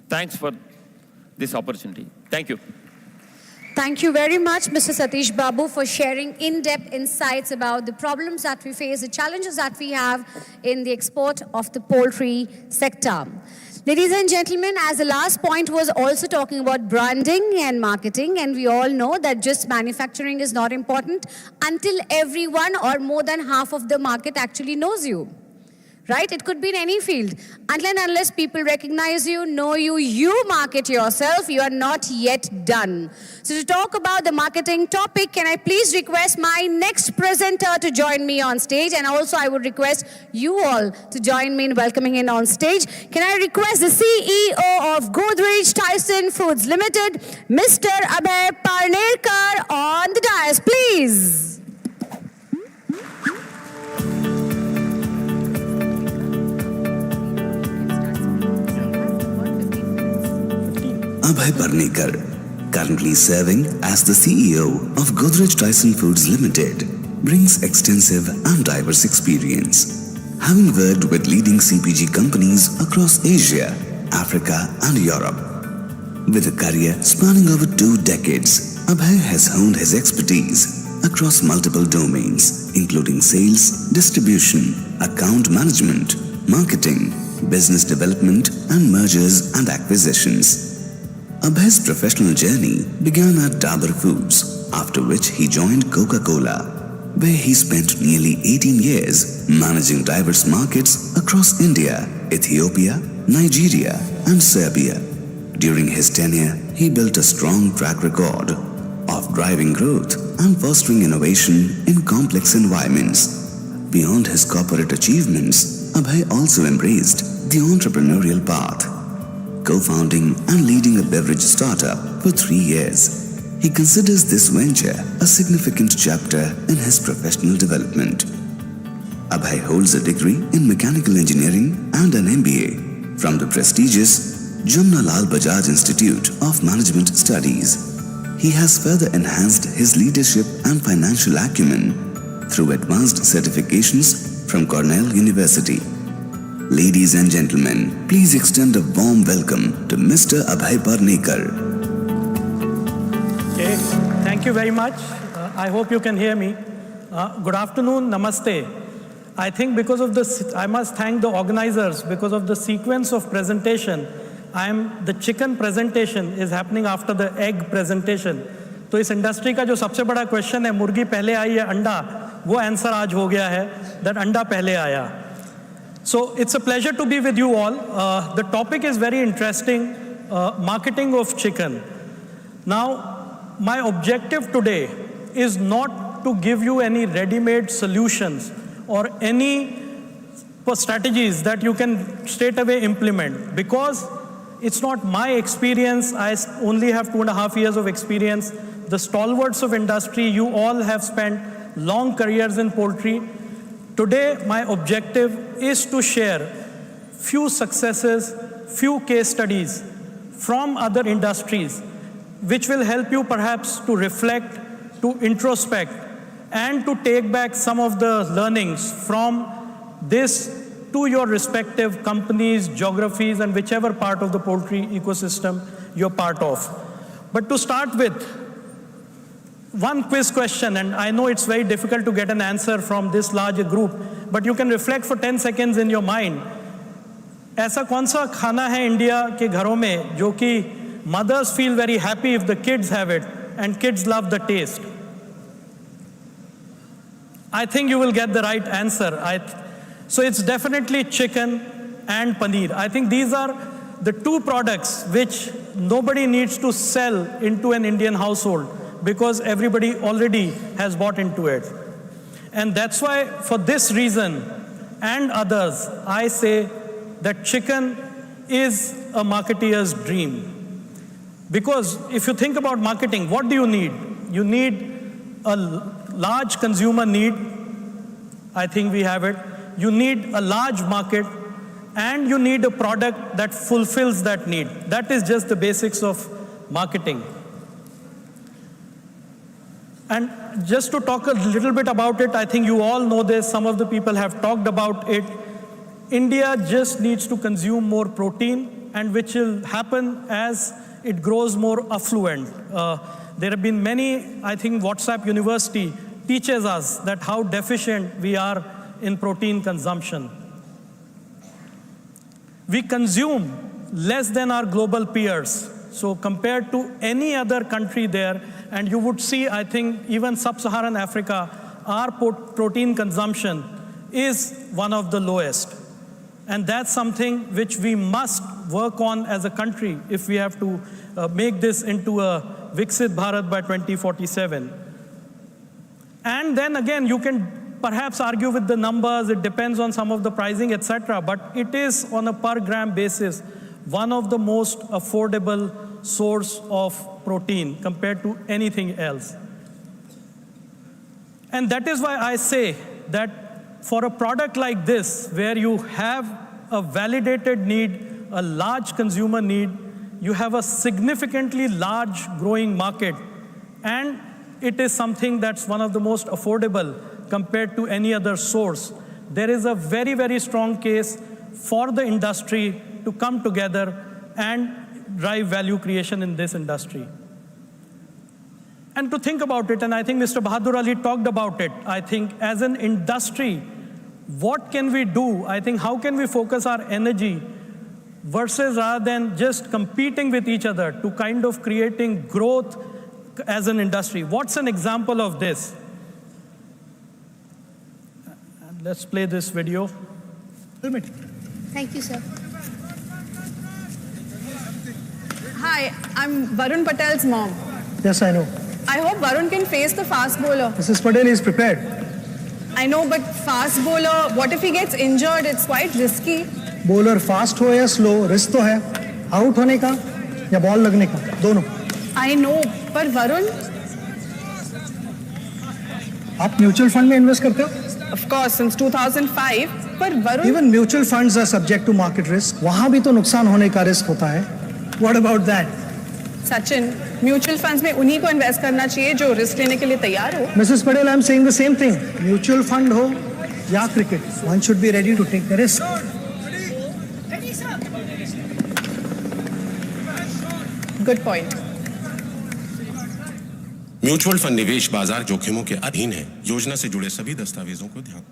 Thanks for this opportunity. Thank you. Thank you very much, Mr. Satish Babu, for sharing in-depth insights about the problems that we face, the challenges that we have in the export of the poultry sector. Ladies and gentlemen, as the last point was also talking about branding and marketing, and we all know that just manufacturing is not important until everyone or more than half of the market actually knows you. Right? It could be in any field. Until and unless people recognize you, know you, you market yourself, you are not yet done. So to talk about the marketing topic, can I please request my next presenter to join me on stage? And also I would request you all to join me in welcoming in on stage. Can I request the CEO of Godrej Tyson Foods Limited, Mr. Abhay Parnerkar, on the dais, please. Abhay Parnerkar, currently serving as the CEO of Godrej Tyson Foods Limited, brings extensive and diverse experience. Having worked with leading CPG companies across Asia, Africa and Europe. With a career spanning over 2 decades, Abhay has honed his expertise across multiple domains, including sales, distribution, account management, marketing, business development and mergers and acquisitions. Abhay's professional journey began at Dabur Foods, after which he joined Coca-Cola, where he spent nearly 18 years managing diverse markets across India, Ethiopia, Nigeria and Serbia. During his tenure, he built a strong track record of driving growth and fostering innovation in complex environments. Beyond his corporate achievements, Abhay also embraced the entrepreneurial path, co-founding and leading a beverage startup for 3 years. He considers this venture a significant chapter in his professional development. Abhay holds a degree in mechanical engineering and an MBA from the prestigious Jamnalal Bajaj Institute of Management Studies. He has further enhanced his leadership and financial acumen through advanced certifications from Cornell University. Ladies and gentlemen, please extend a warm welcome to Mr. Abhay Parnerkar. Okay, thank you very much. I hope you can hear me. Good afternoon, namaste. I think because of this, I must thank the organizers because of the sequence of presentation. The chicken presentation is happening after the egg presentation. तो इस industry का जो सबसे बड़ा question है, मुर्गी पहले आई या अंडा, वो आंसर आज हो गया है, that अंडा पहले आया. So it's a pleasure to be with you all. The topic is very interesting, marketing of chicken. Now, my objective today is not to give you any ready-made solutions or any strategies that you can straight away implement, because it's not my experience. I only have 2.5 years of experience. The stalwarts of industry, you all have spent long careers in poultry. Today, my objective is to share few successes, few case studies from other industries, which will help you perhaps to reflect, to introspect, and to take back some of the learnings from this to your respective companies, geographies, and whichever part of the poultry ecosystem you're part of. But to start with, one quiz question, and I know it's very difficult to get an answer from this large group, but you can reflect for 10 seconds in your mind. ऐसा कौन सा खाना है India के घरों में जो कि mothers feel very happy if the kids have it and kids love the taste? I think you will get the right answer. So it's definitely chicken and paneer. I think these are the two products which nobody needs to sell into an Indian household, because everybody already has bought into it. And that's why, for this reason and others, I say that chicken is a marketeer's dream. Because if you think about marketing, what do you need? You need a large consumer need. I think we have it. You need a large market, and you need a product that fulfills that need. That is just the basics of marketing. And just to talk a little bit about it, I think you all know this, some of the people have talked about it. India just needs to consume more protein, and which will happen as it grows more affluent. There have been many, I think WhatsApp University teaches us that how deficient we are in protein consumption. We consume less than our global peers. So compared to any other country there, and you would see, I think, even sub-Saharan Africa, our protein consumption is one of the lowest. And that's something which we must work on as a country if we have to make this into a Viksit Bharat by 2047. And then again, you can perhaps argue with the numbers, it depends on some of the pricing, etc. But it is on a per gram basis, one of the most affordable source of protein compared to anything else. And that is why I say that for a product like this, where you have a validated need, a large consumer need, you have a significantly large growing market, and it is something that's one of the most affordable compared to any other source. There is a very, very strong case for the industry to come together and drive value creation in this industry. And to think about it, and I think Mr. Bahadur Ali talked about it, I think as an industry, what can we do? I think how can we focus our energy versus rather than just competing with each other to kind of creating growth as an industry. What's an example of this? Let's play this video. Thank you, sir. Hi, I'm Varun Patel's mom. Yes, I know. I hope Varun can face the fast bowler. Mrs. Patel is prepared. I know, but fast bowler, what if he gets injured? It's quite risky. Bowler fast हो या slow, risk तो है out होने का या ball लगने का, दोनों. I know, पर वरुण, आप म्यूचुअल फंड में इन्वेस्ट करते हो? Of course, since 2005. पर Varun, Even mutual funds are subject to market risk. वहाँ भी तो नुकसान होने का रिस्क होता है. What about that? Sachin, mutual funds में उन्हीं को इन्वेस्ट करना चाहिए जो रिस्क लेने के लिए तैयार हो. Mrs. Patel, I'm saying the same thing. Mutual fund हो या cricket, one should be ready to take the risk. Good point. Mutual fund निवेश बाजार जोखिमों के अधीन है. योजना से जुड़े सभी दस्तावेजों को ध्यान.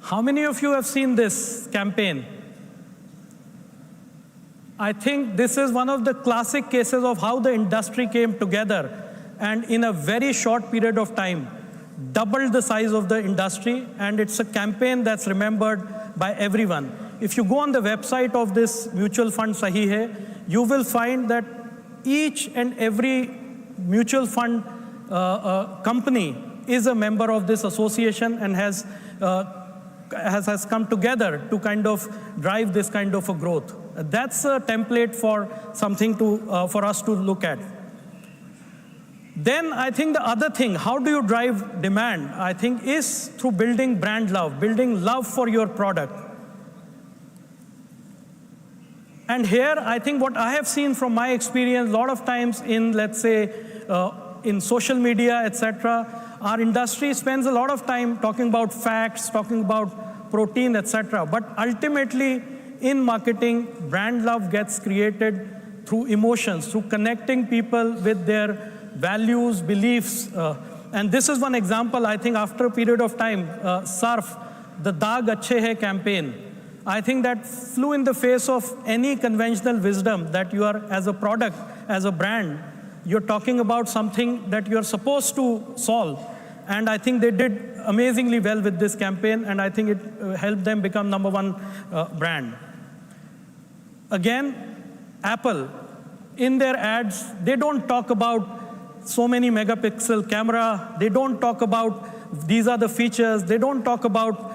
How many of you have seen this campaign? I think this is one of the classic cases of how the industry came together and in a very short period of time doubled the size of the industry, and it's a campaign that's remembered by everyone. If you go on the website of this mutual fund Sahi Hai, you will find that each and every mutual fund company is a member of this association and has come together to kind of drive this kind of a growth. That's a template for something for us to look at. Then I think the other thing, how do you drive demand, I think is through building brand love, building love for your product. And here, I think what I have seen from my experience, a lot of times in, let's say, in social media, etc., our industry spends a lot of time talking about facts, talking about protein, etc. But ultimately, in marketing, brand love gets created through emotions, through connecting people with their values, beliefs. And this is one example, I think, after a period of time, Surf, the Daag Achhe Hai campaign, I think that flew in the face of any conventional wisdom that you are, as a product, as a brand, you're talking about something that you're supposed to solve. And I think they did amazingly well with this campaign, and I think it helped them become #1 brand. Again, Apple, in their ads, they don't talk about so many megapixel camera. They don't talk about these are the features. They don't talk about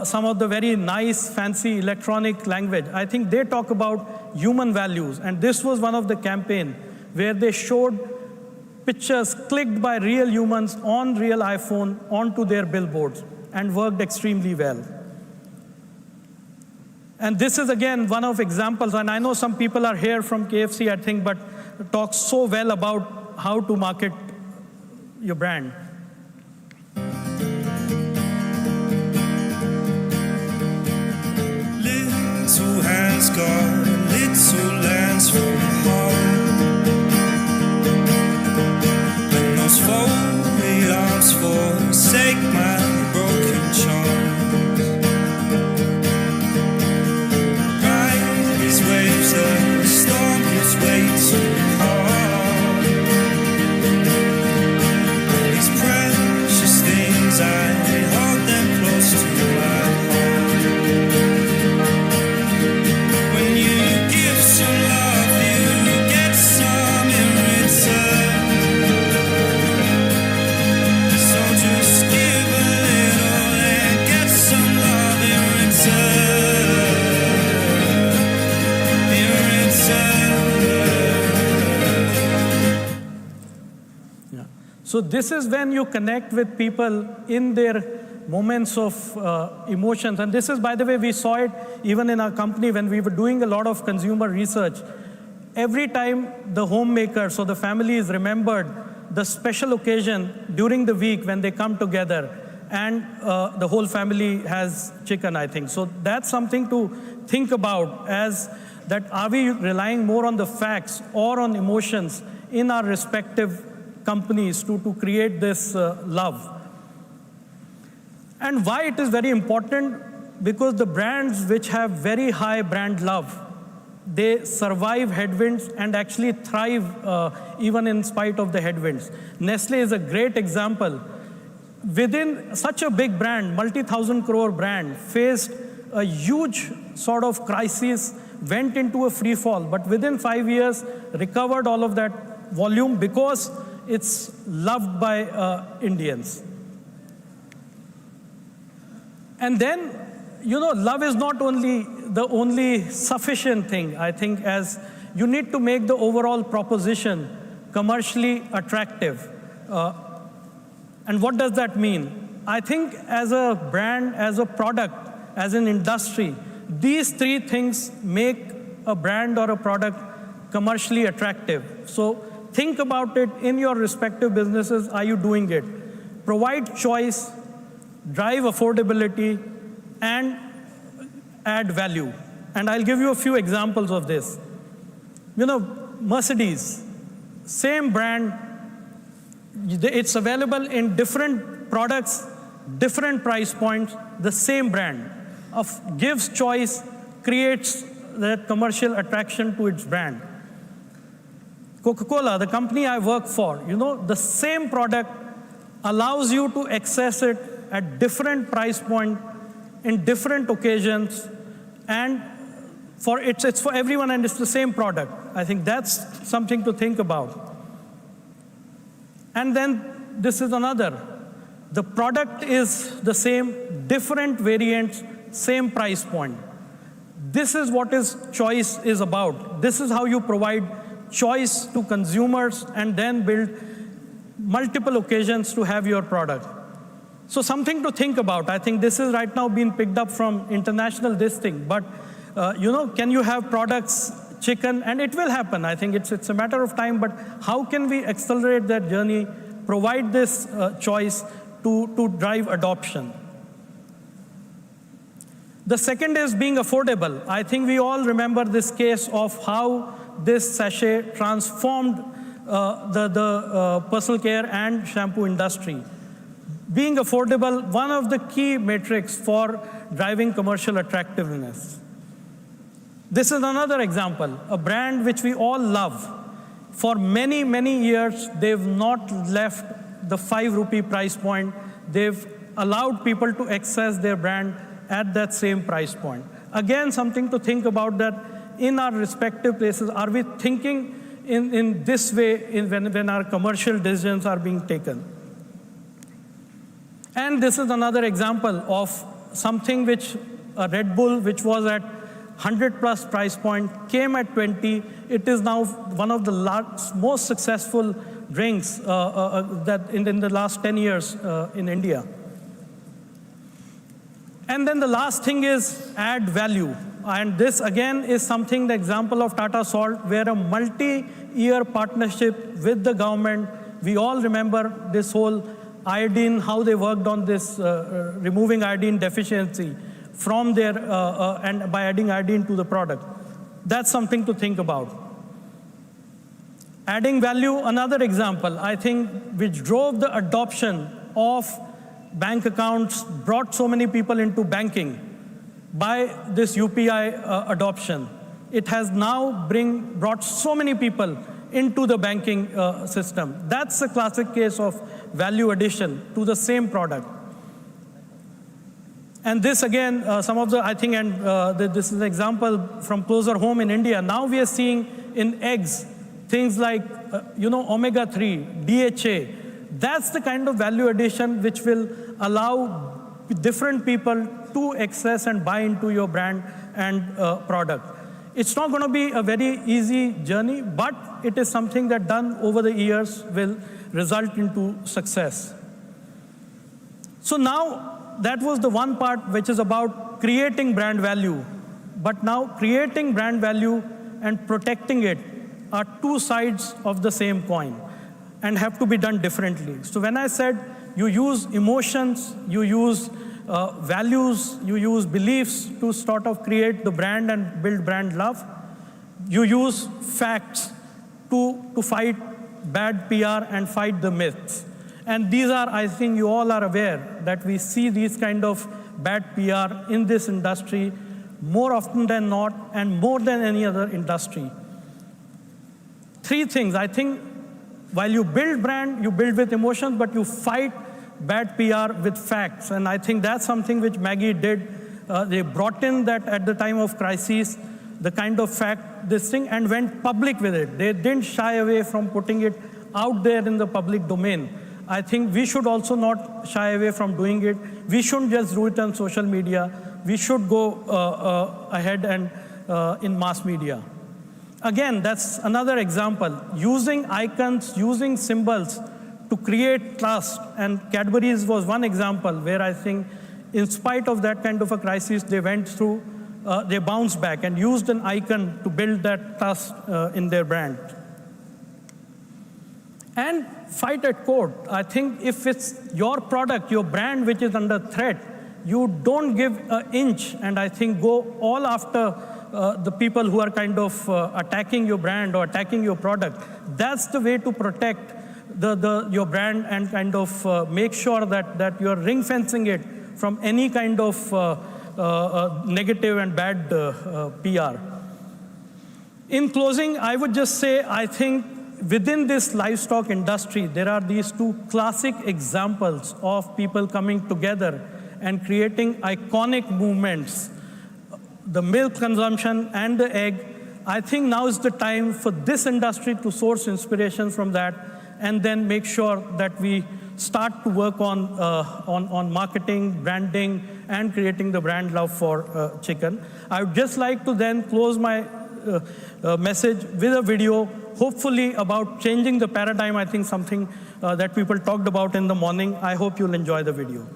some of the very nice, fancy electronic language. I think they talk about human values. And this was one of the campaign where they showed pictures clicked by real humans on real iPhone onto their billboards and worked extremely well. And this is again one of examples, and I know some people are here from KFC, I think, but talk so well about how to market your brand. Little hands got little lands from the heart, and those folded arms forsake my broken charms. Ride these waves, the storm is way too hard. These precious things, I hold them close to my heart. When you give some love, you get some in return. So just give a little and get some love in return. In return. Yeah. So this is when you connect with people in their moments of emotions. And this is, by the way, we saw it even in our company when we were doing a lot of consumer research. Every time the homemakers or the family is remembered the special occasion during the week when they come together and the whole family has chicken, I think. So that's something to think about, as that are we relying more on the facts or on emotions in our respective companies to create this love. And why it is very important? Because the brands which have very high brand love, they survive headwinds and actually thrive even in spite of the headwinds. Nestle is a great example. Within such a big brand, multi-thousand crore brand, faced a huge sort of crisis, went into a free fall, but within 5 years recovered all of that volume because it's loved by Indians. And then, you know, love is not only the only sufficient thing, I think, as you need to make the overall proposition commercially attractive. And what does that mean? I think as a brand, as a product, as an industry, these three things make a brand or a product commercially attractive. So think about it in your respective businesses. Are you doing it? Provide choice, drive affordability, and add value. And I'll give you a few examples of this. You know, Mercedes, same brand, it's available in different products, different price points, the same brand. Gives choice, creates that commercial attraction to its brand. Coca-Cola, the company I work for, you know, the same product allows you to access it at different price point, in different occasions, and it's for everyone, and it's the same product. I think that's something to think about. And then this is another. The product is the same, different variants, same price point. This is what choice is about. This is how you provide choice to consumers and then build multiple occasions to have your product. So something to think about. I think this is right now being picked up from international this thing. But, you know, can you have products, chicken? And it will happen. I think it's a matter of time. But how can we accelerate that journey, provide this choice to drive adoption? The second is being affordable. I think we all remember this case of how this sachet transformed the personal care and shampoo industry. Being affordable, one of the key metrics for driving commercial attractiveness. This is another example, a brand which we all love. For many, many years, they've not left the 5 rupee price point. They've allowed people to access their brand at that same price point. Again, something to think about, that in our respective places, are we thinking in this way when our commercial decisions are being taken? And this is another example of something which, a Red Bull, which was at 100 plus price point, came at 20. It is now one of the most successful drinks that in the last 10 years in India. And then the last thing is add value. And this again is something, the example of Tata Salt, where a multi-year partnership with the government. We all remember this whole iodine, how they worked on this removing iodine deficiency from their, and by adding iodine to the product. That's something to think about. Adding value, another example, I think, which drove the adoption of bank accounts, brought so many people into banking by this UPI adoption. It has now brought so many people into the banking system. That's a classic case of value addition to the same product. And this again, some of the, I think, and this is an example from closer home in India. Now we are seeing in eggs, things like, omega-3, DHA. That's the kind of value addition which will allow different people to access and buy into your brand and product. It's not going to be a very easy journey, but it is something that done over the years will result into success. So now, that was the one part which is about creating brand value. But now creating brand value and protecting it are two sides of the same coin and have to be done differently. So when I said you use emotions, you use values, you use beliefs to sort of create the brand and build brand love, you use facts to fight bad PR and fight the myths. And these are, I think you all are aware that we see these kind of bad PR in this industry more often than not and more than any other industry. Three things, I think, while you build brand, you build with emotions, but you fight bad PR with facts. And I think that's something which Maggie did. They brought in that at the time of crisis, the kind of fact, this thing, and went public with it. They didn't shy away from putting it out there in the public domain. I think we should also not shy away from doing it. We shouldn't just do it on social media. We should go ahead and in mass media. Again, that's another example. Using icons, using symbols to create trust. And Cadbury's was one example where I think in spite of that kind of a crisis they went through, they bounced back and used an icon to build that trust in their brand. And fight at court. I think if it's your product, your brand which is under threat, you don't give an inch and I think go all after the people who are kind of attacking your brand or attacking your product. That's the way to protect your brand and kind of make sure that you're ring fencing it from any kind of negative and bad PR. In closing, I would just say, I think within this livestock industry, there are these two classic examples of people coming together and creating iconic movements, the milk consumption and the egg. I think now is the time for this industry to source inspiration from that and then make sure that we start to work on marketing, branding, and creating the brand love for chicken. I would just like to then close my message with a video, hopefully about changing the paradigm. I think something that people talked about in the morning. I hope you'll enjoy the video.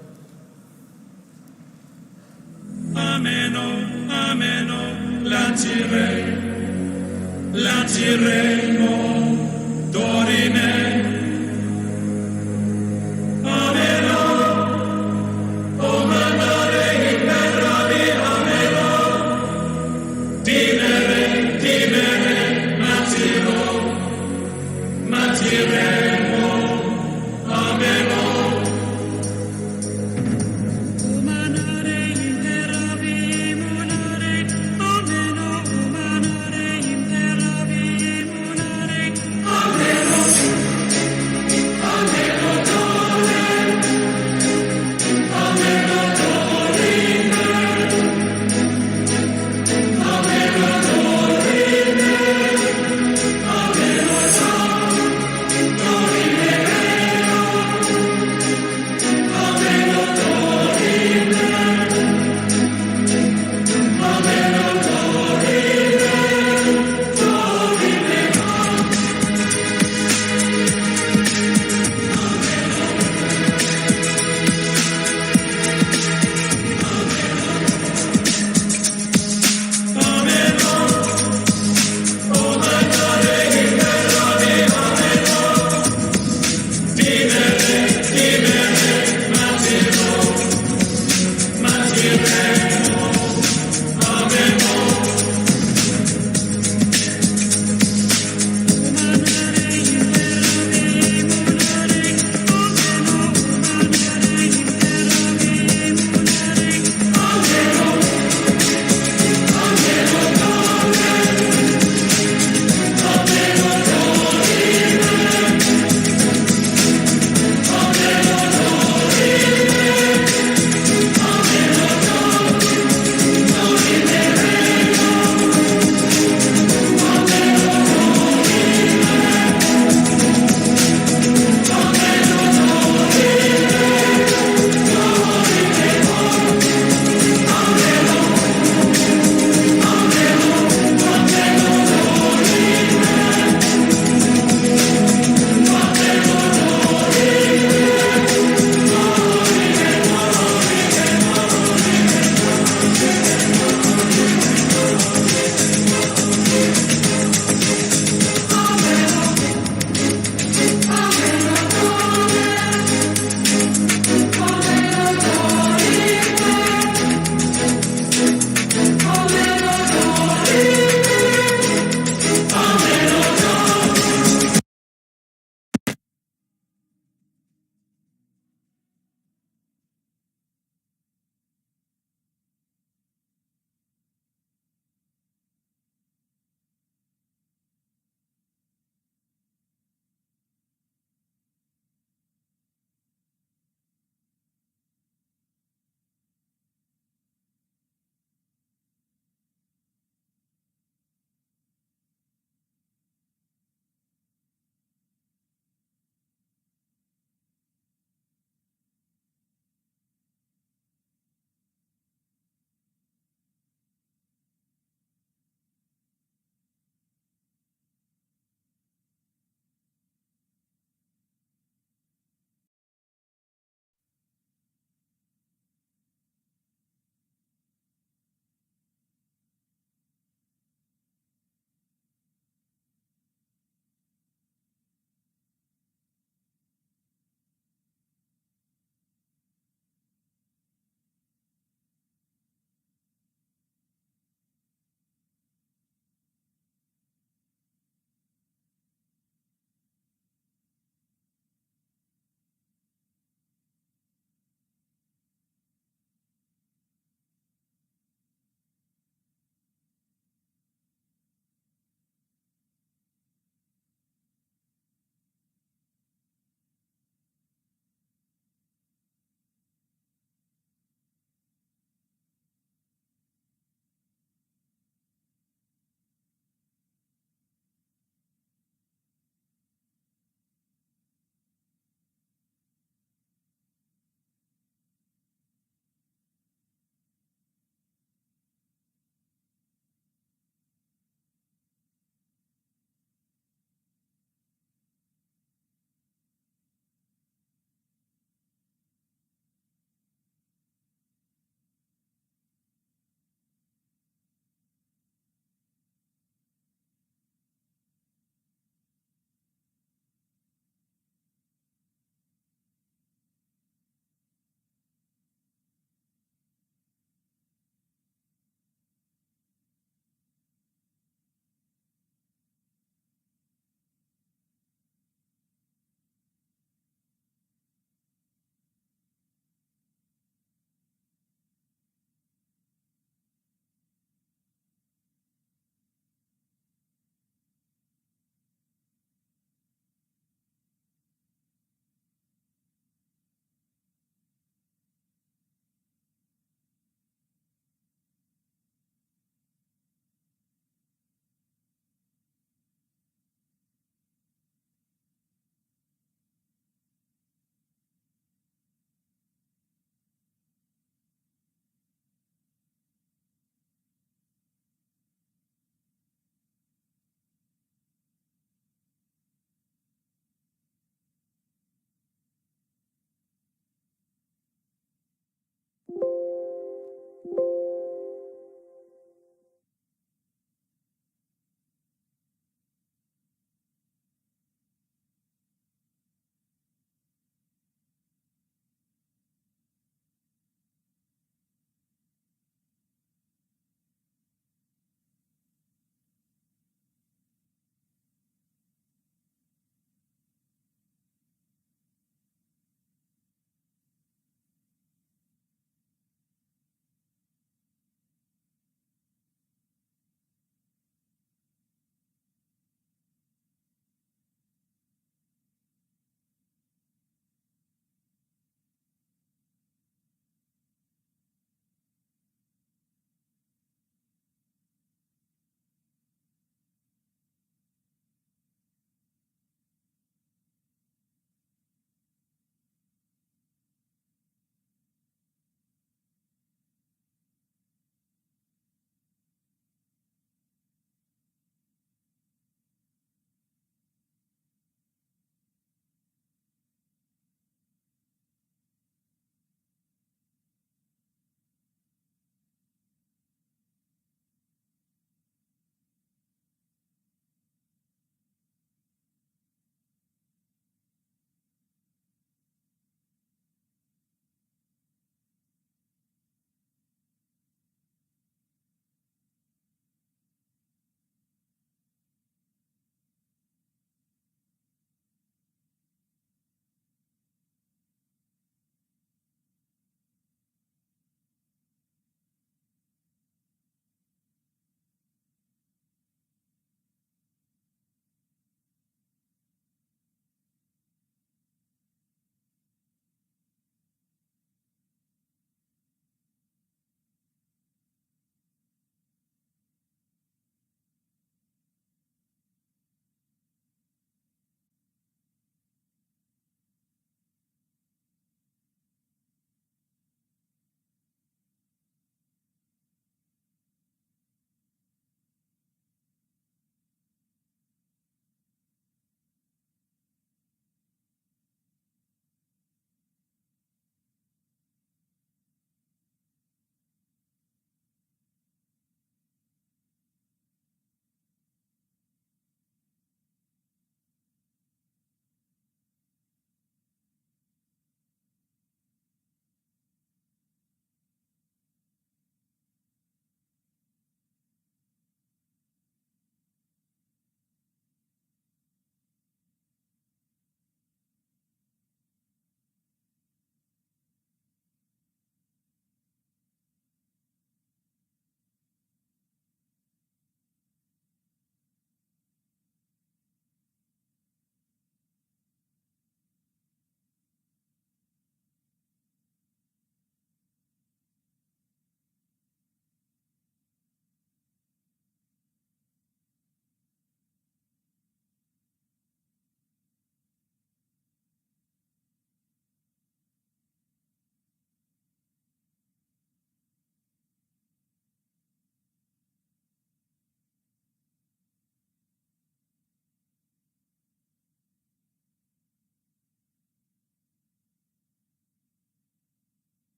Ameno, ameno, lanciremo, dorime. Ameno, o mandare imperavi, ameno, dimere, matiremo, ameno.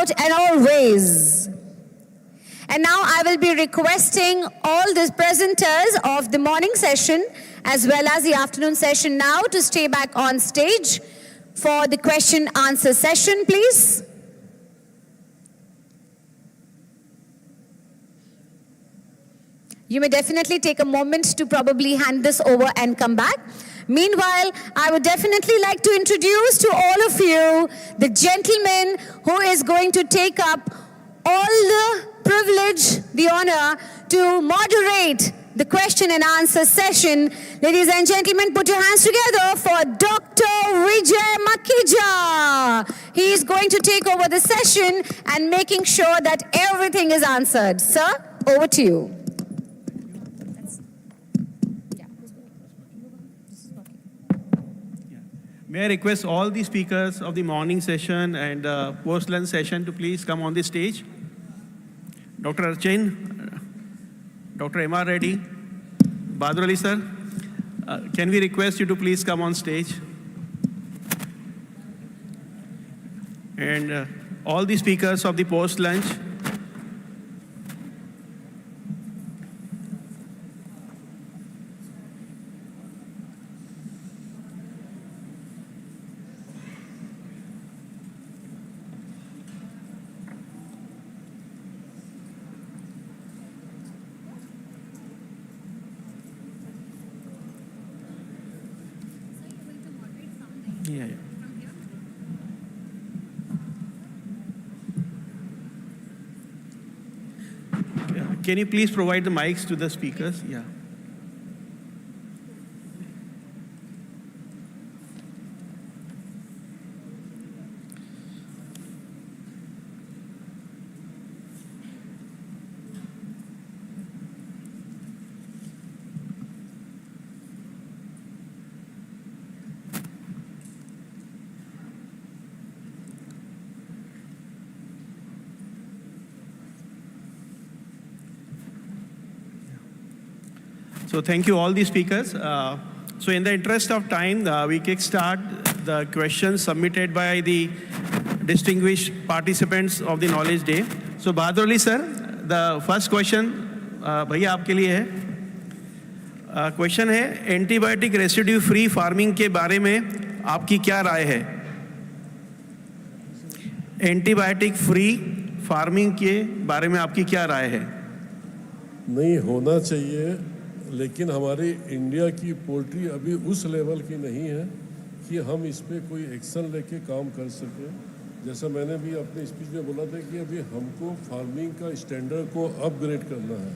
out and always. And now I will be requesting all the presenters of the morning session as well as the afternoon session now to stay back on stage for the question answer session, please. You may definitely take a moment to probably hand this over and come back. Meanwhile, I would definitely like to introduce to all of you the gentleman who is going to take up all the privilege, the honor to moderate the question and answer session. Ladies and gentlemen, put your hands together for Dr. Vijay Makija. He is going to take over the session and making sure that everything is answered. Sir, over to you. May I request all the speakers of the morning session and post-lunch session to please come on the stage. Dr. Archin, Dr. M.R. Reddy, Badr Ali sir, can we request you to please come on stage? And all the speakers of the post-lunch. Yeah. Can you please provide the mics to the speakers? Yeah. So thank you all the speakers. So in the interest of time, we kickstart the questions submitted by the distinguished participants of the Knowledge Day. So Badr Ali sir, the first question भैया आपके लिए है. Question है antibiotic residue free farming के बारे में आपकी क्या राय है? एंटीबायोटिक फ्री फार्मिंग के बारे में आपकी क्या राय है? नहीं होना चाहिए, लेकिन हमारी इंडिया की पोल्ट्री अभी उस लेवल की नहीं है कि हम इस पर कोई एक्शन लेके काम कर सकें. जैसा मैंने भी अपने स्पीच में बोला था कि अभी हमको फार्मिंग का स्टैंडर्ड को अपग्रेड करना है.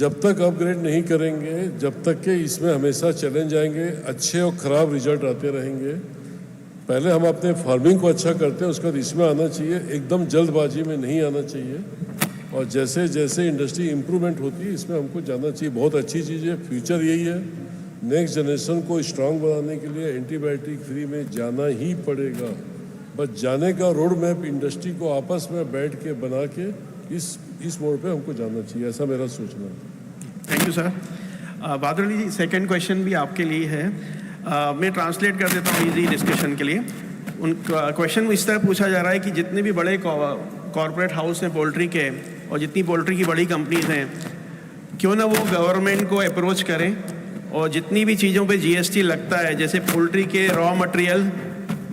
जब तक अपग्रेड नहीं करेंगे, जब तक के इसमें हमेशा चैलेंज आएंगे, अच्छे और ख़राब रिजल्ट आते रहेंगे. पहले हम अपने फार्मिंग को अच्छा करते हैं, उसके बाद इसमें आना चाहिए. एकदम जल्दबाजी में नहीं आना चाहिए. और जैसे जैसे इंडस्ट्री इम्प्रूवमेंट होती है, इसमें हमको जाना चाहिए. बहुत अच्छी चीज़ है. फ्यूचर यही है. नेक्स्ट जनरेशन को स्ट्रांग बनाने के लिए एंटीबायोटिक फ्री में जाना ही पड़ेगा. बस जाने का रोड मैप इंडस्ट्री को आपस में बैठ के बना के इस मोड़ पे हमको जाना चाहिए. ऐसा मेरा सोचना है. Thank you sir. बादल जी, सेकंड क्वेश्चन भी आपके लिए है. मैं ट्रांसलेट कर देता हूँ इजी डिस्कशन के लिए. क्वेश्चन इस तरह पूछा जा रहा है कि जितने भी बड़े कॉर्पोरेट हाउस हैं पोल्ट्री के और जितनी पोल्ट्री की बड़ी कंपनीज हैं, क्यों ना वो गवर्नमेंट को अप्रोच करें और जितनी भी चीज़ों पे जीएसटी लगता है, जैसे पोल्ट्री के रॉ मटेरियल,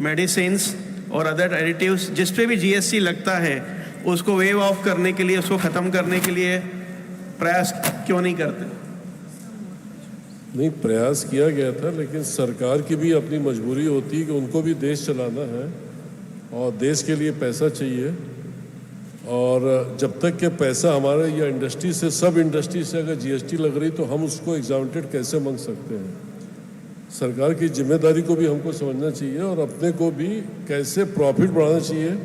मेडिसिन्स और अदर एडिटिव्स, जिस पे भी जीएसटी लगता है, उसको वेव ऑफ करने के लिए, उसको ख़त्म करने के लिए प्रयास क्यों नहीं करते? नहीं, प्रयास किया गया था, लेकिन सरकार की भी अपनी मजबूरी होती है कि उनको भी देश चलाना है और देश के लिए पैसा चाहिए. और जब तक के पैसा हमारे या इंडस्ट्री से, सब इंडस्ट्री से अगर जीएसटी लग रही तो हम उसको एग्जामिनेटेड कैसे मांग सकते हैं? सरकार की जिम्मेदारी को भी हमको समझना चाहिए और अपने को भी कैसे प्रॉफिट बढ़ाना चाहिए,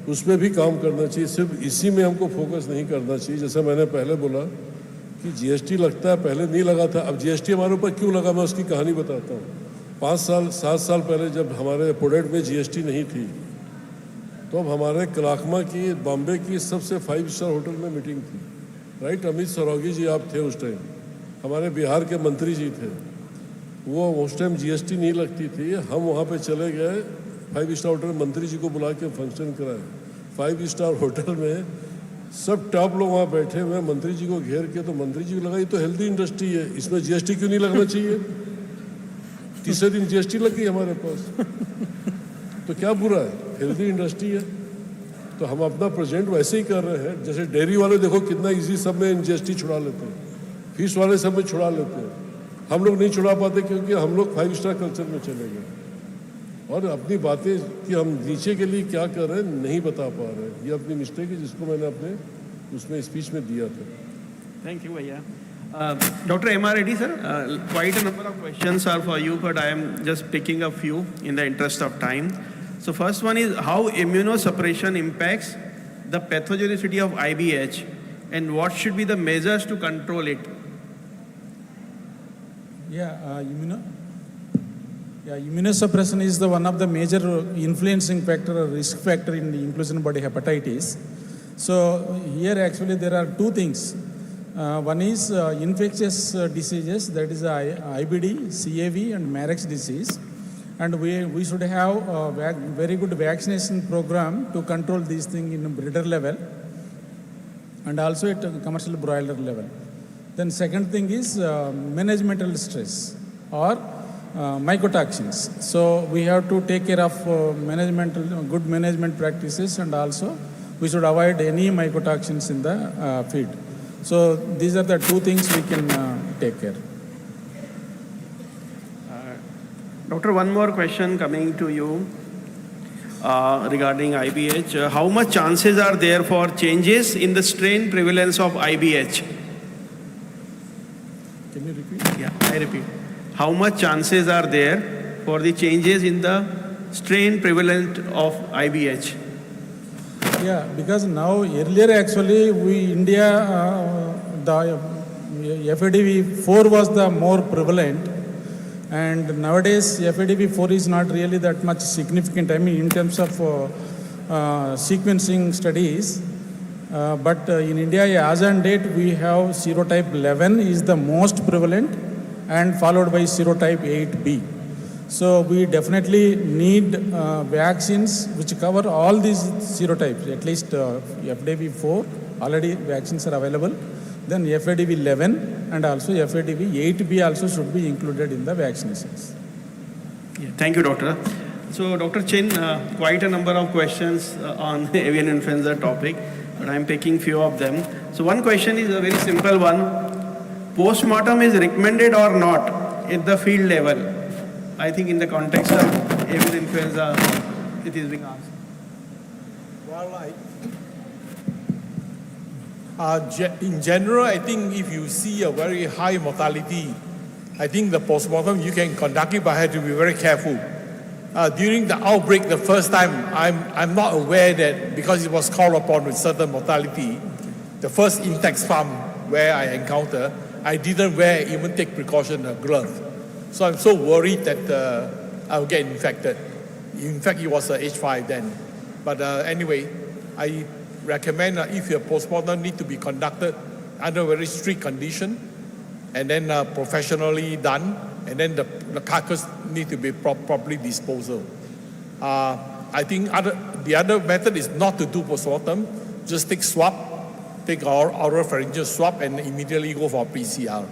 उसमें भी काम करना चाहिए. सिर्फ इसी में हमको फोकस नहीं करना चाहिए. जैसा मैंने पहले बोला कि जीएसटी लगता है, पहले नहीं लगा था. अब जीएसटी हमारे ऊपर क्यों लगा, मैं उसकी कहानी बताता हूँ. 5 साल 7 साल पहले जब हमारे प्रोडक्ट में जीएसटी नहीं थी, तो अब हमारे कलाकमा की, बॉम्बे की सबसे 5 स्टार होटल में मीटिंग थी. राइट, अमित सरोगी जी आप थे उस टाइम, हमारे बिहार के मंत्री जी थे. वो उस टाइम जीएसटी नहीं लगती थी. हम वहाँ पे चले गए, 5 स्टार होटल मंत्री जी को बुला के फंक्शन कराए. 5 स्टार होटल में सब टॉप लोग वहाँ बैठे हुए हैं, मंत्री जी को घेर के, तो मंत्री जी को लगा ये तो हेल्दी इंडस्ट्री है, इसमें जीएसटी क्यों नहीं लगना चाहिए। तीसरे दिन जीएसटी लग गई हमारे पास। तो क्या बुरा है, हेल्दी इंडस्ट्री है। तो हम अपना प्रेजेंट वैसे ही कर रहे हैं, जैसे डेयरी वाले देखो कितना इजी सब में जीएसटी छुड़ा लेते हैं, फिश वाले सब में छुड़ा लेते हैं, हम लोग नहीं छुड़ा पाते क्योंकि हम लोग 5 स्टार कल्चर में चले गए और अपनी बातें कि हम नीचे के लिए क्या कर रहे हैं नहीं बता पा रहे हैं। ये अपनी मिस्टेक है जिसको मैंने अपने उसमें स्पीच में दिया था। Thank you, Bhaiya. Dr. M.R. Reddy, sir, quite a number of questions are for you, but I am just picking a few in the interest of time. So first one is how immunosuppression impacts the pathogenicity of IBH and what should be the measures to control it? Immunosuppression is the one of the major influencing factor or risk factor in the inclusion body hepatitis. So here actually there are two things. One is infectious diseases, that is IBD, CAV and Marek's disease. And we should have a very good vaccination program to control these things in a breeder level and also at a commercial broiler level. Then second thing is managemental stress or mycotoxins. So we have to take care of good management practices, and also we should avoid any mycotoxins in the feed. So these are the two things we can take care. Doctor, one more question coming to you regarding IBH. How much chances are there for changes in the strain prevalence of IBH? Can you repeat? Yeah, I repeat. How much chances are there for the changes in the strain prevalent of IBH? Yeah, because now earlier actually India, the FADV4 was the more prevalent, and nowadays FADV4 is not really that much significant, I mean in terms of sequencing studies. But in India, as on date, we have serotype 11 is the most prevalent and followed by serotype 8B. So we definitely need vaccines which cover all these serotypes, at least FADV4, already vaccines are available. Then FADV 11 and also FADV 8B also should be included in the vaccinations. Yeah, thank you, Doctor. So, Dr. Chin, quite a number of questions on avian influenza topic, but I am picking few of them. So, one question is a very simple one. Postmortem is recommended or not at the field level? I think in the context of avian influenza, it is being asked. Well, in general, I think if you see a very high mortality, I think the postmortem you can conduct it, but have to be very careful. During the outbreak, the first time, I'm not aware that because it was called upon with certain mortality, the first Hitex farm where I encountered, I didn't even take precaution, a glove. So I'm so worried that I'll get infected. In fact, it was H5 then. But anyway, I recommend if your postmortem need to be conducted under very strict condition and then professionally done, and then the carcass need to be properly disposed of. I think the other method is not to do postmortem, just take swab, take oral pharyngeal swab and immediately go for PCR.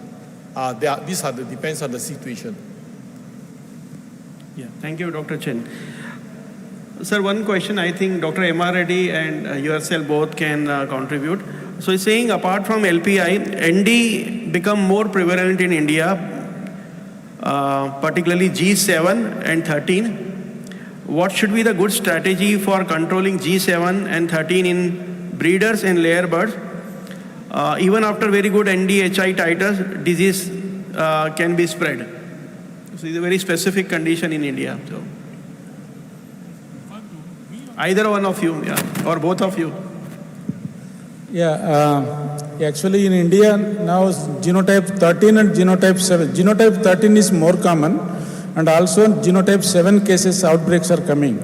These depends on the situation. Yeah, thank you, Dr. Chen. Sir, one question I think Dr. M.R. Reddy and yourself both can contribute. So he's saying apart from LPI, ND become more prevalent in India, particularly G7 and 13. What should be the good strategy for controlling G7 and 13 in breeders and layer birds? Even after very good ND-HI titers, disease can be spread. So it's a very specific condition in India. So either one of you, or both of you. Actually in India now genotype 13 and genotype 7. Genotype 13 is more common, and also genotype 7 cases outbreaks are coming.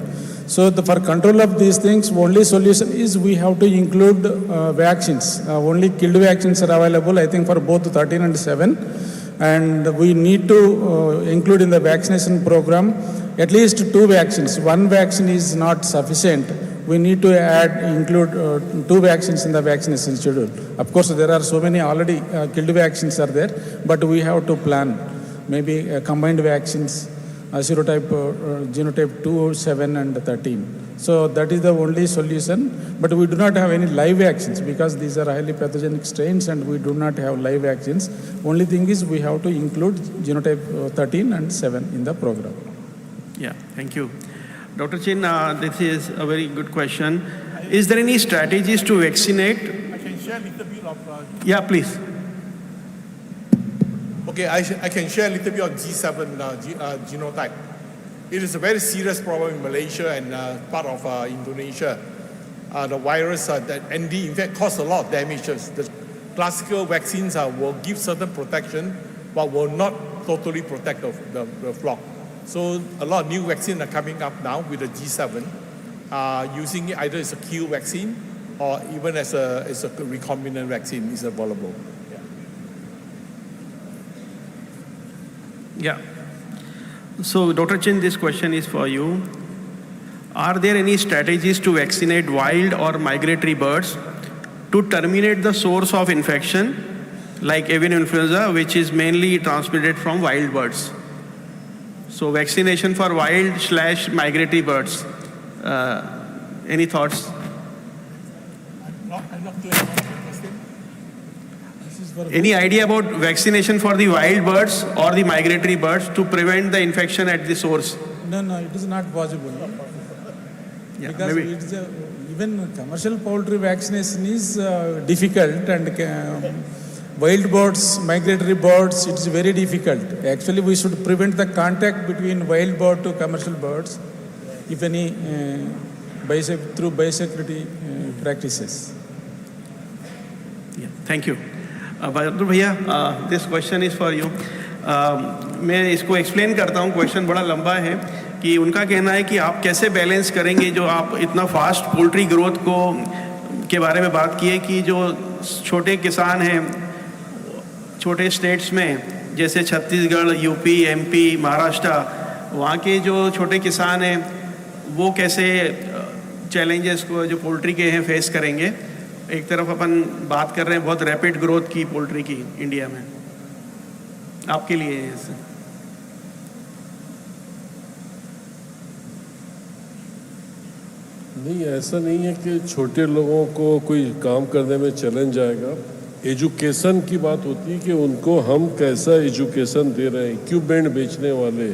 So for control of these things, only solution is we have to include vaccines. Only killed vaccines are available, I think, for both 13 and 7. And we need to include in the vaccination program at least 2 vaccines. One vaccine is not sufficient. we need to include 2 vaccines in the vaccination schedule. Of course, there are so many already killed vaccines are there, but we have to plan maybe combined vaccines, serotype, genotype 2, 7, and 13. So that is the only solution, but we do not have any live vaccines because these are highly pathogenic strains and we do not have live vaccines. Only thing is we have to include genotype 13 and 7 in the program. Yeah, thank you. Dr. Chin, this is a very good question. Is there any strategies to vaccinate? I can share a little bit of... Yeah, please. Okay, I can share a little bit on G7 genotype. It is a very serious problem in Malaysia and part of Indonesia. The virus that ND in fact cause a lot of damages. The classical vaccines will give certain protection, but will not totally protect the flock. So a lot of new vaccines are coming up now with the G7, using it either as a kill vaccine or even as a recombinant vaccine is available. Yeah. So, Dr. Chin, this question is for you. Are there any strategies to vaccinate wild or migratory birds to terminate the source of infection, like avian influenza, which is mainly transmitted from wild birds? So, vaccination for wild/migratory birds. Any thoughts? I'm not clear. Any idea about vaccination for the wild birds or the migratory birds to prevent the infection at the source? No, it is not possible. Yeah, because maybe. it's even commercial poultry vaccination is difficult, and wild birds, migratory birds, it's very difficult. Actually, we should prevent the contact between wild bird to commercial birds, if any, through biosecurity practices. Yeah, thank you. बहादुर भैया, this question is for you. मैं इसको explain करता हूँ. Question बड़ा लंबा है कि उनका कहना है कि आप कैसे बैलेंस करेंगे जो आप इतना फास्ट पोल्ट्री ग्रोथ के बारे में बात किए कि जो छोटे किसान हैं छोटे स्टेट्स में जैसे छत्तीसगढ़, यूपी, एमपी, महाराष्ट्र, वहाँ के जो छोटे किसान हैं वो कैसे चैलेंजेस को जो पोल्ट्री के हैं फेस करेंगे. एक तरफ अपन बात कर रहे हैं बहुत रैपिड ग्रोथ की पोल्ट्री की इंडिया में. आपके लिए नहीं, ऐसा नहीं है कि छोटे लोगों को कोई काम करने में चैलेंज आएगा. एजुकेशन की बात होती है कि उनको हम कैसा एजुकेशन दे रहे हैं. इक्विपमेंट बेचने वाले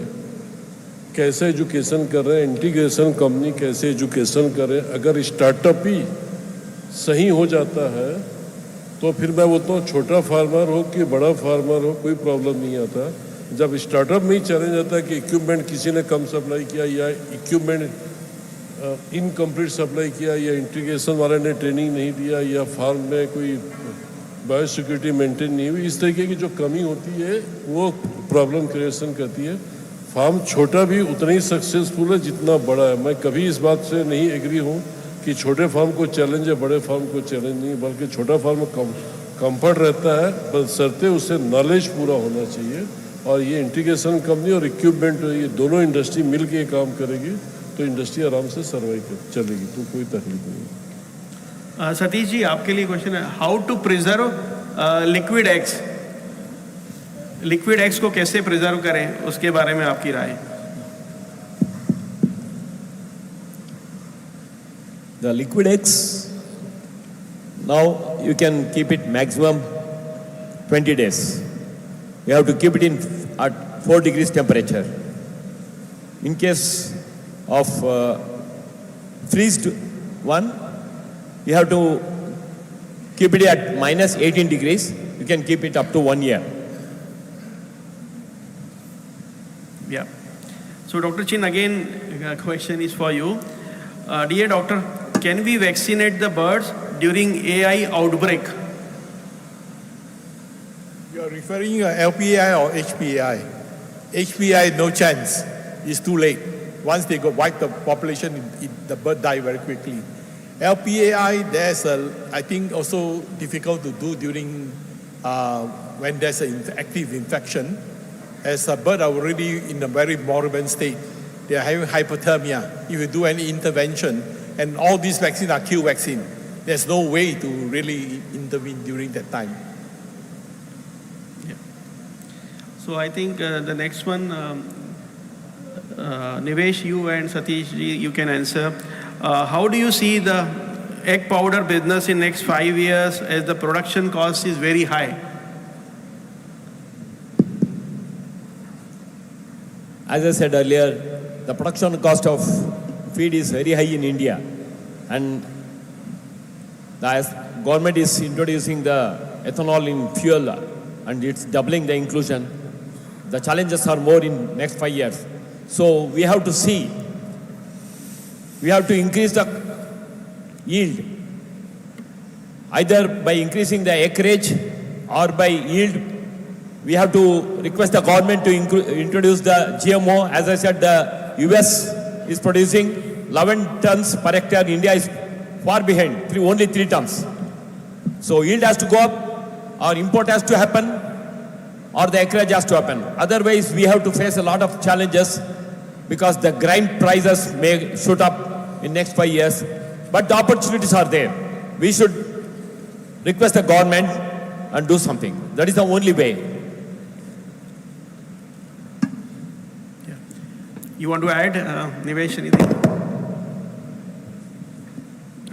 कैसा एजुकेशन कर रहे हैं, इंटीग्रेशन कंपनी कैसे एजुकेशन कर रहे हैं. अगर स्टार्टअप ही सही हो जाता है तो फिर मैं बोलता हूँ छोटा फार्मर हो कि बड़ा फार्मर हो कोई प्रॉब्लम नहीं आता. जब स्टार्टअप में ही चैलेंज आता है कि इक्विपमेंट किसी ने कम सप्लाई किया या इक्विपमेंट इनकम्प्लीट सप्लाई किया या इंटीग्रेशन वाले ने ट्रेनिंग नहीं दिया या फार्म में कोई बायोसिक्योरिटी मेंटेन नहीं हुई, इस तरीके की जो कमी होती है वो प्रॉब्लम क्रिएशन करती है. फार्म छोटा भी उतना ही सक्सेसफुल है जितना बड़ा है. मैं कभी इस बात से नहीं एग्री हूँ कि छोटे फार्म को चैलेंज है बड़े फार्म को चैलेंज नहीं, बल्कि छोटा फार्म कंफर्ट रहता है बशर्ते उससे नॉलेज पूरा होना चाहिए. और ये इंटीग्रेशन कंपनी और इक्विपमेंट ये दोनों इंडस्ट्री मिल के काम करेगी तो इंडस्ट्री आराम से सर्वाइव चलेगी, तो कोई तकलीफ नहीं. सतीश जी, आपके लिए क्वेश्चन है, how to preserve liquid eggs. Liquid eggs को कैसे प्रिजर्व करें, उसके बारे में आपकी राय. The liquid eggs, now you can keep it maximum 20 days. You have to keep it at 4 degrees temperature. In case of freezed one, you have to keep it at minus 18 degrees. You can keep it up to 1 year. Yeah. So Dr. Chin, again, question is for you. Dear doctor, can we vaccinate the birds during AI outbreak? You are referring LPAI or HPAI? HPAI, no chance. It's too late. Once they go wipe the population, the bird die very quickly. LPAI, there's I think also difficult to do during when there's an active infection. As a bird are already in a very moribund state, they are having hypothermia. If you do any intervention, And all these vaccines are kill vaccine. There's no way to really intervene during that time. So I think the next one, Nivesh, you and Satish ji, you can answer. How do you see the egg powder business in next 5 years as the production cost is very high? As I said earlier, the production cost of feed is very high in India, and the government is introducing the ethanol in fuel, and it's doubling the inclusion. The challenges are more in next 5 years. So we have to see, we have to increase the yield, either by increasing the acreage or by yield. We have to request the government to introduce the GMO. As I said, the US is producing 11 tons per hectare. India is far behind, only 3 tons. So yield has to go up, or import has to happen, or the acreage has to happen. Otherwise, we have to face a lot of challenges because the grain prices may shoot up in next 5 years. But the opportunities are there. We should request the government and do something. That is the only way. You want to add, Nivesh, anything?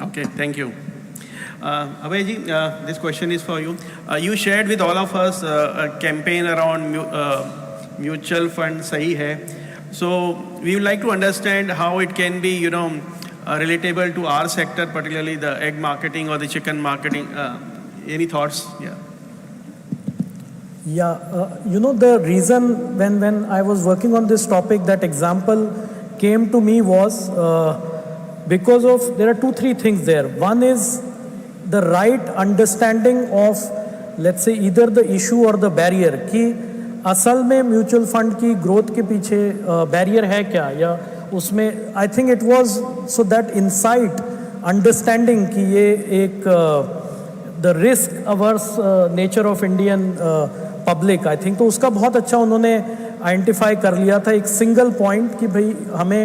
Okay, thank you. Abhay ji, this question is for you. You shared with all of us a campaign around mutual fund Sahi Hai. So we would like to understand how it can be, relatable to our sector, particularly the egg marketing or the chicken marketing. Any thoughts? Yeah. Yeah, the reason when I was working on this topic, that example came to me was because of, there are 2-3 things there. One is the right understanding of, let's say, either the issue or the barrier, कि असल में mutual fund की growth के पीछे barrier है क्या, या उसमें I think it was so that insight understanding कि ये एक the risk averse nature of Indian public, I think तो उसका बहुत अच्छा उन्होंने आइडेंटिफाई कर लिया था एक सिंगल पॉइंट कि भाई हमें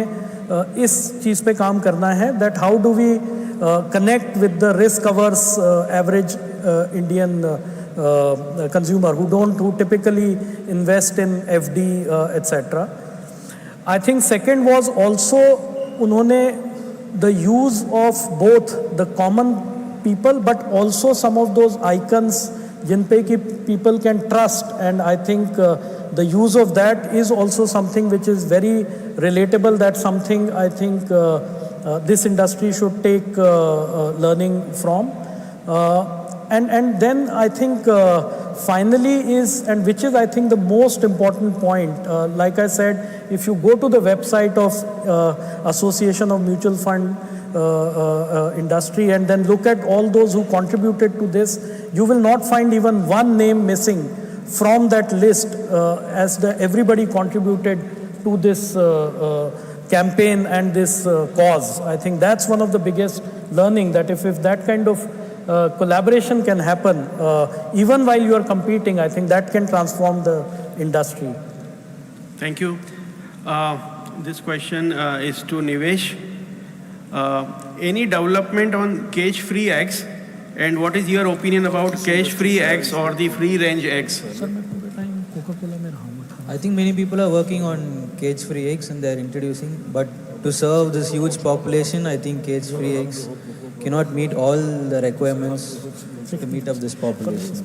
इस चीज़ पे काम करना है, that how do we connect with the risk averse average Indian consumer who typically invest in FD etc. I think second was also unhone the use of both the common people but also some of those icons jin pe ki people can trust, and I think the use of that is also something which is very relatable. That's something I think this industry should take learning from. And then I think finally is, and which is I think the most important point, like I said, if you go to the website of Association of Mutual Fund Industry and then look at all those who contributed to this, you will not find even one name missing from that list as everybody contributed to this campaign and this cause. I think that's one of the biggest learning, that if that kind of collaboration can happen even while you are competing, I think that can transform the industry. Thank you. This question is to Nivesh. Any development on cage-free eggs, and what is your opinion about cage-free eggs or the free-range eggs? I think many people are working on cage-free eggs and they're introducing, but to serve this huge population, I think cage-free eggs cannot meet all the requirements to meet up this population.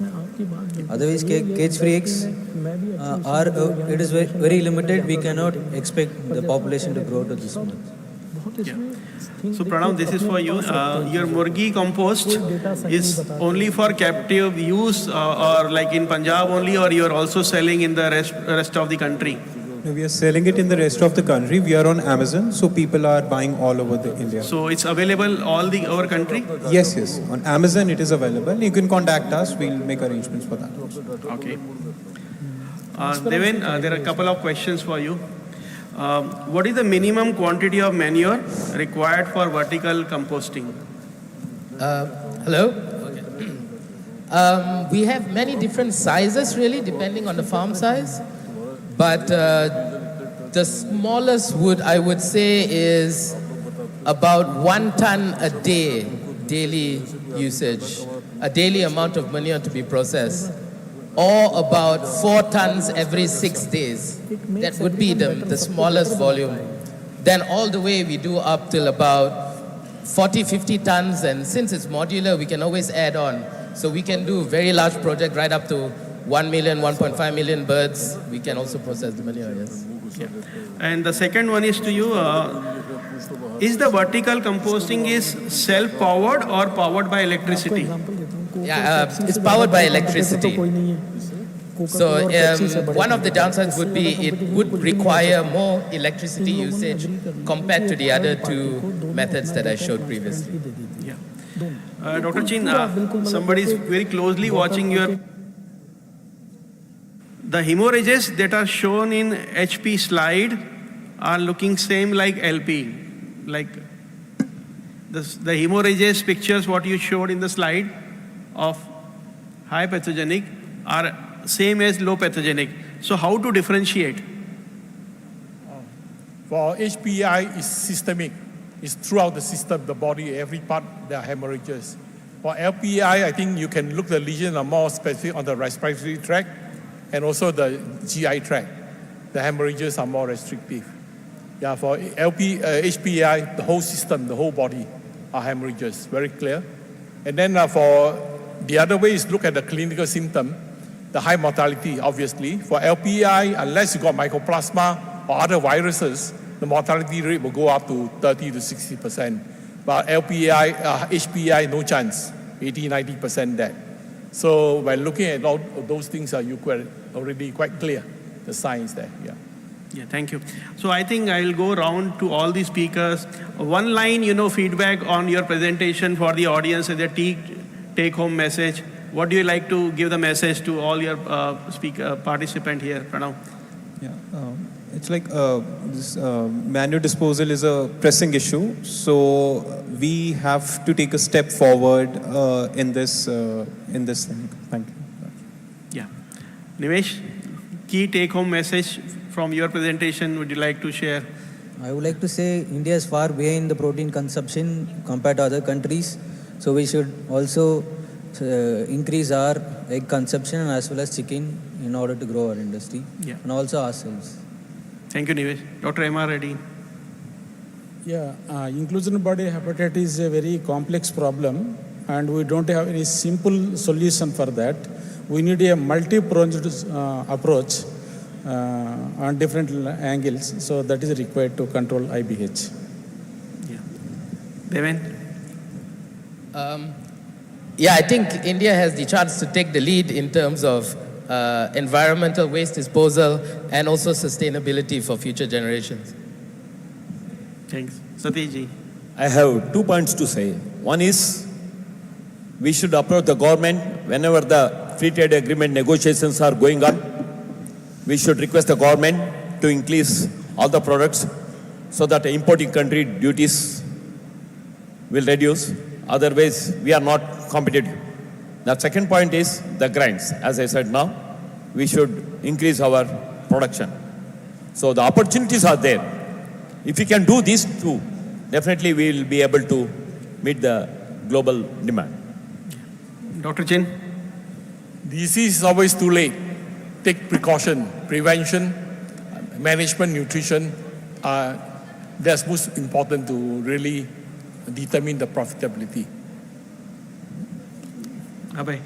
Otherwise, cage-free eggs it is very limited. We cannot expect the population to grow to this much. Yeah. So Pranav, this is for you. Your murgi compost is only for captive use or like in Punjab only, or you are also selling in the rest of the country? No, we are selling it in the rest of the country. We are on Amazon, so people are buying all over India. So it's available over country? Yes. On Amazon it is available. You can contact us. We'll make arrangements for that. Okay. Devin, there are a couple of questions for you. What is the minimum quantity of manure required for vertical composting? Hello. We have many different sizes, really, depending on the farm size. But the smallest I would say is about 1 ton a day, daily usage, a daily amount of manure to be processed, or about 4 tons every 6 days. That would be the smallest volume. Then all the way we do up till about 40, 50 tons, and since it's modular, we can always add on. So we can do very large project right up to 1 million, 1.5 million birds. We can also process the manure, yes. Yeah. And the second one is to you. Is the vertical composting is self-powered or powered by electricity? Yeah, it's powered by electricity. So one of the downsides would be it would require more electricity usage compared to the other 2 methods that I showed previously. Yeah. Dr. Chin, somebody is very closely watching your. The hemorrhages that are shown in HP slide are looking same like LP. Like the hemorrhages pictures what you showed in the slide of high pathogenic are same as low pathogenic. So how to differentiate? For HPI, it's systemic. It's throughout the system, the body, every part, there are hemorrhages. For LPI, I think you can look the lesions are more specific on the respiratory tract and also the GI tract. The hemorrhages are more restrictive. Yeah, for HPI, the whole system, the whole body are hemorrhages, very clear. And then for the other way is look at the clinical symptom, the high mortality, obviously. For LPI, unless you got mycoplasma or other viruses, the mortality rate will go up to 30 to 60%. But HPI, no chance, 80, 90% dead. So when looking at all those things, you could already quite clear the science there. Yeah. Yeah, thank you. So I think I'll go around to all the speakers. One line, feedback on your presentation for the audience as a take-home message. What do you like to give the message to all your participant here, Pranav? Yeah, it's like this manure disposal is a pressing issue. So we have to take a step forward in this thing. Thank you. Yeah. Nimesh, key take-home message from your presentation would you like to share? I would like to say India is far behind the protein consumption compared to other countries. So we should also increase our egg consumption as well as chicken in order to grow our industry and also ourselves. Thank you, Nivesh. Dr. M.R. Reddy. Yeah, inclusion body hepatitis is a very complex problem and we don't have any simple solution for that. We need a multi-pronged approach on different angles. So that is required to control IBH. Yeah. Deven? Yeah, I think India has the chance to take the lead in terms of environmental waste disposal and also sustainability for future generations. Thanks. Satiji. I have 2 points to say. One is we should approach the government whenever the free trade agreement negotiations are going on. We should request the government to increase all the products so that the importing country duties will reduce. Otherwise, we are not competitive. The second point is the grinds. As I said now, we should increase our production. So the opportunities are there. If we can do these 2, definitely we will be able to meet the global demand. Dr. Chin? Disease is always too late. Take precaution, prevention, management, nutrition. That's most important to really determine the profitability. Abhay?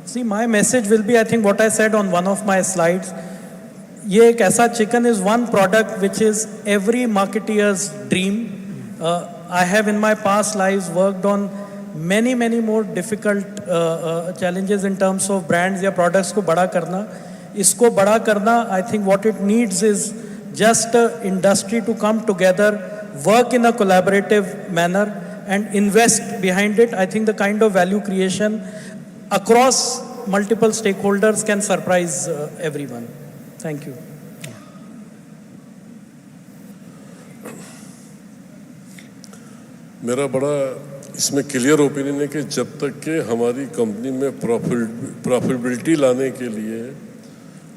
See, my message will be, I think, what I said on one of my slides. Ye ek aisa chicken is one product which is every marketeer's dream. I have in my past lives worked on many more difficult challenges in terms of brands या products को बड़ा करना. इसको बड़ा करना, I think what it needs is just industry to come together, work in a collaborative manner and invest behind it. I think the kind of value creation across multiple stakeholders can surprise everyone. Thank you. मेरा बड़ा इसमें clear opinion है कि जब तक के हमारी company में प्रॉफिटेबिलिटी लाने के लिए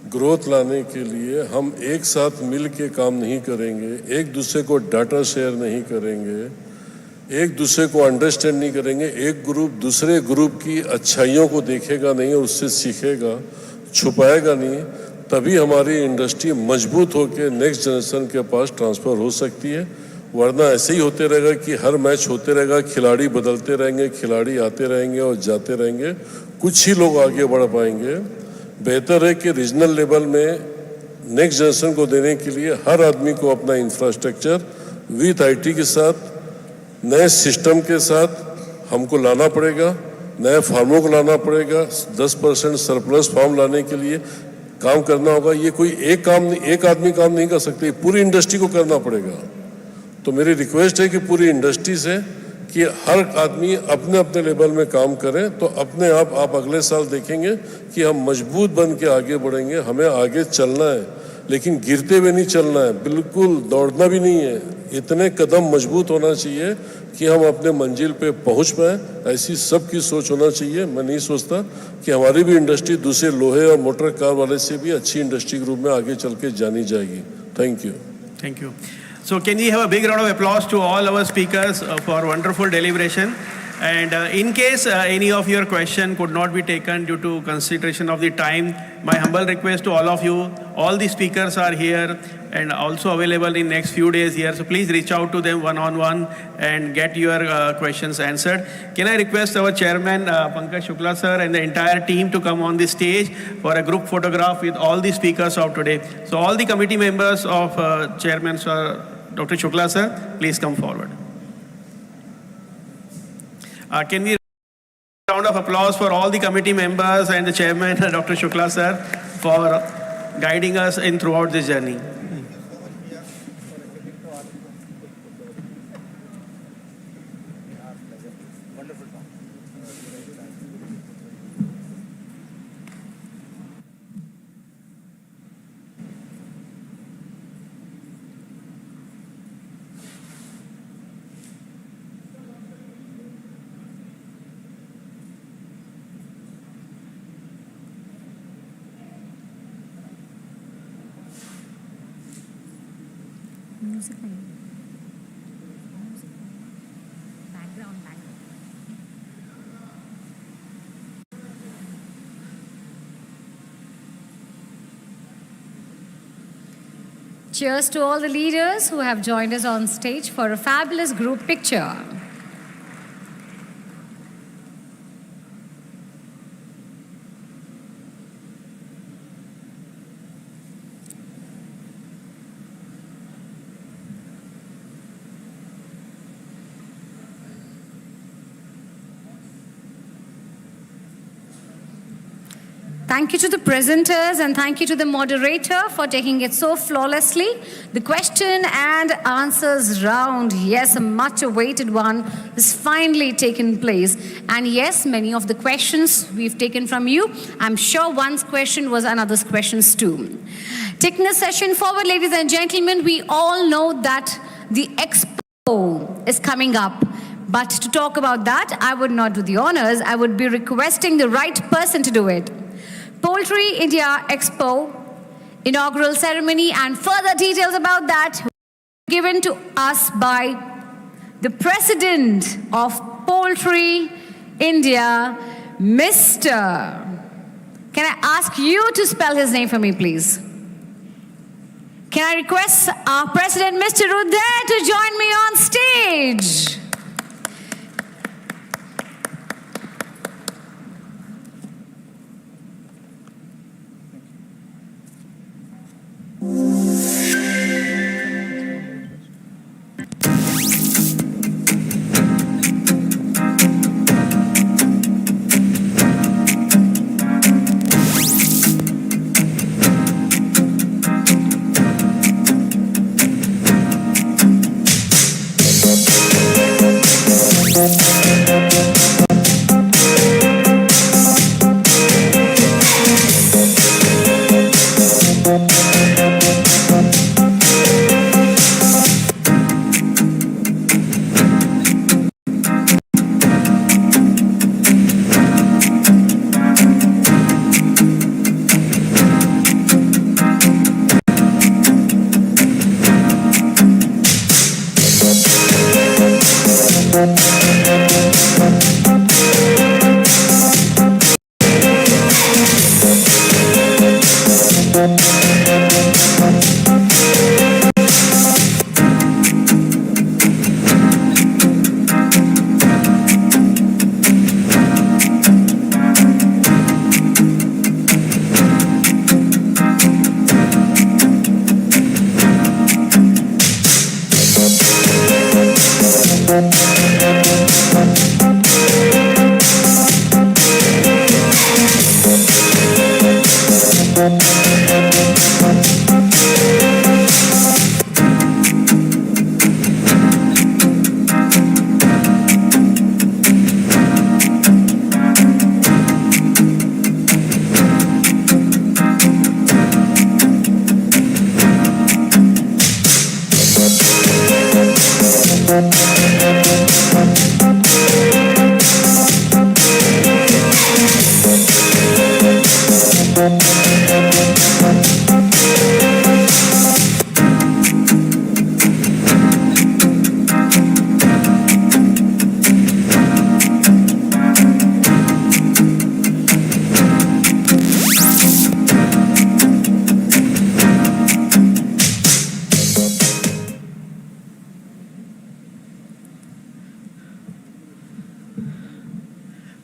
ग्रोथ लाने के लिए हम एक साथ मिल के काम नहीं करेंगे, एक दूसरे को डाटा शेयर नहीं करेंगे, एक दूसरे को अंडरस्टैंड नहीं करेंगे, एक ग्रुप दूसरे ग्रुप की अच्छाइयों को देखेगा नहीं और उससे सीखेगा, छुपाएगा नहीं, तभी हमारी इंडस्ट्री मजबूत होकर नेक्स्ट जनरेशन के पास ट्रांसफ़र हो सकती है। वरना ऐसे ही होते रहेगा कि हर मैच होते रहेगा, खिलाड़ी बदलते रहेंगे, खिलाड़ी आते रहेंगे और जाते रहेंगे, कुछ ही लोग आगे बढ़ पाएंगे। बेहतर है कि रीजनल लेवल में नेक्स्ट जनरेशन को देने के लिए हर आदमी को अपना इंफ्रास्ट्रक्चर विथ आईटी के साथ, नए सिस्टम के साथ हमको लाना पड़ेगा, नए फार्मों को लाना पड़ेगा। 10% सरप्लस फार्म लाने के लिए काम करना होगा। ये कोई एक आदमी काम नहीं कर सकते, पूरी इंडस्ट्री को करना पड़ेगा। तो मेरी रिक्वेस्ट है कि पूरी इंडस्ट्री से कि हर आदमी अपने अपने लेवल में काम करें, तो अपने आप अगले साल देखेंगे कि हम मजबूत बन के आगे बढ़ेंगे। हमें आगे चलना है, लेकिन गिरते हुए नहीं चलना है, बिल्कुल दौड़ना भी नहीं है। इतने कदम मजबूत होना चाहिए कि हम अपने मंजिल पे पहुंच पाए। ऐसी सबकी सोच होना चाहिए। मैं नहीं सोचता कि हमारी भी इंडस्ट्री दूसरे लोहे और मोटर कार वाले से भी अच्छी इंडस्ट्री के रूप में आगे चल के जानी जाएगी। Thank you. Thank you. So can we have a big round of applause to all our speakers for wonderful deliberation? And in case any of your question could not be taken due to consideration of the time, my humble request to all of you, all the speakers are here and also available in next few days here. So please reach out to them one-on-one and get your questions answered. Can I request our chairman, Pankaj Shukla sir, and the entire team to come on the stage for a group photograph with all the speakers of today. So all the committee members of chairman sir, Dr. Shukla sir, please come forward. Can we round of applause for all the committee members and the chairman, Dr. Shukla sir, for guiding us in throughout this journey. Music background. Cheers to all the leaders who have joined us on stage for a fabulous group picture. Thank you to the presenters and thank you to the moderator for taking it so flawlessly. The question and answers round, yes, a much awaited one, has finally taken place. And yes, many of the questions we've taken from you. I'm sure one's question was another's questions too. Taking the session forward, ladies and gentlemen, we all know that the Expo is coming up. But to talk about that, I would not do the honors. I would be requesting the right person to do it. Poultry India Expo inaugural ceremony and further details about that given to us by the President of Poultry India, Mr. Can I ask you to spell his name for me, please? Can I request our President, Mr. Uday, to join me on stage?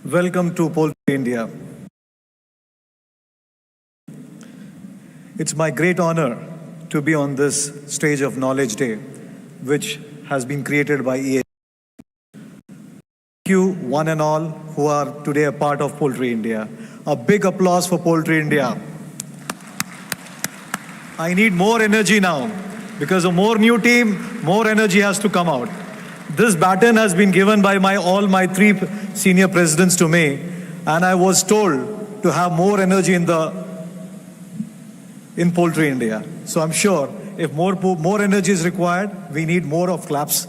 Welcome to Poultry India. It's my great honor to be on this stage of Knowledge Day, which has been created by EA. Thank you, one and all, who are today a part of Poultry India. A big applause for Poultry India. I need more energy now, because a more new team, more energy has to come out. This baton has been given by all my three senior presidents to me, and I was told to have more energy in Poultry India. So I'm sure if more energy is required, we need more of claps.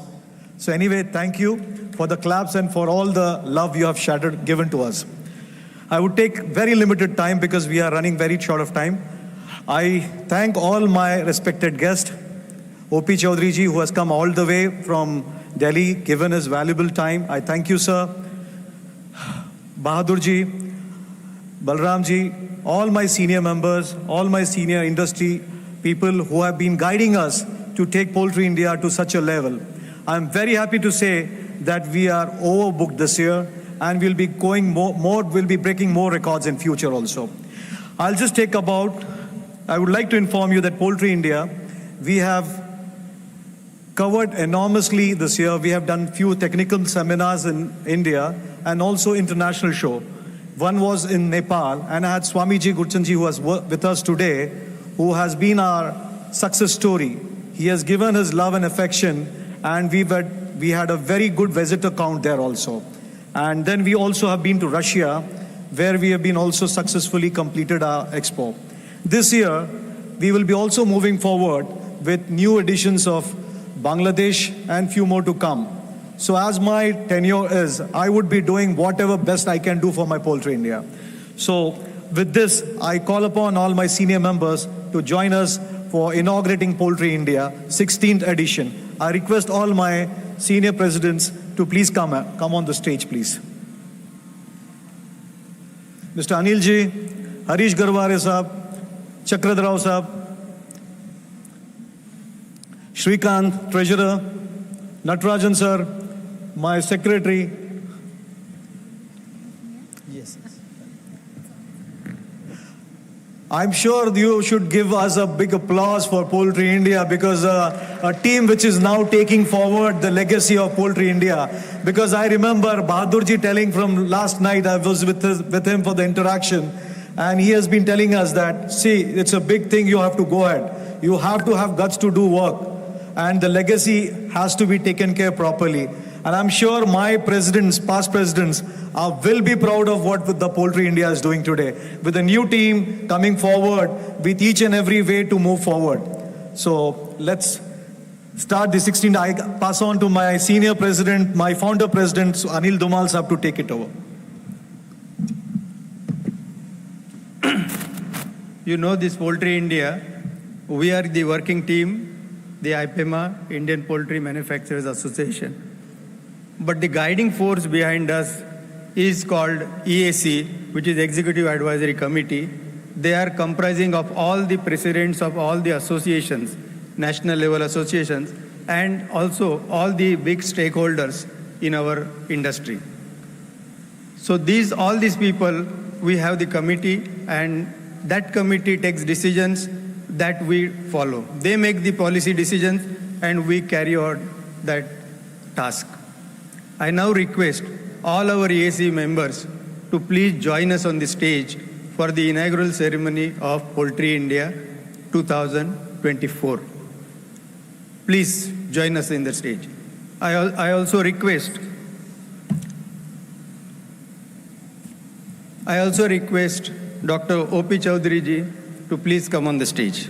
So anyway, thank you for the claps and for all the love you have given to us. I would take very limited time because we are running very short of time. I thank all my respected guests, O.P. Chaudhary ji, who has come all the way from Delhi, given his valuable time. I thank you, sir. Bahadur ji, Balram ji, all my senior members, all my senior industry people who have been guiding us to take Poultry India to such a level. I'm very happy to say that we are overbooked this year and we'll be going we'll be breaking more records in future also. I would like to inform you that Poultry India, we have covered enormously this year. We have done few technical seminars in India and also international show. One was in Nepal, and I had Swamiji Gurchanji, who was with us today, who has been our success story. He has given his love and affection, and we had a very good visitor count there also. And then we also have been to Russia, where we have been also successfully completed our Expo. This year, we will be also moving forward with new editions of Bangladesh and few more to come. So as my tenure is, I would be doing whatever best I can do for my Poultry India. So with this, I call upon all my senior members to join us for inaugurating Poultry India 16th edition. I request all my senior presidents to please come on the stage, please. Mr. Anil ji, Harish Garware sahab, Chakradh Rao sahab, Shrikant, Treasurer, Natarajan sir, my secretary. Yes. I'm sure you should give us a big applause for Poultry India, because a team which is now taking forward the legacy of Poultry India. Because I remember Bahadurji telling from last night, I was with him for the interaction, and he has been telling us that, see, it's a big thing, you have to go ahead. You have to have guts to do work. And the legacy has to be taken care properly. And I'm sure my presidents, past presidents, will be proud of what the Poultry India is doing today. With a new team coming forward with each and every way to move forward. So let's start the 16th. I pass on to my senior president, my founder president, Anil Dhumal sahab, to take it over. You know this Poultry India, we are the working team, the IPMA, Indian Poultry Manufacturers Association. But the guiding force behind us is called EAC, which is Executive Advisory Committee. They are comprising of all the presidents of all the associations, national level associations, and also all the big stakeholders in our industry. So all these people, we have the committee, and that committee takes decisions that we follow. They make the policy decisions and we carry out that task. I now request all our EAC members to please join us on the stage for the inaugural ceremony of Poultry India 2024. Please join us in the stage. I also request Dr. O.P. Chaudhary ji to please come on the stage.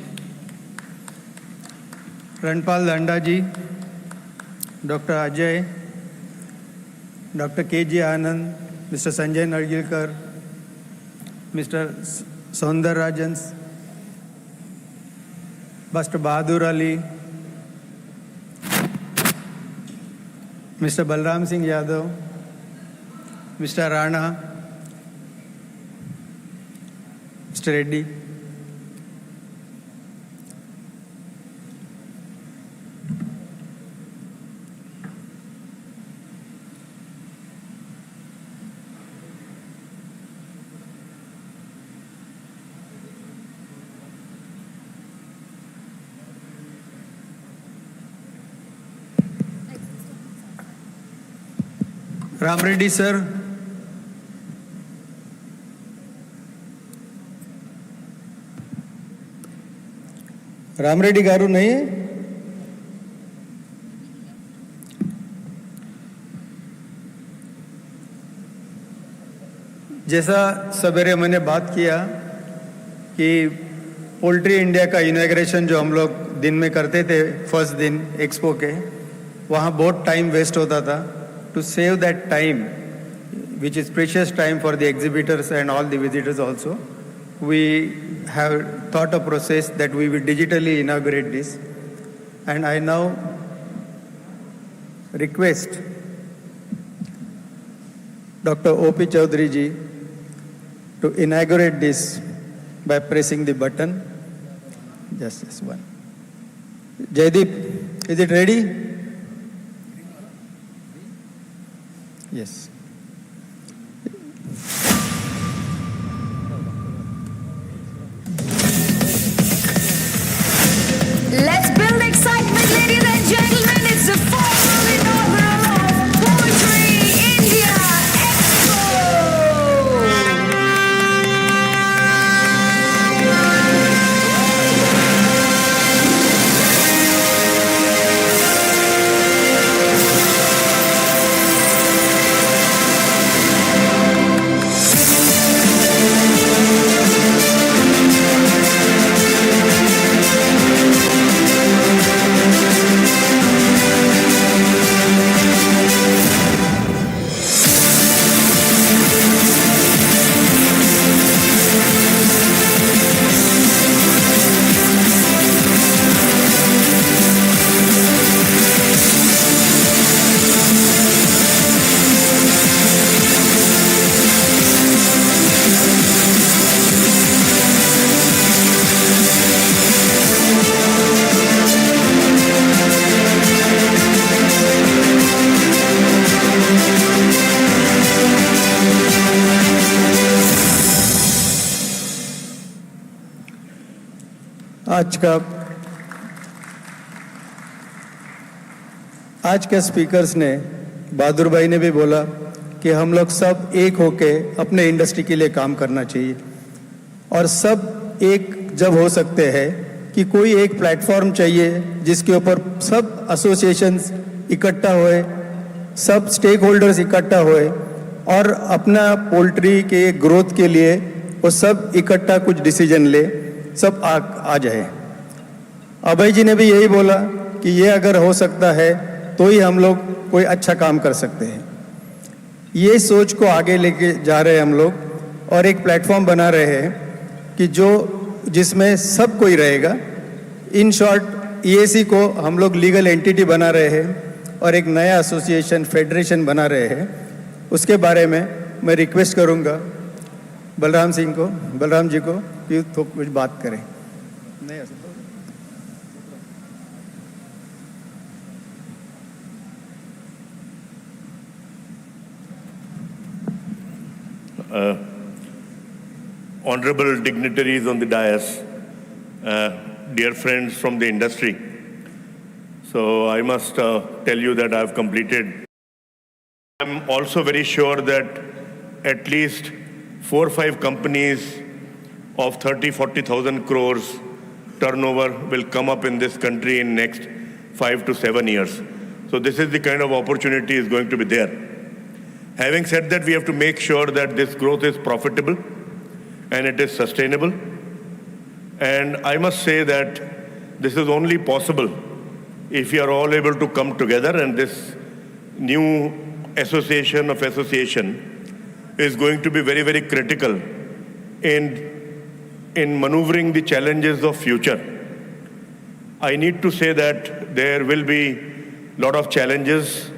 Ranpal Danda ji, Dr. Ajay, Dr. K.G. Anand, Mr. Sanjay Nargilkar, Mr. Saundar Rajans, Mr. Bahadur Ali, Mr. Balram Singh Yadav, Mr. Rana, Mr. Reddy, Ram Reddy, sir. Ram Reddy garu nahi hai? जैसा सवेरे मैंने बात किया कि poultry India का inauguration जो हम लोग दिन में करते थे फर्स्ट दिन एक्सपो के, वहाँ बहुत टाइम वेस्ट होता था. To save that time which is precious time for the exhibitors and all the visitors also, we have thought a process that we will digitally inaugurate this. And I now request Dr. O.P. Chaudhary ji to inaugurate this by pressing the button. Just this one. Jaideep, is it ready? Yes. Let's build excitement, ladies and gentlemen. It's the formal inaugural of Poultry India आज के speakers ने, बहादुर भाई ने भी बोला कि हम लोग सब एक होके अपने इंडस्ट्री के लिए काम करना चाहिए. और सब एक जब हो सकते हैं कि कोई एक प्लेटफॉर्म चाहिए जिसके ऊपर सब एसोसिएशंस इकट्ठा होए, सब स्टेक होल्डर्स इकट्ठा होए और अपना पोल्ट्री के ग्रोथ के लिए वो सब इकट्ठा कुछ डिसीजन ले, सब आ जाए. अभय जी ने भी यही बोला कि ये अगर हो सकता है तो ही हम लोग कोई अच्छा काम कर सकते हैं. ये सोच को आगे लेके जा रहे हैं हम लोग और एक प्लेटफॉर्म बना रहे हैं कि जिसमें सब कोई रहेगा. इन शॉर्ट EAC को हम लोग लीगल एंटिटी बना रहे हैं और एक नया एसोसिएशन फेडरेशन बना रहे हैं. उसके बारे में मैं रिक्वेस्ट करूंगा बलराम जी को कि कुछ बात करें. Honorable dignitaries on the dais, dear friends from the industry. So I must tell you that I've completed. I'm also very sure that at least 4 or 5 companies of 30,000-40,000 crores turnover will come up in this country in next 5 to 7 years. So this is the kind of opportunity is going to be there. Having said that, we have to make sure that this growth is profitable and it is sustainable. And I must say that this is only possible if we are all able to come together, and this new association of association is going to be very, very critical in maneuvering the challenges of future. I need to say that there will be a lot of challenges,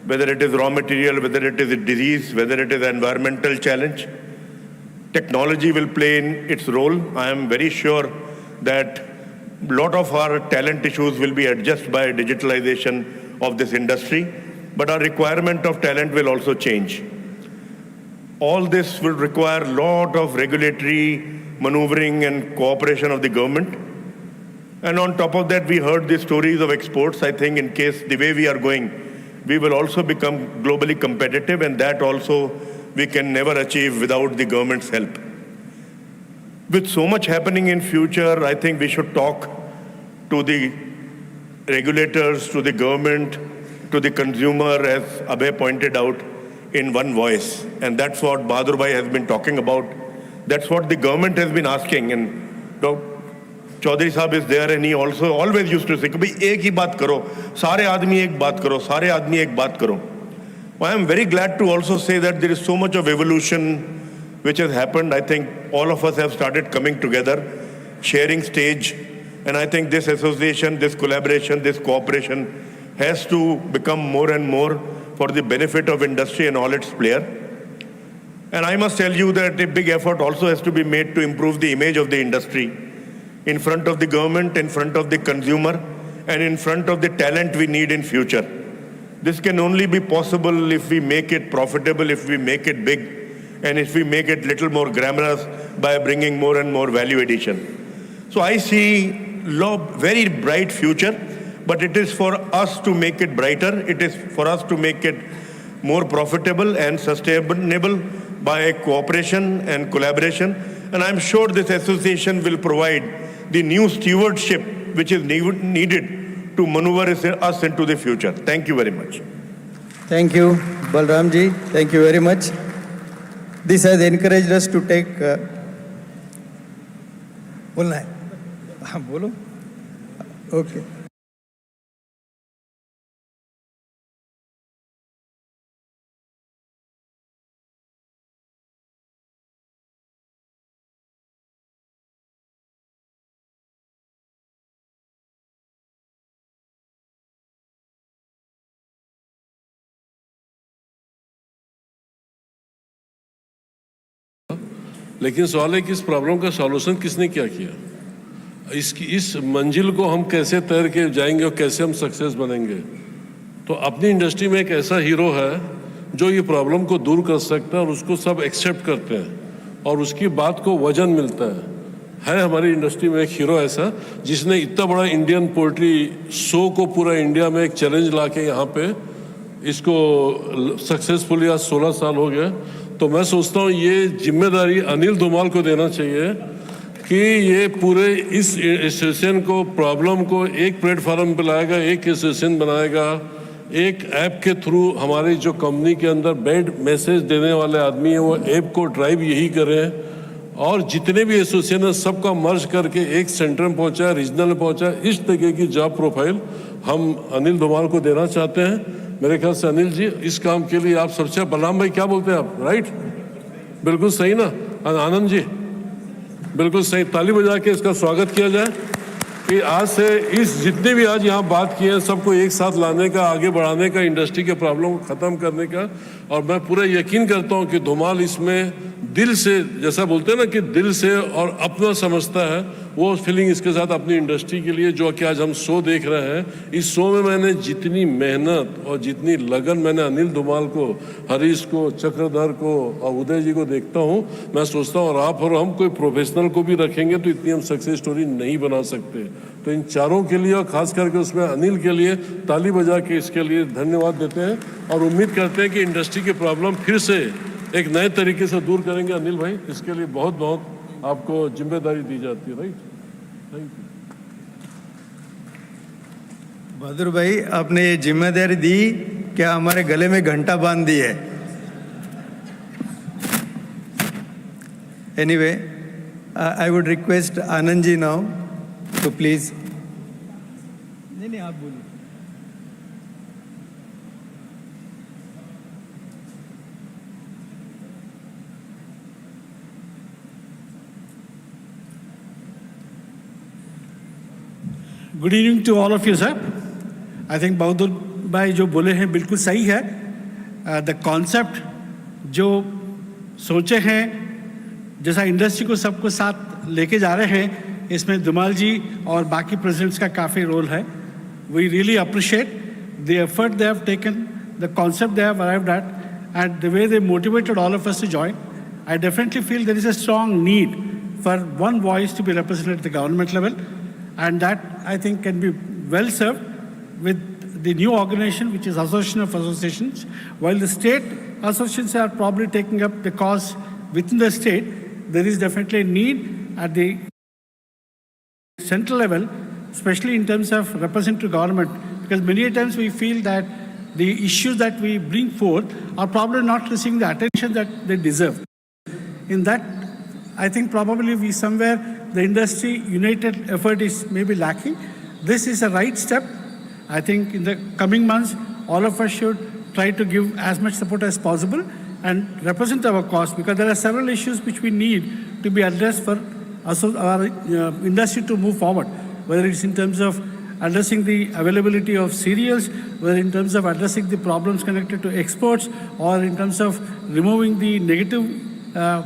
whether it is raw material, whether it is a disease, whether it is an environmental challenge. Technology will play in its role. I am very sure that a lot of our talent issues will be addressed by digitalization of this industry, but our requirement of talent will also change. All this will require a lot of regulatory maneuvering and cooperation of the government. And on top of that, we heard the stories of exports. I think in case the way we are going, we will also become globally competitive, and that also we can never achieve without the government's help. With so much happening in future, I think we should talk to the regulators, to the government, to the consumer, as Abhay pointed out, in one voice. And that's what Bahadur Bhai has been talking about. That's what the government has been asking. And Dr. Chaudhary Sahab is there, and he also always used to say, "Bhai, ek hi baat karo, sare aadmi ek baat karo, sare aadmi ek baat karo." Well, I am very glad to also say that there is so much of evolution which has happened. I think all of us have started coming together, sharing stage, and I think this association, this collaboration, this cooperation has to become more and more for the benefit of industry and all its players. And I must tell you that a big effort also has to be made to improve the image of the industry in front of the government, in front of the consumer, and in front of the talent we need in future. This can only be possible if we make it profitable, if we make it big, and if we make it little more glamorous by bringing more and more value addition. So I see very bright future, but it is for us to make it brighter. It is for us to make it more profitable and sustainable by cooperation and collaboration. And I'm sure this association will provide the new stewardship which is needed to maneuver us into the future. Thank you very much. Thank you, Balramji. Thank you very much. This has encouraged us to take. बोलना है? हाँ बोलो. Okay. लेकिन सवाल है कि इस problem का सॉल्यूशन किसने क्या किया, इस मंजिल को हम कैसे तैर के जाएंगे और कैसे हम सक्सेस बनेंगे. तो अपनी इंडस्ट्री में एक ऐसा हीरो है जो ये प्रॉब्लम को दूर कर सकता है और उसको सब एक्सेप्ट करते हैं और उसकी बात को वजन मिलता है हमारी इंडस्ट्री में एक हीरो ऐसा जिसने इतना बड़ा इंडियन पोल्ट्री शो को पूरा इंडिया में एक चैलेंज ला के यहाँ पे इसको सक्सेसफुली आज 16 साल हो गए. तो मैं सोचता हूँ ये जिम्मेदारी अनिल धुमाल को देना चाहिए कि ये पूरे इस एसोसिएशन को प्रॉब्लम को एक प्लेटफॉर्म पे लाएगा, एक एसोसिएशन बनाएगा, एक ऐप के थ्रू हमारी जो कंपनी के अंदर बैड मैसेज देने वाले आदमी हैं वो ऐप को ड्राइव यही करें और जितने भी एसोसिएशन हैं सबका मर्ज करके एक सेंटर में पहुँचा, रीजनल में पहुँचा. इस तरीके की जॉब प्रोफाइल हम अनिल धुमाल को देना चाहते हैं. मेरे ख्याल से अनिल जी इस काम के लिए आप सबसे बलराम भाई क्या बोलते हैं आप, राइट? बिल्कुल सही ना आनंद जी, बिल्कुल सही. ताली बजा के इसका स्वागत किया जाए कि आज से इस जितने भी आज यहाँ बात किए हैं सबको एक साथ लाने का, आगे बढ़ाने का, इंडस्ट्री के प्रॉब्लम को ख़त्म करने का. और मैं पूरा यकीन करता हूँ कि धुमाल इसमें दिल से, जैसा बोलते हैं ना कि दिल से और अपना समझता है, वो फीलिंग इसके साथ अपनी इंडस्ट्री के लिए जो कि आज हम शो देख रहे हैं. इस शो में मैंने जितनी मेहनत और जितनी लगन मैंने अनिल धुमाल को, हरीश को, चक्रधर को और उदय जी को देखता हूँ, मैं सोचता हूँ और आप और हम कोई प्रोफेशनल को भी रखेंगे तो इतनी हम सक्सेस स्टोरी नहीं बना सकते. तो इन चारों के लिए और खास करके उसमें अनिल के लिए ताली बजा के इसके लिए धन्यवाद देते हैं और उम्मीद करते हैं कि इंडस्ट्री के प्रॉब्लम फिर से एक नए तरीके से दूर करेंगे. अनिल भाई इसके लिए बहुत बहुत आपको जिम्मेदारी दी जाती है, राइट? Thank you. बहादुर भाई आपने ये जिम्मेदारी दी क्या हमारे गले में घंटा बांध दी है. Anyway I would request Anand ji now to please. नहीं आप बोलिए. Good evening to all of you sir. I think Bahadur भाई जो बोले हैं बिल्कुल सही है. द कॉन्सेप्ट जो सोचे हैं, जैसा इंडस्ट्री को सबको साथ लेके जा रहे हैं, इसमें धुमाल जी और बाकी प्रेसिडेंट्स का काफ़ी रोल है. We really appreciate the effort they have taken, the concept they have arrived at, and the way they motivated all of us to join. I definitely feel there is a strong need for one voice to be represented at the government level. And that, I think, can be well served with the new organization, which is Association of Associations, while the state associations are probably taking up the cause within the state, there is definitely a need at the central level, especially in terms of representative government, because many times we feel that the issues that we bring forth are probably not receiving the attention that they deserve. In that, I think probably we somewhere, the industry united effort is maybe lacking. This is a right step. I think in the coming months, all of us should try to give as much support as possible and represent our cause, because there are several issues which we need to be addressed for our industry to move forward, whether it's in terms of addressing the availability of cereals, whether in terms of addressing the problems connected to exports, or in terms of removing the negative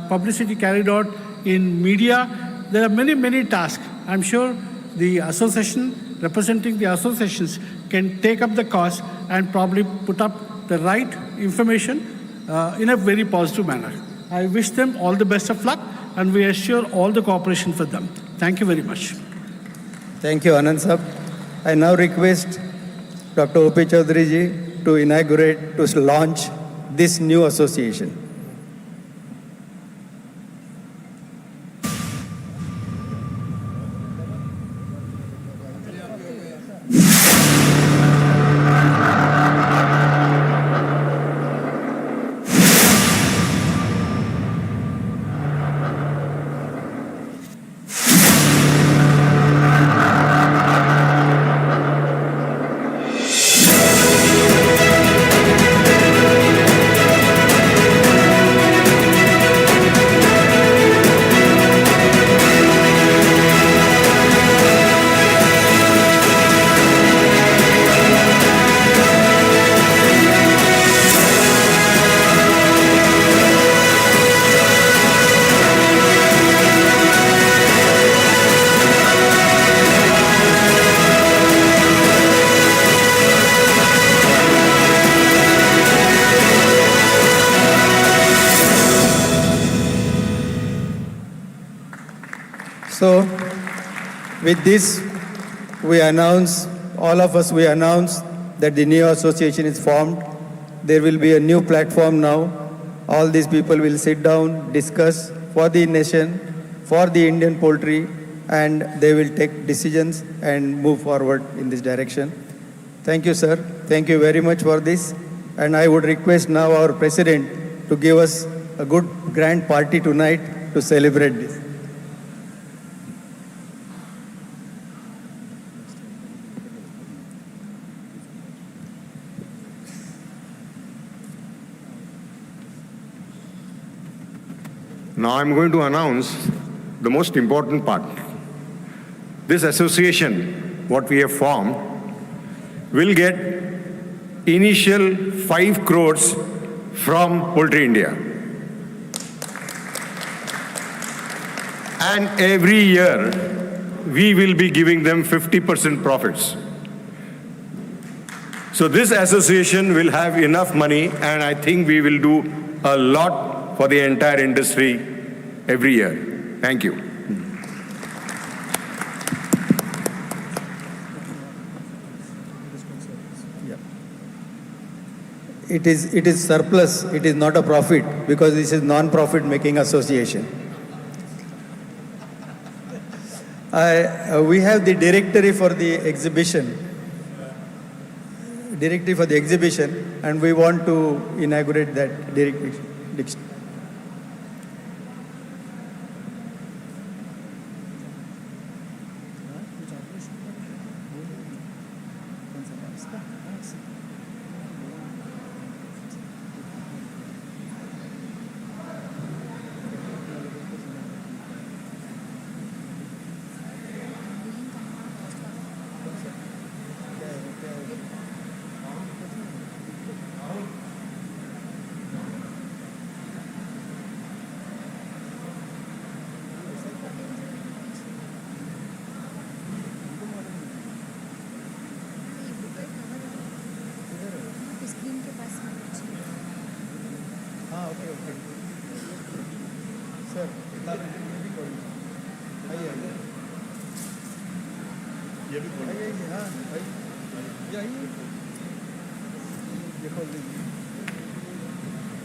publicity carried out in media. There are many, many tasks. I'm sure the association, representing the associations, can take up the cause and probably put up the right information in a very positive manner. I wish them all the best of luck, and we assure all the cooperation for them. Thank you very much. Thank you, Anand Sab. I now request Dr. O.P. Chaudhary ji to inaugurate, to launch this new association. So, with this, we announce, all of us, we announce that the new association is formed. There will be a new platform now. All these people will sit down, discuss for the nation, for the Indian poultry, and they will take decisions and move forward in this direction. Thank you, sir. Thank you very much for this. And I would request now our president to give us a good grand party tonight to celebrate this. Now I'm going to announce the most important part. This association, what we have formed, will get initial 5 crores from Poultry India. And every year, we will be giving them 50% profits. So this association will have enough money, and I think we will do a lot for the entire industry every year. Thank you. It is surplus, it is not a profit, because this is non-profit making association. We have the directory for the exhibition, and we want to inaugurate that directory.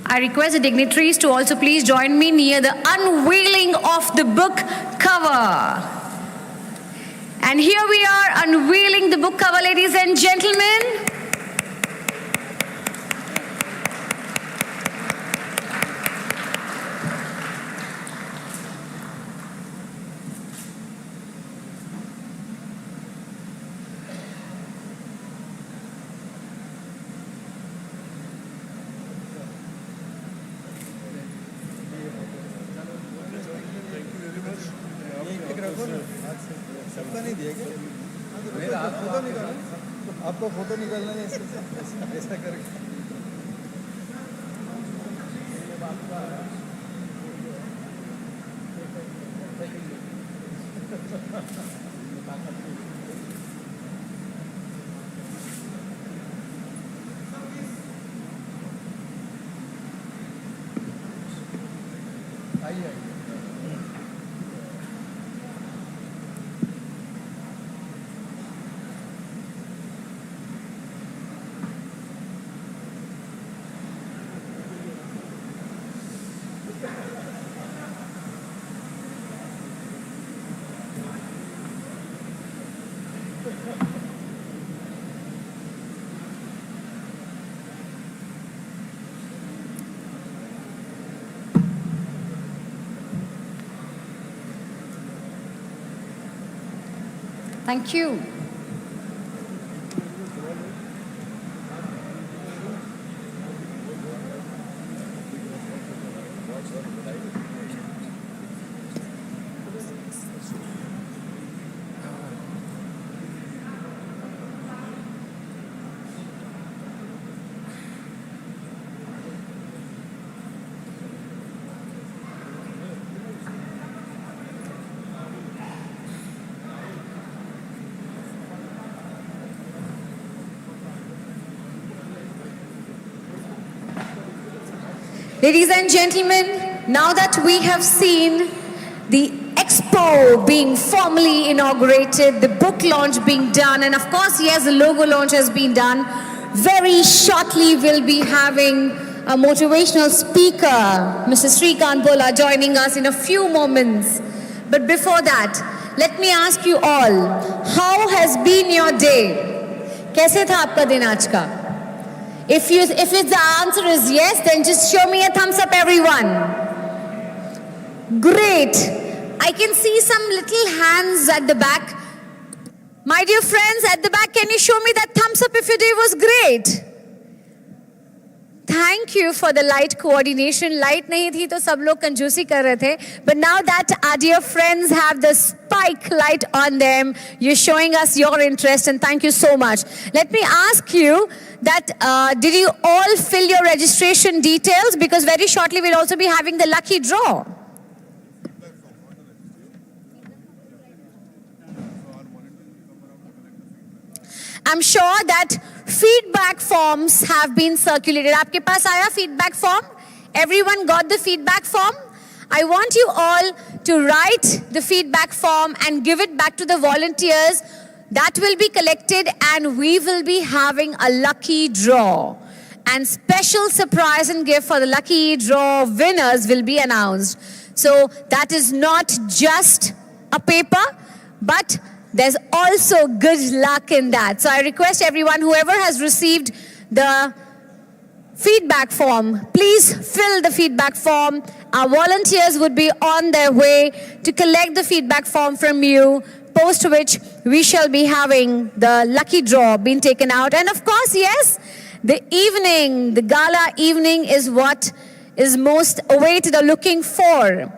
I request the dignitaries to also please join me near the unveiling of the book cover. And here we are unveiling the book cover, ladies and gentlemen. सबका नहीं दिया क्या? मेरा हाथ photo निकालो, आपको photo निकालना है ऐसा करके। आइए आइए। Thank you. Ladies and gentlemen, now that we have seen the Expo being formally inaugurated, the book launch being done, and of course, yes, the logo launch has been done, very shortly we'll be having a motivational speaker, Mr. Srikant Bola, joining us in a few moments. But before that, let me ask you all, how has been your day? कैसे था आपका दिन आज का? If the answer is yes, then just show me a thumbs up, everyone. Great. I can see some little hands at the back. My dear friends at the back, can you show me that thumbs up if your day was great? Thank you for the light coordination. Light nahi thi to sab log कंजूसी कर रहे थे. But now that our dear friends have the spike light on them, you're showing us your interest, and thank you so much. Let me ask you that did you all fill your registration details? Because very shortly we'll also be having the lucky draw. I'm sure that feedback forms have been circulated. आपके पास आया feedback form? Everyone got the feedback form? I want you all to write the feedback form and give it back to the volunteers. That will be collected and we will be having a lucky draw. And special surprise and gift for the lucky draw winners will be announced. So that is not just a paper, but there's also good luck in that. So I request everyone, whoever has received the feedback form, please fill the feedback form. Our volunteers would be on their way to collect the feedback form from you, post which we shall be having the lucky draw being taken out. And of course, yes, the evening, the gala evening is what is most awaited or looking for.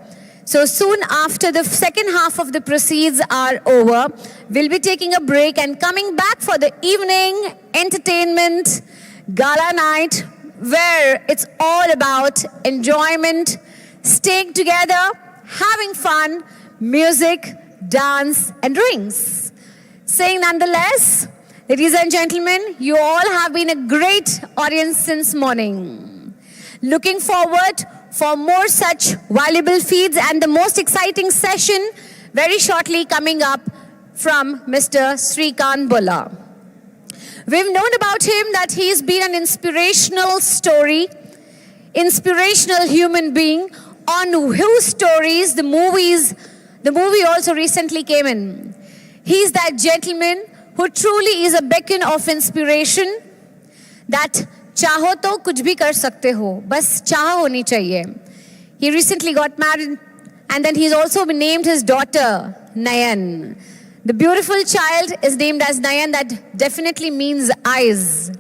So soon after the second half of the proceeds are over, we'll be taking a break and coming back for the evening entertainment gala night, where it's all about enjoyment, staying together, having fun, music, dance, and drinks. Saying nonetheless, ladies and gentlemen, you all have been a great audience since morning. Looking forward for more such valuable feeds and the most exciting session very shortly coming up from Mr. Srikant Bola. We've known about him that he's been an inspirational story, inspirational human being on whose stories the movie also recently came in. He's that gentleman who truly is a beacon of inspiration that चाहो तो कुछ भी कर सकते हो, बस चाह होनी चाहिए. He recently got married and then he's also named his daughter Nayan. The beautiful child is named as Nayan, that definitely means eyes.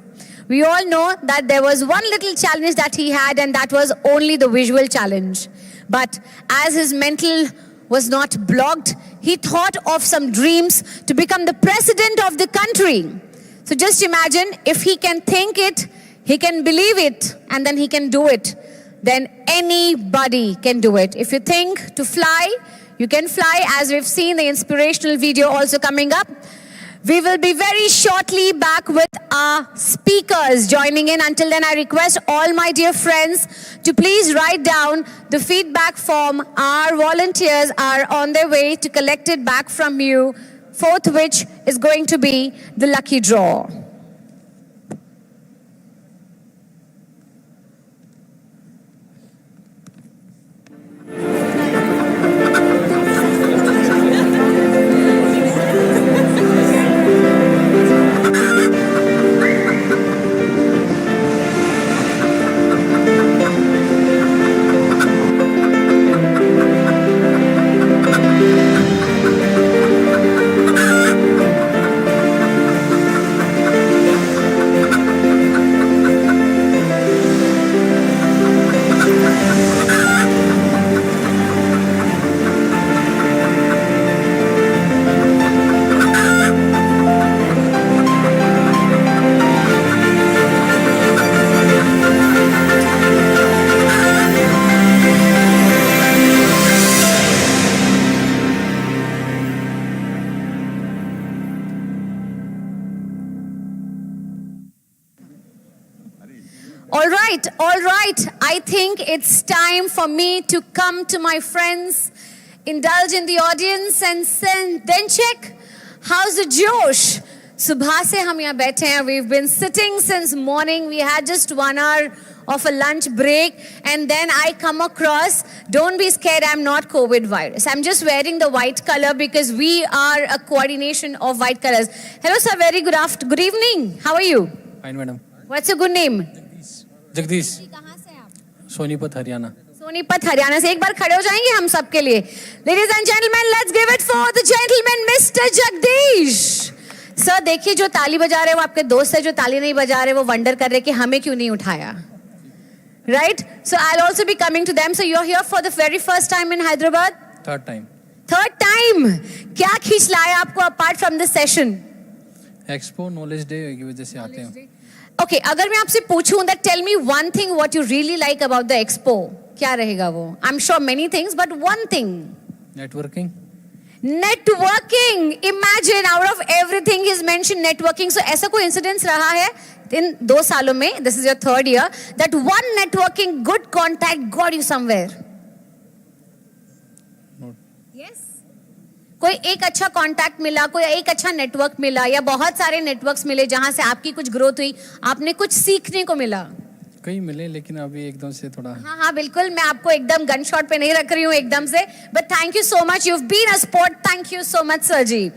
We all know that there was one little challenge that he had, and that was only the visual challenge. But as his mental was not blocked, he thought of some dreams to become the president of the country. So just imagine, if he can think it, he can believe it, and then he can do it, then anybody can do it. If you think to fly, you can fly, as we've seen the inspirational video also coming up. We will be very shortly back with our speakers joining in. Until then, I request all my dear friends to please write down the feedback form. Our volunteers are on their way to collect it back from you, fourth which is going to be the lucky draw. All right. I think it's time for me to come to my friends, indulge in the audience, and then check how's the Josh. Subha se hum yahan baithe hain. We've been sitting since morning. We had just 1 hour of a lunch break, and then I come across, don't be scared, I'm not COVID virus. I'm just wearing the white color because we are a coordination of white colors. Hello sir, very good evening. How are you? Fine madam. What's your good name? Jagdish. Sonipat Haryana. Sonipat Haryana से. एक बार खड़े हो जाएंगे हम सबके लिए. Ladies and gentlemen, let's give it for the gentleman, Mr. Jagdish. Sir देखिए, जो ताली बजा रहे हैं वो आपके दोस्त है, जो ताली नहीं बजा रहे वो वंडर कर रहे कि हमें क्यों नहीं उठाया. Right? So I'll also be coming to them. So you're here for the very first time in Hyderabad? Third time. Third time. क्या खींच लाया आपको apart from the session? Expo Knowledge Day की वजह से आते हैं. Okay, अगर मैं आपसे पूछूं that tell me one thing what you really like about the Expo, क्या रहेगा वो? I'm sure many things, but one thing. Networking. Networking. Imagine, out of everything he's mentioned networking. So ऐसा कोई incidents रहा है इन 2 सालों में, this is your 3rd year, that one networking good contact got you somewhere? Yes. कोई एक अच्छा contact मिला, कोई एक अच्छा नेटवर्क मिला, या बहुत सारे नेटवर्क्स मिले जहां से आपकी कुछ ग्रोथ हुई, आपने कुछ सीखने को मिला? कई मिले, लेकिन अभी एकदम से थोड़ा. हाँ बिल्कुल, मैं आपको एकदम गन शॉट पे नहीं रख रही हूँ एकदम से, but thank you so much, you have been a sport. Thank you so much sir ji.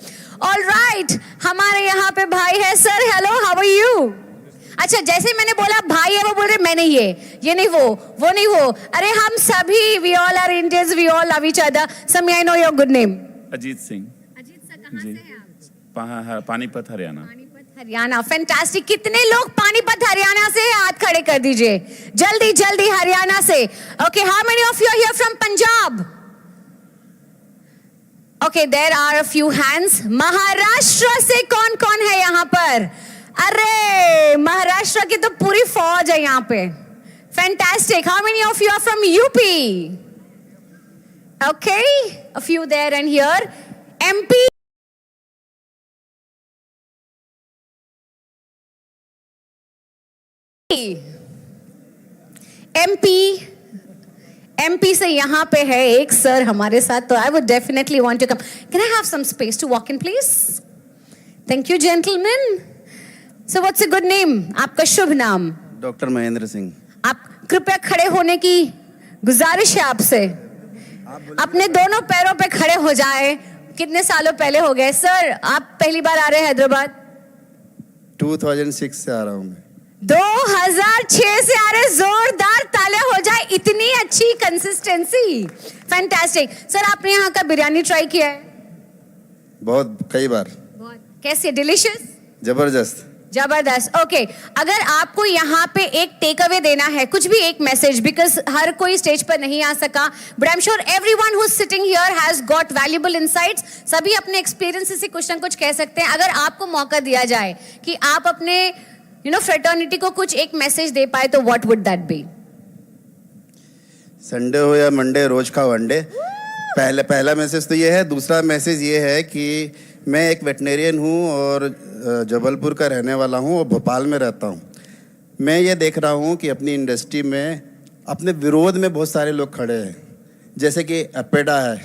Alright, हमारे यहाँ पे भाई है. Sir hello, how are you? अच्छा, जैसे मैंने बोला भाई है, वो बोल रहे मैं नहीं ये नहीं वो नहीं वो. अरे हम सभी, we all are Indians, we all love each other. Sir may I know your good name? Ajit Singh. Ajit sir, कहाँ से हैं आप? पानीपत हरियाणा. हरियाणा, फैंटास्टिक. कितने लोग पानीपत हरियाणा से? हाथ खड़े कर दीजिए जल्दी हरियाणा से. Okay, how many of you are here from Punjab? Okay, there are a few hands. Maharashtra से कौन कौन है यहाँ पर? अरे महाराष्ट्र की तो पूरी फौज है यहाँ पे. Fantastic. How many of you are from UP? Okay, a few there and here. MP. MP से यहाँ पे है एक सर हमारे साथ, तो I would definitely want to come. Can I have some space to walk in, please? Thank you, gentlemen. So what's a good name? आपका शुभ नाम? डॉक्टर महेंद्र सिंह। आप कृपया खड़े होने की गुजारिश है आपसे। अपने दोनों पैरों पे खड़े हो जाए। कितने सालों पहले हो गए सर? आप पहली बार आ रहे हैं हैदराबाद? 2006 से आ रहा हूँ मैं। 2006 से आ रहे, जोरदार ताले हो जाए, इतनी अच्छी कंसिस्टेंसी, फैंटास्टिक। सर आपने यहाँ का बिरयानी ट्राई किया है? बहुत, कई बार। कैसे? डिलिशियस? जबरदस्त। जबरदस्त। ओके, अगर आपको यहाँ पे एक टेक अवे देना है, कुछ भी एक मैसेज, बिकॉज हर कोई स्टेज पर नहीं आ सका, but I am sure everyone who is sitting here has got valuable insights. सभी अपने एक्सपीरियंस से कुछ ना कुछ कह सकते हैं। अगर आपको मौका दिया जाए कि आप अपने फ्रेटर्निटी को कुछ एक मैसेज दे पाए, तो what would that be? Sunday हो या मंडे, रोज खाओ अंडे। पहला मैसेज तो ये है। दूसरा मैसेज ये है कि मैं एक वेटनेरियन हूँ और जबलपुर का रहने वाला हूँ और भोपाल में रहता हूँ। मैं ये देख रहा हूँ कि अपनी इंडस्ट्री में अपने विरोध में बहुत सारे लोग खड़े हैं, जैसे कि पेटा है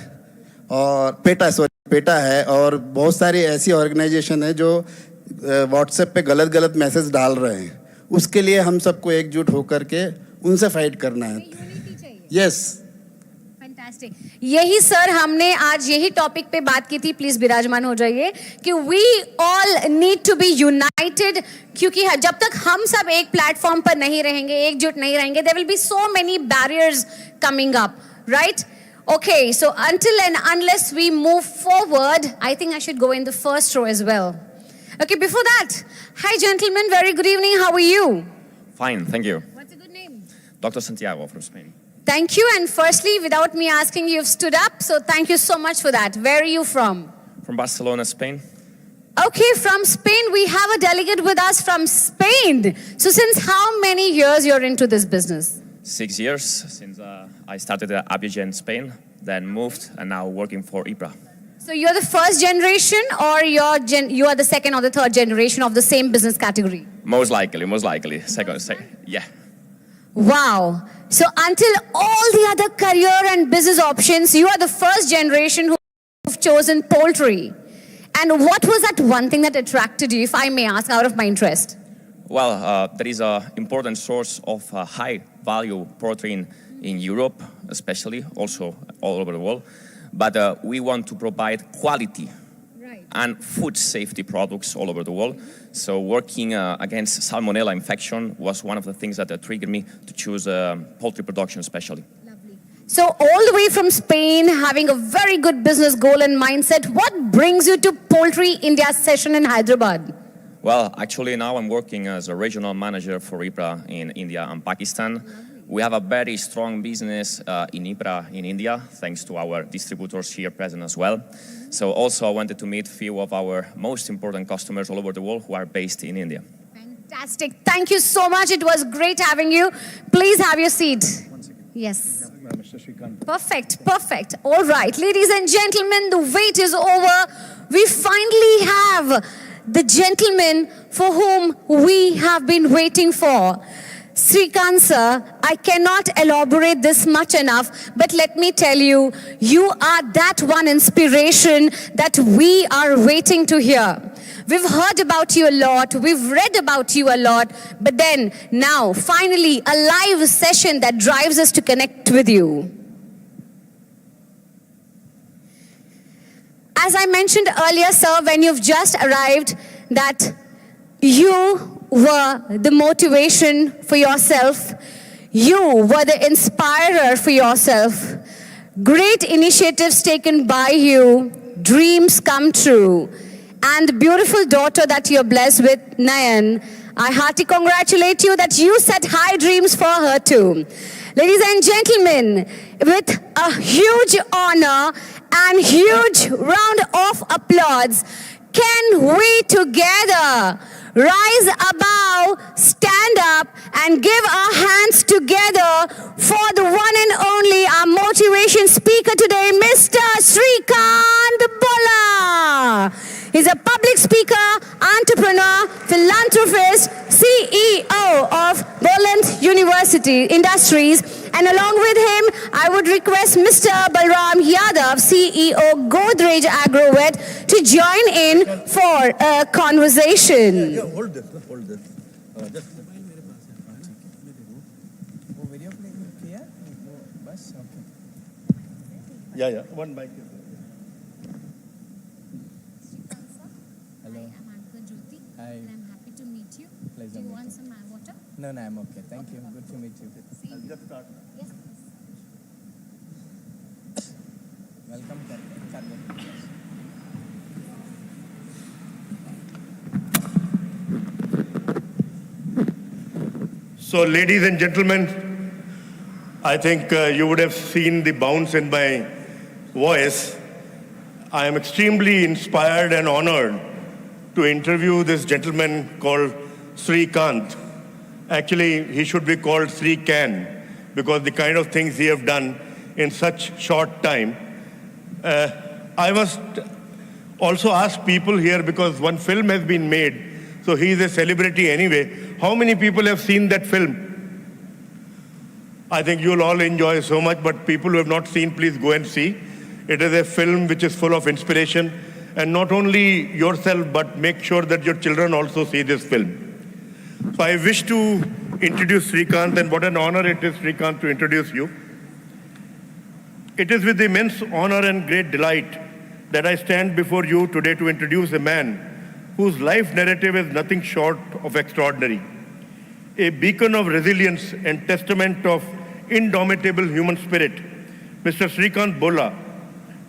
और पेटा है और बहुत सारी ऐसी ऑर्गेनाइजेशन है जो व्हाट्सएप पे गलत मैसेज डाल रहे हैं। उसके लिए हम सबको एकजुट होकर के उनसे फाइट करना है। Yes, fantastic. यही सर हमने आज यही टॉपिक पे बात की थी, प्लीज विराजमान हो जाइए, कि we all need to be united, क्योंकि जब तक हम सब एक प्लेटफॉर्म पर नहीं रहेंगे, एकजुट नहीं रहेंगे, there will be so many barriers coming up, right? Okay, so until and unless we move forward, I think I should go in the first row as well. Okay, before that, hi gentlemen, very good evening, how are you? Fine, thank you. What's your good name? Dr. Santiago from Spain. Thank you, and firstly, without me asking, you've stood up, so thank you so much for that. Where are you from? From Barcelona, Spain. Okay, from Spain, we have a delegate with us from Spain. So since how many years you're into this business? 6 years since I started at Abidjan, Spain, then moved, and now working for IPRA. So you're the first generation, or you are the second or the third generation of the same business category? Most likely, second, yeah. Wow. So until all the other career and business options, you are the first generation who've chosen poultry. And what was that one thing that attracted you, if I may ask, out of my interest? Well, there is an important source of high-value protein in Europe, especially, also all over the world. But we want to provide quality and food safety products all over the world. So working against salmonella infection was one of the things that triggered me to choose poultry production especially. So all the way from Spain, having a very good business goal and mindset, what brings you to Poultry India session in Hyderabad? Well, actually now I'm working as a regional manager for IPRA in India and Pakistan. We have a very strong business in IPRA in India, thanks to our distributors here present as well. So also I wanted to meet a few of our most important customers all over the world who are based in India. Fantastic. Thank you so much. It was great having you. Please have your seat. Yes. Perfect. All right. Ladies and gentlemen, the wait is over. We finally have the gentleman for whom we have been waiting for. Srikanth sir, I cannot elaborate this much enough, but let me tell you, you are that one inspiration that we are waiting to hear. We've heard about you a lot, we've read about you a lot, but then now, finally, a live session that drives us to connect with you. As I mentioned earlier, sir, when you've just arrived, that you were the motivation for yourself. You were the inspirer for yourself. Great initiatives taken by you, dreams come true. And the beautiful daughter that you're blessed with, Nayan, I heartily congratulate you that you set high dreams for her too. Ladies and gentlemen, with a huge honor and huge round of applause, can we together rise above, stand up, and give our hands together for the one and only, our motivation speaker today, Mr. Srikanth Bola. He's a public speaker, entrepreneur, philanthropist, CEO of Boland University Industries, And along with him, I would request Mr. Balram Yadav, CEO Godrej Agrovet, to join in for a conversation. Hold this. Just yeah, one mic. Hello. I'm Anka Jyoti. Hi. And I'm happy to meet you. Pleasure Do you meeting want some water? No, I'm okay. Thank you. Good to meet you. I'll just start. Yes. Welcome. So, ladies and gentlemen, I think you would have seen the bounce in my voice. I am extremely inspired and honored to interview this gentleman called Sri Kant. Actually, he should be called Sri Can, because the kind of things he have done in such short time. I must also ask people here, because one film has been made, so he is a celebrity anyway. How many people have seen that film? I think you'll all enjoy so much, but people who have not seen, please go and see. It is a film which is full of inspiration, and not only yourself, but make sure that your children also see this film. So I wish to introduce Srikanth, and what an honor it is, Srikanth, to introduce you. It is with immense honor and great delight that I stand before you today to introduce a man whose life narrative is nothing short of extraordinary. A beacon of resilience and testament of indomitable human spirit, Mr. Srikanth Bolla,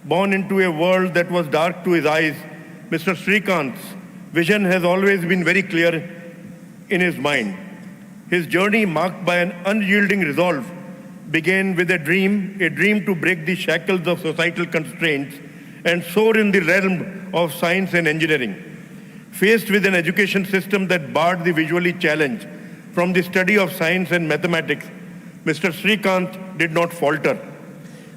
born into a world that was dark to his eyes, Mr. Srikanth's vision has always been very clear in his mind. His journey, marked by an unyielding resolve, began with a dream to break the shackles of societal constraints and soar in the realm of science and engineering. Faced with an education system that barred the visually challenged from the study of science and mathematics, Mr. Srikanth did not falter.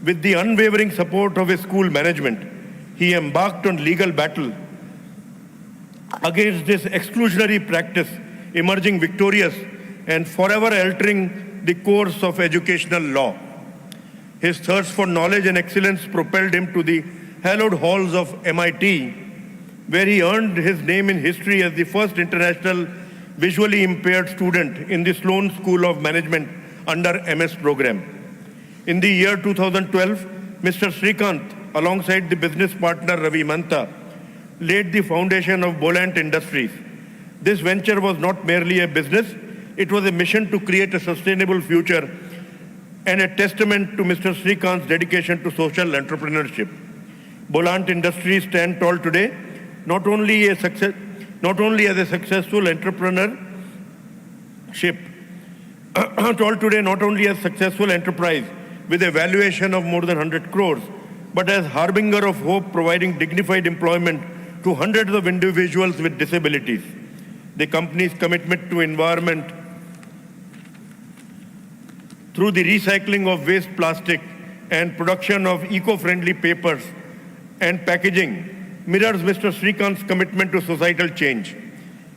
With the unwavering support of his school management, he embarked on legal battle against this exclusionary practice, emerging victorious and forever altering the course of educational law. His thirst for knowledge and excellence propelled him to the hallowed halls of MIT, where he earned his name in history as the first international visually impaired student in the Sloan School of Management under MS program. In the year 2012, Mr. Srikanth, alongside the business partner Ravi Manta, laid the foundation of Bolant Industries. This venture was not merely a business, it was a mission to create a sustainable future and a testament to Mr. Srikanth's dedication to social entrepreneurship. Bolant Industries stand tall today, not only as a successful enterprise with a valuation of more than 100 crores, but as harbinger of hope, providing dignified employment to hundreds of individuals with disabilities. The company's commitment to environment through the recycling of waste plastic and production of eco-friendly papers and packaging mirrors Mr. Srikanth's commitment to societal change.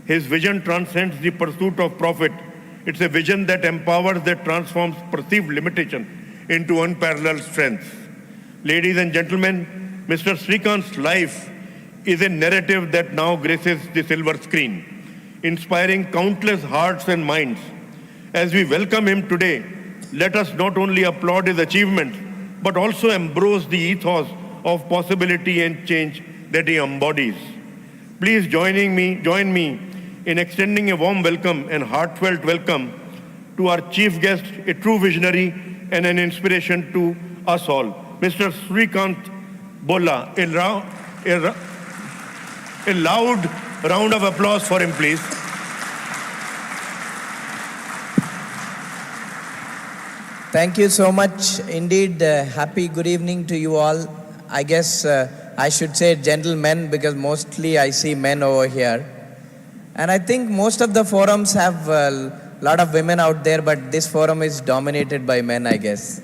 His vision transcends the pursuit of profit. It's a vision that empowers, that transforms perceived limitation into unparalleled strength. Ladies and gentlemen, Mr. Srikanth's life is a narrative that now graces the silver screen, inspiring countless hearts and minds. As we welcome him today, let us not only applaud his achievements, but also embrace the ethos of possibility and change that he embodies. Please join me in extending a warm welcome and heartfelt welcome to our chief guest, a true visionary and an inspiration to us all, Mr. Srikanth Bolla. A loud round of applause for him, please. Thank you so much. Indeed, happy good evening to you all. I guess I should say gentlemen, because mostly I see men over here. And I think most of the forums have a lot of women out there, but this forum is dominated by men, I guess.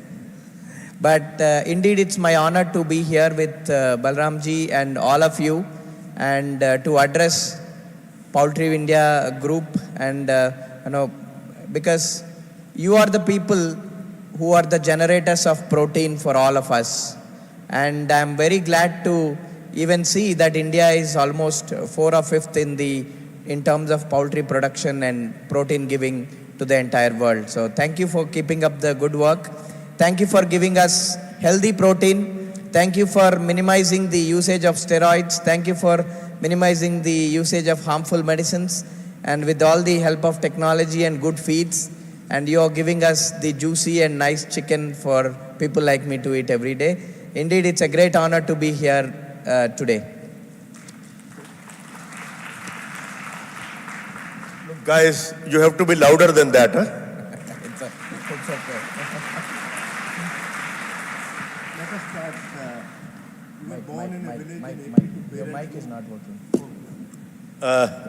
But indeed, it's my honor to be here with Balramji and all of you, and to address Poultry India group, and because you are the people who are the generators of protein for all of us. And I'm very glad to even see that India is almost 4th or 5th in terms of poultry production and protein giving to the entire world. So thank you for keeping up the good work. Thank you for giving us healthy protein. Thank you for minimizing the usage of steroids. Thank you for minimizing the usage of harmful medicines. And with all the help of technology and good feeds, and you are giving us the juicy and nice chicken for people like me to eat every day. Indeed, it's a great honor to be here today. Look, guys, you have to be louder than that, huh? It's okay. Let us start. You were born in a village. Your mic is not working.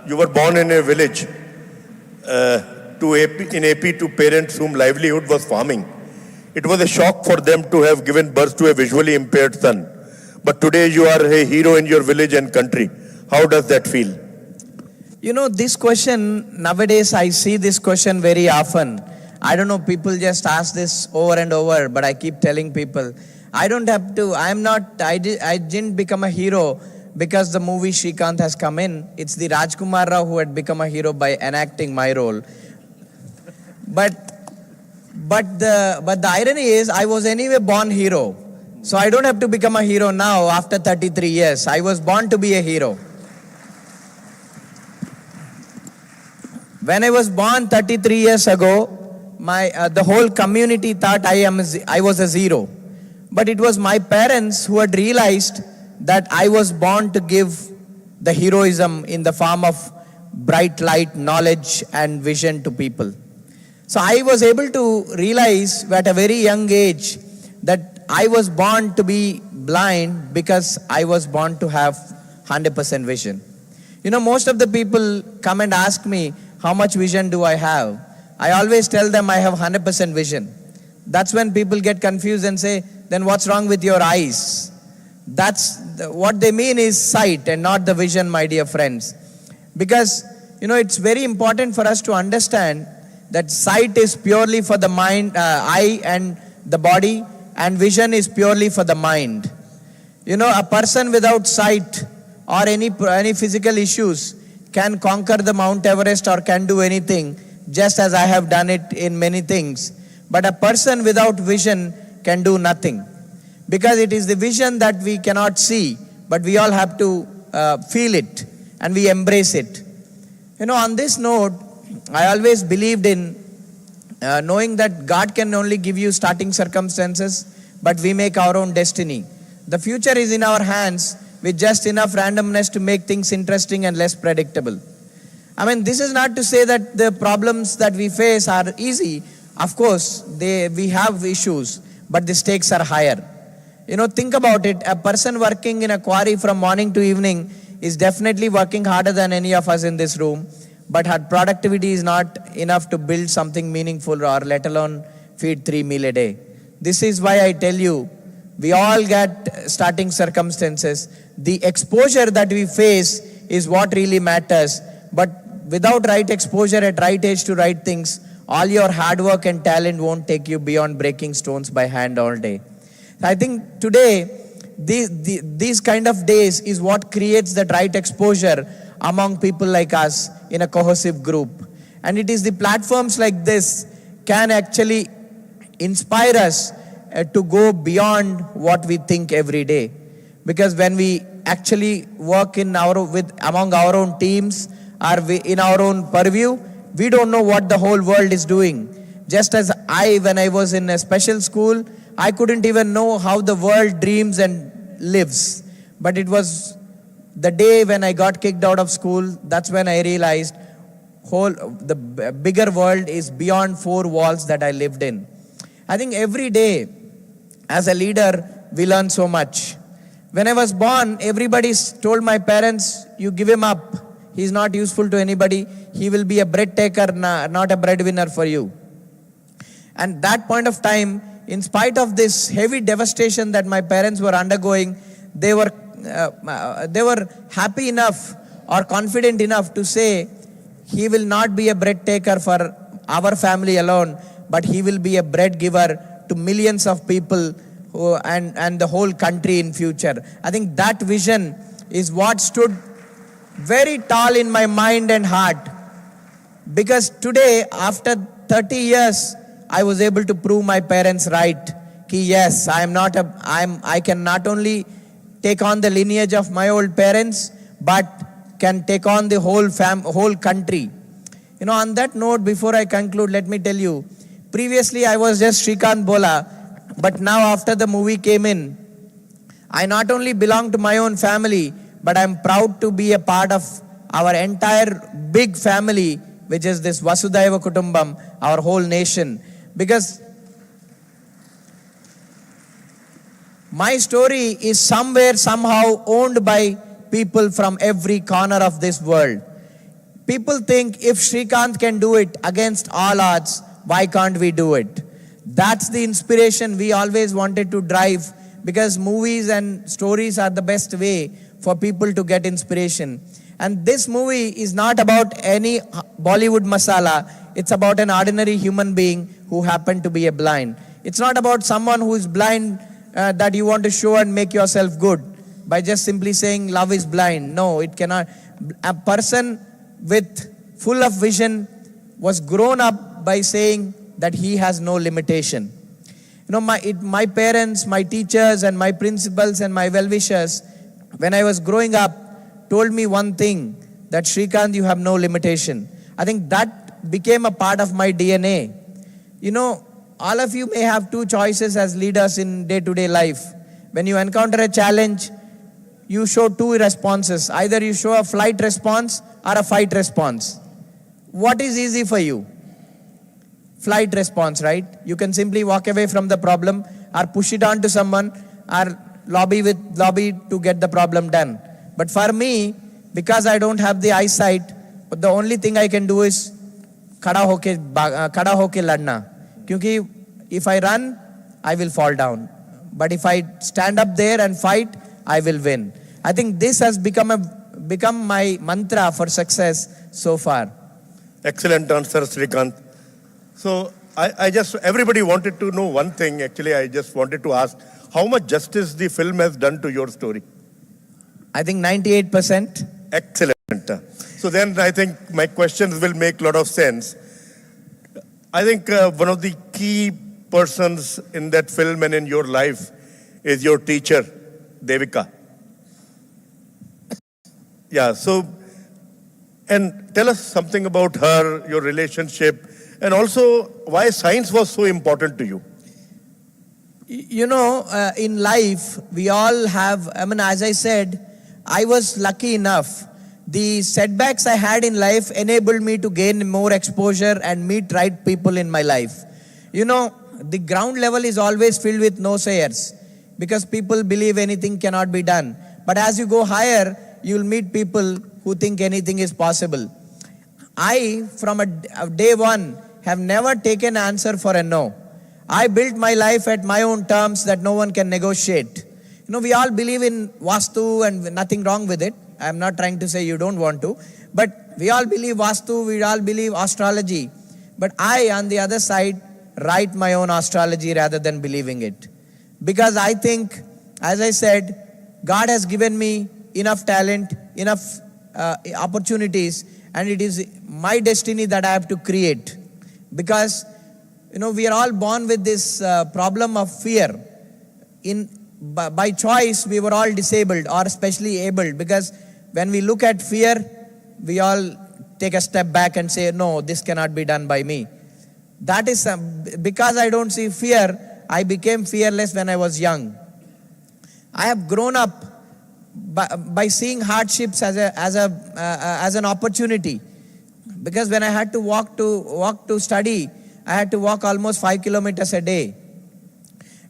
You were born in a village in AP to parents whom livelihood was farming. It was a shock for them to have given birth to a visually impaired son. But today you are a hero in your village and country. How does that feel? You know, this question, nowadays I see this question very often. I don't know, people just ask this over and over, but I keep telling people, I didn't become a hero because the movie Shrikant has come in. It's the Rajkumar Rao who had become a hero by enacting my role. But the irony is, I was anyway born hero. So I don't have to become a hero now after 33 years. I was born to be a hero. When I was born 33 years ago, the whole community thought I was a zero. But it was my parents who had realized that I was born to give the heroism in the form of bright light, knowledge and vision to people. So I was able to realize at a very young age that I was born to be blind because I was born to have 100% vision. You know, most of the people come and ask me, how much vision do I have? I always tell them I have 100% vision. That's when people get confused and say, then what's wrong with your eyes? What they mean is sight and not the vision, my dear friends. Because, you know, it's very important for us to understand that sight is purely for the mind, eye and the body, and vision is purely for the mind. You know, a person without sight or any physical issues can conquer the Mount Everest or can do anything, just as I have done it in many things. But a person without vision can do nothing. Because it is the vision that we cannot see, but we all have to feel it and we embrace it. You know, on this note, I always believed in knowing that God can only give you starting circumstances, but we make our own destiny. The future is in our hands with just enough randomness to make things interesting and less predictable. I mean, this is not to say that the problems that we face are easy. Of course, we have issues, but the stakes are higher. You know, think about it. A person working in a quarry from morning to evening is definitely working harder than any of us in this room, but her productivity is not enough to build something meaningful or let alone feed 3 meals a day. This is why I tell you, we all get starting circumstances. The exposure that we face is what really matters. But without right exposure at right age to right things, all your hard work and talent won't take you beyond breaking stones by hand all day. I think today, these kind of days is what creates that right exposure among people like us in a cohesive group. And it is the platforms like this can actually inspire us to go beyond what we think every day. Because when we actually work among our own teams or in our own purview, we don't know what the whole world is doing. Just as when I was in a special school, I couldn't even know how the world dreams and lives. But it was the day when I got kicked out of school, that's when I realized the bigger world is beyond 4 walls that I lived in. I think every day, as a leader, we learn so much. When I was born, everybody told my parents, you give him up. He's not useful to anybody. He will be a bread taker, not a breadwinner for you. And that point of time, in spite of this heavy devastation that my parents were undergoing, they were happy enough or confident enough to say, he will not be a bread taker for our family alone, but he will be a bread giver to millions of people and the whole country in future. I think that vision is what stood very tall in my mind and heart. Because today, after 30 years, I was able to prove my parents right. Ki yes, I can not only take on the lineage of my old parents, but can take on the whole country. You know, on that note, before I conclude, let me tell you, previously I was just Shrikant Bola, but now after the movie came in, I not only belong to my own family, but I'm proud to be a part of our entire big family, which is this Vasudhaiva Kutumbam, our whole nation. Because my story is somewhere, somehow owned by people from every corner of this world. People think if Shrikant can do it against all odds, why can't we do it? That's the inspiration we always wanted to drive, because movies and stories are the best way for people to get inspiration. And this movie is not about any Bollywood masala. It's about an ordinary human being who happened to be a blind. It's not about someone who is blind that you want to show and make yourself good by just simply saying love is blind. No, it cannot. A person with full of vision was grown up by saying that he has no limitation. You know, my parents, my teachers and my principals and my well-wishers, when I was growing up, told me one thing, that Shrikant, you have no limitation. I think that became a part of my DNA. You know, all of you may have two choices as leaders in day-to-day life. When you encounter a challenge, you show two responses. Either you show a flight response or a fight response. What is easy for you? Flight response, right? You can simply walk away from the problem or push it on to someone or lobby to get the problem done. But for me, because I don't have the eyesight, the only thing I can do is खड़ा होके लड़ना. Because if I run, I will fall down. But if I stand up there and fight, I will win. I think this has become my mantra for success so far. Excellent answer, Shrikant. So everybody wanted to know one thing. Actually, I just wanted to ask, how much justice the film has done to your story? I think 98%. Excellent. So then I think my questions will make a lot of sense. I think one of the key persons in that film and in your life is your teacher, Devika. Yeah, so, and tell us something about her, your relationship, and also why science was so important to you. You know, in life, we all have, as I said, I was lucky enough. The setbacks I had in life enabled me to gain more exposure and meet right people in my life. You know, the ground level is always filled with no-sayers because people believe anything cannot be done. But as you go higher, you will meet people who think anything is possible. I, from day one, have never taken answer for a no. I built my life at my own terms that no one can negotiate. You know, we all believe in Vastu and nothing wrong with it. I'm not trying to say you don't want to. But we all believe Vastu, we all believe astrology. But I, on the other side, write my own astrology rather than believing it. Because I think, as I said, God has given me enough talent, enough opportunities, and it is my destiny that I have to create. Because, you know, we are all born with this problem of fear. By choice, we were all disabled or especially abled, because when we look at fear, we all take a step back and say, no, this cannot be done by me. That is because I don't see fear, I became fearless when I was young. I have grown up by seeing hardships as an opportunity. Because when I had to walk to study, I had to walk almost 5 kilometers a day.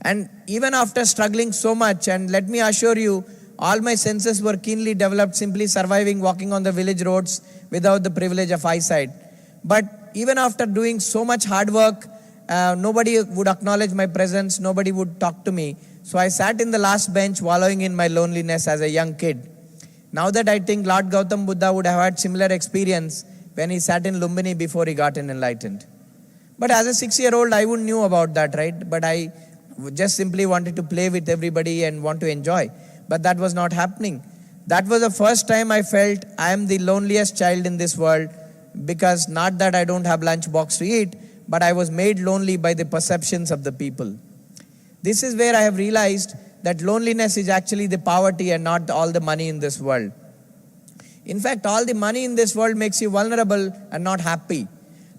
And even after struggling so much, and let me assure you, all my senses were keenly developed, simply surviving walking on the village roads without the privilege of eyesight. But even after doing so much hard work, nobody would acknowledge my presence, nobody would talk to me. So I sat in the last bench wallowing in my loneliness as a young kid. Now that I think Lord Gautam Buddha would have had similar experience when he sat in Lumbini before he got enlightened. But as a 6-year-old, I wouldn't knew about that, right? But I just simply wanted to play with everybody and want to enjoy. But that was not happening. That was the first time I felt I am the loneliest child in this world, because not that I don't have lunch box to eat, but I was made lonely by the perceptions of the people. This is where I have realized that loneliness is actually the poverty and not all the money in this world. In fact, all the money in this world makes you vulnerable and not happy.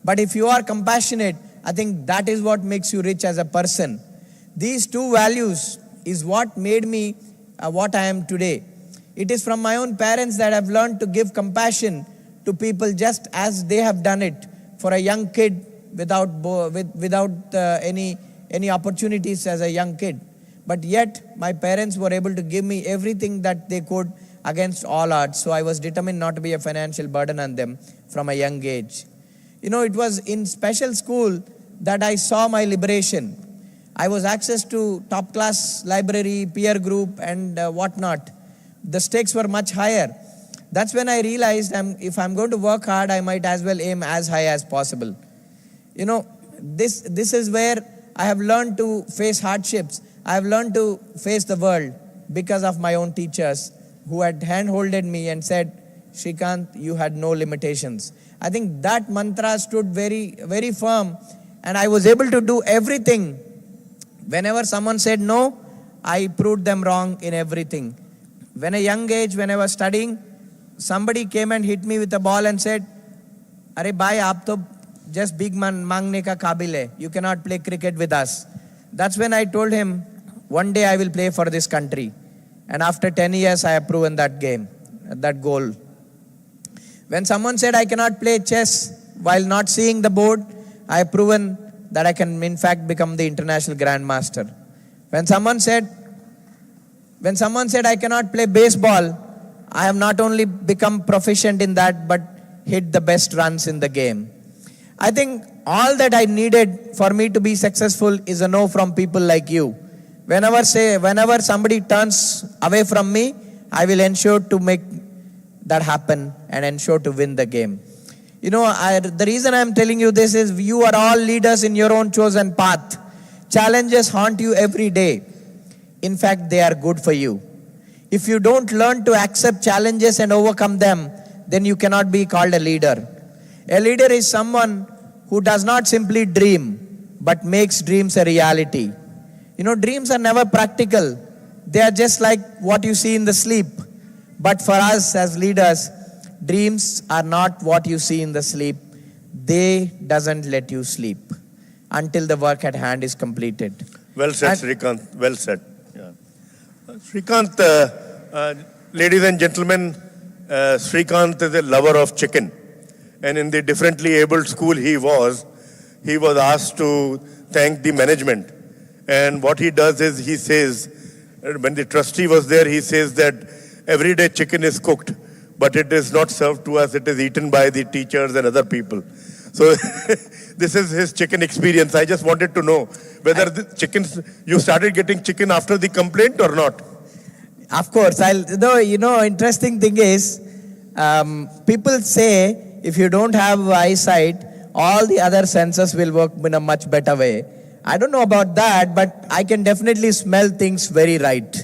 But if you are compassionate, I think that is what makes you rich as a person. These two values is what made me what I am today. It is from my own parents that I've learned to give compassion to people just as they have done it for a young kid without any opportunities as a young kid. But yet, my parents were able to give me everything that they could against all odds. So I was determined not to be a financial burden on them from a young age. It was in special school that I saw my liberation. I was access to top class library, peer group and whatnot. The stakes were much higher. That's when I realized if I'm going to work hard, I might as well aim as high as possible. This is where I have learned to face hardships. I have learned to face the world because of my own teachers who had hand-holded me and said, Shrikant, you had no limitations. I think that mantra stood very, very firm, and I was able to do everything. Whenever someone said no, I proved them wrong in everything. When a young age, when I was studying, somebody came and hit me with a ball and said, Arey bhai, aap to just big man mangne ka kabil hai. You cannot play cricket with us. That's when I told him, one day I will play for this country. And after 10 years, I have proven that game, that goal. When someone said I cannot play chess while not seeing the board, I have proven that I can in fact become the international grandmaster. When someone said I cannot play baseball, I have not only become proficient in that, but hit the best runs in the game. I think all that I needed for me to be successful is a no from people like you. Whenever somebody turns away from me, I will ensure to make that happen and ensure to win the game. The reason I'm telling you this is you are all leaders in your own chosen path. Challenges haunt you every day. In fact, they are good for you. If you don't learn to accept challenges and overcome them, then you cannot be called a leader. A leader is someone who does not simply dream, but makes dreams a reality. Dreams are never practical. They are just like what you see in the sleep. But for us as leaders, dreams are not what you see in the sleep. They doesn't let you sleep until the work at hand is completed. Well said, Shrikant. Well said. Yeah. Shrikant, ladies and gentlemen, Shrikant is a lover of chicken. And in the differently abled school he was asked to thank the management. And what he does is he says, when the trustee was there, he says that every day chicken is cooked, but it is not served to us, it is eaten by the teachers and other people. So this is his chicken experience. I just wanted to know whether you started getting chicken after the complaint or not. Of course. Interesting thing is, people say if you don't have eyesight, all the other senses will work in a much better way. I don't know about that, but I can definitely smell things very right.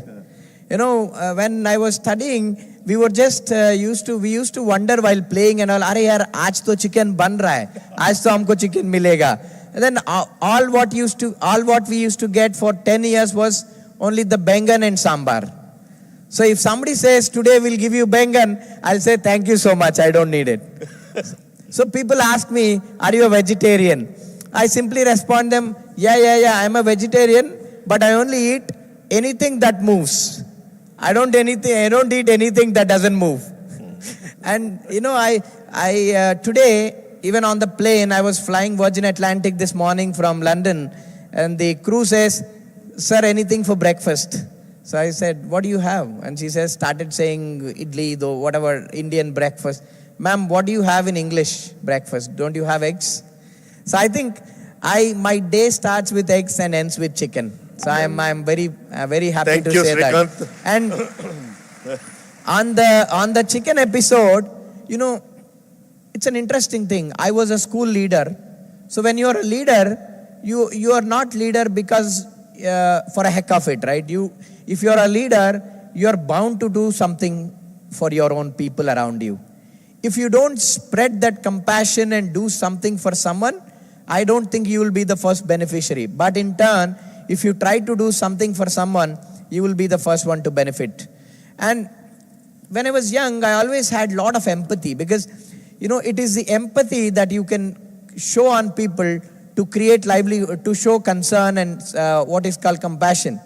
When I was studying, we were just used to wonder while playing and all, "Arey yaar, aaj to chicken ban raha hai. Aaj to humko chicken milega." And then all what we used to get for 10 years was only the bengan and sambar. So if somebody says, "Today we'll give you bengan," I'll say, "Thank you so much, I don't need it." So people ask me, "Are you a vegetarian?" I simply respond them, yeah, I'm a vegetarian, but I only eat anything that moves. I don't eat anything that doesn't move. And today, even on the plane, I was flying Virgin Atlantic this morning from London, and the crew says, "Sir, anything for breakfast?" So I said, "What do you have?" And she started saying idli, though, whatever, Indian breakfast. "Ma'am, what do you have in English breakfast? Don't you have eggs?" So I think my day starts with eggs and ends with chicken. So I'm very happy to say that. And on the chicken episode, it's an interesting thing. I was a school leader So when you are a leader, you are not leader because for a heck of it, right? If you are a leader, you are bound to do something for your own people around you. If you don't spread that compassion and do something for someone, I don't think you will be the first beneficiary. But in turn, if you try to do something for someone, you will be the first one to benefit. And when I was young, I always had a lot of empathy because, it is the empathy that you can show on people to create livelihood, to show concern and what is called compassion.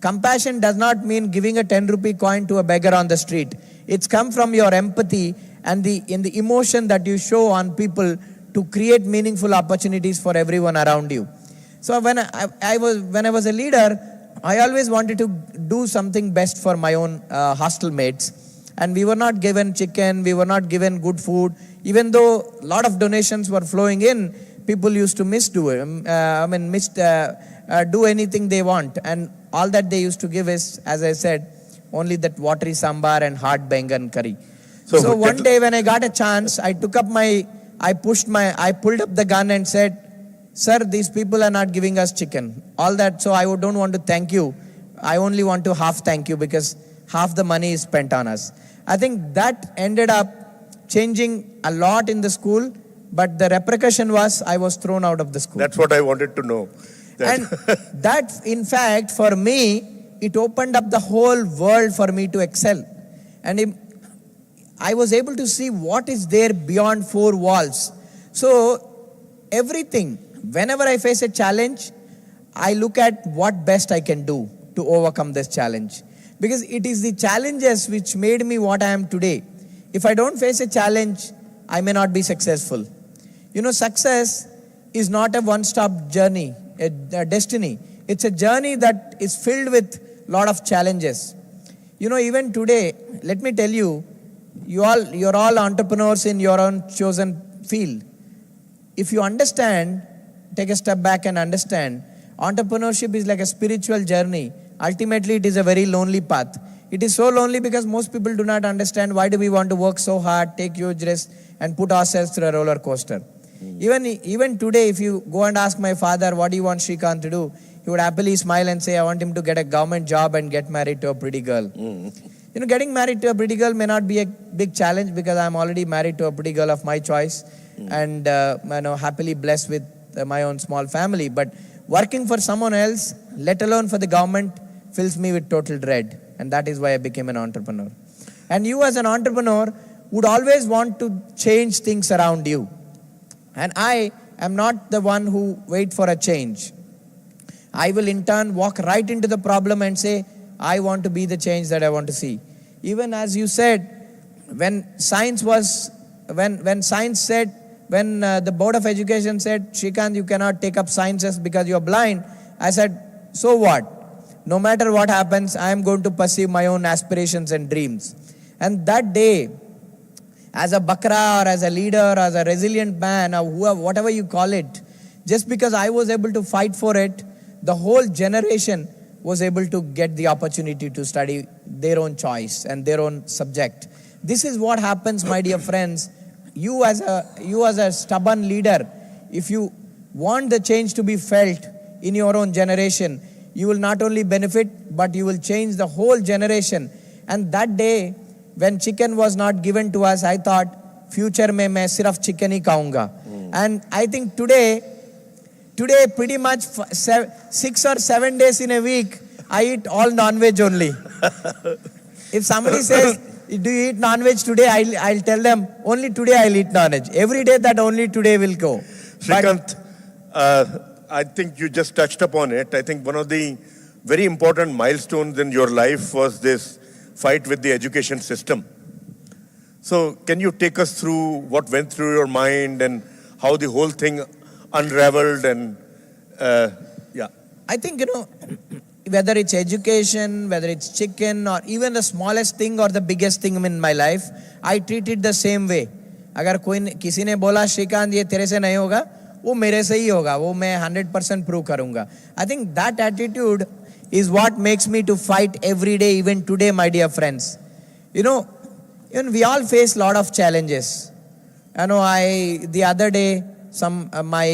Compassion does not mean giving a 10 rupee coin to a beggar on the street. It's come from your empathy and in the emotion that you show on people to create meaningful opportunities for everyone around you. So when I was a leader, I always wanted to do something best for my own hostel mates. And we were not given chicken, we were not given good food. Even though a lot of donations were flowing in, people used to do anything they want. And all that they used to give is, as I said, only that watery sambar and hard bengan curry. So one day when I got a chance, I pulled up the gun and said, "Sir, these people are not giving us chicken." All that, so I don't want to thank you. I only want to half thank you because half the money is spent on us. I think that ended up changing a lot in the school, but the repercussion was I was thrown out of the school. That's what I wanted to know. And that, in fact, for me, it opened up the whole world for me to excel. And I was able to see what is there beyond four walls. So everything, whenever I face a challenge, I look at what best I can do to overcome this challenge. Because it is the challenges which made me what I am today. If I don't face a challenge, I may not be successful. Success is not a one-stop journey, a destiny. It's a journey that is filled with a lot of challenges. Even today, let me tell you, you're all entrepreneurs in your own chosen field. If you understand, take a step back and understand, entrepreneurship is like a spiritual journey. Ultimately, it is a very lonely path. It is so lonely because most people do not understand why do we want to work so hard, take huge risks, and put ourselves through a roller coaster. Even today, if you go and ask my father, what do you want Srikanth to do? He would happily smile and say, I want him to get a government job and get married to a pretty girl. Getting married to a pretty girl may not be a big challenge because I'm already married to a pretty girl of my choice and happily blessed with my own small family. But working for someone else, let alone for the government, fills me with total dread. And that is why I became an entrepreneur. And you as an entrepreneur would always want to change things around you. And I am not the one who wait for a change. I will in turn walk right into the problem and say, I want to be the change that I want to see. Even as you said, when the Board of Education said, Srikanth, you cannot take up sciences because you are blind, I said, so what? No matter what happens, I am going to pursue my own aspirations and dreams. And that day, as a bakra or as a leader, or as a resilient man, or whatever you call it, just because I was able to fight for it, the whole generation was able to get the opportunity to study their own choice and their own subject. This is what happens, my dear friends. You as a stubborn leader, if you want the change to be felt in your own generation, you will not only benefit, but you will change the whole generation. And that day, when chicken was not given to us, I thought, future mein main sirf chicken hi kaunga. And I think today, pretty much 6 or 7 days in a week, I eat all non-veg only. If somebody says, do you eat non-veg today? I'll tell them, only today I'll eat non-veg. Every day that only today will go. Srikanth, I think you just touched upon it. I think one of the very important milestones in your life was this fight with the education system. So can you take us through what went through your mind and how the whole thing unraveled and I think, whether it's education, whether it's chicken, or even the smallest thing or the biggest thing in my life, I treat it the same way. अगर किसी ने बोला श्रीकांत ये तेरे से नहीं होगा, वो मेरे से ही होगा, वो मैं 100% prove करूँगा. I think that attitude is what makes me to fight every day, even today, my dear friends. We all face a lot of challenges. The other day, my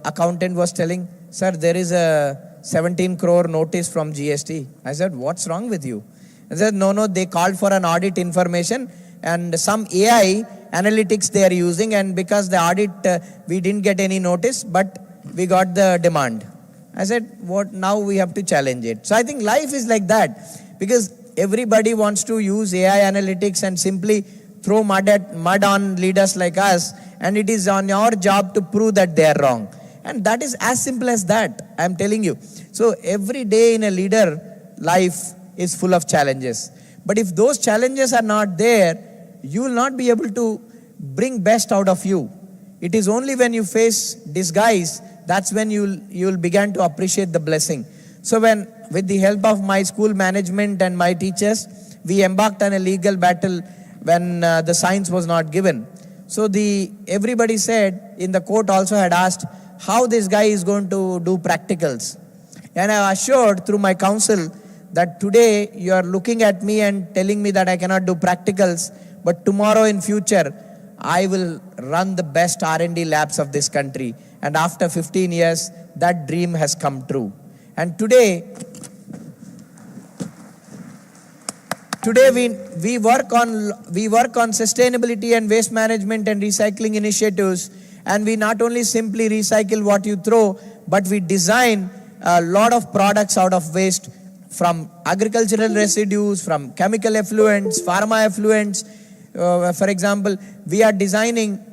accountant was telling, sir, there is a 17 crore notice from GST. I said, what's wrong with you? He said, no, they called for an audit information and some AI analytics they are using, and because the audit, we didn't get any notice, but we got the demand. I said, what, now we have to challenge it. So I think life is like that, because everybody wants to use AI analytics and simply throw mud on leaders like us, and it is on your job to prove that they are wrong. And that is as simple as that, I am telling you. So every day in a leader life is full of challenges. But if those challenges are not there, you will not be able to bring best out of you. It is only when you face disguise, that's when you will begin to appreciate the blessing. So when, with the help of my school management and my teachers, we embarked on a legal battle when the science was not given. So everybody said, in the court also had asked, how this guy is going to do practicals. And I assured through my counsel that today you are looking at me and telling me that I cannot do practicals, but tomorrow in future, I will run the best R&D labs of this country. And after 15 years, that dream has come true. And today we work on sustainability and waste management and recycling initiatives. And we not only simply recycle what you throw, but we design a lot of products out of waste, from agricultural residues, from chemical effluents, pharma effluents. For example, we are designing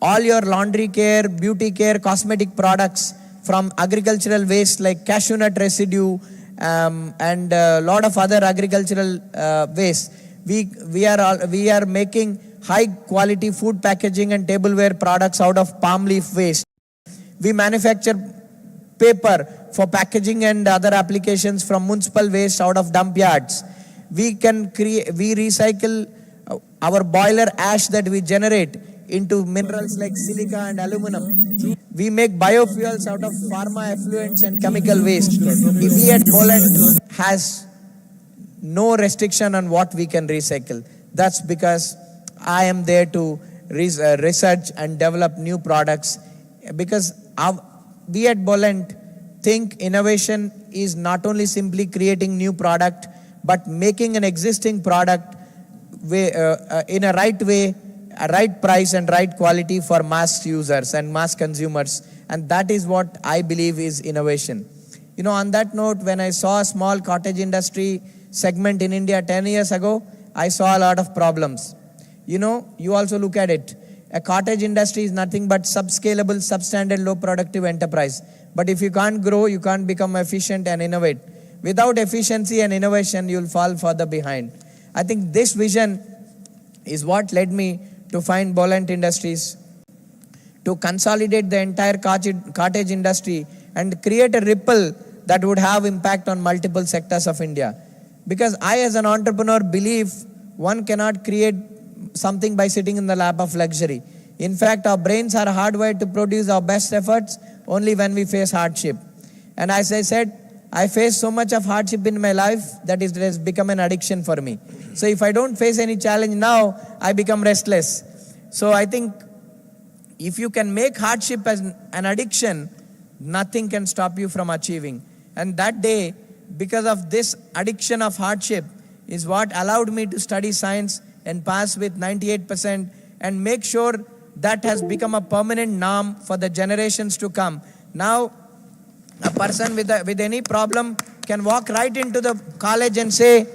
all your laundry care, beauty care, cosmetic products from agricultural waste like cashew nut residue and a lot of other agricultural waste. We are making high quality food packaging and tableware products out of palm leaf waste. We manufacture paper for packaging and other applications from municipal waste out of dump yards. We recycle our boiler ash that we generate into minerals like silica and aluminum. We make biofuels out of pharma effluents and chemical waste. We at Poland has no restriction on what we can recycle. That's because I am there to research and develop new products, because we at Bolent think innovation is not only simply creating new product, but making an existing product in a right way, a right price and right quality for mass users and mass consumers. And that is what I believe is innovation. You know, on that note, when I saw a small cottage industry segment in India 10 years ago, I saw a lot of problems. You know, you also look at it. A cottage industry is nothing but subscalable, substandard, low productive enterprise. But if you can't grow, you can't become efficient and innovate. Without efficiency and innovation, you'll fall further behind. I think this vision is what led me to find Bolent Industries, to consolidate the entire cottage industry and create a ripple that would have impact on multiple sectors of India. Because I, as an entrepreneur, believe one cannot create something by sitting in the lap of luxury. In fact, our brains are hardwired to produce our best efforts only when we face hardship. And as I said, I faced so much of hardship in my life that it has become an addiction for me. So if I don't face any challenge now, I become restless. So I think if you can make hardship as an addiction, nothing can stop you from achieving. And that day, because of this addiction of hardship, is what allowed me to study science and pass with 98% and make sure that has become a permanent norm for the generations to come. Now, a person with any problem can walk right into the college and say,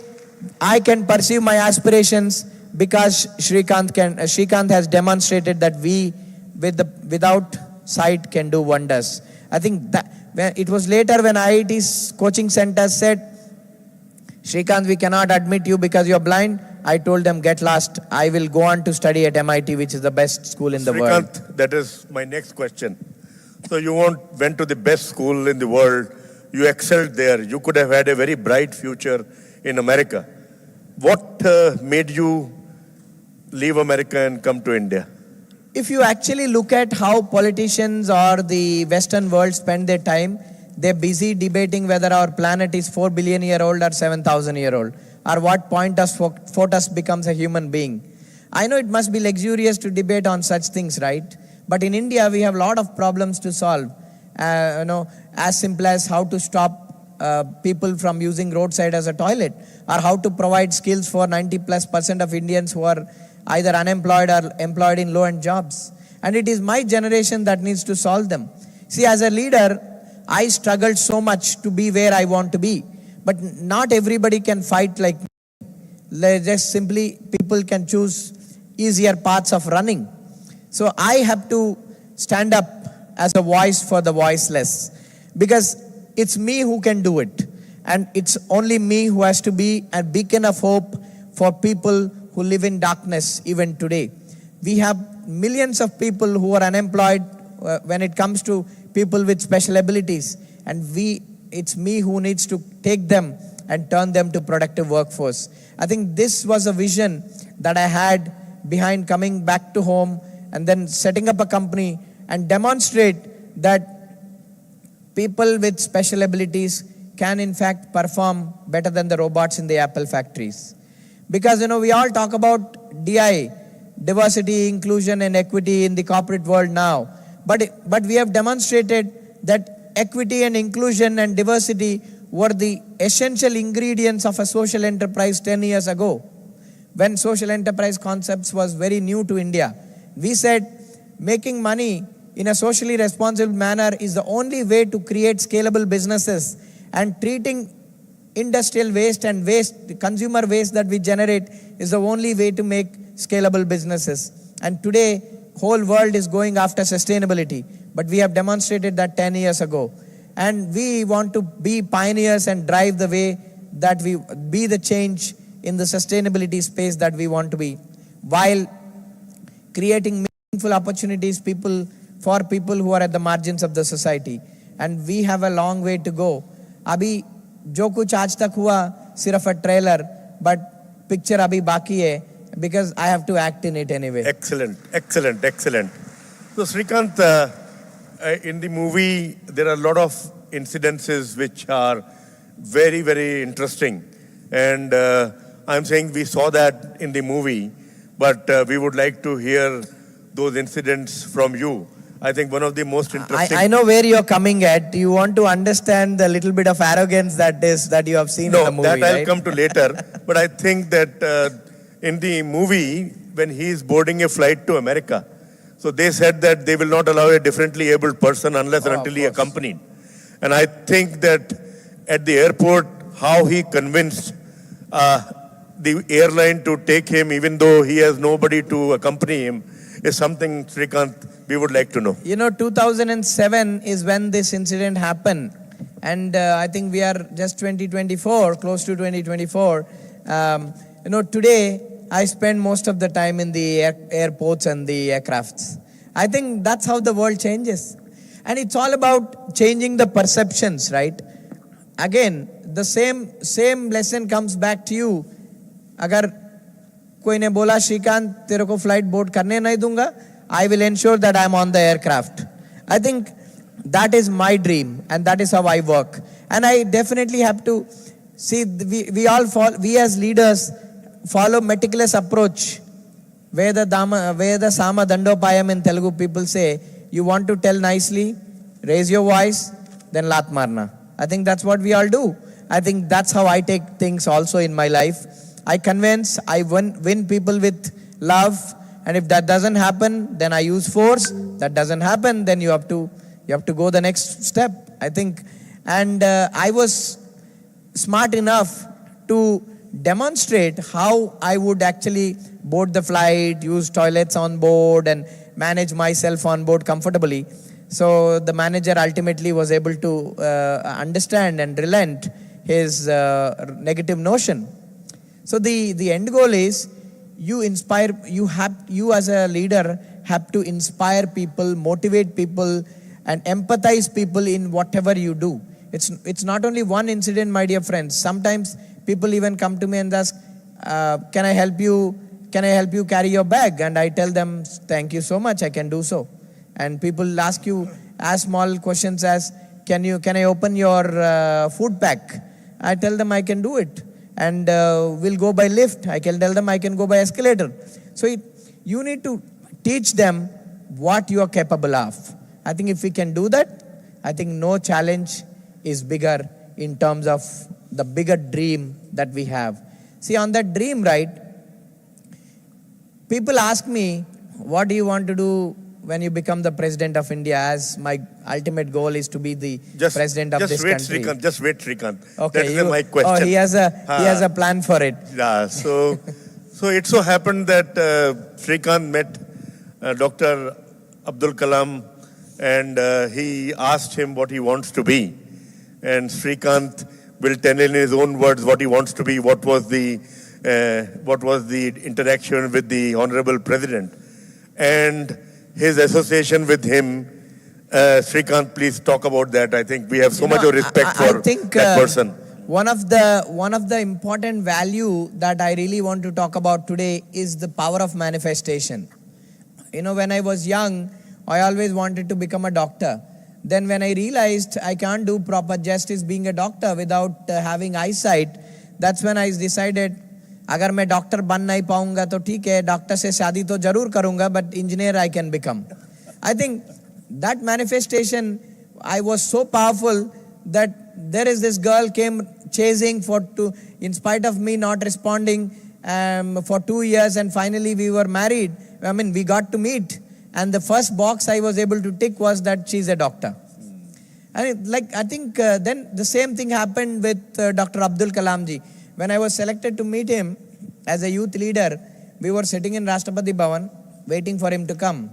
I can pursue my aspirations, because Shrikant has demonstrated that we, without sight, can do wonders. I think that it was later when IIT's coaching centers said, Shrikant, we cannot admit you because you're blind. I told them, get lost. I will go on to study at MIT, which is the best school in the world. Shrikant, that is my next question. So you went to the best school in the world. You excelled there. You could have had a very bright future in America. What made you leave America and come to India? If you actually look at how politicians or the Western world spend their time, they're busy debating whether our planet is 4 billion year old or 7,000 year old, or what point us becomes a human being. I know it must be luxurious to debate on such things, right? But in India, we have a lot of problems to solve. As simple as how to stop people from using roadside as a toilet, or how to provide skills for 90+% of Indians who are either unemployed or employed in low-end jobs. And it is my generation that needs to solve them. See, as a leader, I struggled so much to be where I want to be. But not everybody can fight like me. Just simply, people can choose easier paths of running. So I have to stand up as a voice for the voiceless, because it's me who can do it. And it's only me who has to be a beacon of hope for people who live in darkness even today. We have millions of people who are unemployed when it comes to people with special abilities. And it's me who needs to take them and turn them to productive workforce. I think this was a vision that I had behind coming back to home and then setting up a company and demonstrate that people with special abilities can in fact perform better than the robots in the Apple factories. Because we all talk about DI, diversity, inclusion and equity in the corporate world now. But we have demonstrated that equity and inclusion and diversity were the essential ingredients of a social enterprise 10 years ago, when social enterprise concepts was very new to India. We said making money in a socially responsible manner is the only way to create scalable businesses, and treating industrial waste and consumer waste that we generate is the only way to make scalable businesses. And today, whole world is going after sustainability, but we have demonstrated that 10 years ago. And we want to be pioneers and drive the way that we be the change in the sustainability space that we want to be, while creating meaningful opportunities for people who are at the margins of the society. And we have a long way to go. Abhi jo kuch aaj tak hua sirf a trailer, but picture abhi baki hai, because I have to act in it anyway. Excellent. So Srikanth, in the movie, there are a lot of incidences which are very, very interesting. And I'm saying we saw that in the movie, but we would like to hear those incidents from you. I think one of the most interesting... I know where you're coming at. You want to understand the little bit of arrogance that you have seen in the movie, No, that I'll right? come to later. But I think that in the movie, when he is boarding a flight to America, so they said that they will not allow a differently abled person unless and until he accompanied. And I think that at the airport, how he convinced the airline to take him, even though he has nobody to accompany him, is something, Srikanth, we would like to know. 2007 is when this incident happened. And I think we are just 2024, close to 2024. Today, I spend most of the time in the airports and the aircrafts. I think that's how the world changes. And it's all about changing the perceptions, right? Again, the same lesson comes back to you. Agar koi ne bola, Shrikant, tere ko flight board karne nahi dunga, I will ensure that I'm on the aircraft. I think that is my dream, and that is how I work. And I definitely have to see, we as leaders follow meticulous approach. Veda Sama Dandopayam in Telugu, people say, you want to tell nicely, raise your voice, then lat marna. I think that's what we all do. I think that's how I take things also in my life. I convince, I win people with love, and if that doesn't happen, then I use force. That doesn't happen, then you have to go the next step, I think. And I was smart enough to demonstrate how I would actually board the flight, use toilets on board, and manage myself on board comfortably. So the manager ultimately was able to understand and relent his negative notion. So the end goal is you as a leader have to inspire people, motivate people, and empathize people in whatever you do. It's not only one incident, my dear friends. Sometimes people even come to me and ask, can I help you carry your bag? And I tell them, thank you so much, I can do so. And people ask you as small questions as, can I open your food pack? I tell them I can do it. And we'll go by lift. I can tell them I can go by escalator. So you need to teach them what you are capable of. I think if we can do that, I think no challenge is bigger in terms of the bigger dream that we have. See, on that dream, right, people ask me, what do you want to do when you become the President of India? As my ultimate goal is to be the President of this country. Just wait, Srikanth. Okay, That is my question. Oh, he has a plan for it. Yeah, so it so happened that Srikanth met Dr. Abdul Kalam, and he asked him what he wants to be. And Srikanth will tell in his own words what he wants to be, what was the interaction with the Honorable President, and his association with him. Srikanth, please talk about that. I think we have so much of respect for that person. One of the important value that I really want to talk about today is the power of manifestation. When I was young, I always wanted to become a doctor. Then when I realized I can't do proper justice being a doctor without having eyesight, that's when I decided, अगर मैं doctor बन नहीं पाऊंगा तो ठीक है, doctor से शादी तो जरूर करूंगा, but engineer I can become. I think that manifestation, I was so powerful that there is this girl came chasing in spite of me not responding for 2 years, and finally we were married. We got to meet, and the first box I was able to tick was that she's a doctor. I think then the same thing happened with Dr. Abdul Kalam ji. When I was selected to meet him as a youth leader, we were sitting in Rashtrapati Bhavan waiting for him to come.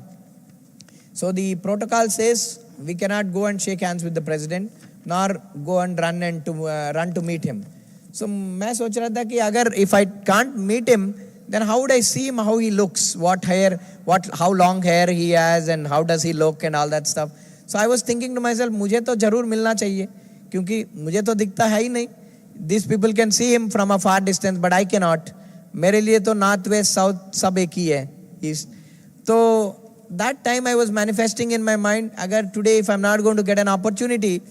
So the protocol says we cannot go and shake hands with the president, nor go and run to meet him. So मैं सोच रहा था कि अगर if I can't meet him, then how would I see him, how he looks, how long hair he has, and how does he look and all that stuff. So I was thinking to myself, मुझे तो जरूर मिलना चाहिए, क्योंकि मुझे तो दिखता है ही नहीं. These people can see him from a far distance, but I cannot. मेरे लिए तो north, west, south सब एक ही है, east. So that time I was manifesting in my mind, agar today if I'm not going to get an opportunity,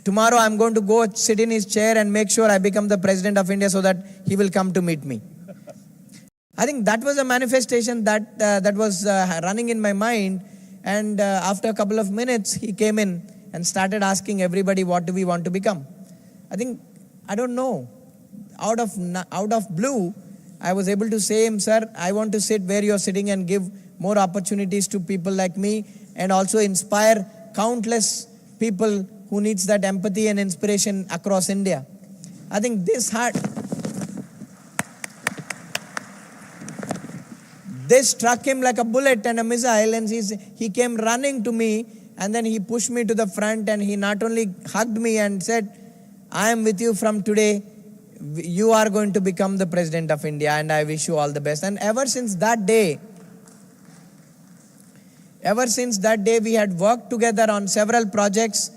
tomorrow I'm going to go sit in his chair and make sure I become the President of India so that he will come to meet me. I think that was a manifestation that was running in my mind. And after a couple of minutes, he came in and started asking everybody, what do we want to become? I don't know. Out of blue, I was able to say him, sir, I want to sit where you're sitting and give more opportunities to people like me, and also inspire countless people who needs that empathy and inspiration across India. I think this struck him like a bullet and a missile, and he came running to me, and then he pushed me to the front, and he not only hugged me and said, I am with you from today. You are going to become the President of India, and I wish you all the best. And ever since that day, we had worked together on several projects,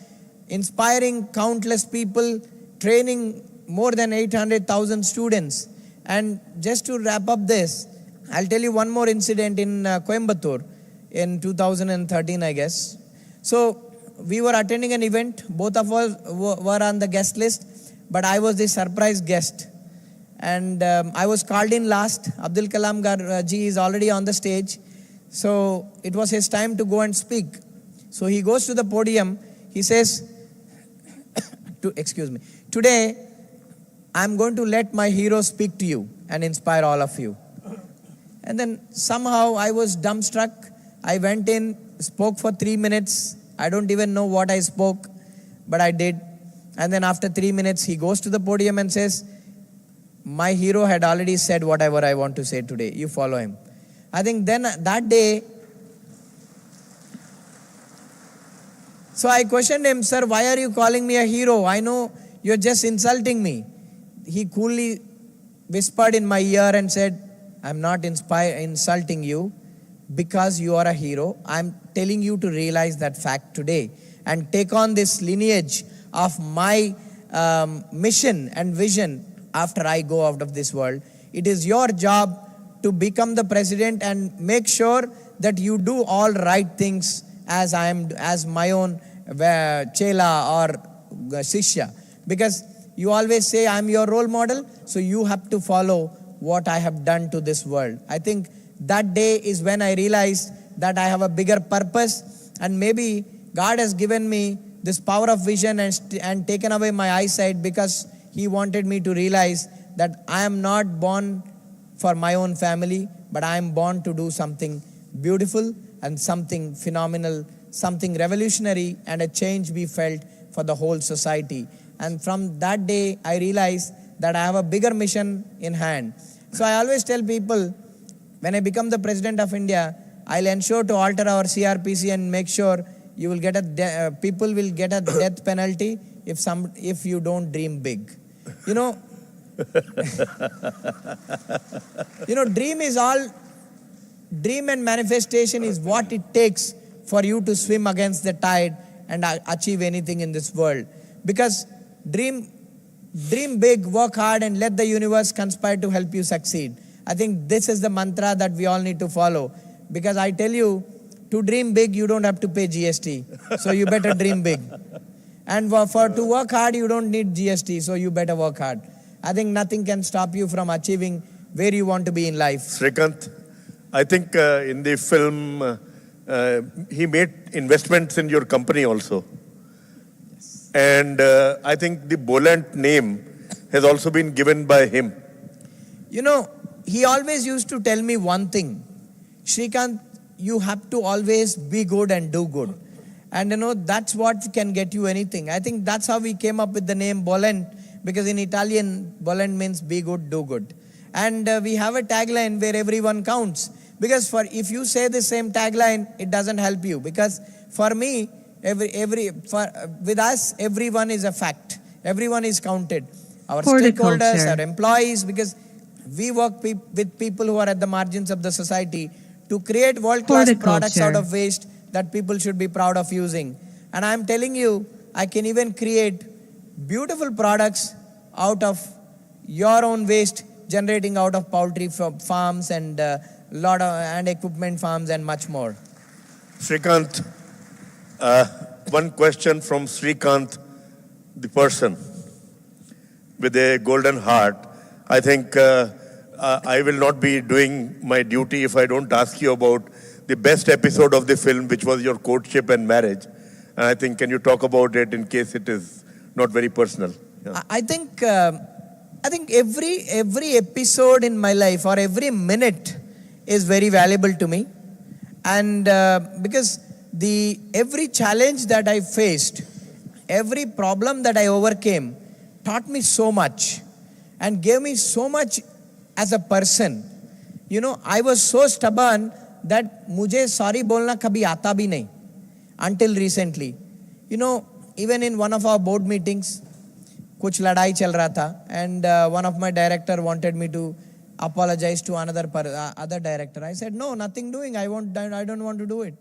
inspiring countless people, training more than 800,000 students. And just to wrap up this, I'll tell you one more incident in Coimbatore in 2013, I guess. So we were attending an event. Both of us were on the guest list, but I was the surprise guest. And I was called in last. Abdul Kalam ji is already on the stage. So it was his time to go and speak. So he goes to the podium. He says, today I'm going to let my hero speak to you and inspire all of you. And then somehow I was dumbstruck. I went in, spoke for 3 minutes. I don't even know what I spoke, but I did. And then after 3 minutes, he goes to the podium and says, my hero had already said whatever I want to say today. You follow him. I think then that day, so I questioned him, sir, why are you calling me a hero? I know you're just insulting me. He coolly whispered in my ear and said, I'm not insulting you because you are a hero. I'm telling you to realize that fact today and take on this lineage of my mission and vision after I go out of this world. It is your job to become the president and make sure that you do all right things as my own chela or shishya. Because you always say, I'm your role model, so you have to follow what I have done to this world. I think that day is when I realized that I have a bigger purpose, and maybe God has given me this power of vision and taken away my eyesight because He wanted me to realize that I am not born for my own family, but I am born to do something beautiful and something phenomenal, something revolutionary, and a change be felt for the whole society. And from that day, I realized that I have a bigger mission in hand. So I always tell people, when I become the President of India, I'll ensure to alter our CRPC and make sure you will get people will get a death penalty if you don't dream big. You know, dream and manifestation is what it takes for you to swim against the tide and achieve anything in this world. Because dream big, work hard, and let the universe conspire to help you succeed. I think this is the mantra that we all need to follow. Because I tell you, to dream big, you don't have to pay GST. So you better dream big. And to work hard, you don't need GST. So you better work hard. I think nothing can stop you from achieving where you want to be in life. Srikanth, I think in the film, he made investments in your company also. Yes. And I think the Boland name has also been given by him. You know, he always used to tell me one thing. Srikanth, you have to always be good and do good. And you know, that's what can get you anything. I think that's how we came up with the name Boland, because in Italian, Boland means be good, do good. And we have a tagline where everyone counts. Because if you say the same tagline, it doesn't help you. Because for me, with us, everyone is a fact. Everyone is counted. Our stakeholders, our employees, because we work with people who are at the margins of the society to create world-class products out of waste that people should be proud of using. And I'm telling you, I can even create beautiful products out of your own waste, generating out of poultry farms and and equipment farms and much more. Srikanth, one question from Srikanth, the person with a golden heart. I think I will not be doing my duty if I don't ask you about the best episode of the film, which was your courtship and marriage. And I think, can you talk about it in case it is not very personal? Yeah. I think every episode in my life or every minute is very valuable to me. And because every challenge that I faced, every problem that I overcame taught me so much and gave me so much as a person. You know, I was so stubborn that mujhe sorry bolna kabhi aata bhi nahi until recently. You know, even in one of our board meetings, kuch ladai chal raha tha, and one of my director wanted me to apologize to other director. I said, no, nothing doing. I don't want to do it.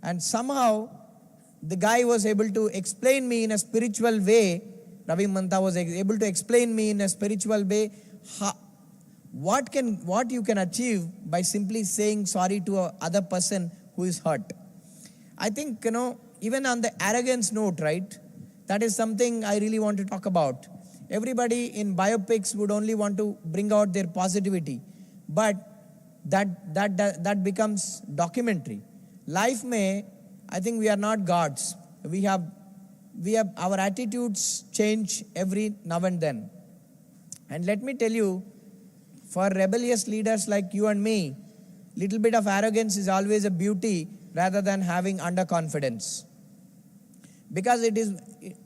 And somehow the guy was able to explain me in a spiritual way. Ravi Manta was able to explain me in a spiritual way what you can achieve by simply saying sorry to a other person who is hurt. I think, you know, even on the arrogance note, right? That is something I really want to talk about. Everybody in biopics would only want to bring out their positivity, but that becomes documentary. Life may, I think we are not gods. We have our attitudes change every now and then. And let me tell you, for rebellious leaders like you and me, little bit of arrogance is always a beauty rather than having underconfidence. Because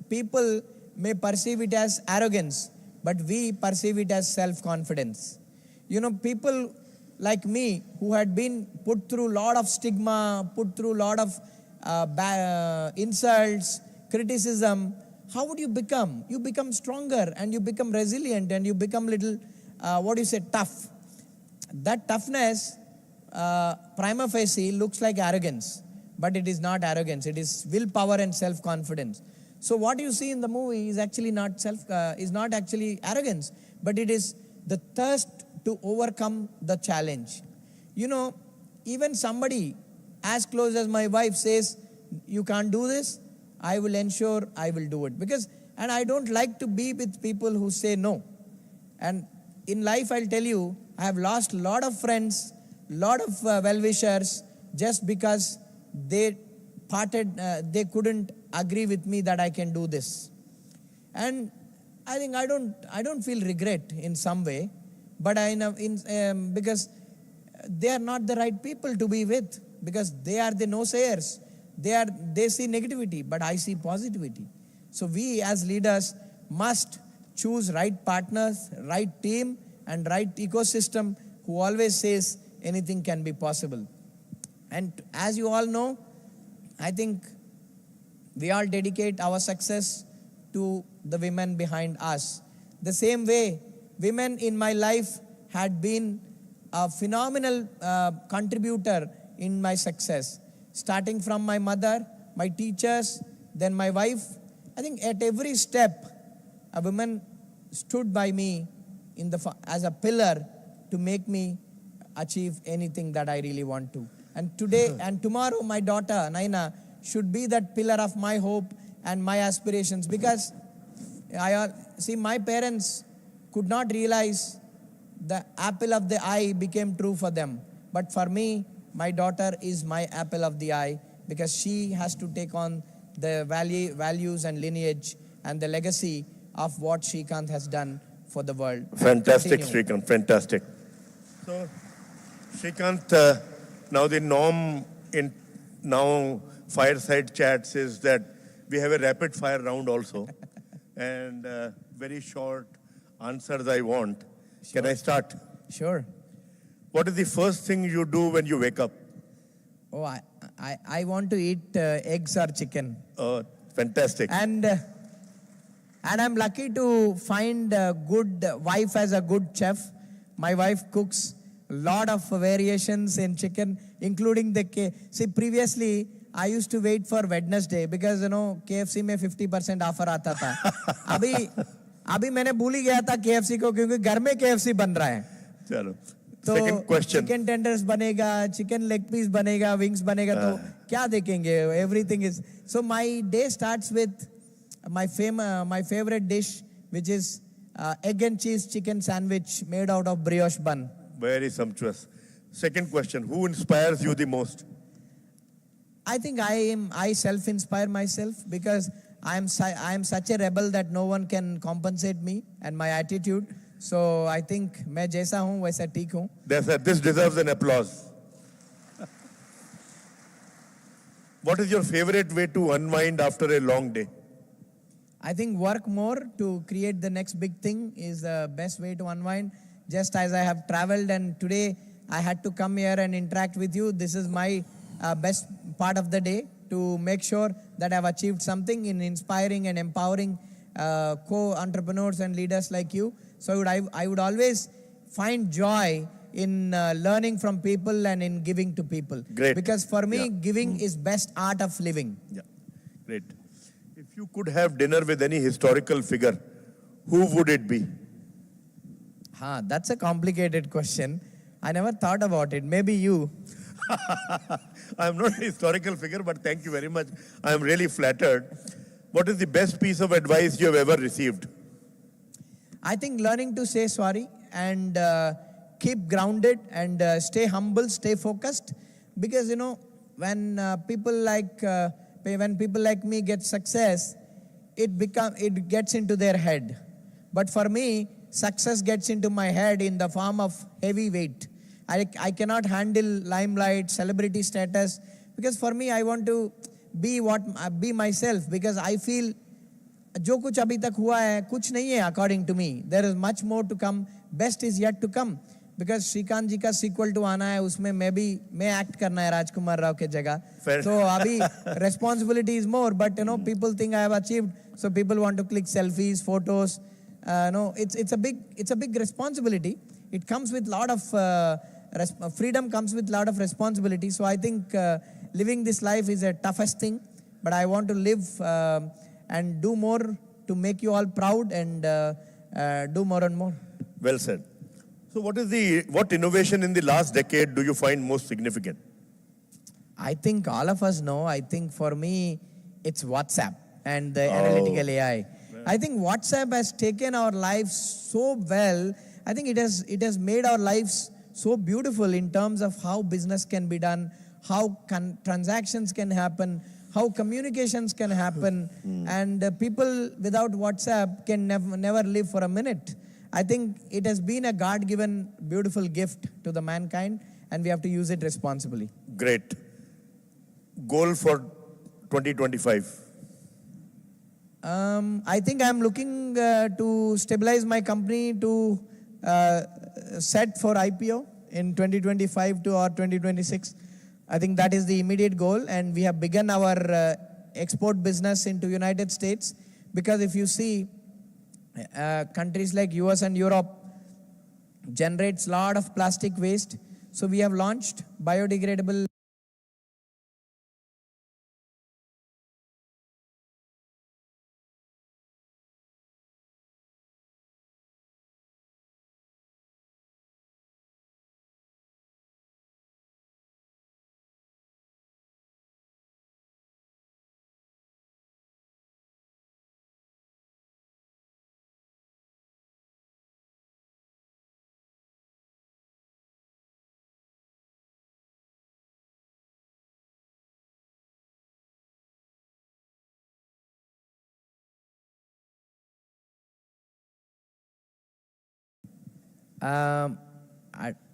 people may perceive it as arrogance, but we perceive it as self-confidence. You know, people like me who had been put through a lot of stigma, put through a lot of insults, criticism, how would you become? You become stronger and you become resilient and you become little, tough. That toughness, prima facie, looks like arrogance, but it is not arrogance. It is willpower and self-confidence. So what you see in the movie is actually not actually arrogance, but it is the thirst to overcome the challenge. You know, even somebody as close as my wife says, you can't do this, I will ensure I will do it. And I don't like to be with people who say no. And in life, I'll tell you, I have lost a lot of friends, lot of well-wishers just because they they couldn't agree with me that I can do this. And I think I don't feel regret in some way, but because they are not the right people to be with, because they are the no-sayers. They see negativity, but I see positivity. So we as leaders must choose right partners, right team, and right ecosystem who always says anything can be possible. And as you all know, I think we all dedicate our success to the women behind us. The same way, women in my life had been a phenomenal contributor in my success. Starting from my mother, my teachers, then my wife. I think at every step, a woman stood by me as a pillar to make me achieve anything that I really want to. And today and tomorrow, my daughter, Naina, should be that pillar of my hope and my aspirations, because see, my parents could not realize the apple of the eye became true for them. But for me, my daughter is my apple of the eye, because she has to take on the values and lineage and the legacy of what Srikanth has done for the world. Fantastic, Srikanth, fantastic. So, Srikanth, now the norm in fireside chats is that we have a rapid fire round also. And very short answers I want. Sure. Can I start? Sure. What is the first thing you do when you wake up? Oh, I want to eat eggs or chicken. Oh, fantastic. And I'm lucky to find a good wife as a good chef. My wife cooks a lot of variations in chicken, including see, previously I used to wait for Wednesday because, KFC में 50% offer आता था. अभी मैंने भूल ही गया था KFC को, क्योंकि घर में KFC बन रहा है. चलो. तो Second question. चिकन टेंडर्स बनेगा, चिकन लेग पीस बनेगा, विंग्स बनेगा, तो क्या देखेंगे? Everything is. So my day starts with my favorite dish, which is egg and cheese chicken sandwich made out of brioche bun. Very sumptuous. Second question. Who inspires you the most? I think I self-inspire myself, because I am such a rebel that no one can compensate me and my attitude. So I think मैं जैसा हूँ वैसा ठीक हूँ. This deserves an applause. What is your favorite way to unwind after a long day? I think work more to create the next big thing is the best way to unwind. Just as I have traveled and today I had to come here and interact with you, this is my best part of the day, to make sure that I've achieved something in inspiring and empowering co-entrepreneurs and leaders like you. So I would always find joy in learning from people and in giving to people. Great. Because for me, giving is best art of living. Yeah, great. If you could have dinner with any historical figure, who would it be? That's a complicated question. I never thought about it. Maybe you. I'm not a historical figure, but thank you very much. I'm really flattered. What is the best piece of advice you have ever received? I think learning to say sorry and keep grounded and stay humble, stay focused. Because, when people like me get success, it gets into their head. But for me, success gets into my head in the form of heavy weight. I cannot handle limelight, celebrity status, because for me, I want to be myself, because I feel जो कुछ अभी तक हुआ है, कुछ नहीं है according to me. There is much more to come. Best is yet to come. Because Shrikant जी का sequel to आना है, उसमें मैं act करना है राजकुमार राव के जगह. So अभी responsibility is more, but people think I have achieved, so people want to click selfies, photos. It's a big responsibility. It comes with lot of freedom, comes with lot of responsibility. So I think living this life is a toughest thing, but I want to live and do more to make you all proud and do more and more. Well said. So what innovation in the last decade do you find most significant? I think all of us know. I think for me, it's WhatsApp and the analytical AI. I think WhatsApp has taken our lives so well. I think it has made our lives so beautiful in terms of how business can be done, how transactions can happen, how communications can happen, and people without WhatsApp can never live for a minute. I think it has been a God-given beautiful gift to the mankind, and we have to use it responsibly. Great. Goal for 2025? I think I'm looking to stabilize my company to set for IPO in 2025 or 2026. I think that is the immediate goal, and we have begun our export business into United States, because if you see countries like US and Europe generates a lot of plastic waste. So we have launched biodegradable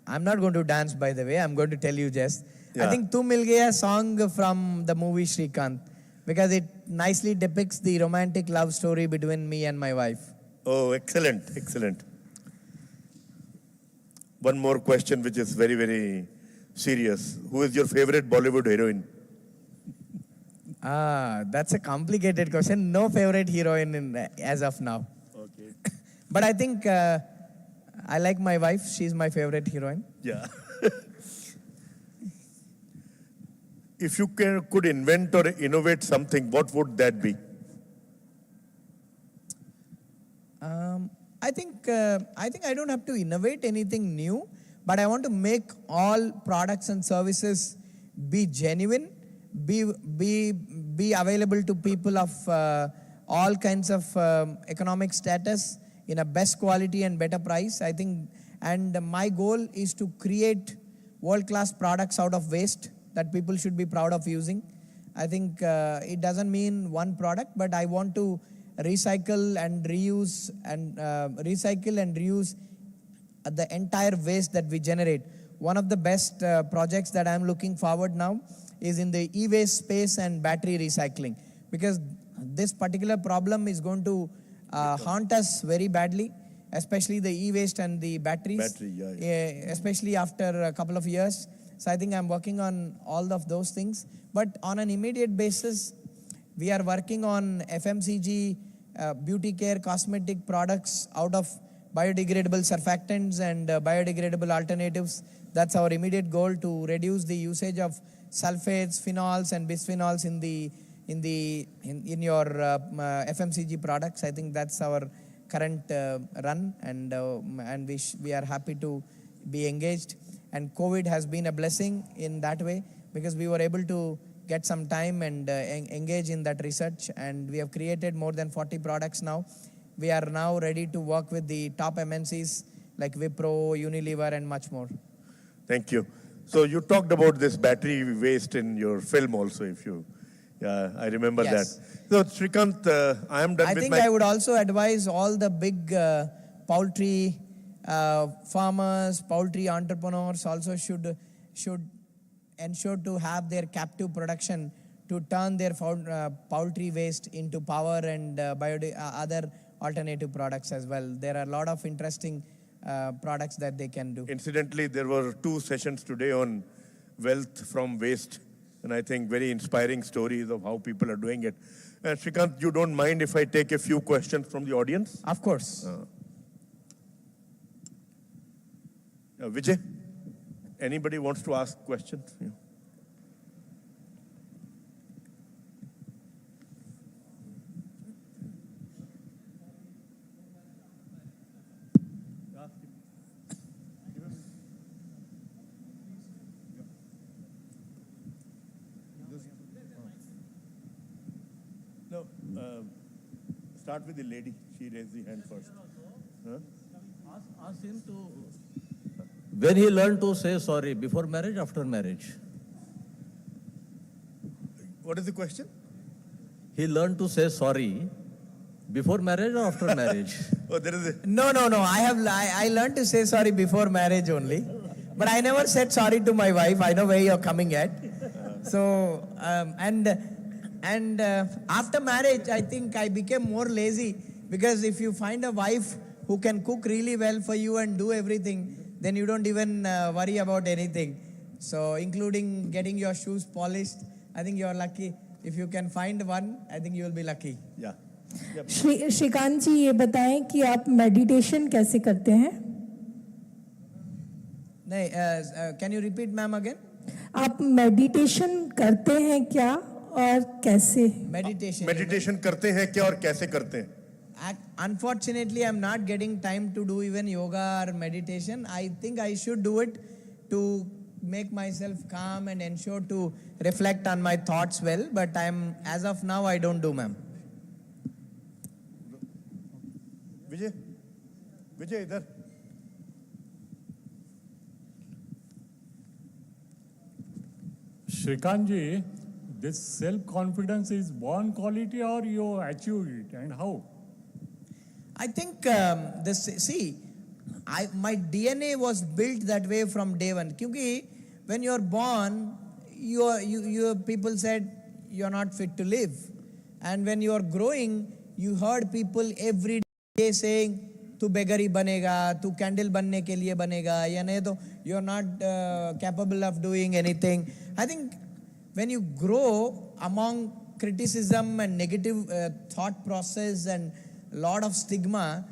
I'm not going to dance, by the way. I'm going to tell you just. Yeah. I think Tu Mil Gaya song from the movie Shrikant, because it nicely depicts the romantic love story between me and my wife. Oh, excellent, excellent. One more question, which is very, very serious. Who is your favorite Bollywood heroine? That's a complicated question. No favorite heroine as of now. Okay. But I think I like my wife. She's my favorite heroine. Yeah. If you could invent or innovate something, what would that be? I think I don't have to innovate anything new, but I want to make all products and services be genuine, be available to people of all kinds of economic status in a best quality and better price. I think, and my goal is to create world-class products out of waste that people should be proud of using. I think it doesn't mean one product, but I want to recycle and reuse the entire waste that we generate. One of the best projects that I'm looking forward now is in the e-waste space and battery recycling, because this particular problem is going to haunt us very badly, especially the e-waste and the batteries, especially after a couple of years. So I think I'm working on all of those things. But on an immediate basis, we are working on FMCG, beauty care, cosmetic products out of biodegradable surfactants and biodegradable alternatives. That's our immediate goal, to reduce the usage of sulfates, phenols, and bisphenols in your FMCG products. I think that's our current run, and we are happy to be engaged. And COVID has been a blessing in that way, because we were able to get some time and engage in that research, and we have created more than 40 products now. We are now ready to work with the top MNCs like Wipro, Unilever, and much more. Thank you. So you talked about this battery waste in your film also, I remember that. So Shrikant, I am done with my... I think I would also advise all the big poultry farmers, poultry entrepreneurs also should ensure to have their captive production to turn their poultry waste into power and other alternative products as well. There are a lot of interesting products that they can do. Incidentally, there were 2 sessions today on wealth from waste, and I think very inspiring stories of how people are doing it. Shrikant, you don't mind if I take a few questions from the audience? Of course. Vijay, anybody wants to ask questions? Yeah. No, start with the lady. She raised the hand first. Huh? Ask him to... When he learned to say sorry, before marriage, after marriage? What is the question? He learned to say sorry before marriage or after marriage? Oh, there is a... No. I learned to say sorry before marriage only. But I never said sorry to my wife. I know where you're coming at. So, after marriage, I think I became more lazy, because if you find a wife who can cook really well for you and do everything, then you don't even worry about anything. So, including getting your shoes polished, I think you're lucky. If you can find one, I think you will be lucky. Yeah. Shrikant जी ये बताएं कि आप meditation कैसे करते हैं? नहीं, can you repeat, ma'am, again? आप meditation करते हैं क्या और कैसे? मेडिटेशन करते हैं क्या और कैसे करते हैं? Unfortunately, I'm not getting time to do even yoga or meditation. I think I should do it to make myself calm and ensure to reflect on my thoughts well. But as of now, I don't do, ma'am. Vijay, इधर. Shrikantji, this self-confidence is born quality or you achieve it, and how? I think my DNA was built that way from day one. Because when you're born, people said you're not fit to live. And when you're growing, you heard people every day saying, "Tu beggar hi banega, tu candle banne ke liye banega, ya nahi to you're not capable of doing anything." I think when you grow among criticism and negative thought process and lot of stigma,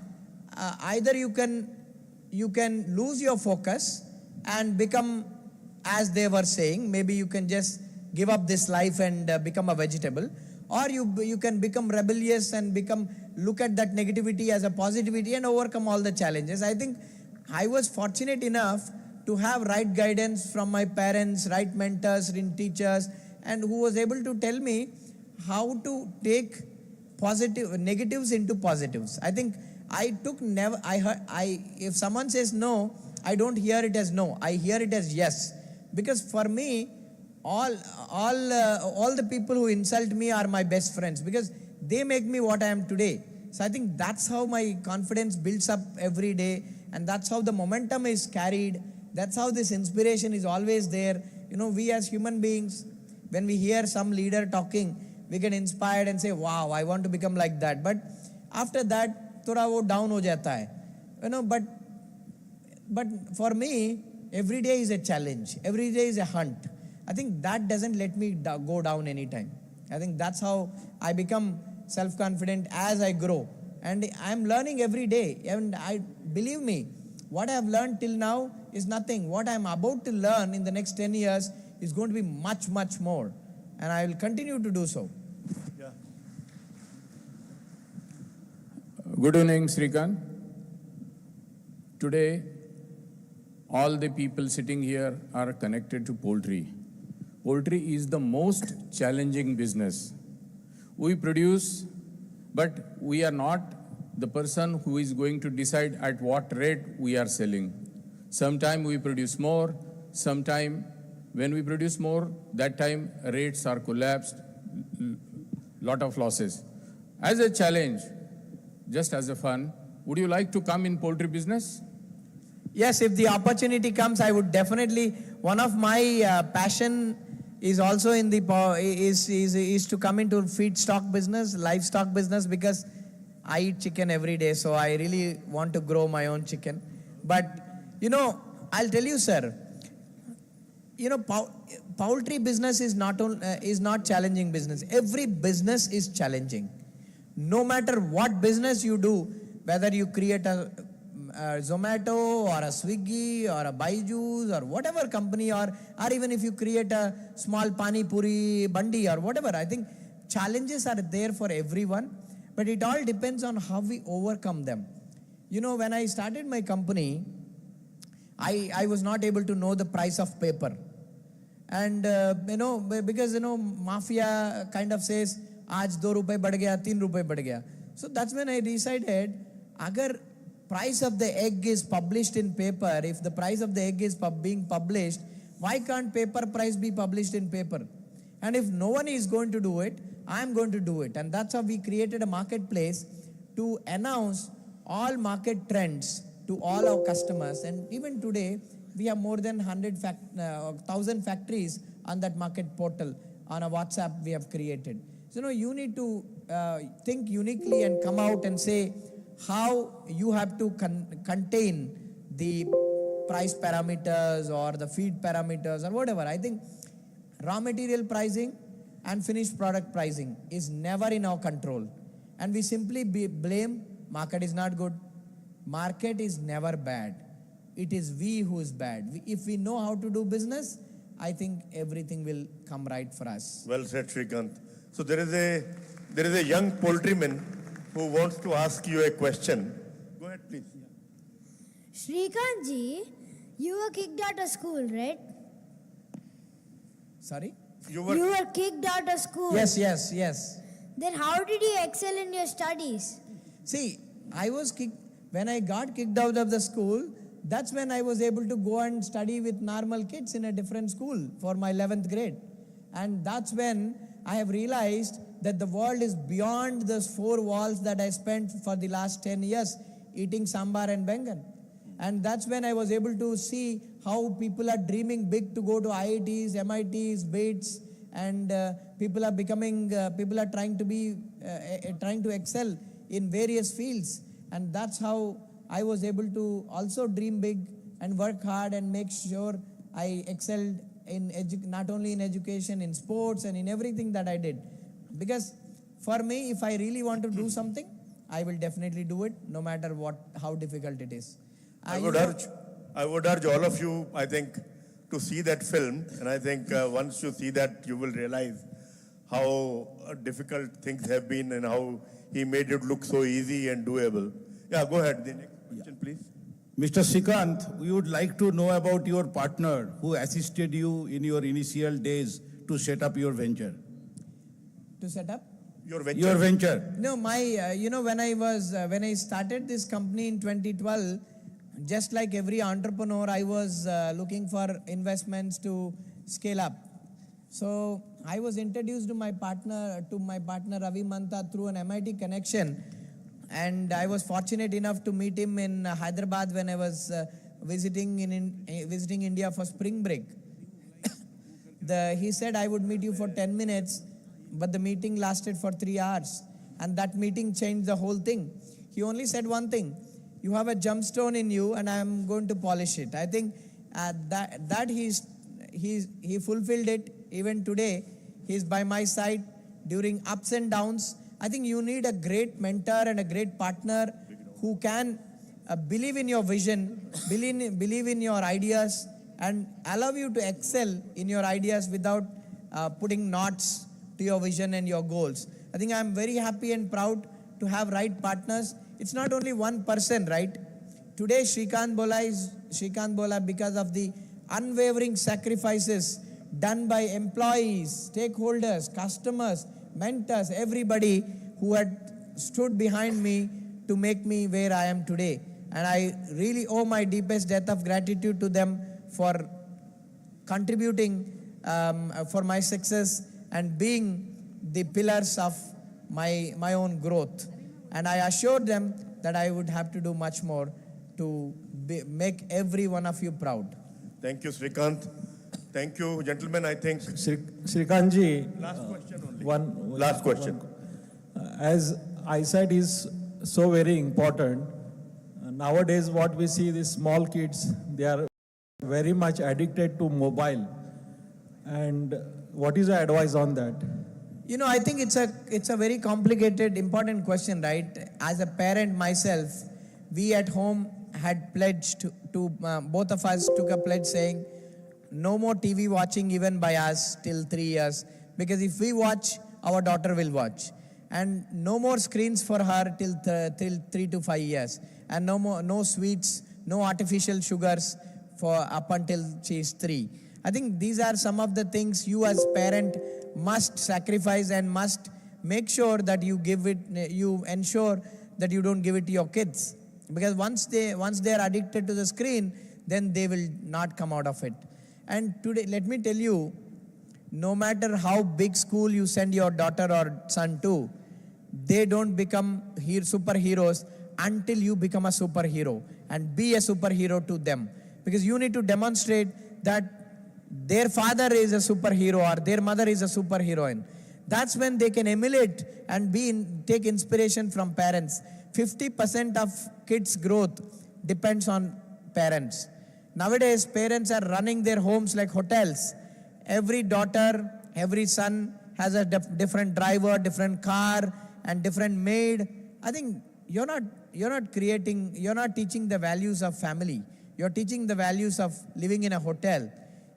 either you can lose your focus and become, as they were saying, maybe you can just give up this life and become a vegetable, or you can become rebellious and look at that negativity as a positivity and overcome all the challenges. I think I was fortunate enough to have right guidance from my parents, right mentors, teachers, and who was able to tell me how to take negatives into positives. I think if someone says no, I don't hear it as no. I hear it as yes. Because for me, all the people who insult me are my best friends, because they make me what I am today. So I think that's how my confidence builds up every day, and that's how the momentum is carried. That's how this inspiration is always there. We as human beings, when we hear some leader talking, we get inspired and say, "Wow, I want to become like that." But after that, thoda wo down ho jata hai. But for me, every day is a challenge. Every day is a hunt. I think that doesn't let me go down anytime. I think that's how I become self-confident as I grow. And I'm learning every day. And believe me, what I have learned till now is nothing. What I'm about to learn in the next 10 years is going to be much, much more. And I will continue to do so. Yeah. Good evening, Srikant. Today, all the people sitting here are connected to poultry. Poultry is the most challenging business. We produce, but we are not the person who is going to decide at what rate we are selling. Sometime we produce more, sometime when we produce more, that time rates are collapsed, lot of losses. As a challenge, just as a fun, would you like to come in poultry business? Yes, if the opportunity comes, I would definitely. One of my passion is also in the is to come into feedstock business, livestock business, because I eat chicken every day, so I really want to grow my own chicken. But I'll tell you, sir. Poultry business is not challenging business. Every business is challenging. No matter what business you do, whether you create a Zomato or a Swiggy or a Byju's or whatever company, or even if you create a small Pani Puri Bandi or whatever, I think challenges are there for everyone, but it all depends on how we overcome them. When I started my company, I was not able to know the price of paper. And, because, mafia kind of says, "Aaj 2 rupaye bad gaya, 3 rupaye bad gaya." So that's when I decided, agar price of the egg is published in paper, if the price of the egg is being published, why can't paper price be published in paper? And if no one is going to do it, I'm going to do it. And that's how we created a marketplace to announce all market trends to all our customers. And even today, we have more than 1,000 factories on that market portal. On a WhatsApp we have created. So you need to think uniquely and come out and say how you have to contain the price parameters or the feed parameters or whatever. I think raw material pricing and finished product pricing is never in our control. And we simply blame market is not good. Market is never bad. It is we who is bad. If we know how to do business, I think everything will come right for us. Well said, Shrikant. So there is a young poultryman who wants to ask you a question. Go ahead, please. Shrikant ji, you were kicked out of school, right? Sorry? You were kicked out of school. Yes. Then how did you excel in your studies? See, I was kicked, when I got kicked out of the school, that's when I was able to go and study with normal kids in a different school for my 11th grade. And that's when I have realized that the world is beyond those four walls that I spent for the last 10 years eating sambar and bengan. And that's when I was able to see how people are dreaming big to go to IITs, MITs, BITS, and people are trying to excel in various fields. And that's how I was able to also dream big and work hard and make sure I excelled in not only in education, in sports, and in everything that I did. Because for me, if I really want to do something, I will definitely do it, no matter how difficult it is. I would urge all of you, I think, to see that film. And I think once you see that, you will realize how difficult things have been and how he made it look so easy and doable. Yeah, go ahead. The next question, please. Mr. Shrikant, we would like to know about your partner who assisted you in your initial days to set up your venture. To set up? Your venture. Your venture. No, when I started this company in 2012, just like every entrepreneur, I was looking for investments to scale up. So I was introduced to my partner Ravi Mantha through an MIT connection. And I was fortunate enough to meet him in Hyderabad when I was visiting India for spring break. He said I would meet you for 10 minutes, but the meeting lasted for 3 hours. And that meeting changed the whole thing. He only said one thing: you have a gemstone in you, and I am going to polish it. I think that he fulfilled it. Even today, he's by my side during ups and downs. I think you need a great mentor and a great partner who can believe in your vision, believe in your ideas, and allow you to excel in your ideas without putting knots to your vision and your goals. I think I'm very happy and proud to have right partners. It's not only one person, right? Today, Shrikant Bola is Shrikant Bola because of the unwavering sacrifices done by employees, stakeholders, customers, mentors, everybody who had stood behind me to make me where I am today. And I really owe my deepest debt of gratitude to them for contributing for my success and being the pillars of my own growth. And I assured them that I would have to do much more to make every one of you proud. Thank you, Shrikant. Thank you, gentlemen. I think Shrikant ji, last question only. Last question. As eyesight is so very important, nowadays what we see, these small kids, they are very much addicted to mobile. And what is your advice on that? I think it's a very complicated, important question, right? As a parent myself, we at home had pledged to both of us took a pledge saying, no more TV watching even by us till 3 years, because if we watch, our daughter will watch. And no more screens for her till 3 to 5 years. And no sweets, no artificial sugars for up until she is 3. I think these are some of the things you as parent must sacrifice and must make sure that you ensure that you don't give it to your kids. Because once they are addicted to the screen, then they will not come out of it. And today, let me tell you, no matter how big school you send your daughter or son to, they don't become superheroes until you become a superhero and be a superhero to them. Because you need to demonstrate that their father is a superhero or their mother is a superheroine. That's when they can emulate and take inspiration from parents. 50% of kids' growth depends on parents. Nowadays, parents are running their homes like hotels. Every daughter, every son has a different driver, different car, and different maid. I think you're not teaching the values of family. You're teaching the values of living in a hotel.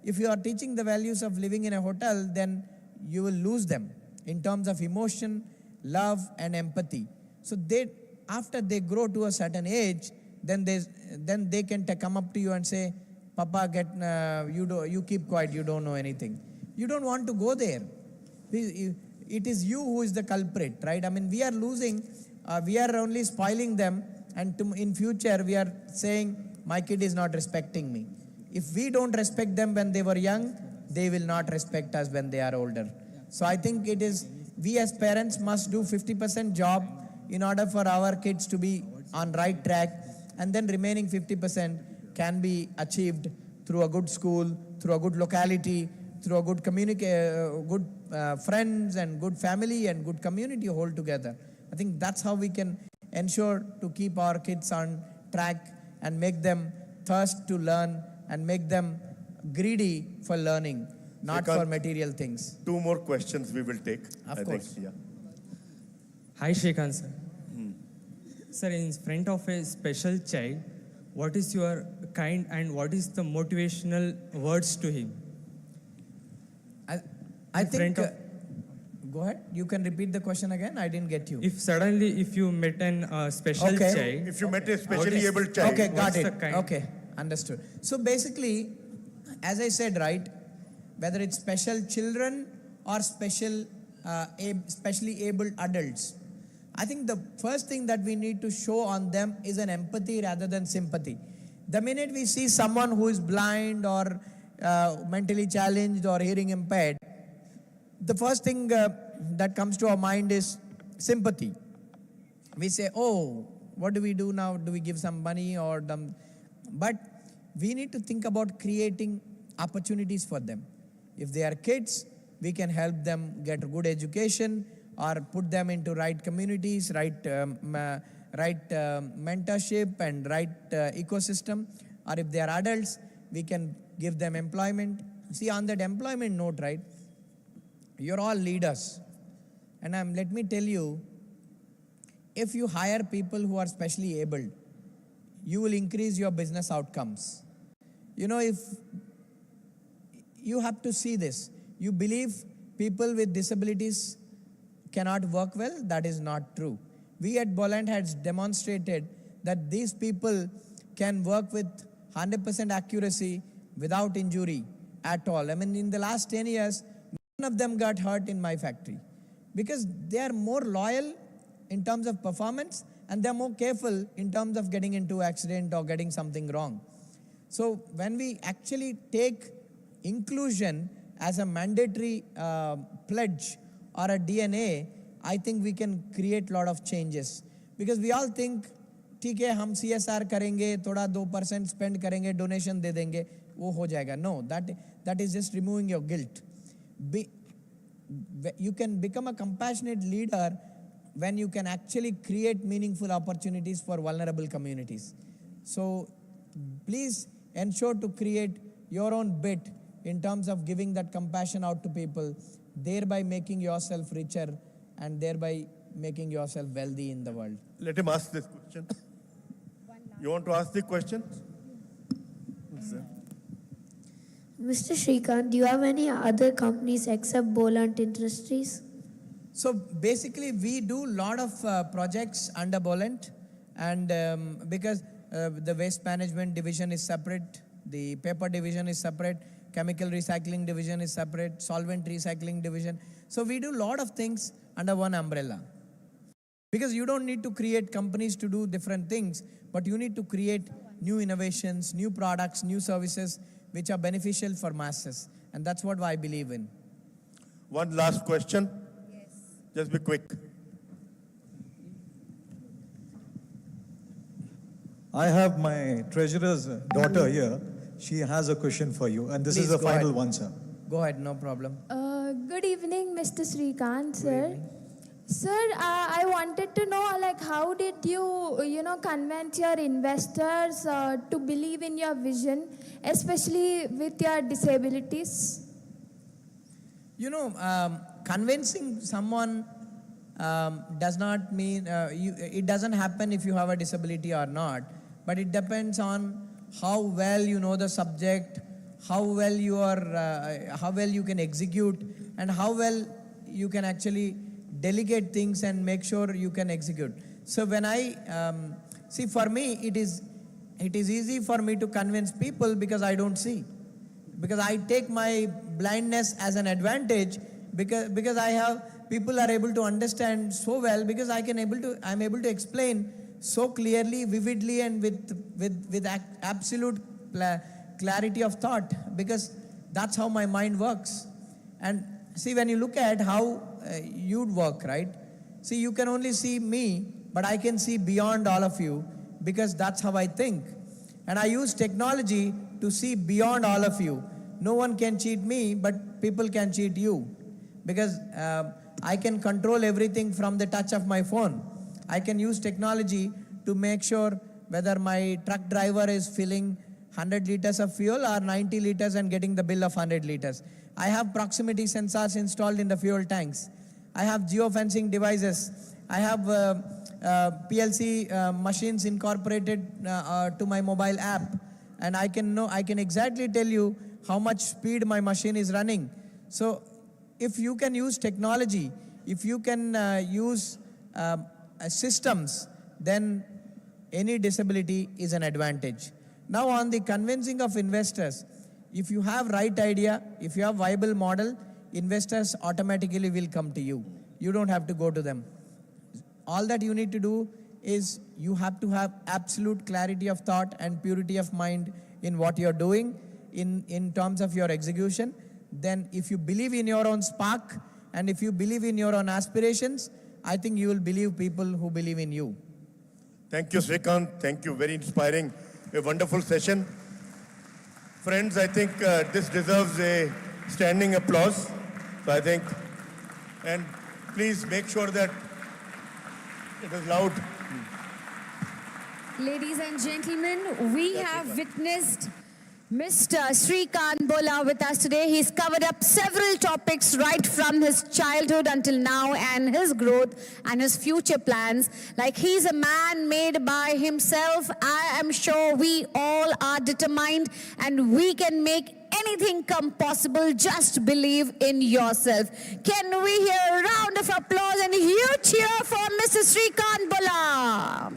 If you are teaching the values of living in a hotel, then you will lose them in terms of emotion, love, and empathy. So after they grow to a certain age, then they can come up to you and say, Papa, you keep quiet, you don't know anything. You don't want to go there. It is you who is the culprit, right? I mean, we are losing, we are only spoiling them, and in future we are saying, my kid is not respecting me. If we don't respect them when they were young, they will not respect us when they are older. So I think we as parents must do 50% job in order for our kids to be on right track, and then remaining 50% can be achieved through a good school, through a good locality, through a good good friends and good family and good community all together. I think that's how we can ensure to keep our kids on track and make them thirst to learn and make them greedy for learning, not for material things. Two more questions we will take. Of course. Yeah. Hi, Shrikant sir. Sir, in front of a special child, what is your kind and what is the motivational words to him? I think, go ahead, you can repeat the question again, I didn't get you. If you met a special child. If you met a specially able child. Okay, got it. Okay, understood. So basically, as I said, right, whether it's special children or specially abled adults, I think the first thing that we need to show on them is an empathy rather than sympathy. The minute we see someone who is blind or mentally challenged or hearing impaired, the first thing that comes to our mind is sympathy. We say, oh, what do we do now? Do we give some money or them? But we need to think about creating opportunities for them. If they are kids, we can help them get a good education or put them into right communities, right mentorship and right ecosystem. Or if they are adults, we can give them employment. See, on that employment note, right, you're all leaders. And let me tell you, if you hire people who are specially abled, you will increase your business outcomes. You know, if you have to see this, you believe people with disabilities cannot work well, that is not true. We at Boland has demonstrated that these people can work with 100% accuracy without injury at all. I mean, in the last 10 years, none of them got hurt in my factory because they are more loyal in terms of performance and they're more careful in terms of getting into accident or getting something wrong. So when we actually take inclusion as a mandatory pledge or a DNA, I think we can create a lot of changes. Because we all think, ठीक है, हम CSR करेंगे, थोड़ा 2% spend करेंगे, donation दे देंगे, वो हो जाएगा. No, that is just removing your guilt. You can become a compassionate leader when you can actually create meaningful opportunities for vulnerable communities. So please ensure to create your own bit in terms of giving that compassion out to people, thereby making yourself richer and thereby making yourself wealthy in the world. Let him ask this question. You want to ask the question? Mr. Shrikant, do you have any other companies except Boland Industries? So basically, we do a lot of projects under Boland, and because the waste management division is separate, the paper division is separate, chemical recycling division is separate, solvent recycling division. So we do a lot of things under one umbrella. Because you don't need to create companies to do different things, but you need to create new innovations, new products, new services, which are beneficial for masses. And that's what I believe in. One last question. Yes. Just be quick. I have my treasurer's daughter here. She has a question for you, and this Please is the go final ahead. one, sir. Go ahead, no problem. Good evening, Mr. Srikanth, sir. Sir, I wanted to know, like, how did you, convince your investors to believe in your vision, especially with your disabilities? Convincing someone does not mean, it doesn't happen if you have a disability or not, but it depends on how well you know the subject, how well you can execute, and how well you can actually delegate things and make sure you can execute. So when see, for me, it is easy for me to convince people because I don't see. Because I take my blindness as an advantage because I have people are able to understand so well because I'm able to explain so clearly, vividly, and with absolute clarity of thought, because that's how my mind works. And see, when you look at how you'd work, right? See, you can only see me, but I can see beyond all of you because that's how I think. And I use technology to see beyond all of you. No one can cheat me, but people can cheat you. Because I can control everything from the touch of my phone. I can use technology to make sure whether my truck driver is filling 100 liters of fuel or 90 liters and getting the bill of 100 liters. I have proximity sensors installed in the fuel tanks. I have geofencing devices. I have PLC machines incorporated to my mobile app. And I can exactly tell you how much speed my machine is running. So if you can use technology, if you can use systems, then any disability is an advantage. Now on the convincing of investors, if you have right idea, if you have viable model, investors automatically will come to you. You don't have to go to them. All that you need to do is you have to have absolute clarity of thought and purity of mind in what you're doing in terms of your execution. Then if you believe in your own spark and if you believe in your own aspirations, I think you will believe people who believe in you. Thank you, Srikanth. Thank you. Very inspiring. A wonderful session. Friends, I think this deserves a standing applause. So I think, and please make sure that it is loud. Ladies and gentlemen, we have witnessed Mr. Srikanth Bola with us today. He's covered up several topics right from his childhood until now and his growth and his future plans. Like, he's a man made by himself. I am sure we all are determined and we can make anything come possible. Just believe in yourself. Can we hear a round of applause and a huge cheer for Mr. Srikanth Bola?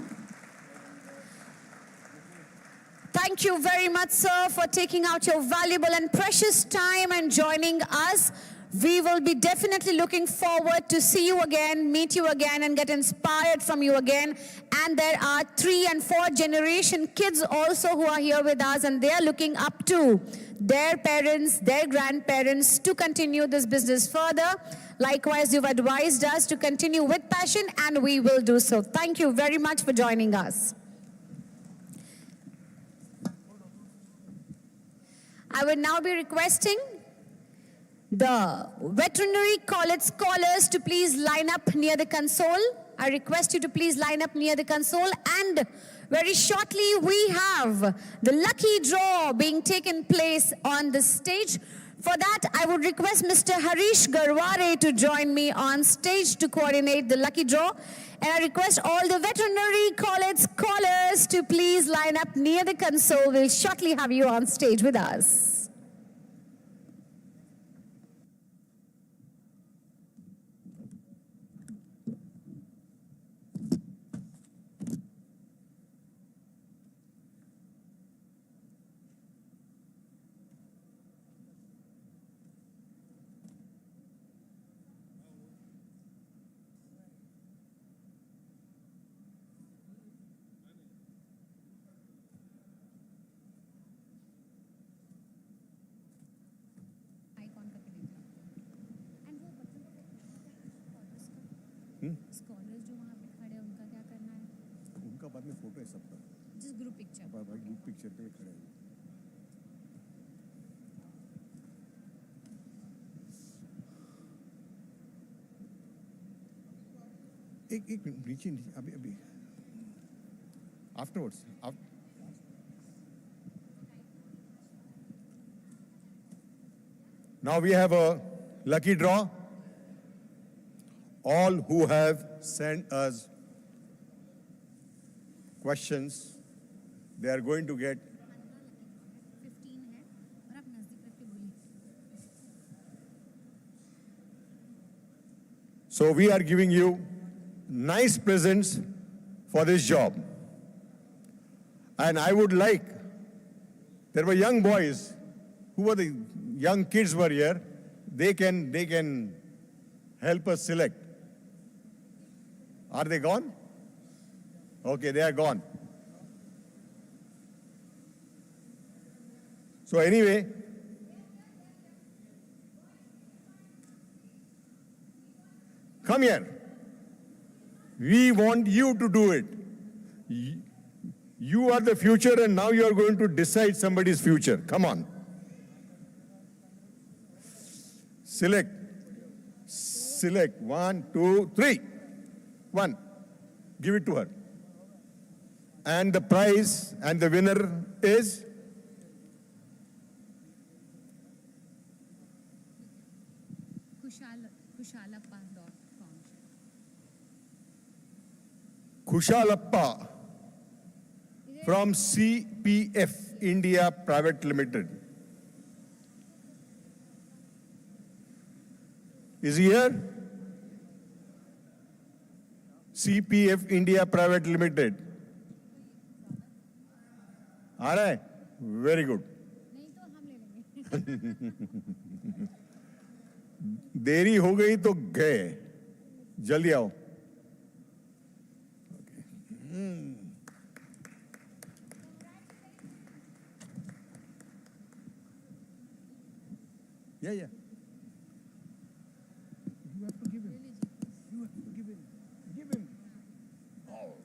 Thank you very much, sir, for taking out your valuable and precious time and joining us. We will be definitely looking forward to see you again, meet you again, and get inspired from you again. And there are 3 and 4 generation kids also who are here with us, and they are looking up to their parents, their grandparents to continue this business further. Likewise, you've advised us to continue with passion, and we will do so. Thank you very much for joining us. I would now be requesting the veterinary college scholars to please line up near the console. I request you to please line up near the console, and very shortly we have the lucky draw being taken place on the stage. For that, I would request Mr. Harish Garware to join me on stage to coordinate the lucky draw. And I request all the veterinary college scholars to please line up near the console. We'll shortly have you on stage with us. Scholars जो वहाँ पे खड़े हैं उनका क्या करना है? उनका बाद में फोटो है सबका, जिस ग्रुप पिक्चर भाई ग्रुप पिक्चर के लिए खड़े हैं। एक मिनट नीचे अभी अभी आफ्टरवर्ड्स आप Now we have a lucky draw. All who have sent us questions, they are going to get 15 है और आप नजदीक रख के बोलिए। So we are giving you nice presents for this job. And I would like, there were young boys, who were the young kids were here, they can help us select. Are they gone? Okay, they are gone. So anyway, come here. We want you to do it. You are the future and now you are going to decide somebody's future. Come on. Select. Select. 1, 2, 3. 1. Give it to her. And the prize and the winner is Kushalappa.com. Kushalappa from CPF India Private Limited. Is he here? CPF India Private Limited. आ रहा है? Very good. नहीं तो हम ले लेंगे। देरी हो गई तो गए। जल्दी आओ। Yeah. You have to give him. You have to give him. Give him. Oh.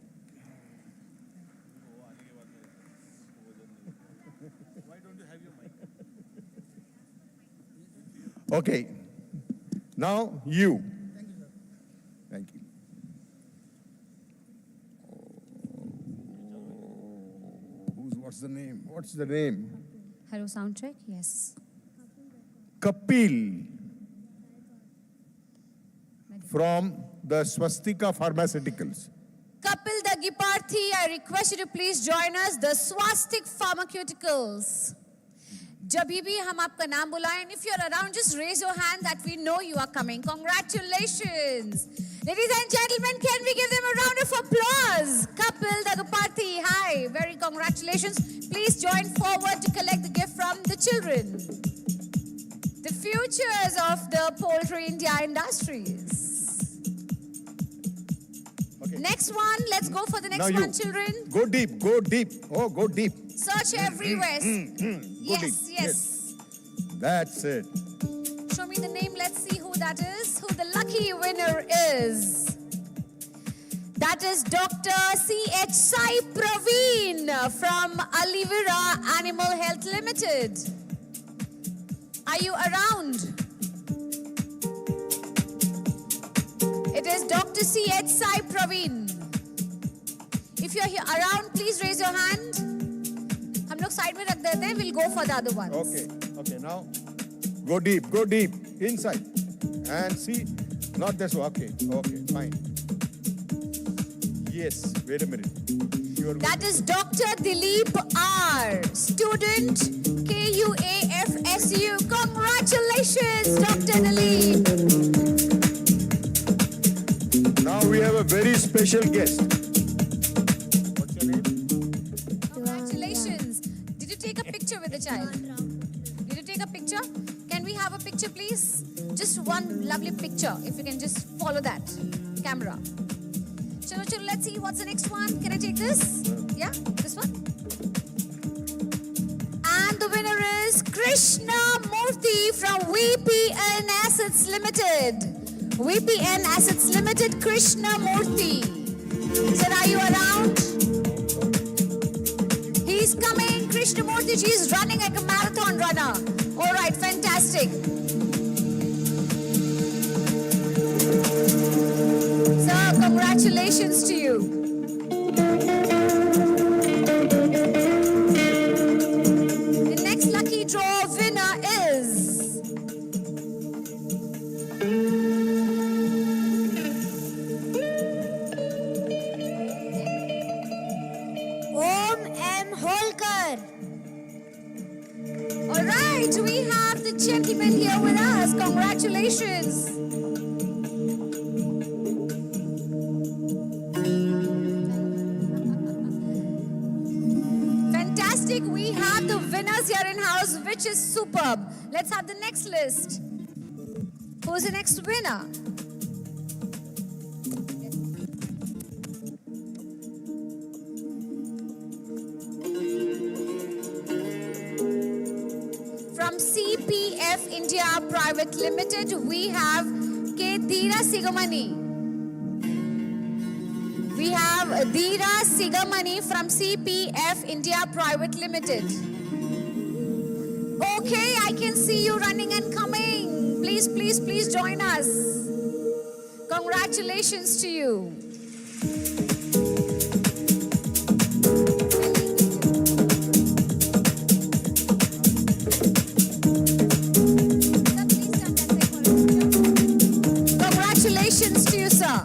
Why don't you have your mic? Okay. Now you. Thank you. What's the name? What's the name? Hello, sound check. Yes. Kapil from the Swastika Pharmaceuticals. Kapil Dagiparthi, I request you to please join us, the Swastik Pharmaceuticals. Jabhi bhi hum aapka naam bulaye, and if you're around, just raise your hand that we know you are coming. Congratulations. Ladies and gentlemen, can we give them a round of applause? Kapil Dagiparthi, hi, very congratulations. Please join forward to collect the gift from the children. The futures of the Poultry India industries. Okay. Next one, let's go for the next Now one, children. Go deep, go deep. Oh, go deep. Search everywhere. Go Yes, deep. yes. That's it. Show me the name. Let's see who that is. Who the lucky winner is. That is Dr. C.H. Sai Praveen from Alivira Animal Health Limited. Are you around? It is Dr. C.H. Sai Praveen. If you're here around, please raise your hand. हम लोग side में रख देते हैं. We'll go for the other ones. Okay, now go deep, inside. And see, not this one. Okay, fine. Yes, wait a minute. That is Dr. Dilip R, student KUAFSU. Congratulations, Dr. Dilip. Now we have a very special guest. Congratulations. Did you take a picture with the child? Did you take a picture? Can we have a picture, please? Just one lovely picture, if you can just follow that camera. Chalo, let's see what's the next one. Can I take this? Yeah, this one. And the winner is Krishna Murthy from VPN Assets Limited. VPN Assets Limited, Krishna Murthy. Sir, are you around? He's coming. Krishna Murthy ji is running like a marathon runner. All right, fantastic. Sir, congratulations to you. The next lucky draw winner is Om M. Holkar. all right. We have the gentleman here with us. Congratulations. Fantastic. We have the winners here in house, which is superb. Let's have the next list. Who's the next winner? From CPF India Private Limited, we have K. Dheera Sigamani. We have Dheera Sigamani from CPF India Private Limited. Okay, I can see you running and coming. Please, please, please join us. Congratulations to you. Congratulations to you, sir.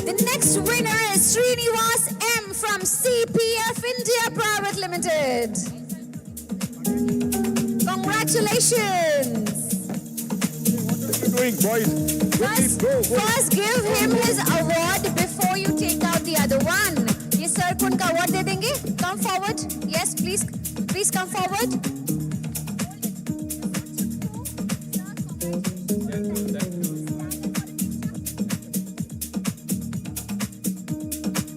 The next winner is Srinivas M from CPF India Private Limited. Congratulations. Doing, boys. First give him his award before you take out the other one. Yes, sir, कौन का award दे देंगे? Come forward. Yes, please. Please come forward.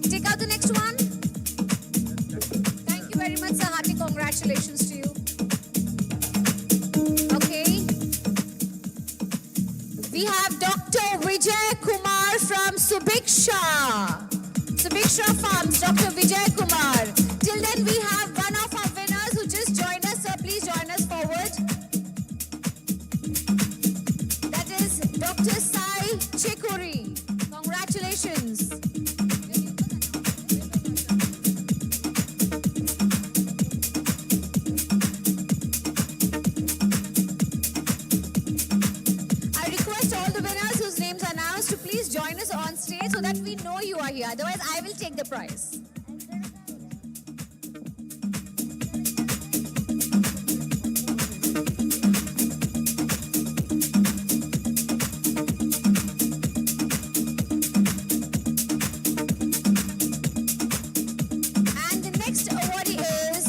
Take out the next one. Thank you very much, sir. Hearty congratulations to you. Okay. We have Dr. Vijay Kumar from Subiksha Farms, Dr. Vijay Kumar. Till then, we have one of our winners who just joined us. Sir, please join us forward. That is Dr. Sai Chikuri. Congratulations. I request all the winners whose names are announced to please join us on stage so that we know you are here. Otherwise, I will take the prize. And the next awardee is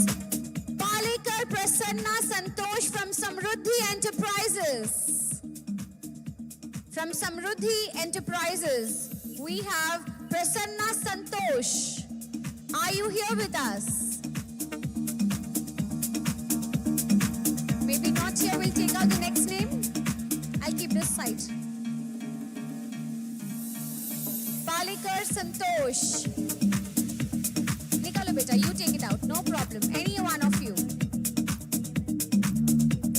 Palekar Prasanna Santosh from Samruddhi Enterprises. From Samruddhi Enterprises, we have Prasanna Santosh. Are you here with us? Maybe not here. We'll take out the next name. I'll keep this side. Palekar Santosh. Nikalo beta, you take it out. No problem. Any one of you.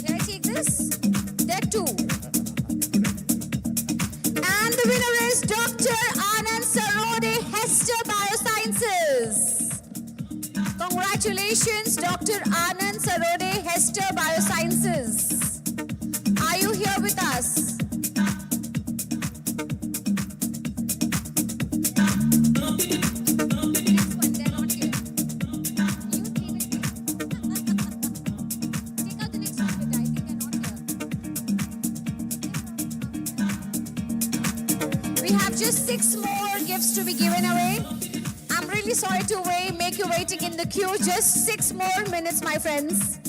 Can I take this? There are two. And the winner is Dr. Anand Sarode, Hester Biosciences. Congratulations, Dr. Anand Sarode, Hester Biosciences. Are you here with us? Next one, they're not here. You leave it. Take out the next one, beta. I think they're not here. We have just 6 more gifts to be given away. I'm really sorry to make you waiting in the queue. Just 6 more minutes, my friends.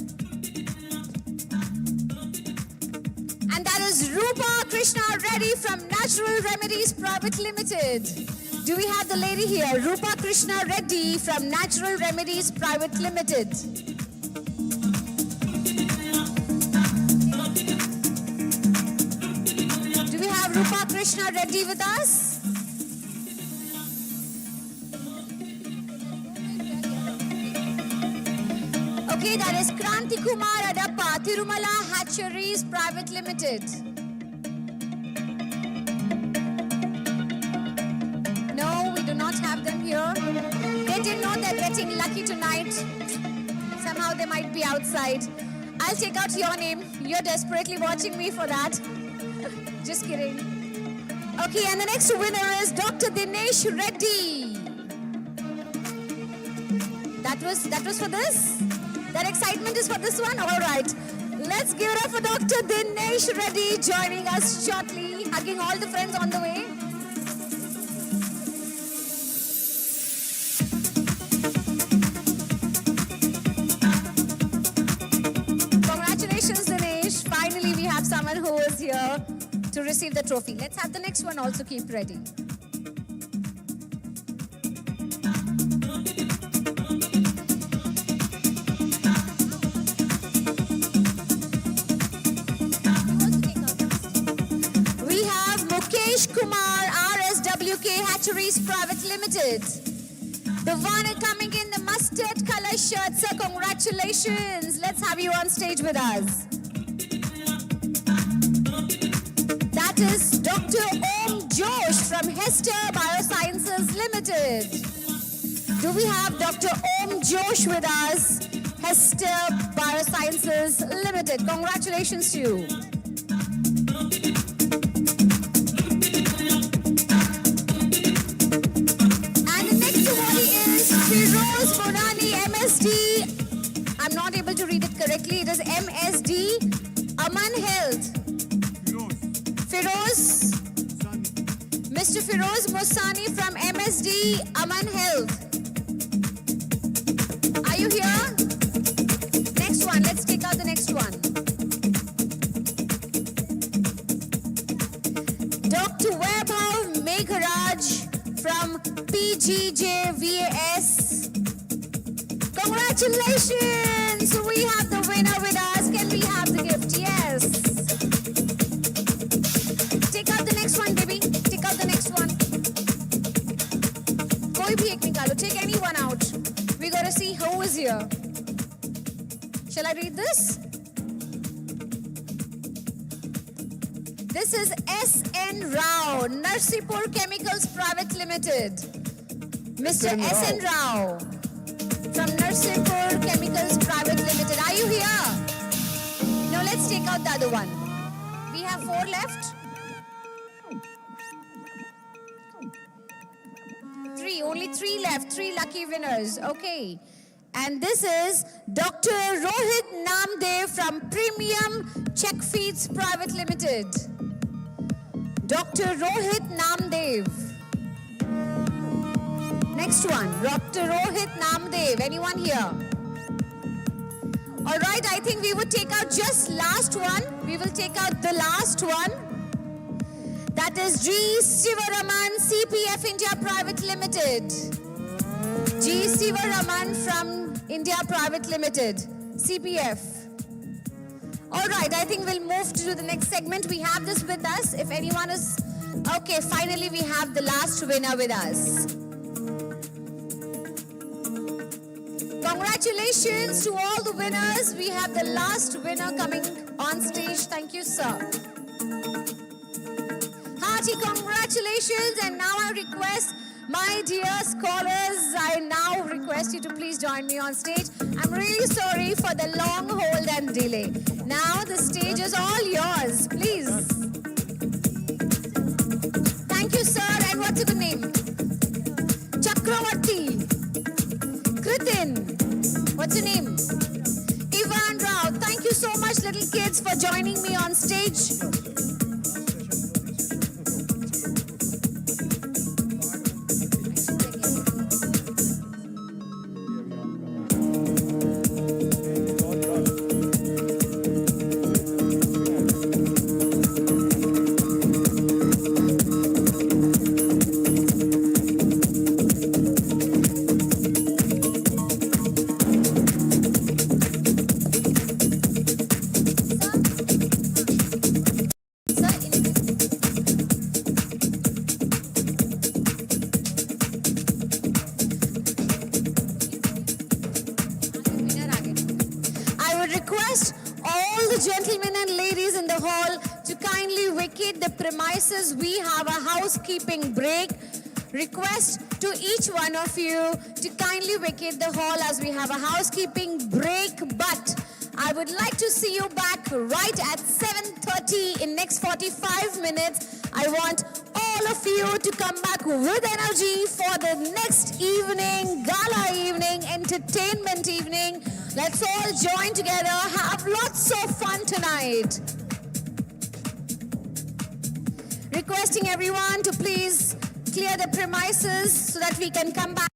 And that is Rupa Krishna Reddy from Natural Remedies Private Limited. Do we have the lady here? Rupa Krishna Reddy from Natural Remedies Private Limited. Krishna Reddy with us. Okay, that is Kranti Kumar Adappa, Tirumala Hatcheries Private Limited. No, we do not have them here. They didn't know they're getting lucky tonight. Somehow they might be outside. I'll take out your name. You're desperately watching me for that. Just kidding. Okay, and the next winner is Dr. Dinesh Reddy. That was for this? That excitement is for this one? All right. Let's give it up for Dr. Dinesh Reddy joining us shortly, hugging all the friends on the way. Congratulations, Dinesh. Finally, we have someone who is here to receive the trophy. Let's have the next one also keep ready. We have Mukesh Kumar, RSWK Hatcheries Private Limited. The one coming in the mustard color shirt, sir, congratulations. Let's have you on stage with us. That is Dr. Om Josh from Hester Biosciences Limited. Do we have Dr. Om Josh with us? Hester Biosciences Limited. Congratulations to you. And the next awardee is Firoz Bonani, MSD. I'm not able to read it correctly. It is MSD Aman Health. Firoz, Mr. Firoz Mosani from MSD Aman Health. Are you here? Next one, let's take out the next one. Dr. Vaibhav Megharaj from PGJVAS. Congratulations! We have the winner with us. Can we have the gift? Yes. Take out the next one, baby. Take out the next one. Koi bhi ek nikalo. Take anyone out. We got to see who is here. Shall I read this? This is S.N. Rao, Narsipur Chemicals Private Limited. Mr. S.N. Rao from Narsipur Chemicals Private Limited. Are you here? No, let's take out the other one. We have 4 left. 3, only 3 left. 3 lucky winners. Okay. And this is Dr. Rohit Namdev from Premium Check Feeds Private Limited. Dr. Rohit Namdev. Next one, Dr. Rohit Namdev. Anyone here? All right, I think we would take out just last one. We will take out the last one. That is G. Sivaraman, CPF India Private Limited. G. Sivaraman from India Private Limited, CPF. All right, I think we'll move to the next segment. We have this with us. If anyone is... Okay, finally we have the last winner with us. Congratulations to all the winners. We have the last winner coming on stage. Thank you, sir. Hearty congratulations. And now I request my dear scholars, I now request you to please join me on stage. I'm really sorry for the long hold and delay. Now the stage is all yours, please. Thank you, sir. And what's your name? Chakravarti. Kritin. What's your name? Ivan Rao. Thank you so much, little kids, for joining me on stage. request all the gentlemen and ladies in the hall to kindly vacate the premises. We have a housekeeping break. Request to each one of you to kindly vacate the hall as we have a housekeeping break. But I would like to see you back right at 7:30 in next 45 minutes. I want all of you to come back with energy for the next evening, gala evening, entertainment evening. Let's all join together, have lots of fun tonight. Requesting everyone to please clear the premises so that we can come back.